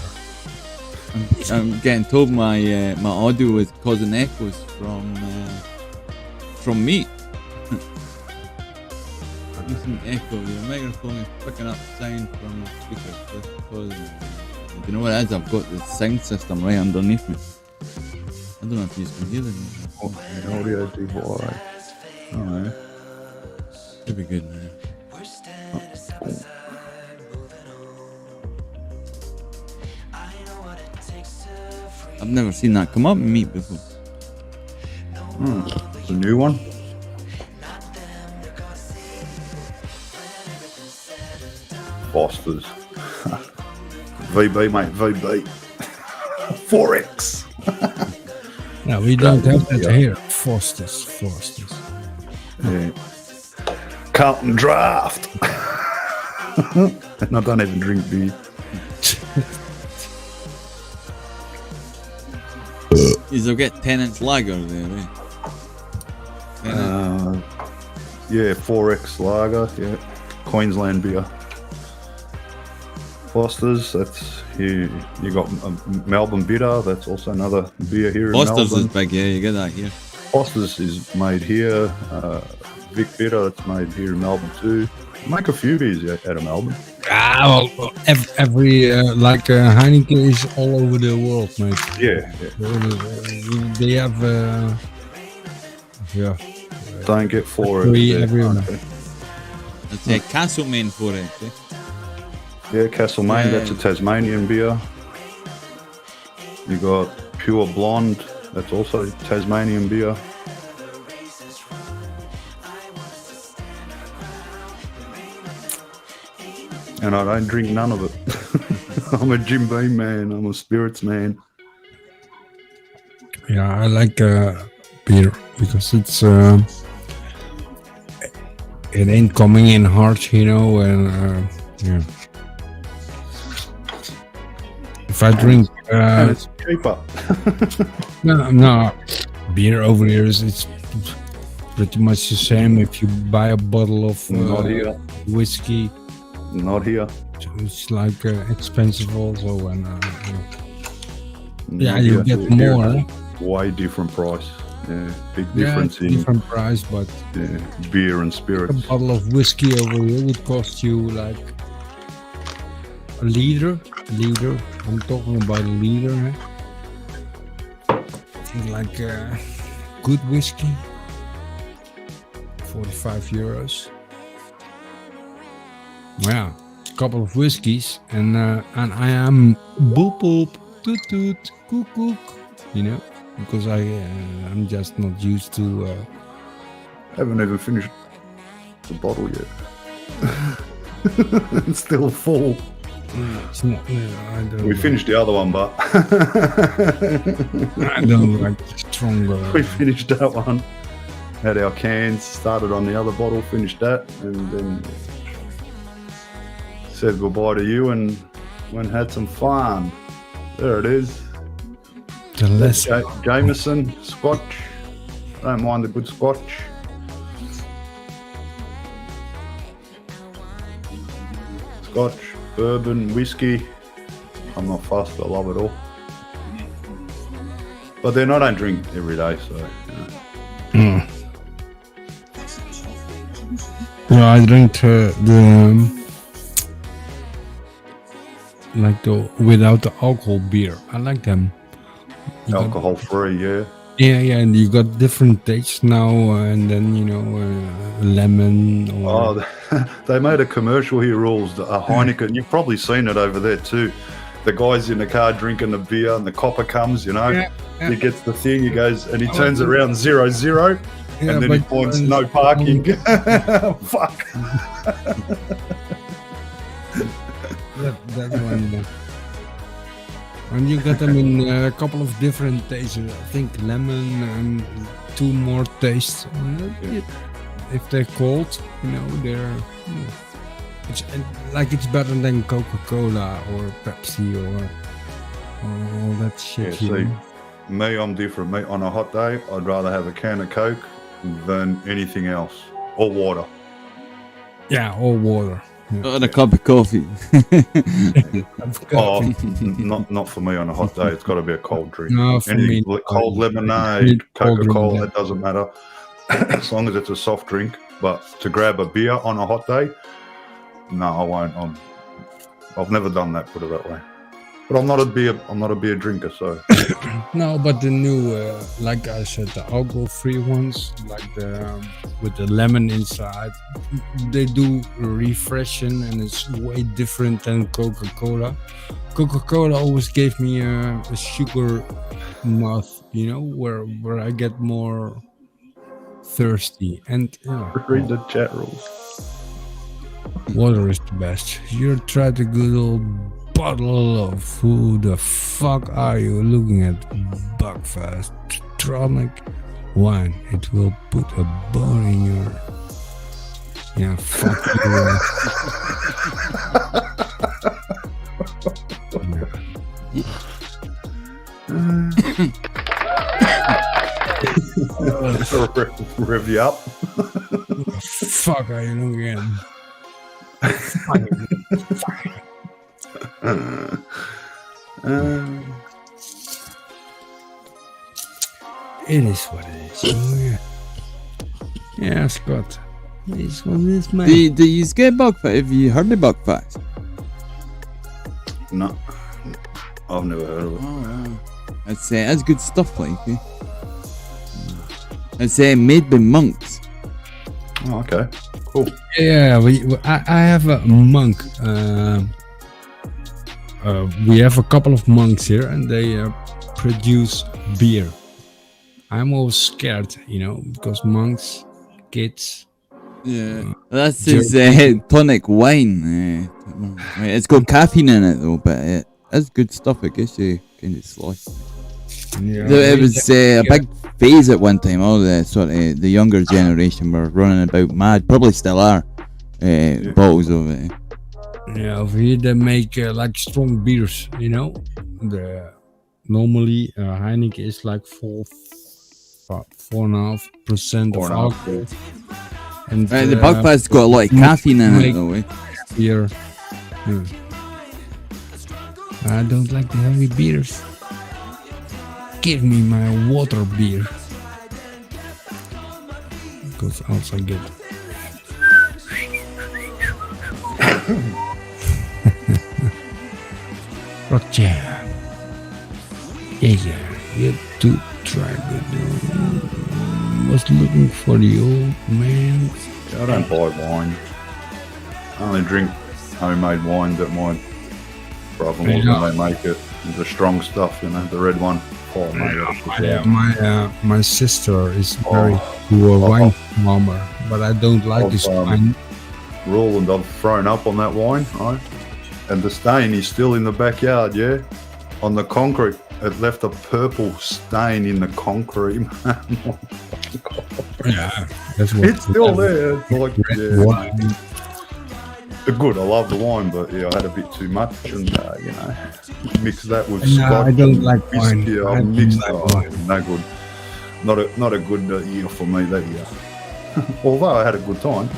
I'm getting told my my audio is causing echoes from me. Listen, echo. Your microphone is picking up sound from the speakers just because. You know what it is? I've got the sound system right underneath me. I don't know if you can hear them. Audio device. Oh, It'll be good, man. I've never seen that come up in meat before. it's a new one. Foster's. VB, mate, VB. 4X. No, we don't have that here. Foster's. Yeah. Carlton Draft. And I don't even drink beer. You'll get 10-inch lager there, right? Yeah, 4X lager, yeah. Queensland beer. Foster's, that's here. You got Melbourne Bitter, that's also another beer here Foster's in is Melbourne. big, yeah, you get that here. Foster's is made here. Vic Bitter, it's made here in Melbourne too. Make a few beers out of Melbourne. Well, every like Heineken is all over the world, mate. Yeah. They have, Don't get 4X. Three there. everyone. Okay. It's a Castlemaine for it, eh? Yeah, Castlemaine, Yeah. that's a Tasmanian beer. You got Pure Blonde, that's also Tasmanian beer. And I don't drink none of it. I'm a Jim Beam man, I'm a spirits man. Yeah, I like beer because it's it ain't coming in hard, you know, and yeah. If I drink And it's cheaper. no beer over here is it's pretty much the same. If you buy a bottle of Not here. whiskey, Not here. it's like expensive also, and Not you here. get Here, more. Way different price. Yeah, big difference in different price, but beer and a spirits. bottle of whiskey over here would cost you like a liter. I'm talking about a liter. I think like good whiskey, 45 euros. Yeah, a couple of whiskeys, and I am boop boop toot toot kook kook, you know, because I'm just not used to. Haven't even finished the bottle yet. It's still full. It's not. I don't. We finished the other one, but I don't like stronger. we finished that one. Had our cans, started on the other bottle, finished that, and then said goodbye to you and went and had some fun. There it is. The less. Jameson, Scotch. Don't mind the good Scotch. Scotch, bourbon, whiskey, I'm not fussed. I love it all. But then I don't drink every day, so you know. Yeah, I drink the like the without the alcohol beer. I like them. You got- Alcohol free, yeah. yeah, and you got different tastes now, and then lemon or They made a commercial here, rules. A Heineken. You've probably seen it over there too. The guy's in the car drinking the beer, and the copper comes. Yeah. He gets the thing. He goes and he turns around 0-0, and then he points no parking. Fuck. that one. Yeah. And you got them in a couple of different tastes. I think lemon and 2 more tastes. If they're cold, they're it's better than Coca-Cola or Pepsi or all that shit. Yeah, see, me, I'm different. Me, on a hot day, I'd rather have a can of Coke than anything else, or water. Yeah, or water. And a cup of coffee. Oh, not for me on a hot day. It's got to be a cold drink. No, for me, cold lemonade, Coca-Cola, it doesn't matter. As long as it's a soft drink. But to grab a beer on a hot day, no, I won't. I've never done that, put it that way. But I'm not a beer drinker, so. No, but the new, like I said, the alcohol-free ones, like the with the lemon inside, they do refreshing, and it's way different than Coca-Cola. Coca-Cola always gave me a sugar mouth, where I get more thirsty. And read the chat rules. Water is the best. You try the good old bottle of who the fuck are you looking at? Buckfast Tronic wine. It will put a bone in your. Yeah, fuck you. Rev you up. Fuck are you looking at? It is what it is. Oh, yeah, Scott. It's what it is, man. Do you get Buckfast? Have you heard of Buckfast? No, I've never heard of it. Oh, yeah. That's good stuff, like. Eh? It's made by monks. Oh, okay, cool. Yeah, I have a monk. We have a couple of monks here, and they produce beer. I'm always scared, because monks, kids. Yeah, that's his tonic wine. It's got caffeine in it though, but it's good stuff. I guess you kind of slosh. Yeah, It was a big phase at one time. All the sort of the younger generation were running about mad. Probably still are. Bottles of it. Yeah, over here they make like strong beers. Normally Heineken is like 4.5% of alcohol. And the Buckfast's got a lot of caffeine in it though. Beer. I don't like the heavy beers. Give me my water beer. Because else I get. Roger. Yeah, you have to try good. Was looking for the old man. I don't buy wine. I only drink homemade wine that my brother-in-law they make it. The strong stuff, the red one. Oh, mate, my sister is very poor wine farmer, but I don't like this wine. Roland, I've thrown up on that wine, right? And the stain is still in the backyard, yeah? On the concrete. It left a purple stain in the concrete, man. Yeah, that's what it's still there. It's like, good. I love the wine, but I had a bit too much, and mix that with Scotch. I don't like wine. Yeah, I mixed wine. No good. Not a good year for me that year. Although I had a good time.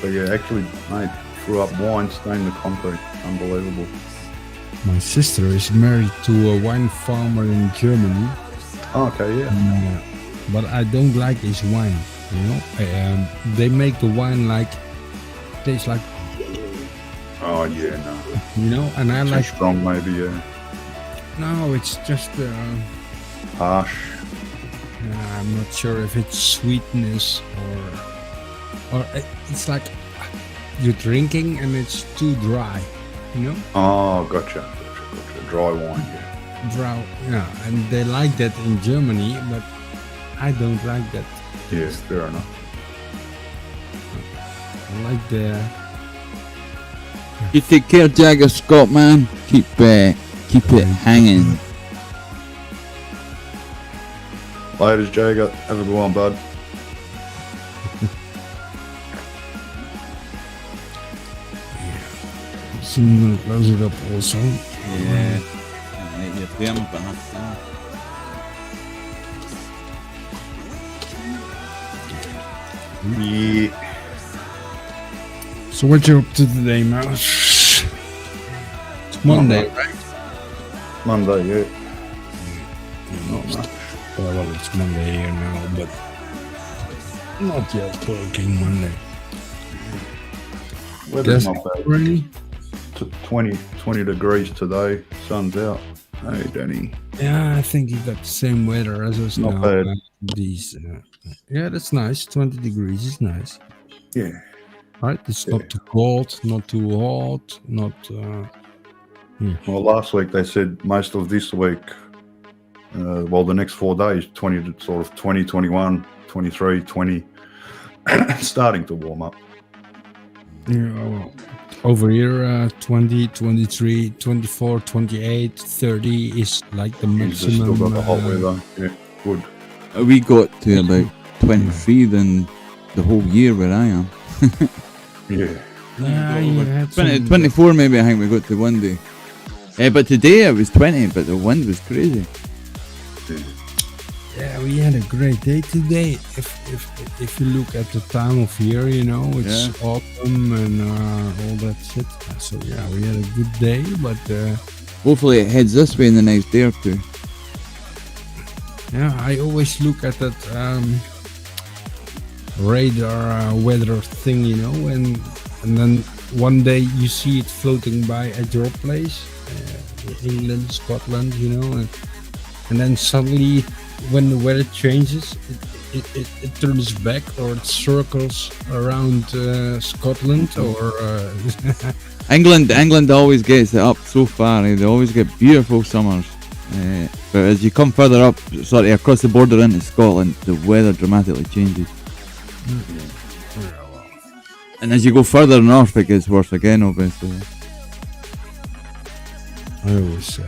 But yeah, actually, mate, threw up wine, stained the concrete. Unbelievable. my sister is married to a wine farmer in Germany. Okay, yeah. But I don't like his wine. You know, they make the wine like tastes like, Oh, yeah, no. you know, and I Too like. strong, maybe, yeah. No, it's just. Harsh. I'm not sure if it's sweetness or it's like you're drinking and it's too dry, you know? Oh, gotcha. Dry wine, yeah. Dry, yeah. And they like that in Germany, but I don't like that. Yeah, fair enough. I like the. You take care, Jagger Scott, man. Keep it hanging. Ladies, Jagger, have a good one, bud. So I'm gonna close it up also. Yeah. Make you feel me, but Yeah. So what you up to today, Mouse? It's Monday, right? Monday, yeah. Not much. Well, it's Monday here now, but not yet working Monday. Weather's Guess not bad. rainy? 20 degrees today. Sun's out. Hey, Danny. Yeah, I think you got the same weather as us Not now. bad. These, yeah, that's nice. 20 degrees is nice. Yeah. Right? It's not too cold, not too hot, not. Well, last week they said most of this week, well, the next 4 days, 20 to sort of 20, 21, 23, 20, starting to warm up. Yeah, well, over here, 20, 23, 24, 28, 30 is like the You've just still maximum. got the hot weather. Yeah, good. we got to about 23 then the whole year where I am. Yeah. Yeah, you had 20, some- 24 maybe I think we got to one day. But today it was 20, but the wind was crazy. Yeah, we had a great day today. If you look at the time of year, you know, it's autumn and all that shit. So yeah, we had a good day, but Hopefully it heads this way in the next day or two. yeah, I always look at that radar weather thing, you know, and then one day you see it floating by at your place, England, Scotland, you know, and then suddenly when the weather changes, it turns back or it circles around Scotland or England always gets it up so far. They always get beautiful summers. But as you come further up, sorry, across the border into Scotland, the weather dramatically changes. And as you go further north, it gets worse again, obviously. I always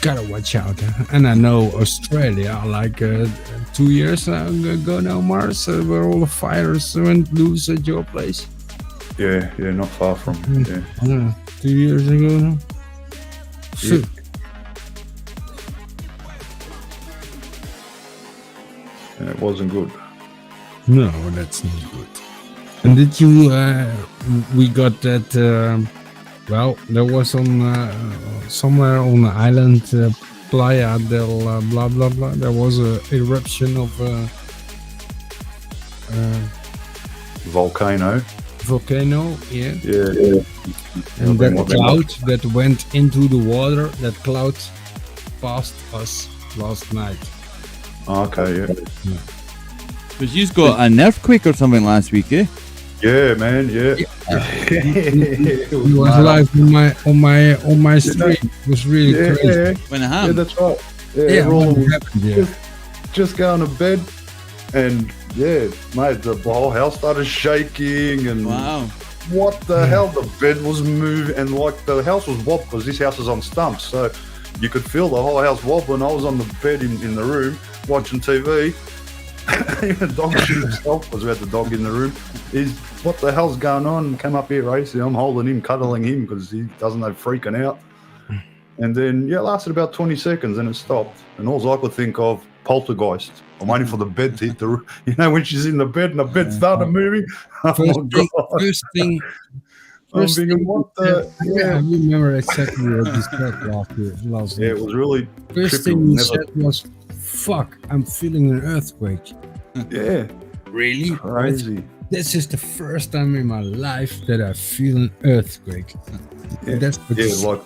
gotta watch out. And I know Australia, like 2 years ago now, Mars, where all the fires went loose at your place. Yeah, not far from. Yeah. Yeah, 2 years ago now. Phew. And it wasn't good. No, that's not good. And did you? We got that. Well, there was on somewhere on the island, Playa del blah blah blah. There was a eruption of Volcano. volcano. Yeah. Yeah. And that What- cloud that went into the water. That cloud passed us last night. Okay, yeah. Because you've got an earthquake or something last week, eh? Yeah, man, yeah. It was live on my stream. It was really crazy. Yeah, When it yeah, happened. that's right. Yeah, Yeah, everyone what was happened? Yeah. just going to bed, and yeah, mate, the whole house started shaking, and Wow. what the hell? The bed was moving, and like the house was wobbling because this house is on stumps, so you could feel the whole house wobbling. I was on the bed in the room watching TV. The dog shit himself was about the dog in the room. He's what the hell's going on? Came up here racing. I'm holding him, cuddling him because he doesn't know freaking out. And then it lasted about 20 seconds and it stopped. And all I could think of poltergeist. I'm waiting for the bed to hit the roof. You know when she's in the bed and the bed started moving. Oh my god! I'm thinking, what the? I remember exactly what you said last Yeah, week. it was really First trippy. thing you Never- said was, "Fuck, I'm feeling an earthquake." Yeah, Really? crazy. This is the first time in my life that I feel an earthquake. Yeah, That's what yeah, you said. like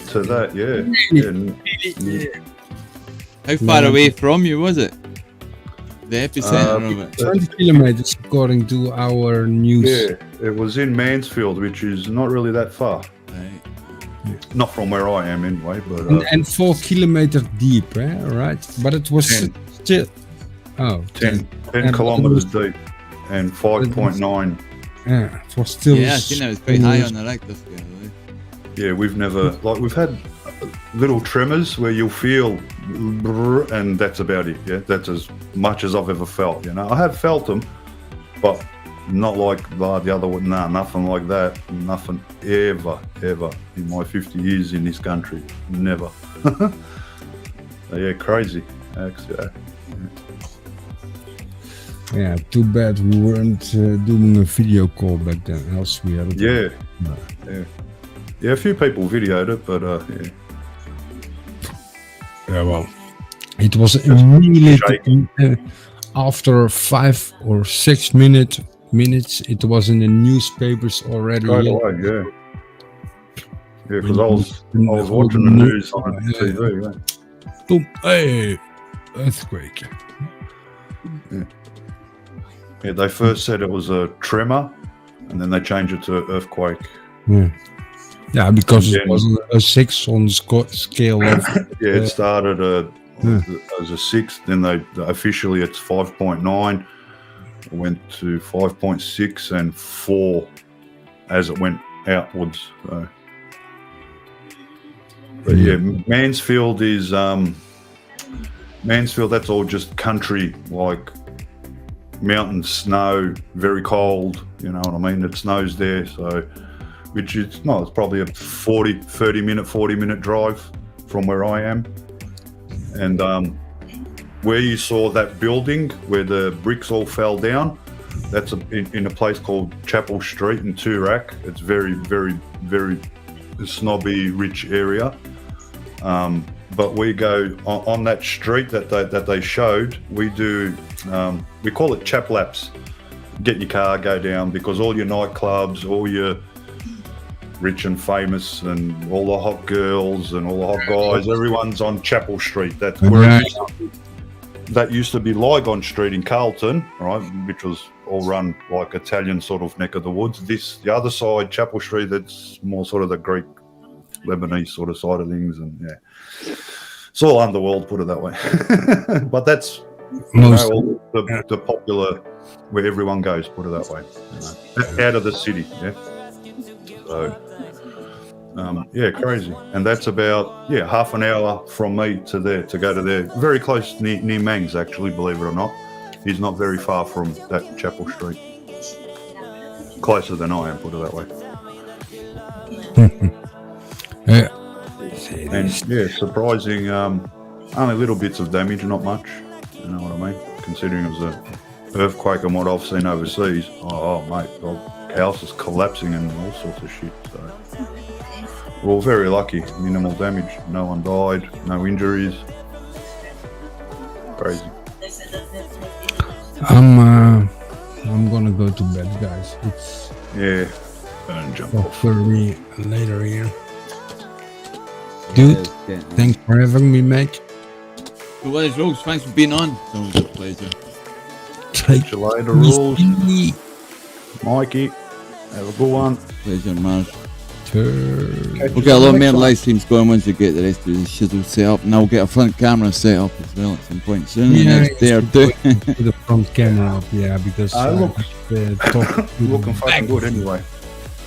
to that, yeah. Really? Yeah, How far Yeah. away from you was it? The epicenter of it. 20 kilometers according to our news. yeah, it was in Mansfield, which is not really that far. Right. Not from where I am, anyway. But And 4 kilometers deep, right? But it was 10. still. Oh, 10 And kilometers it deep and 5.9. yeah, it was still. Yeah, I seen it was quite high on the Richter scale. Eh? Yeah, we've had little tremors where you'll feel, brrr, and that's about it. Yeah, that's as much as I've ever felt. You know, I have felt them, but not like the other one. Nah, nothing like that. Nothing ever in my 50 years in this country. Never. So, yeah, crazy. Actually, Yeah, too bad we weren't doing a video call back then, else we had it. yeah. A few people videoed it, but yeah. Yeah, well, it was immediately after 5 or 6 minutes. It was in the newspapers already. Straight away, yeah. Yeah, because I was watching the news on TV. Yeah. Boom! Hey, earthquake. Yeah, they first said it was a tremor, and then they changed it to earthquake. Yeah, because And it then- was a 6 on scale of. Yeah, it started as a 6, then they officially it's 5.9. It went to 5.6 and 4 as it went outwards. So. But yeah, Mansfield is Mansfield. That's all just country, like mountain snow, very cold. You know what I mean? It snows there, so which is no, it's probably a 40 minute drive from where I am, and where you saw that building where the bricks all fell down, that's in a place called Chapel Street in Toorak. It's very snobby, rich area. But we go on that street that they showed. We do we call it chap laps. Get your car, go down, because all your nightclubs, all your rich and famous, and all the hot girls and all the hot guys, everyone's on Chapel Street. That's where that used to be Lygon Street in Carlton, right, which was all run like Italian sort of neck of the woods. The other side, Chapel Street, that's more sort of the Greek, Lebanese sort of side of things, and yeah, it's all underworld, put it that way. But that's all the popular where everyone goes, put it that way, you know, out of the city, yeah. So. Yeah, crazy, and that's about half an hour from me to there to go to there. Very close near Mangs, actually, believe it or not. He's not very far from that Chapel Street. Closer than I am, put it that way. And yeah, surprising. Only little bits of damage, not much. You know what I mean? Considering it was an earthquake and what I've seen overseas. Oh mate, the house is collapsing and all sorts of shit. So. We're very lucky, minimal damage, no one died, no injuries. Crazy. I'm gonna go to bed, guys. It's Jump off. for me later here. Dude, thanks for having me, mate. So what is Rose? Thanks for being on. It's always a pleasure. Catch you later, Rules. Mikey, have a good one. Pleasure, Mars. Catch We'll you get a lot next more time. live streams going once we get the rest of the shizzle set up, and I'll get a front camera set up as well at some point soon, the next day or two. To the front camera up, yeah, because Looking fucking good anyway.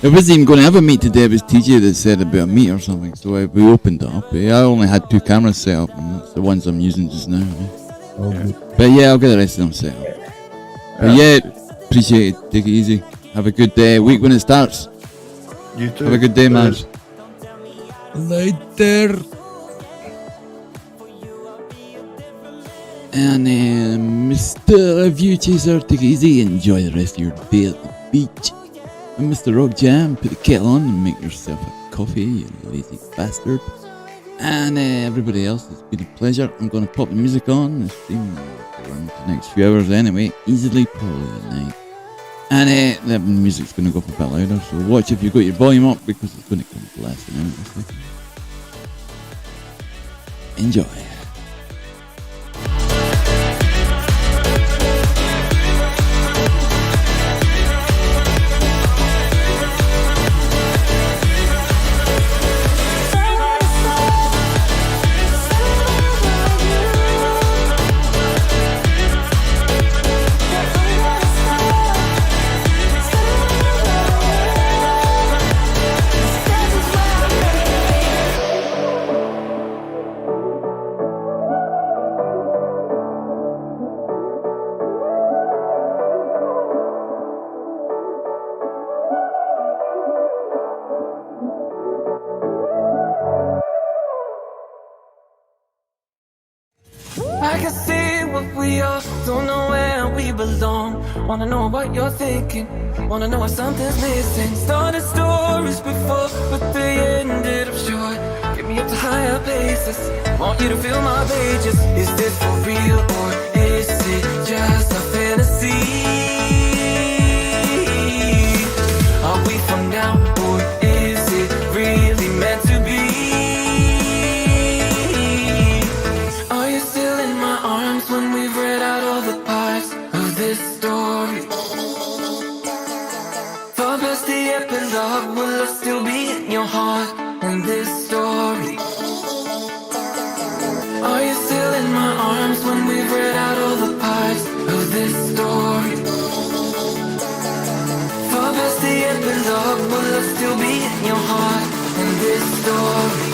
It wasn't even going to have a meet today. It was TJ that said about a meet or something, so we opened it up. I only had 2 cameras set up, and that's the ones I'm using just now. But yeah, I'll get the rest of them set up. But yeah, appreciate it. Take it easy. Have a good week when it starts. You too. Have a good day, man. Later. And Mr. View Chaser, take it easy. Enjoy the rest of your day at the beach. I'm Mr. Rock Jam. Put the kettle on and make yourself a coffee, you lazy bastard. And everybody else, it's been a pleasure. I'm going to pop the music on. The stream will run for the next few hours anyway. Easily, probably a night. And the music's going to go up a bit louder, so watch if you've got your volume up because it's going to come blasting out in a second. Enjoy. I can see what we are, don't know where we belong. Wanna know what you're thinking, wanna know if something's missing. Started stories before, but they ended up short. Get me up to higher places, want you to fill my pages. Is this for real or is it just a fantasy? Are we for now or is it really meant to be? Are you still in my arms when we've read out all the parts of this story? Far past the epilogue, will I still be in your heart in this story? Are you still in my arms when we've read out all the parts of this story? Far past the epilogue, will I still be in your heart in this story?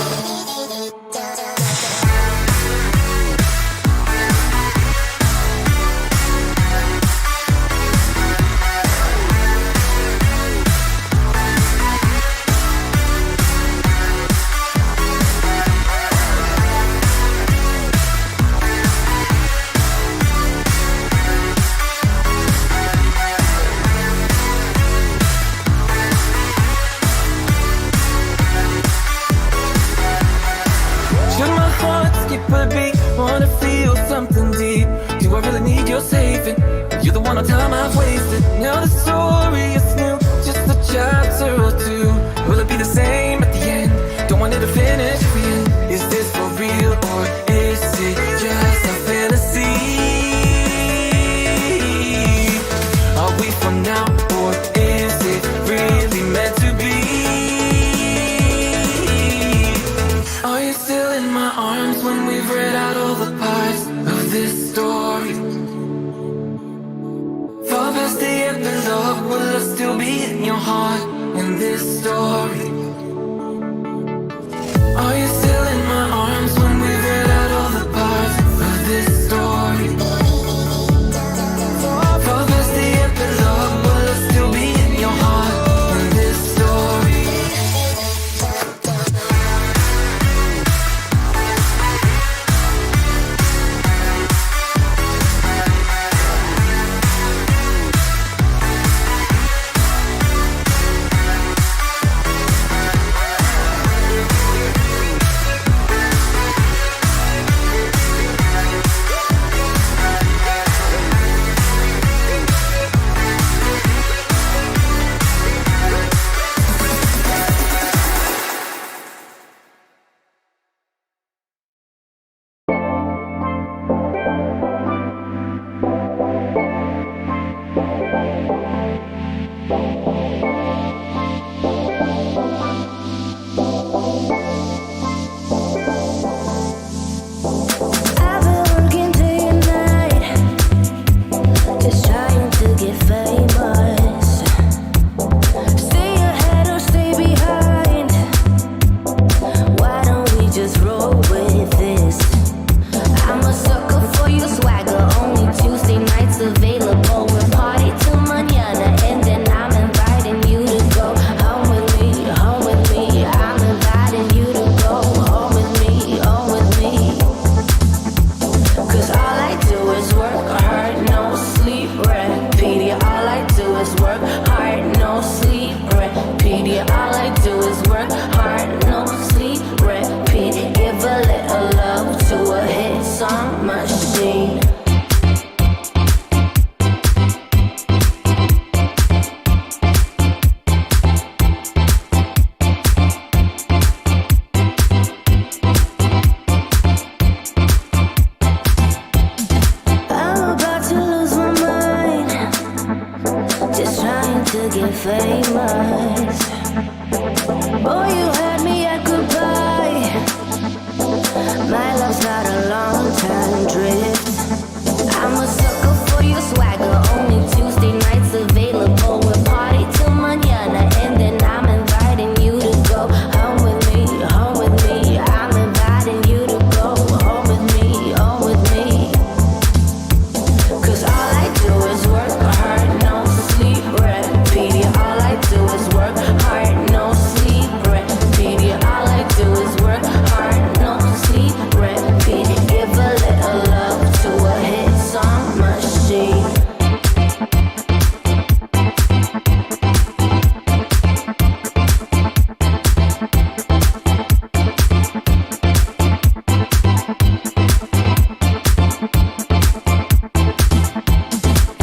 Should my heart skip a beat? Wanna feel something deep? Do I really need your saving? You're the one on time I've wasted. Now the story is new, just a chapter or two. Will it be the same at the end? Don't want it to finish if we end. Is this for real or is it just a fantasy? Are we for now or is it really meant to be? Are you still in my arms when we've read out all the parts of this story? Far past the epilogue, will I still be in your heart in this story? Are you still in my arms when we've read out all the parts of this story? Far past the epilogue, will I still be in your heart in this story? machine. I'm about to lose my mind, just trying to get famous. Boy, you had me at goodbye. My love's got a long time drift. I'm a sucker for your swagger. Only Tuesday nights available. We'll party till mañana, and then I'm inviting you to go home with me, home with me. I'm inviting you to go home with me, home with me. 'Cause all I do is work hard, no sleep, repeat. All I do is work hard, no sleep, repeat. All I do is work hard, no sleep, repeat. Give a little love to a hit song machine.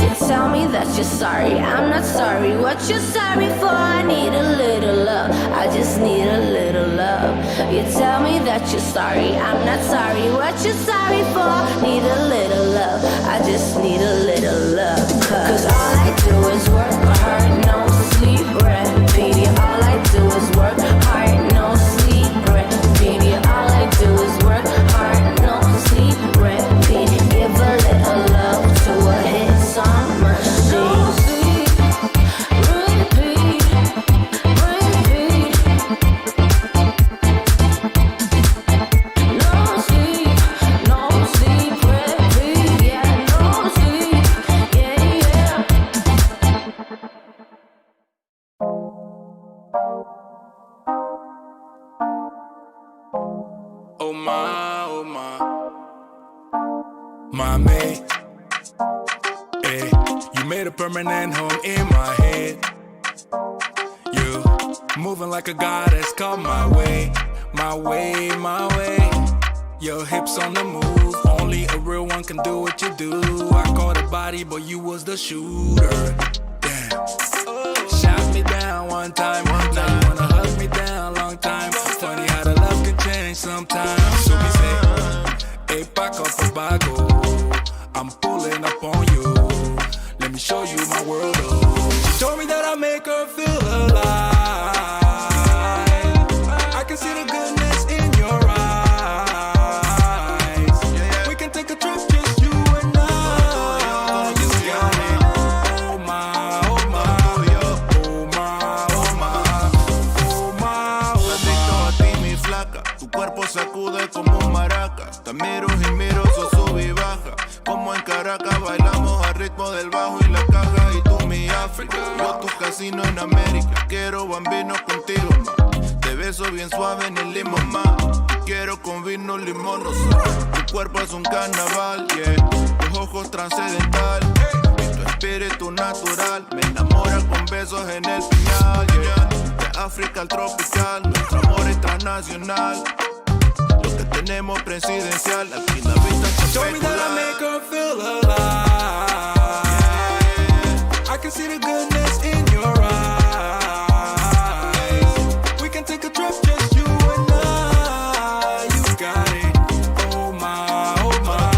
You tell me that you're sorry, I'm not sorry. What you're sorry for? I need a little love. I just need a little love. You tell me that you're sorry, I'm not sorry. What you're sorry for? Need a little love. I just need a little love. 'Cause all I do is work hard, no sleep, repeat. All I do is work hard, no sleep, repeat. All I do is work hard, no sleep, repeat. Give a little love to a hit song machine. No sleep, repeat, repeat. No sleep, repeat. Yeah, no sleep, yeah, yeah. Oh my, my mate. Hey, you made a permanent home in my head. You moving like a goddess, come my way, my way, my way. Your hips on the move, only a real one can do what you do. I caught a body, but you was the shooter. Damn. Shot me down one time. Now you wanna hug me down long time. Funny how the love can change sometimes. So we say, hey, Paco Pabago, I'm pulling up on you. Let me show you my world. Oh. She told me that I make her feel alive. I can see the goodness in your eyes. We can take a trip, just you and I. You got it. Oh my, oh my, oh my, oh my, oh my. Adicto a ti, mi flaca. Tu cuerpo sacude como un maraca. Te miro y miro, so sube y baja. Como en Caracas bailamos al ritmo del bajo y la caja. Y tú mi África, yo tu casino en América. Quiero bambinos contigo, ma. Te beso bien suave en el limón, ma. Quiero con vino, limón, no sé. Tu cuerpo es un carnaval, yeah. Tus ojos trascendental y tu espíritu natural. Me enamora con besos en el piñal, yeah. De África al tropical, nuestro amor es transnacional. Lo que tenemos presidencial, aquí la vista es Show me that I make her feel alive. I can see the goodness in your eyes. We can take a trip, just you and I. You got it. Oh my, oh my,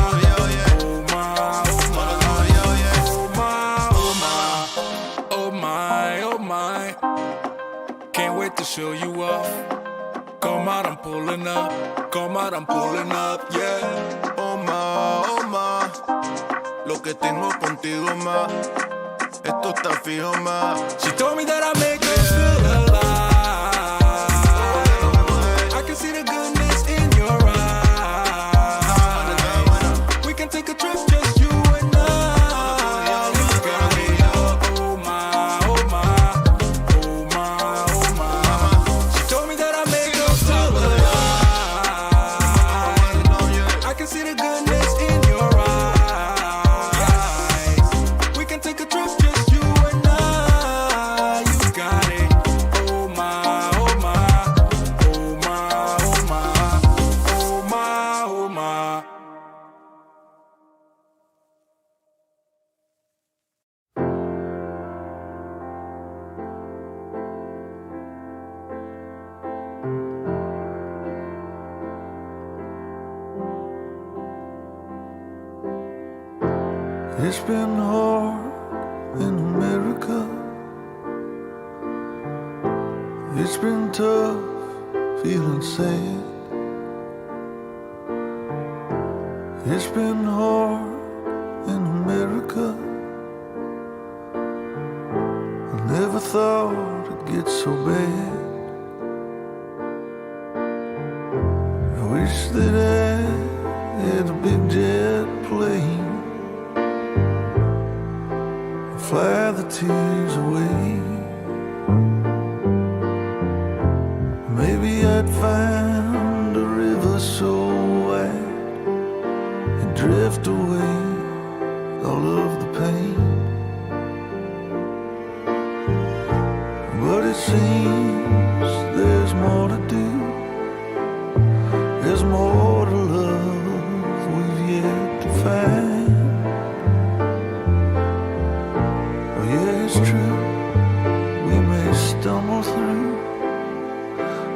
oh my, oh my, oh my, oh my, oh my. Can't wait to show you off. Come out, I'm pulling up. Come out, I'm pulling up, yeah. oh ma, lo que tengo contigo más, esto está fijo más. She told me that I make her feel alive. I can see the goodness in your eyes. We can take a trip, just you and I. You got me, oh my, oh my, oh my, oh my. She told me that I make her feel alive. I can see the goodness in your eyes. We can take a trip, just you and I. You got It's been hard in America. It's been tough feeling sad. It's been hard in America. I never thought it'd get so bad. I wish that I had a big jet plane and fly the tears away. Maybe I'd find a river so wide and drift away all of the pain. But it seems there's more to do. There's more to love we've yet to find. Oh yeah, it's true, we may stumble through,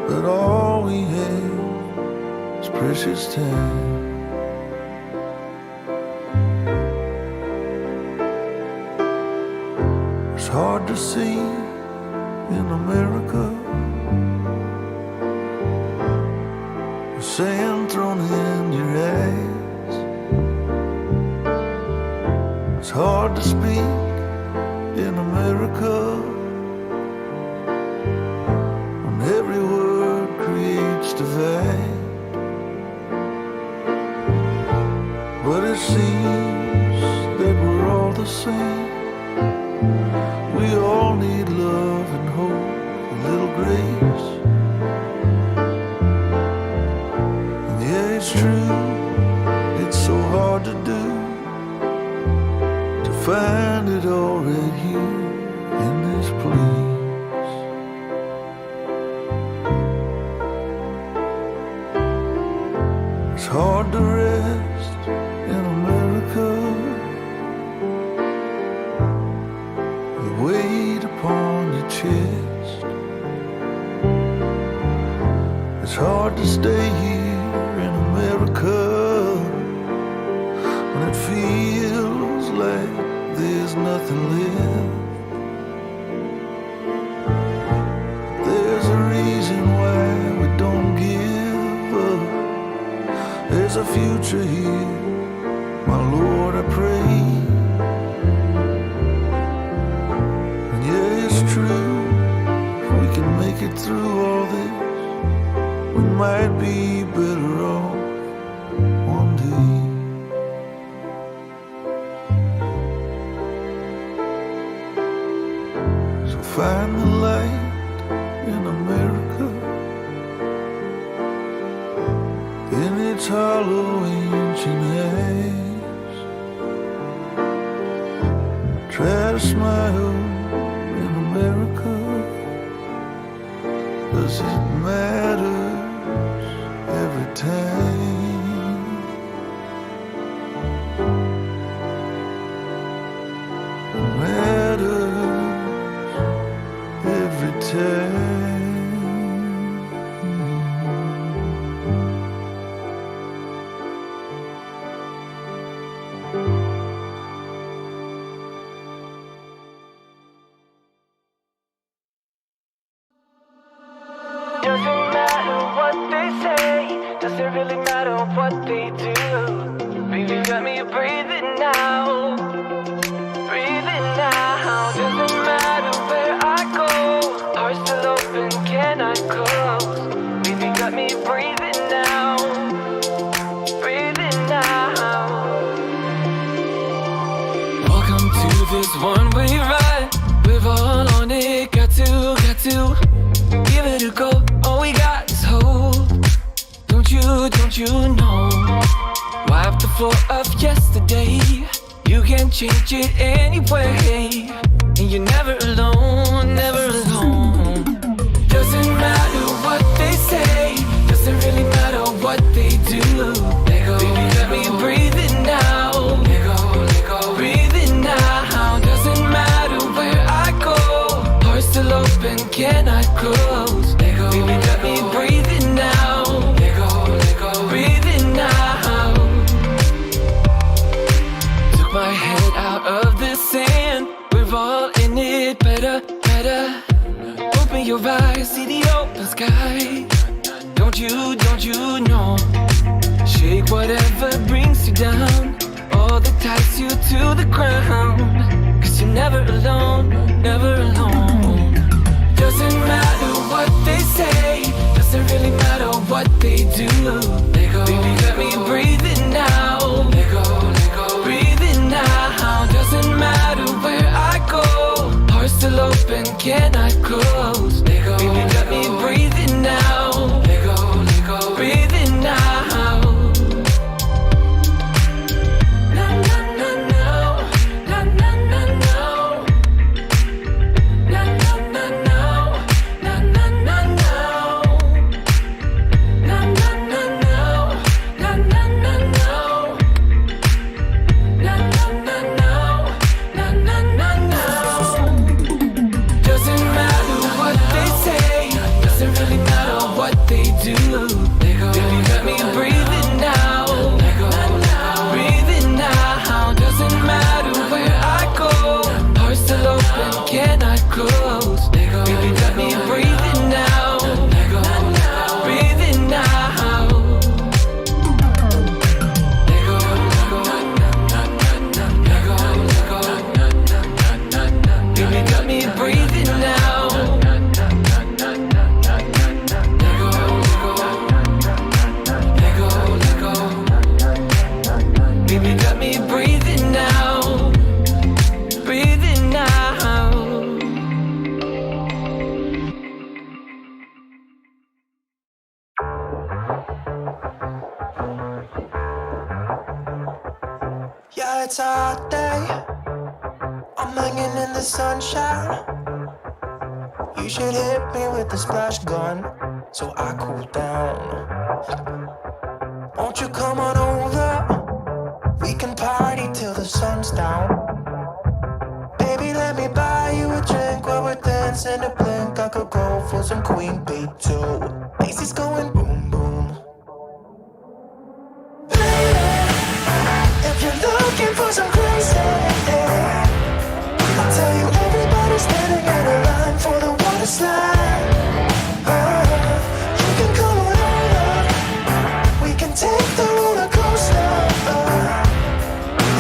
but all we have is precious time. It's hard to see in America, the sand thrown in your eyes. It's hard to speak in America when every word creates divide. But it seems that we're all the same. We all need love and hope, a little grace. And yeah, it's true, it's so hard to do, to find it all right here in this place. It's hard to rest in America. The weight upon your chest. It's hard to stay here in America when it feels like there's nothing left. There's a reason why we don't give up. There's a future here, my Lord, I pray. True, if we can make it through all this, we might be better off one day. So find the light in America, in its hollow ancient eyes. Try to smile America, 'cause it matters every time. It matters every time. Doesn't matter what they say, doesn't really matter what they do. Baby, got me breathing now, breathing now. Doesn't matter where I go, heart still open, cannot close. Baby, got me breathing now, breathing now. Welcome to this one-way ride, we're all on it, got to give it a go. All we got is hope. Don't you know? Wipe the floor of yesterday. You can change it anyway. And you're never alone, never alone. Doesn't matter what they say, doesn't really matter what they do. Let go, baby, let me breathe it now. Let go, breathe it now. Doesn't matter where I go, heart still open, cannot close. Let go, baby, let me breathe it now. Let go, breathe it now. Took my head making it better, better. Open your eyes, see the open sky. Don't you know? Shake whatever brings you down, all that ties you to the ground. Cause you're never alone, never alone. Doesn't matter what they say, doesn't really matter what they do. Let go, baby, let me breathe it now. Let go, breathe it now. Doesn't matter where I go, heart still open, cannot close. Let go, baby, let me breathe it now. Let go, breathe it now. Na na na no, na na na no, na na na no, na na na no, na na na no, na na na no, na na na no, na na na no. Doesn't matter what they say, doesn't really matter what they do. Baby, let me breathe it now. Breathe it now. Doesn't matter where I go, heart still open, cannot close. Baby, let me breathe it now. Breathe it now. Baby, let me breathe it now. Baby, let me breathe it now. Breathe it now. Yeah, it's a hot day. I'm hanging in the sunshine. You should hit me with the splash gun so I cool down. Won't you come on over? We can party till the sun's down. Baby, let me buy you a drink while we're dancing a blink. I could go for some Queen Bee too. Macy's going boom boom. If you're looking for some crazy, I'll tell you everybody's standing in a line for the water slide. You can come on over, we can take the roller coaster.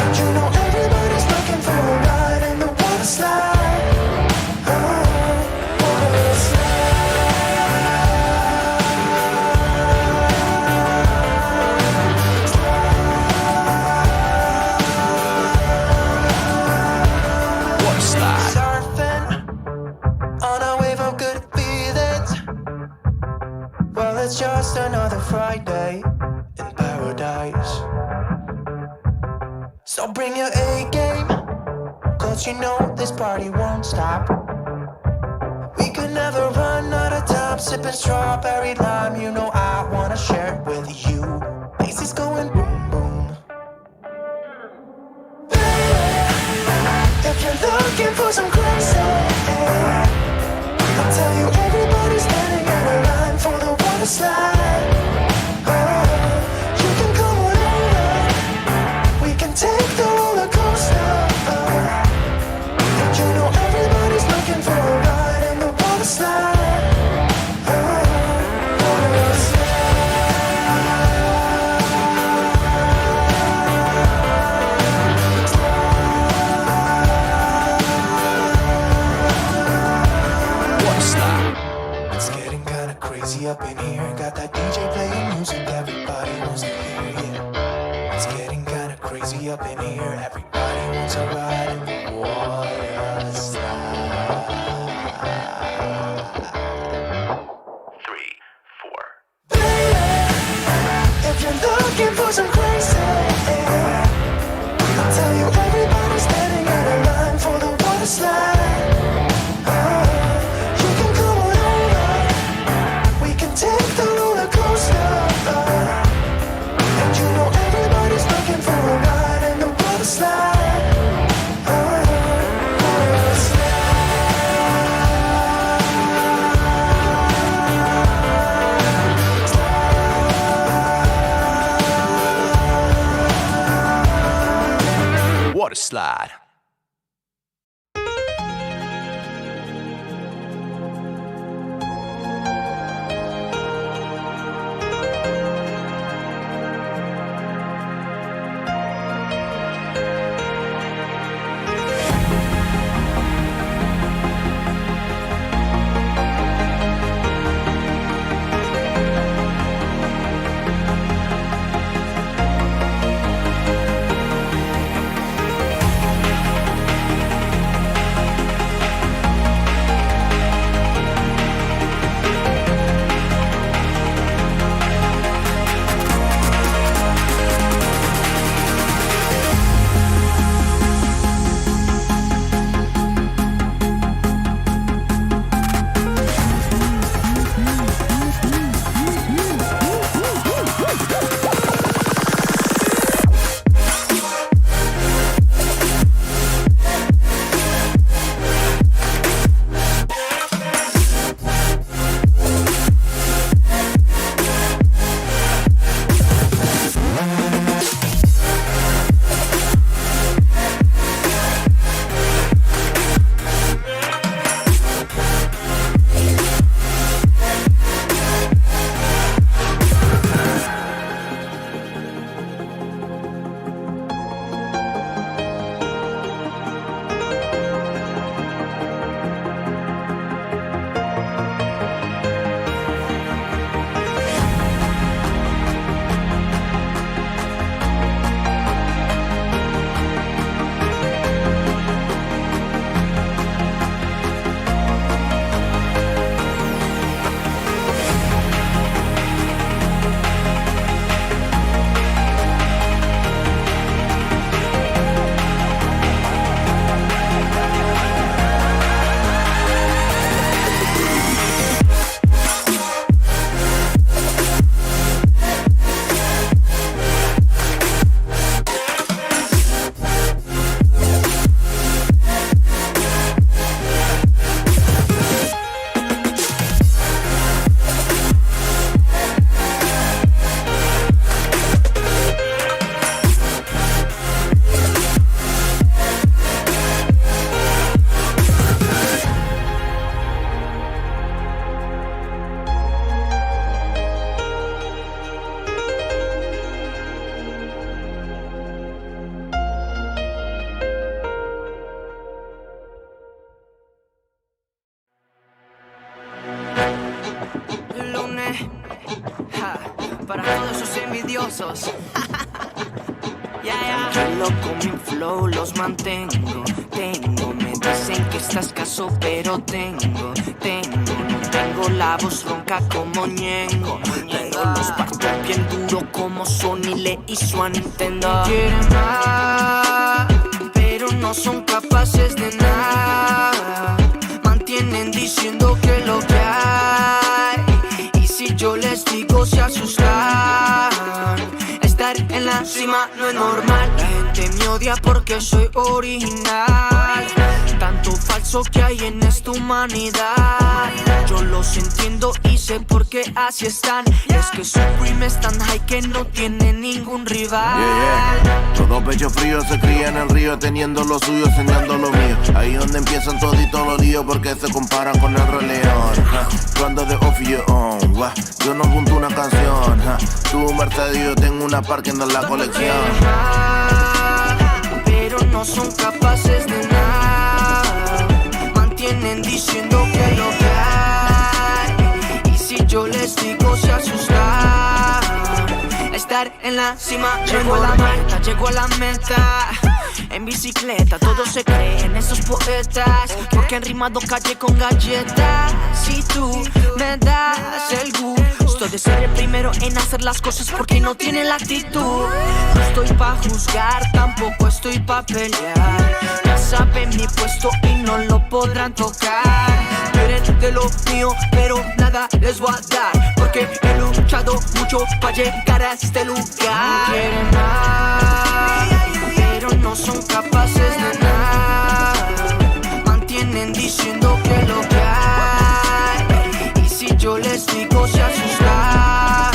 And you know everybody's looking for a ride in the water slide. Water slide. Surfing on a wave of good feelings. Well, it's just another Friday in paradise. So bring your A game, cause you know this party won't stop. We could never run out of time, sipping strawberry lime. You know I wanna share it with you. Macy's going boom boom. If you're looking for some crazy, I'll tell you everybody's standing in a line for the water slide. You can come on over, we can take the roller coaster. And you know everybody's looking for a ride in the water slide. Water slide. It's getting kinda crazy up in here. Got that DJ playing music, everybody wants to hear it. It's getting kinda crazy up in here. Everybody wants a ride in the water slide. 3, 4. If you're looking for some crazy, I'll tell you everybody's standing in a line for the water slide. You can come on over, we can take the roller coaster. And you know everybody's looking for a ride in the water slide. Water slide. Water slide. Para todos esos envidiosos. Yo loco mi flow los mantengo. Me dicen que está escaso pero tengo. No tengo la voz ronca como Ñengo, pero los parto bien duro como Sony le hizo a Nintendo. Quieren más, pero no son capaces de nada. Mantienen diciendo que lo que hay, y si yo les digo se asustan. Estar en la cima no es normal. La gente me odia porque soy original. Tanto falso que hay en esta humanidad. Yo los entiendo y sé por qué así están. Es que Supreme es tan high que no tiene ningún rival. Todo pecho frío se cría en el río, teniendo lo suyo, enseñando lo mío. Ahí donde empiezan toditos los líos, porque se comparan con el Rey León. Cuando de off your own, yo no junto una canción. Tú un Mercedes, yo tengo una parking en la colección. Pero no son capaces de nada. Mantienen diciendo que lo que hay, y si yo les digo se asustan. Estar en la cima, llegó a la meta. En bicicleta, todos se creen esos poetas, porque han rimado calle con galletas. Si tú me das el gusto de ser el primero en hacer las cosas porque no tiene la actitud. No estoy pa' juzgar, tampoco estoy pa' pelear. Ya saben mi puesto y no lo podrán tocar. Quieren de lo mío, pero nada les voy a dar, porque he luchado mucho pa' llegar a este lugar. Quieren más, pero no son capaces de nada. Mantienen diciendo que lo que hay, y si yo les digo se asustan.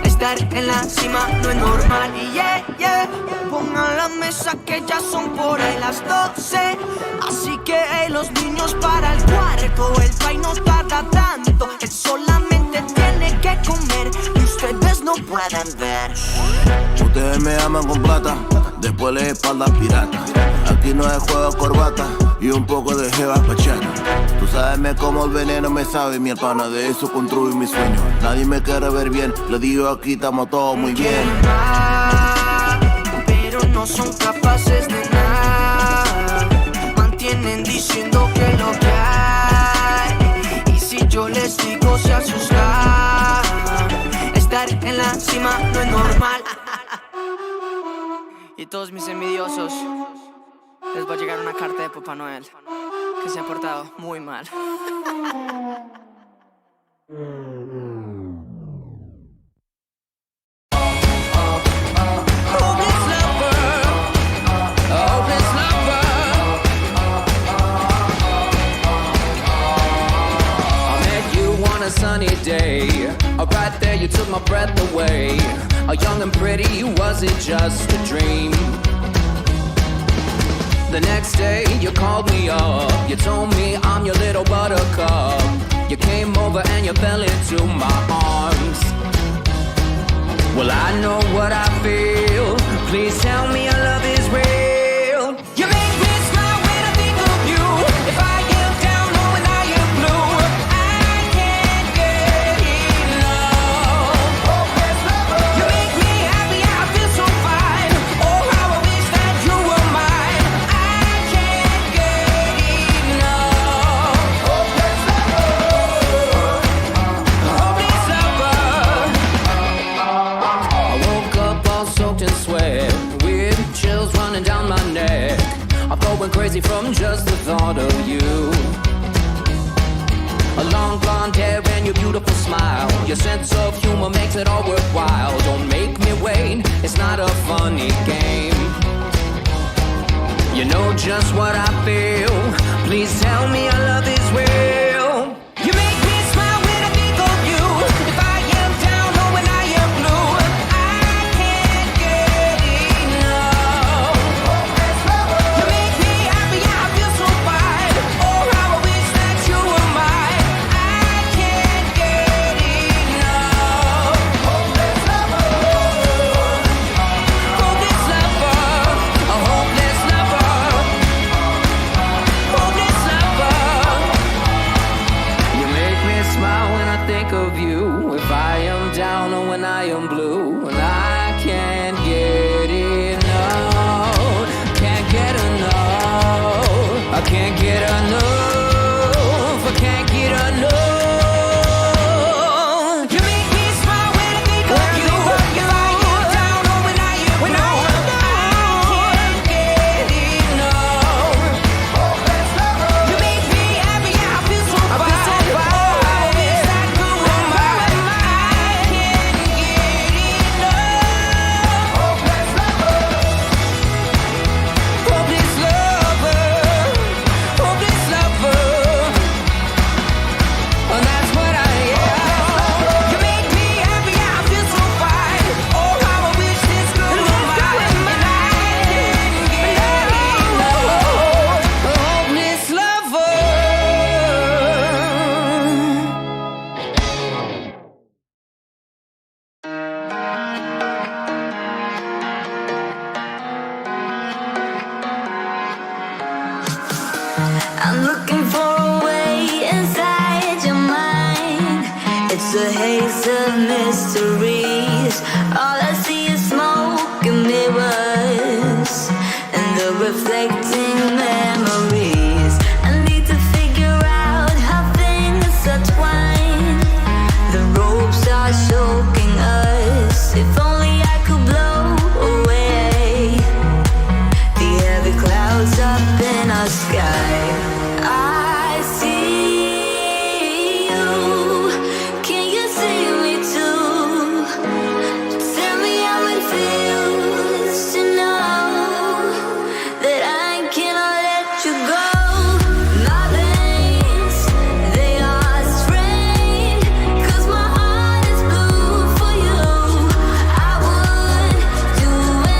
Estar en la cima no es normal. Y pongan la mesa que ya son por ahí las 12. Así que los niños para el cuarto. El pay no tarda tanto, él solamente tiene que comer y ustedes no pueden ver. Ustedes me aman con plata, después les espaldas pirata. Aquí no hay juego corbata y un poco de jeva pachata. Tú sabes cómo el veneno me sabe, mi hermana, de eso construyo mi sueño. Nadie me quiere ver bien, le digo aquí estamos todos muy bien. Pero no son capaces de nada. Mantienen diciendo que lo que hay, y si yo les digo se asustan. Estar en la cima no es normal. Y todos mis envidiosos, les va a llegar una carta de Papá Noel, que se ha portado muy mal. A sunny day, right there you took my breath away. A young and pretty, was it just a dream? The next day you called me up, you told me I'm your little buttercup. You came over and you fell into my arms. Well, I know what I feel, please tell me your love is real. You make me smile when I think of you. If I am down or when I am blue, you make me happy, I feel so fine. Oh, how I wish that you were mine. I can't get enough. Hopeless lover. I woke up all soaked in sweat, with chills running down my neck. I'm going crazy from just the thought of you. A long blonde hair and your beautiful smile. Your sense of humor makes it all worthwhile. Don't make me wait, it's not a funny game. You know just what I feel, please tell me your love is real. You make me smile when I think of you. If I am down or when I am blue, I can't get enough. You make me happy, I feel so fine. Oh, how I wish that you were mine. mysteries. All I see is smoke and mirrors, and the reflecting memories. I need to figure out how things are twined. The ropes are choking us. If only I could blow away the heavy clouds up in our sky. I see you. Can you see me too? Tell me how it feels to know that I cannot let you go. My veins, they are strained, 'cause my heart is blue for you. I would do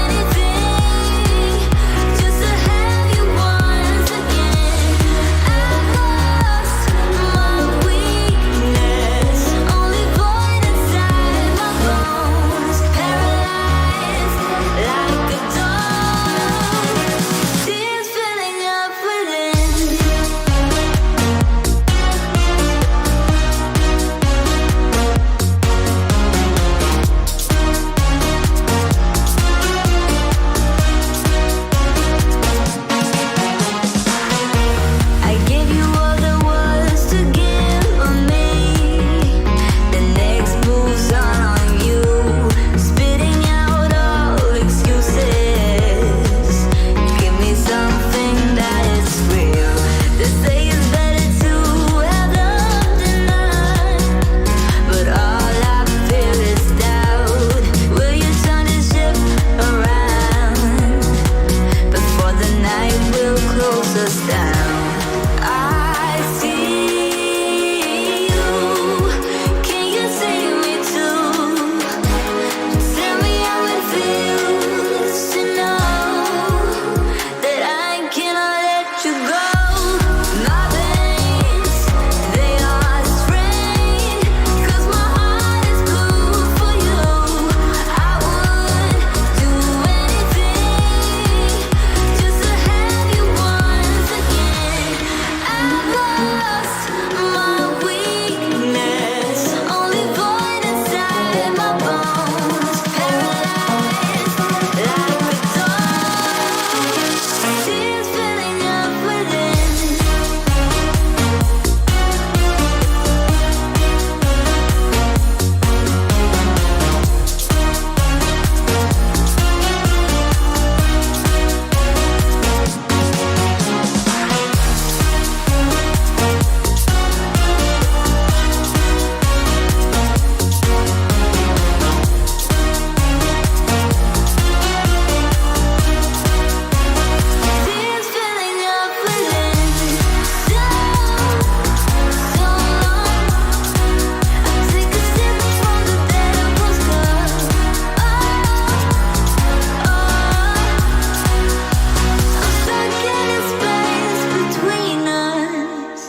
anything just to have you once again. I've lost my weakness, only void inside my bones, paralyzed like a dog. Tears filling up within. I gave you all there was to give of me. The next moves on you, spitting out all excuses. Give me something that is real. They say it's better to have loved than none, but all I feel is doubt. Will you turn this ship around before the night will close us down? I see you. Can you see me too? Tell me how it feels to know that I cannot let you go. My veins, they are strained, 'cause my heart is blue for you. I would do anything just to have you once again. I've lost my weakness, only void inside my bones, paralyzed like a dog. Tears filling up within. Tears filling up within. So long. I take a sip from the devil's cup. I'm stuck in a space between us.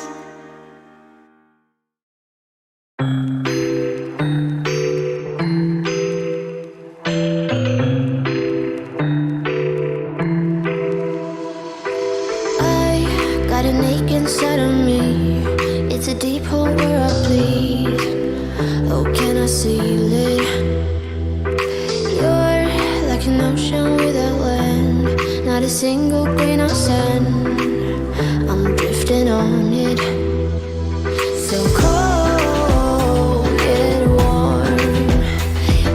I got an ache inside of me. It's a deep hole where I bleed. Oh, can I seal it? You're like an ocean without land, not a single grain of sand. I'm drifting on it. So cold, yet warm.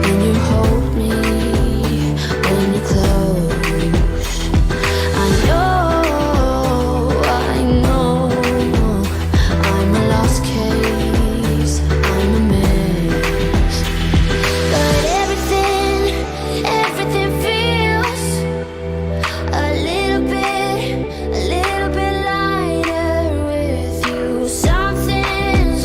When you hold me, when you close, I know I'm a lost case, I'm a mess. But everything feels a little bit lighter with you. Something's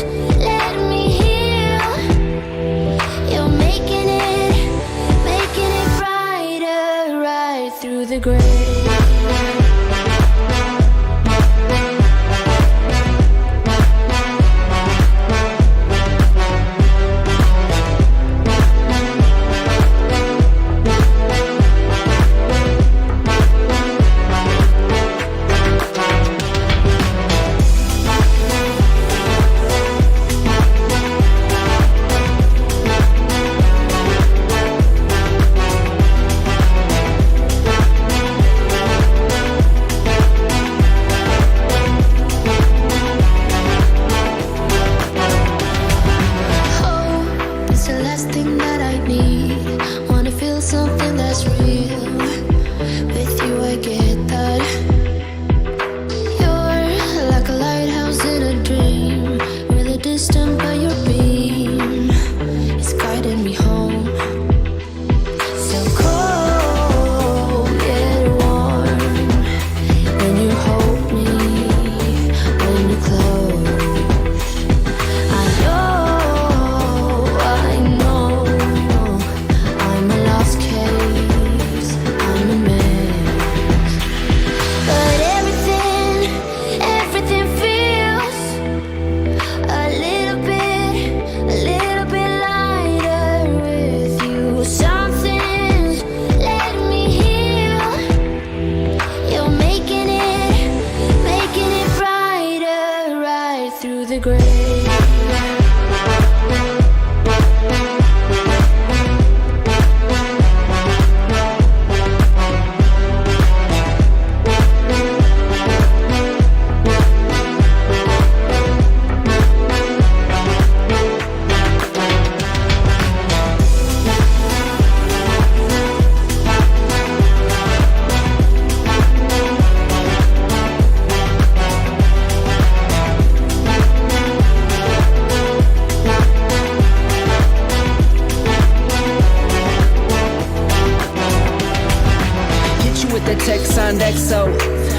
XO.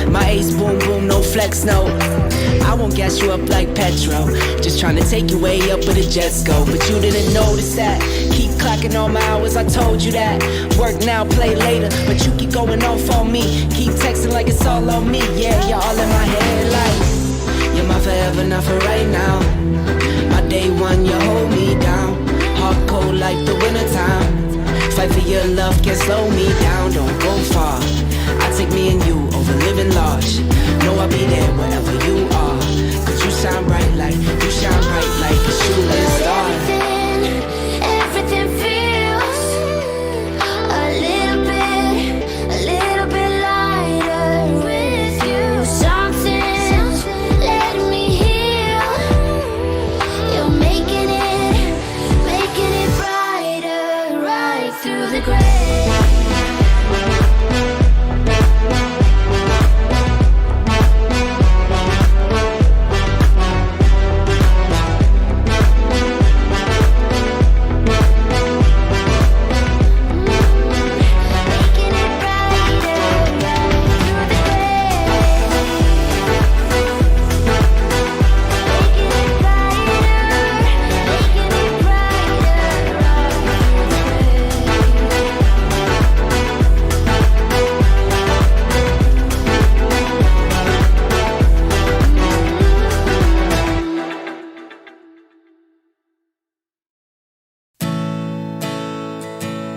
My ace boom boom, no flex, no. I won't gas you up like petrol. Just trying to take you way up where the jets go. But you didn't notice that. Keep clocking all my hours, I told you that. Work now, play later. But you keep going off on me. Keep texting like it's all on me. Yeah, you're all in my head like you're my forever, not for right now. My day one, you hold me down. Hard cold like the wintertime. Fight for your love, can't slow me down. Don't go far. I take me and you over living large. Know I'll be there wherever you are. Cause you shine bright like a shooting star. Everything feels a little bit lighter with you. Something's letting me heal. You're making it brighter right through the gray.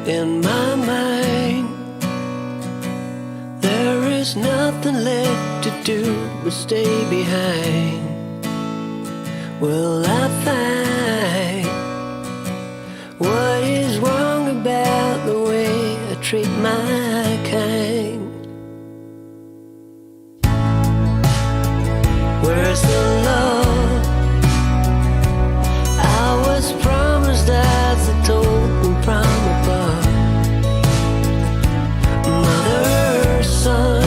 In my mind, there is nothing left to do but stay behind. Will I find what is wrong about the way I treat my kind? Where's the love I was promised as I told them from above? Mother, son,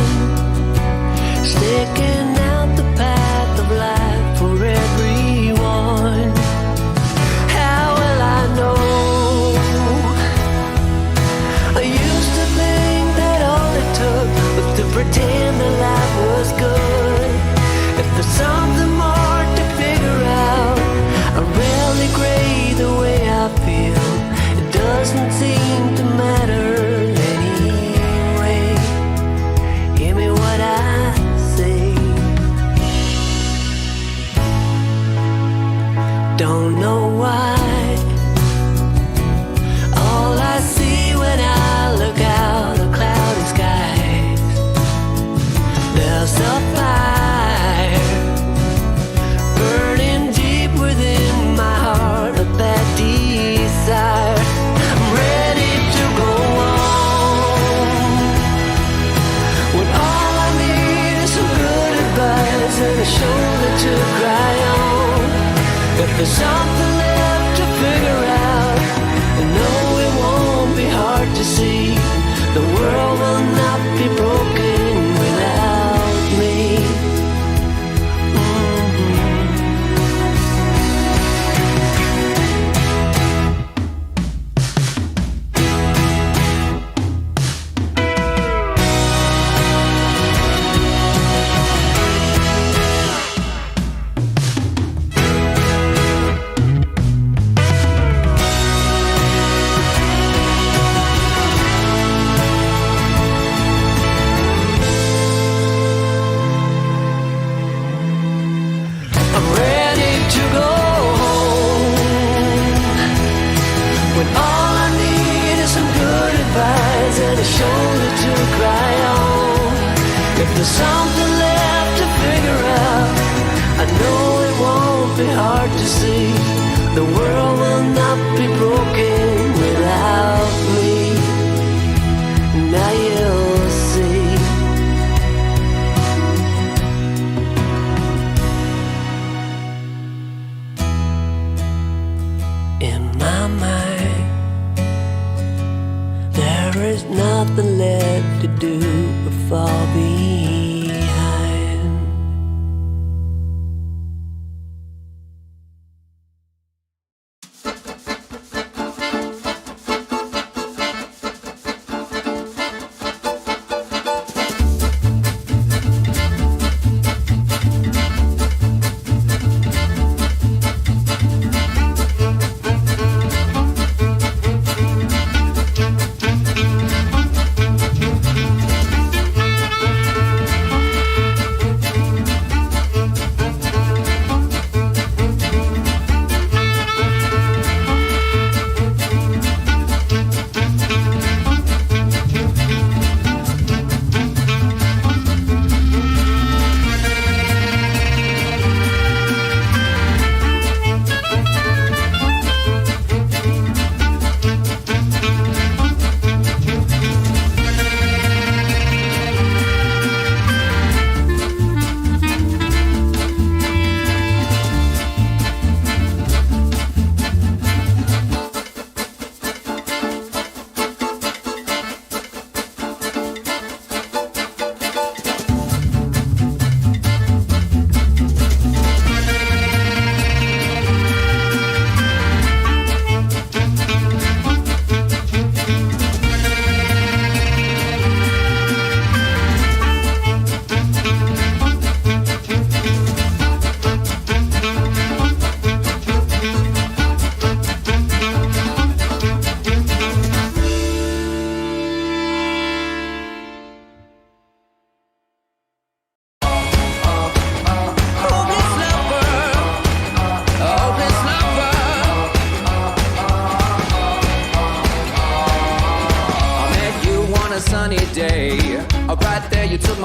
sticking out the path of life for everyone. How will I know? I used to think that all it took was to pretend that life was good. If there's something more to figure out, I rarely grade the way I feel. It doesn't seem to matter anyway. Hear me what I say. Don't know why. All I see when I look out are cloudy skies. There's a fire burning deep within my heart, a bad desire. I'm ready to go on. When all I need is some good advice and a shoulder to cry on. If there's something left to figure out, I know it won't be hard to see. The world will not be broken without me. I'm ready to go home. When all I need is some good advice and a shoulder to cry on. If there's something left to figure out, I know it won't be hard to see. The world will not be broken without me. Now you'll see. In my mind, there is nothing left to do but fall behind.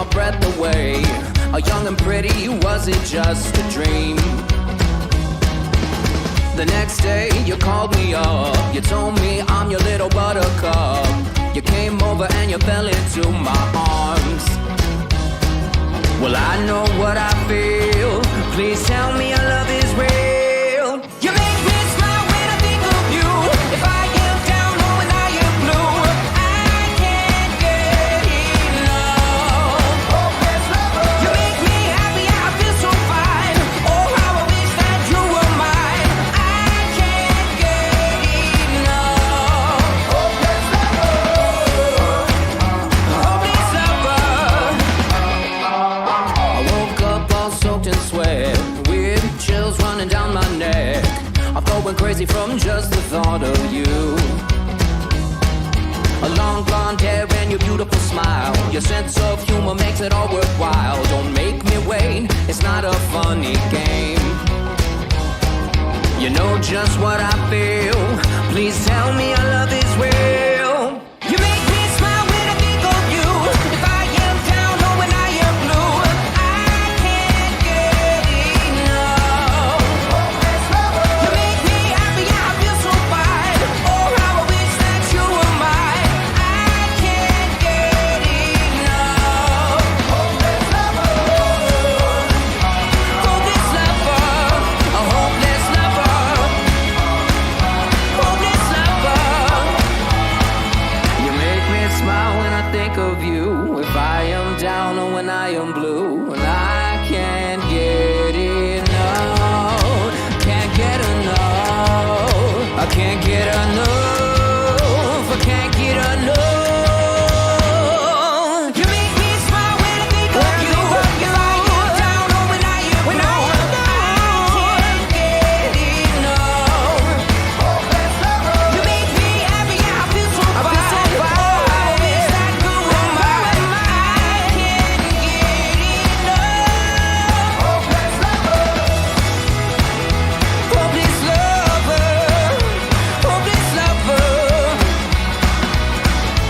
my breath away. A young and pretty, was it just a dream? The next day you called me up. You told me I'm your little buttercup. You came over and you fell into my arms. Well, I know what I feel. Please tell me your love is real. You make me smile when I think of you. If I am down or when I am blue, I can't get enough. You make me happy, I feel so fine. Oh, how I wish that you were mine. I can't get enough. Hopeless lover. I woke up all soaked in sweat, with chills running down my neck. I'm going crazy from just the thought of you. A long blonde hair and your beautiful smile. Your sense of humor makes it all worthwhile. Don't make me wait, it's not a funny game. You know just what I feel. Please tell me your love is real. You make me smile when I think of you. If I am down or when I am blue, I can't get enough. You make me happy, I feel so fine. Oh, how I wish that you were mine. I can't get enough. Hopeless lover. Hopeless lover. A hopeless lover. Hopeless lover. You make me smile when I think of you. If I am down or when I am blue, and I can't get enough. Can't get enough. I can't get enough. I can't get enough. You make me smile when I think of you. If I am down or when I am blue, I can't get enough. You make me happy, I feel so fine. Oh, how I wish that you were mine. I can't get enough. Hopeless lover. Hopeless lover. Hopeless lover.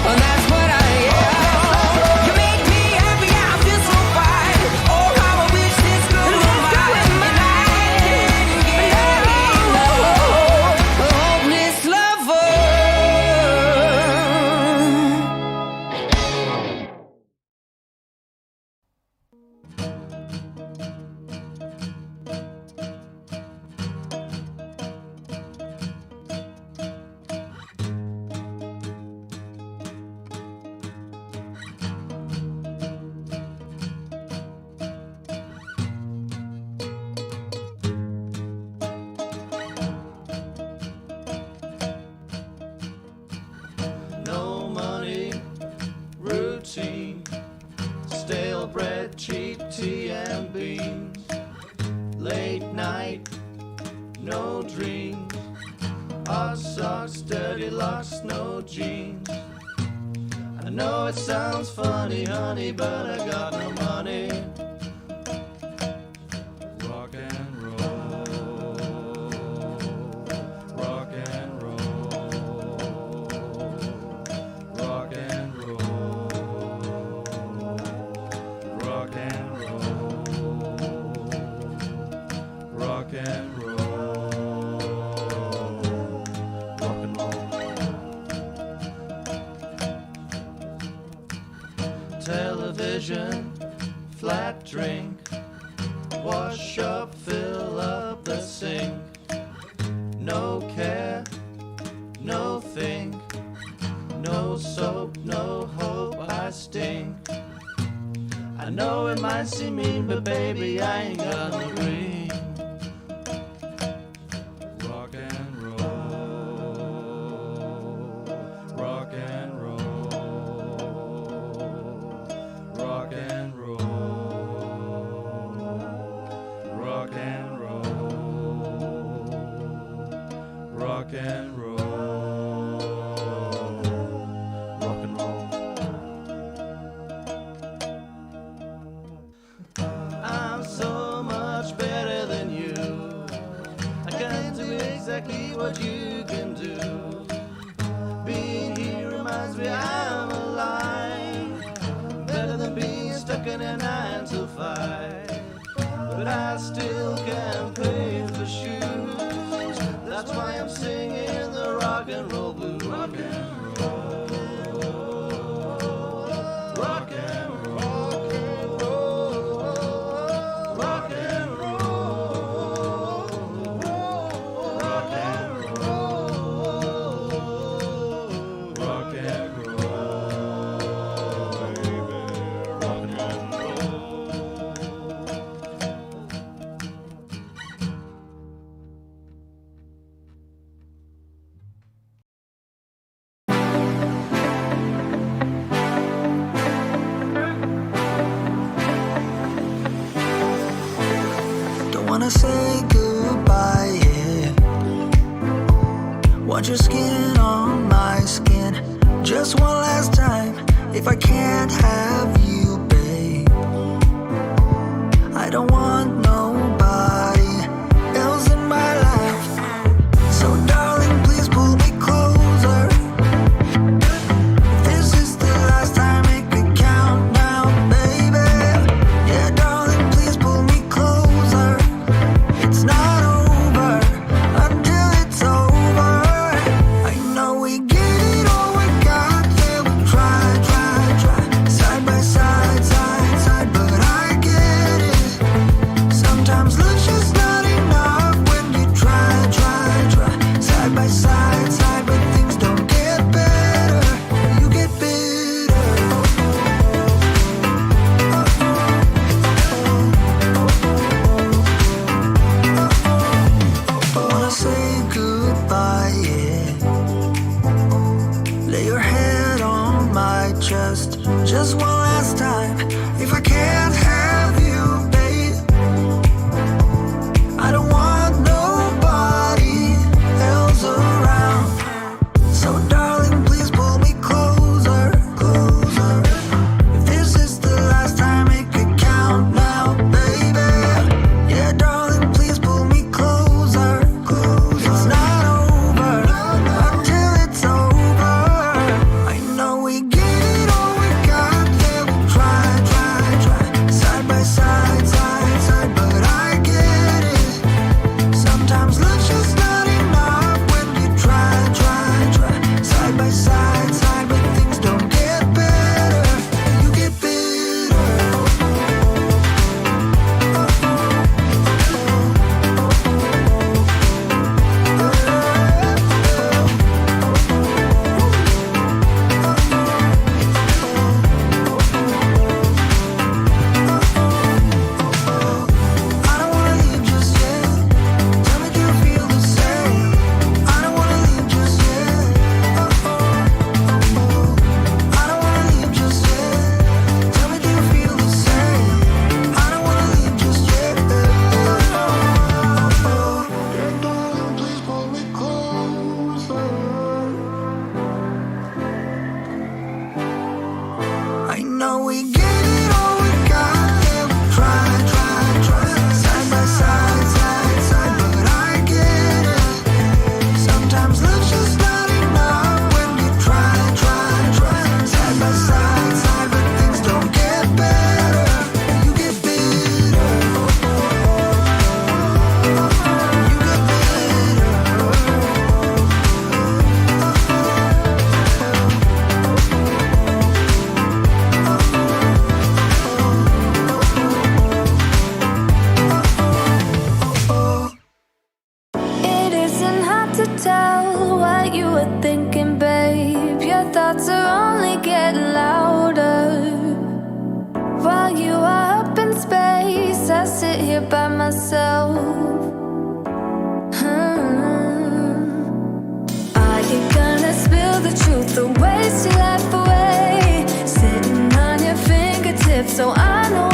And that's what I am. You make me happy, I feel so fine. Oh, how I wish this girl were mine. And I can't get enough. Hopeless lover. No money, routine, stale bread, cheap tea and beans, late night, no dreams, hot socks, dirty locks, no jeans. I know it sounds funny, honey, but I got no money. Rock and roll, rock and roll, rock and roll, rock and roll, rock and roll, rock and roll. Television, flat drink, wash up, fill up the sink. No care, no think, no soap, no hope, I stink. I know it might seem mean, but baby, I ain't got no ring. Rock and roll, rock and roll, rock and roll, rock and roll, rock and roll, rock and roll. I'm so much better my 9 to 5, but I still can't pay for shoes. That's why I'm singing the rock and roll blues. Rock and roll, rock and roll, rock and roll, rock and roll, rock and roll. Don't wanna say goodbye, yeah. Want your skin on my skin. Just one last time. If I can't have you, babe, I don't want nobody else in my life. So darling, please pull me closer. This is the last time, make it count now, baby. Yeah, darling, please pull me closer. It's not over until it's over. I know we get it all we got, yeah, we try, side by side, side, but I get it. Sometimes love's just not enough when you try, side by side, but things don't get better, you get bitter. Don't wanna say goodbye, yeah. Lay your head on my chest, just one last time. If I can't have you, babe, I don't want nobody else around. So darling, please pull me closer. If this is the last time, make it count now, baby. Yeah, darling, please pull me closer. It's not over until it's over. I know we get it all we got, yeah, we try, side by side, but I get it. Sometimes love's just not enough when you try, side by side, but things don't get better, you get bitter. I don't wanna leave just yet. Tell me, do you feel the same? I don't wanna leave just yet. I don't wanna leave just yet. Tell me, do you feel the same? I don't wanna leave just yet. Yeah, darling, please pull me closer. I know we get it all we got, yeah, we try, side by side, but I get it. Sometimes love's just not enough when you try, side by side, but things don't get better, you get bitter. You get It isn't hard to tell what you were thinking, babe. Your thoughts are only getting louder. While you are up in space, I sit here by myself. Are you gonna spill the truth or waste your life away? Sitting on your fingertips, so I know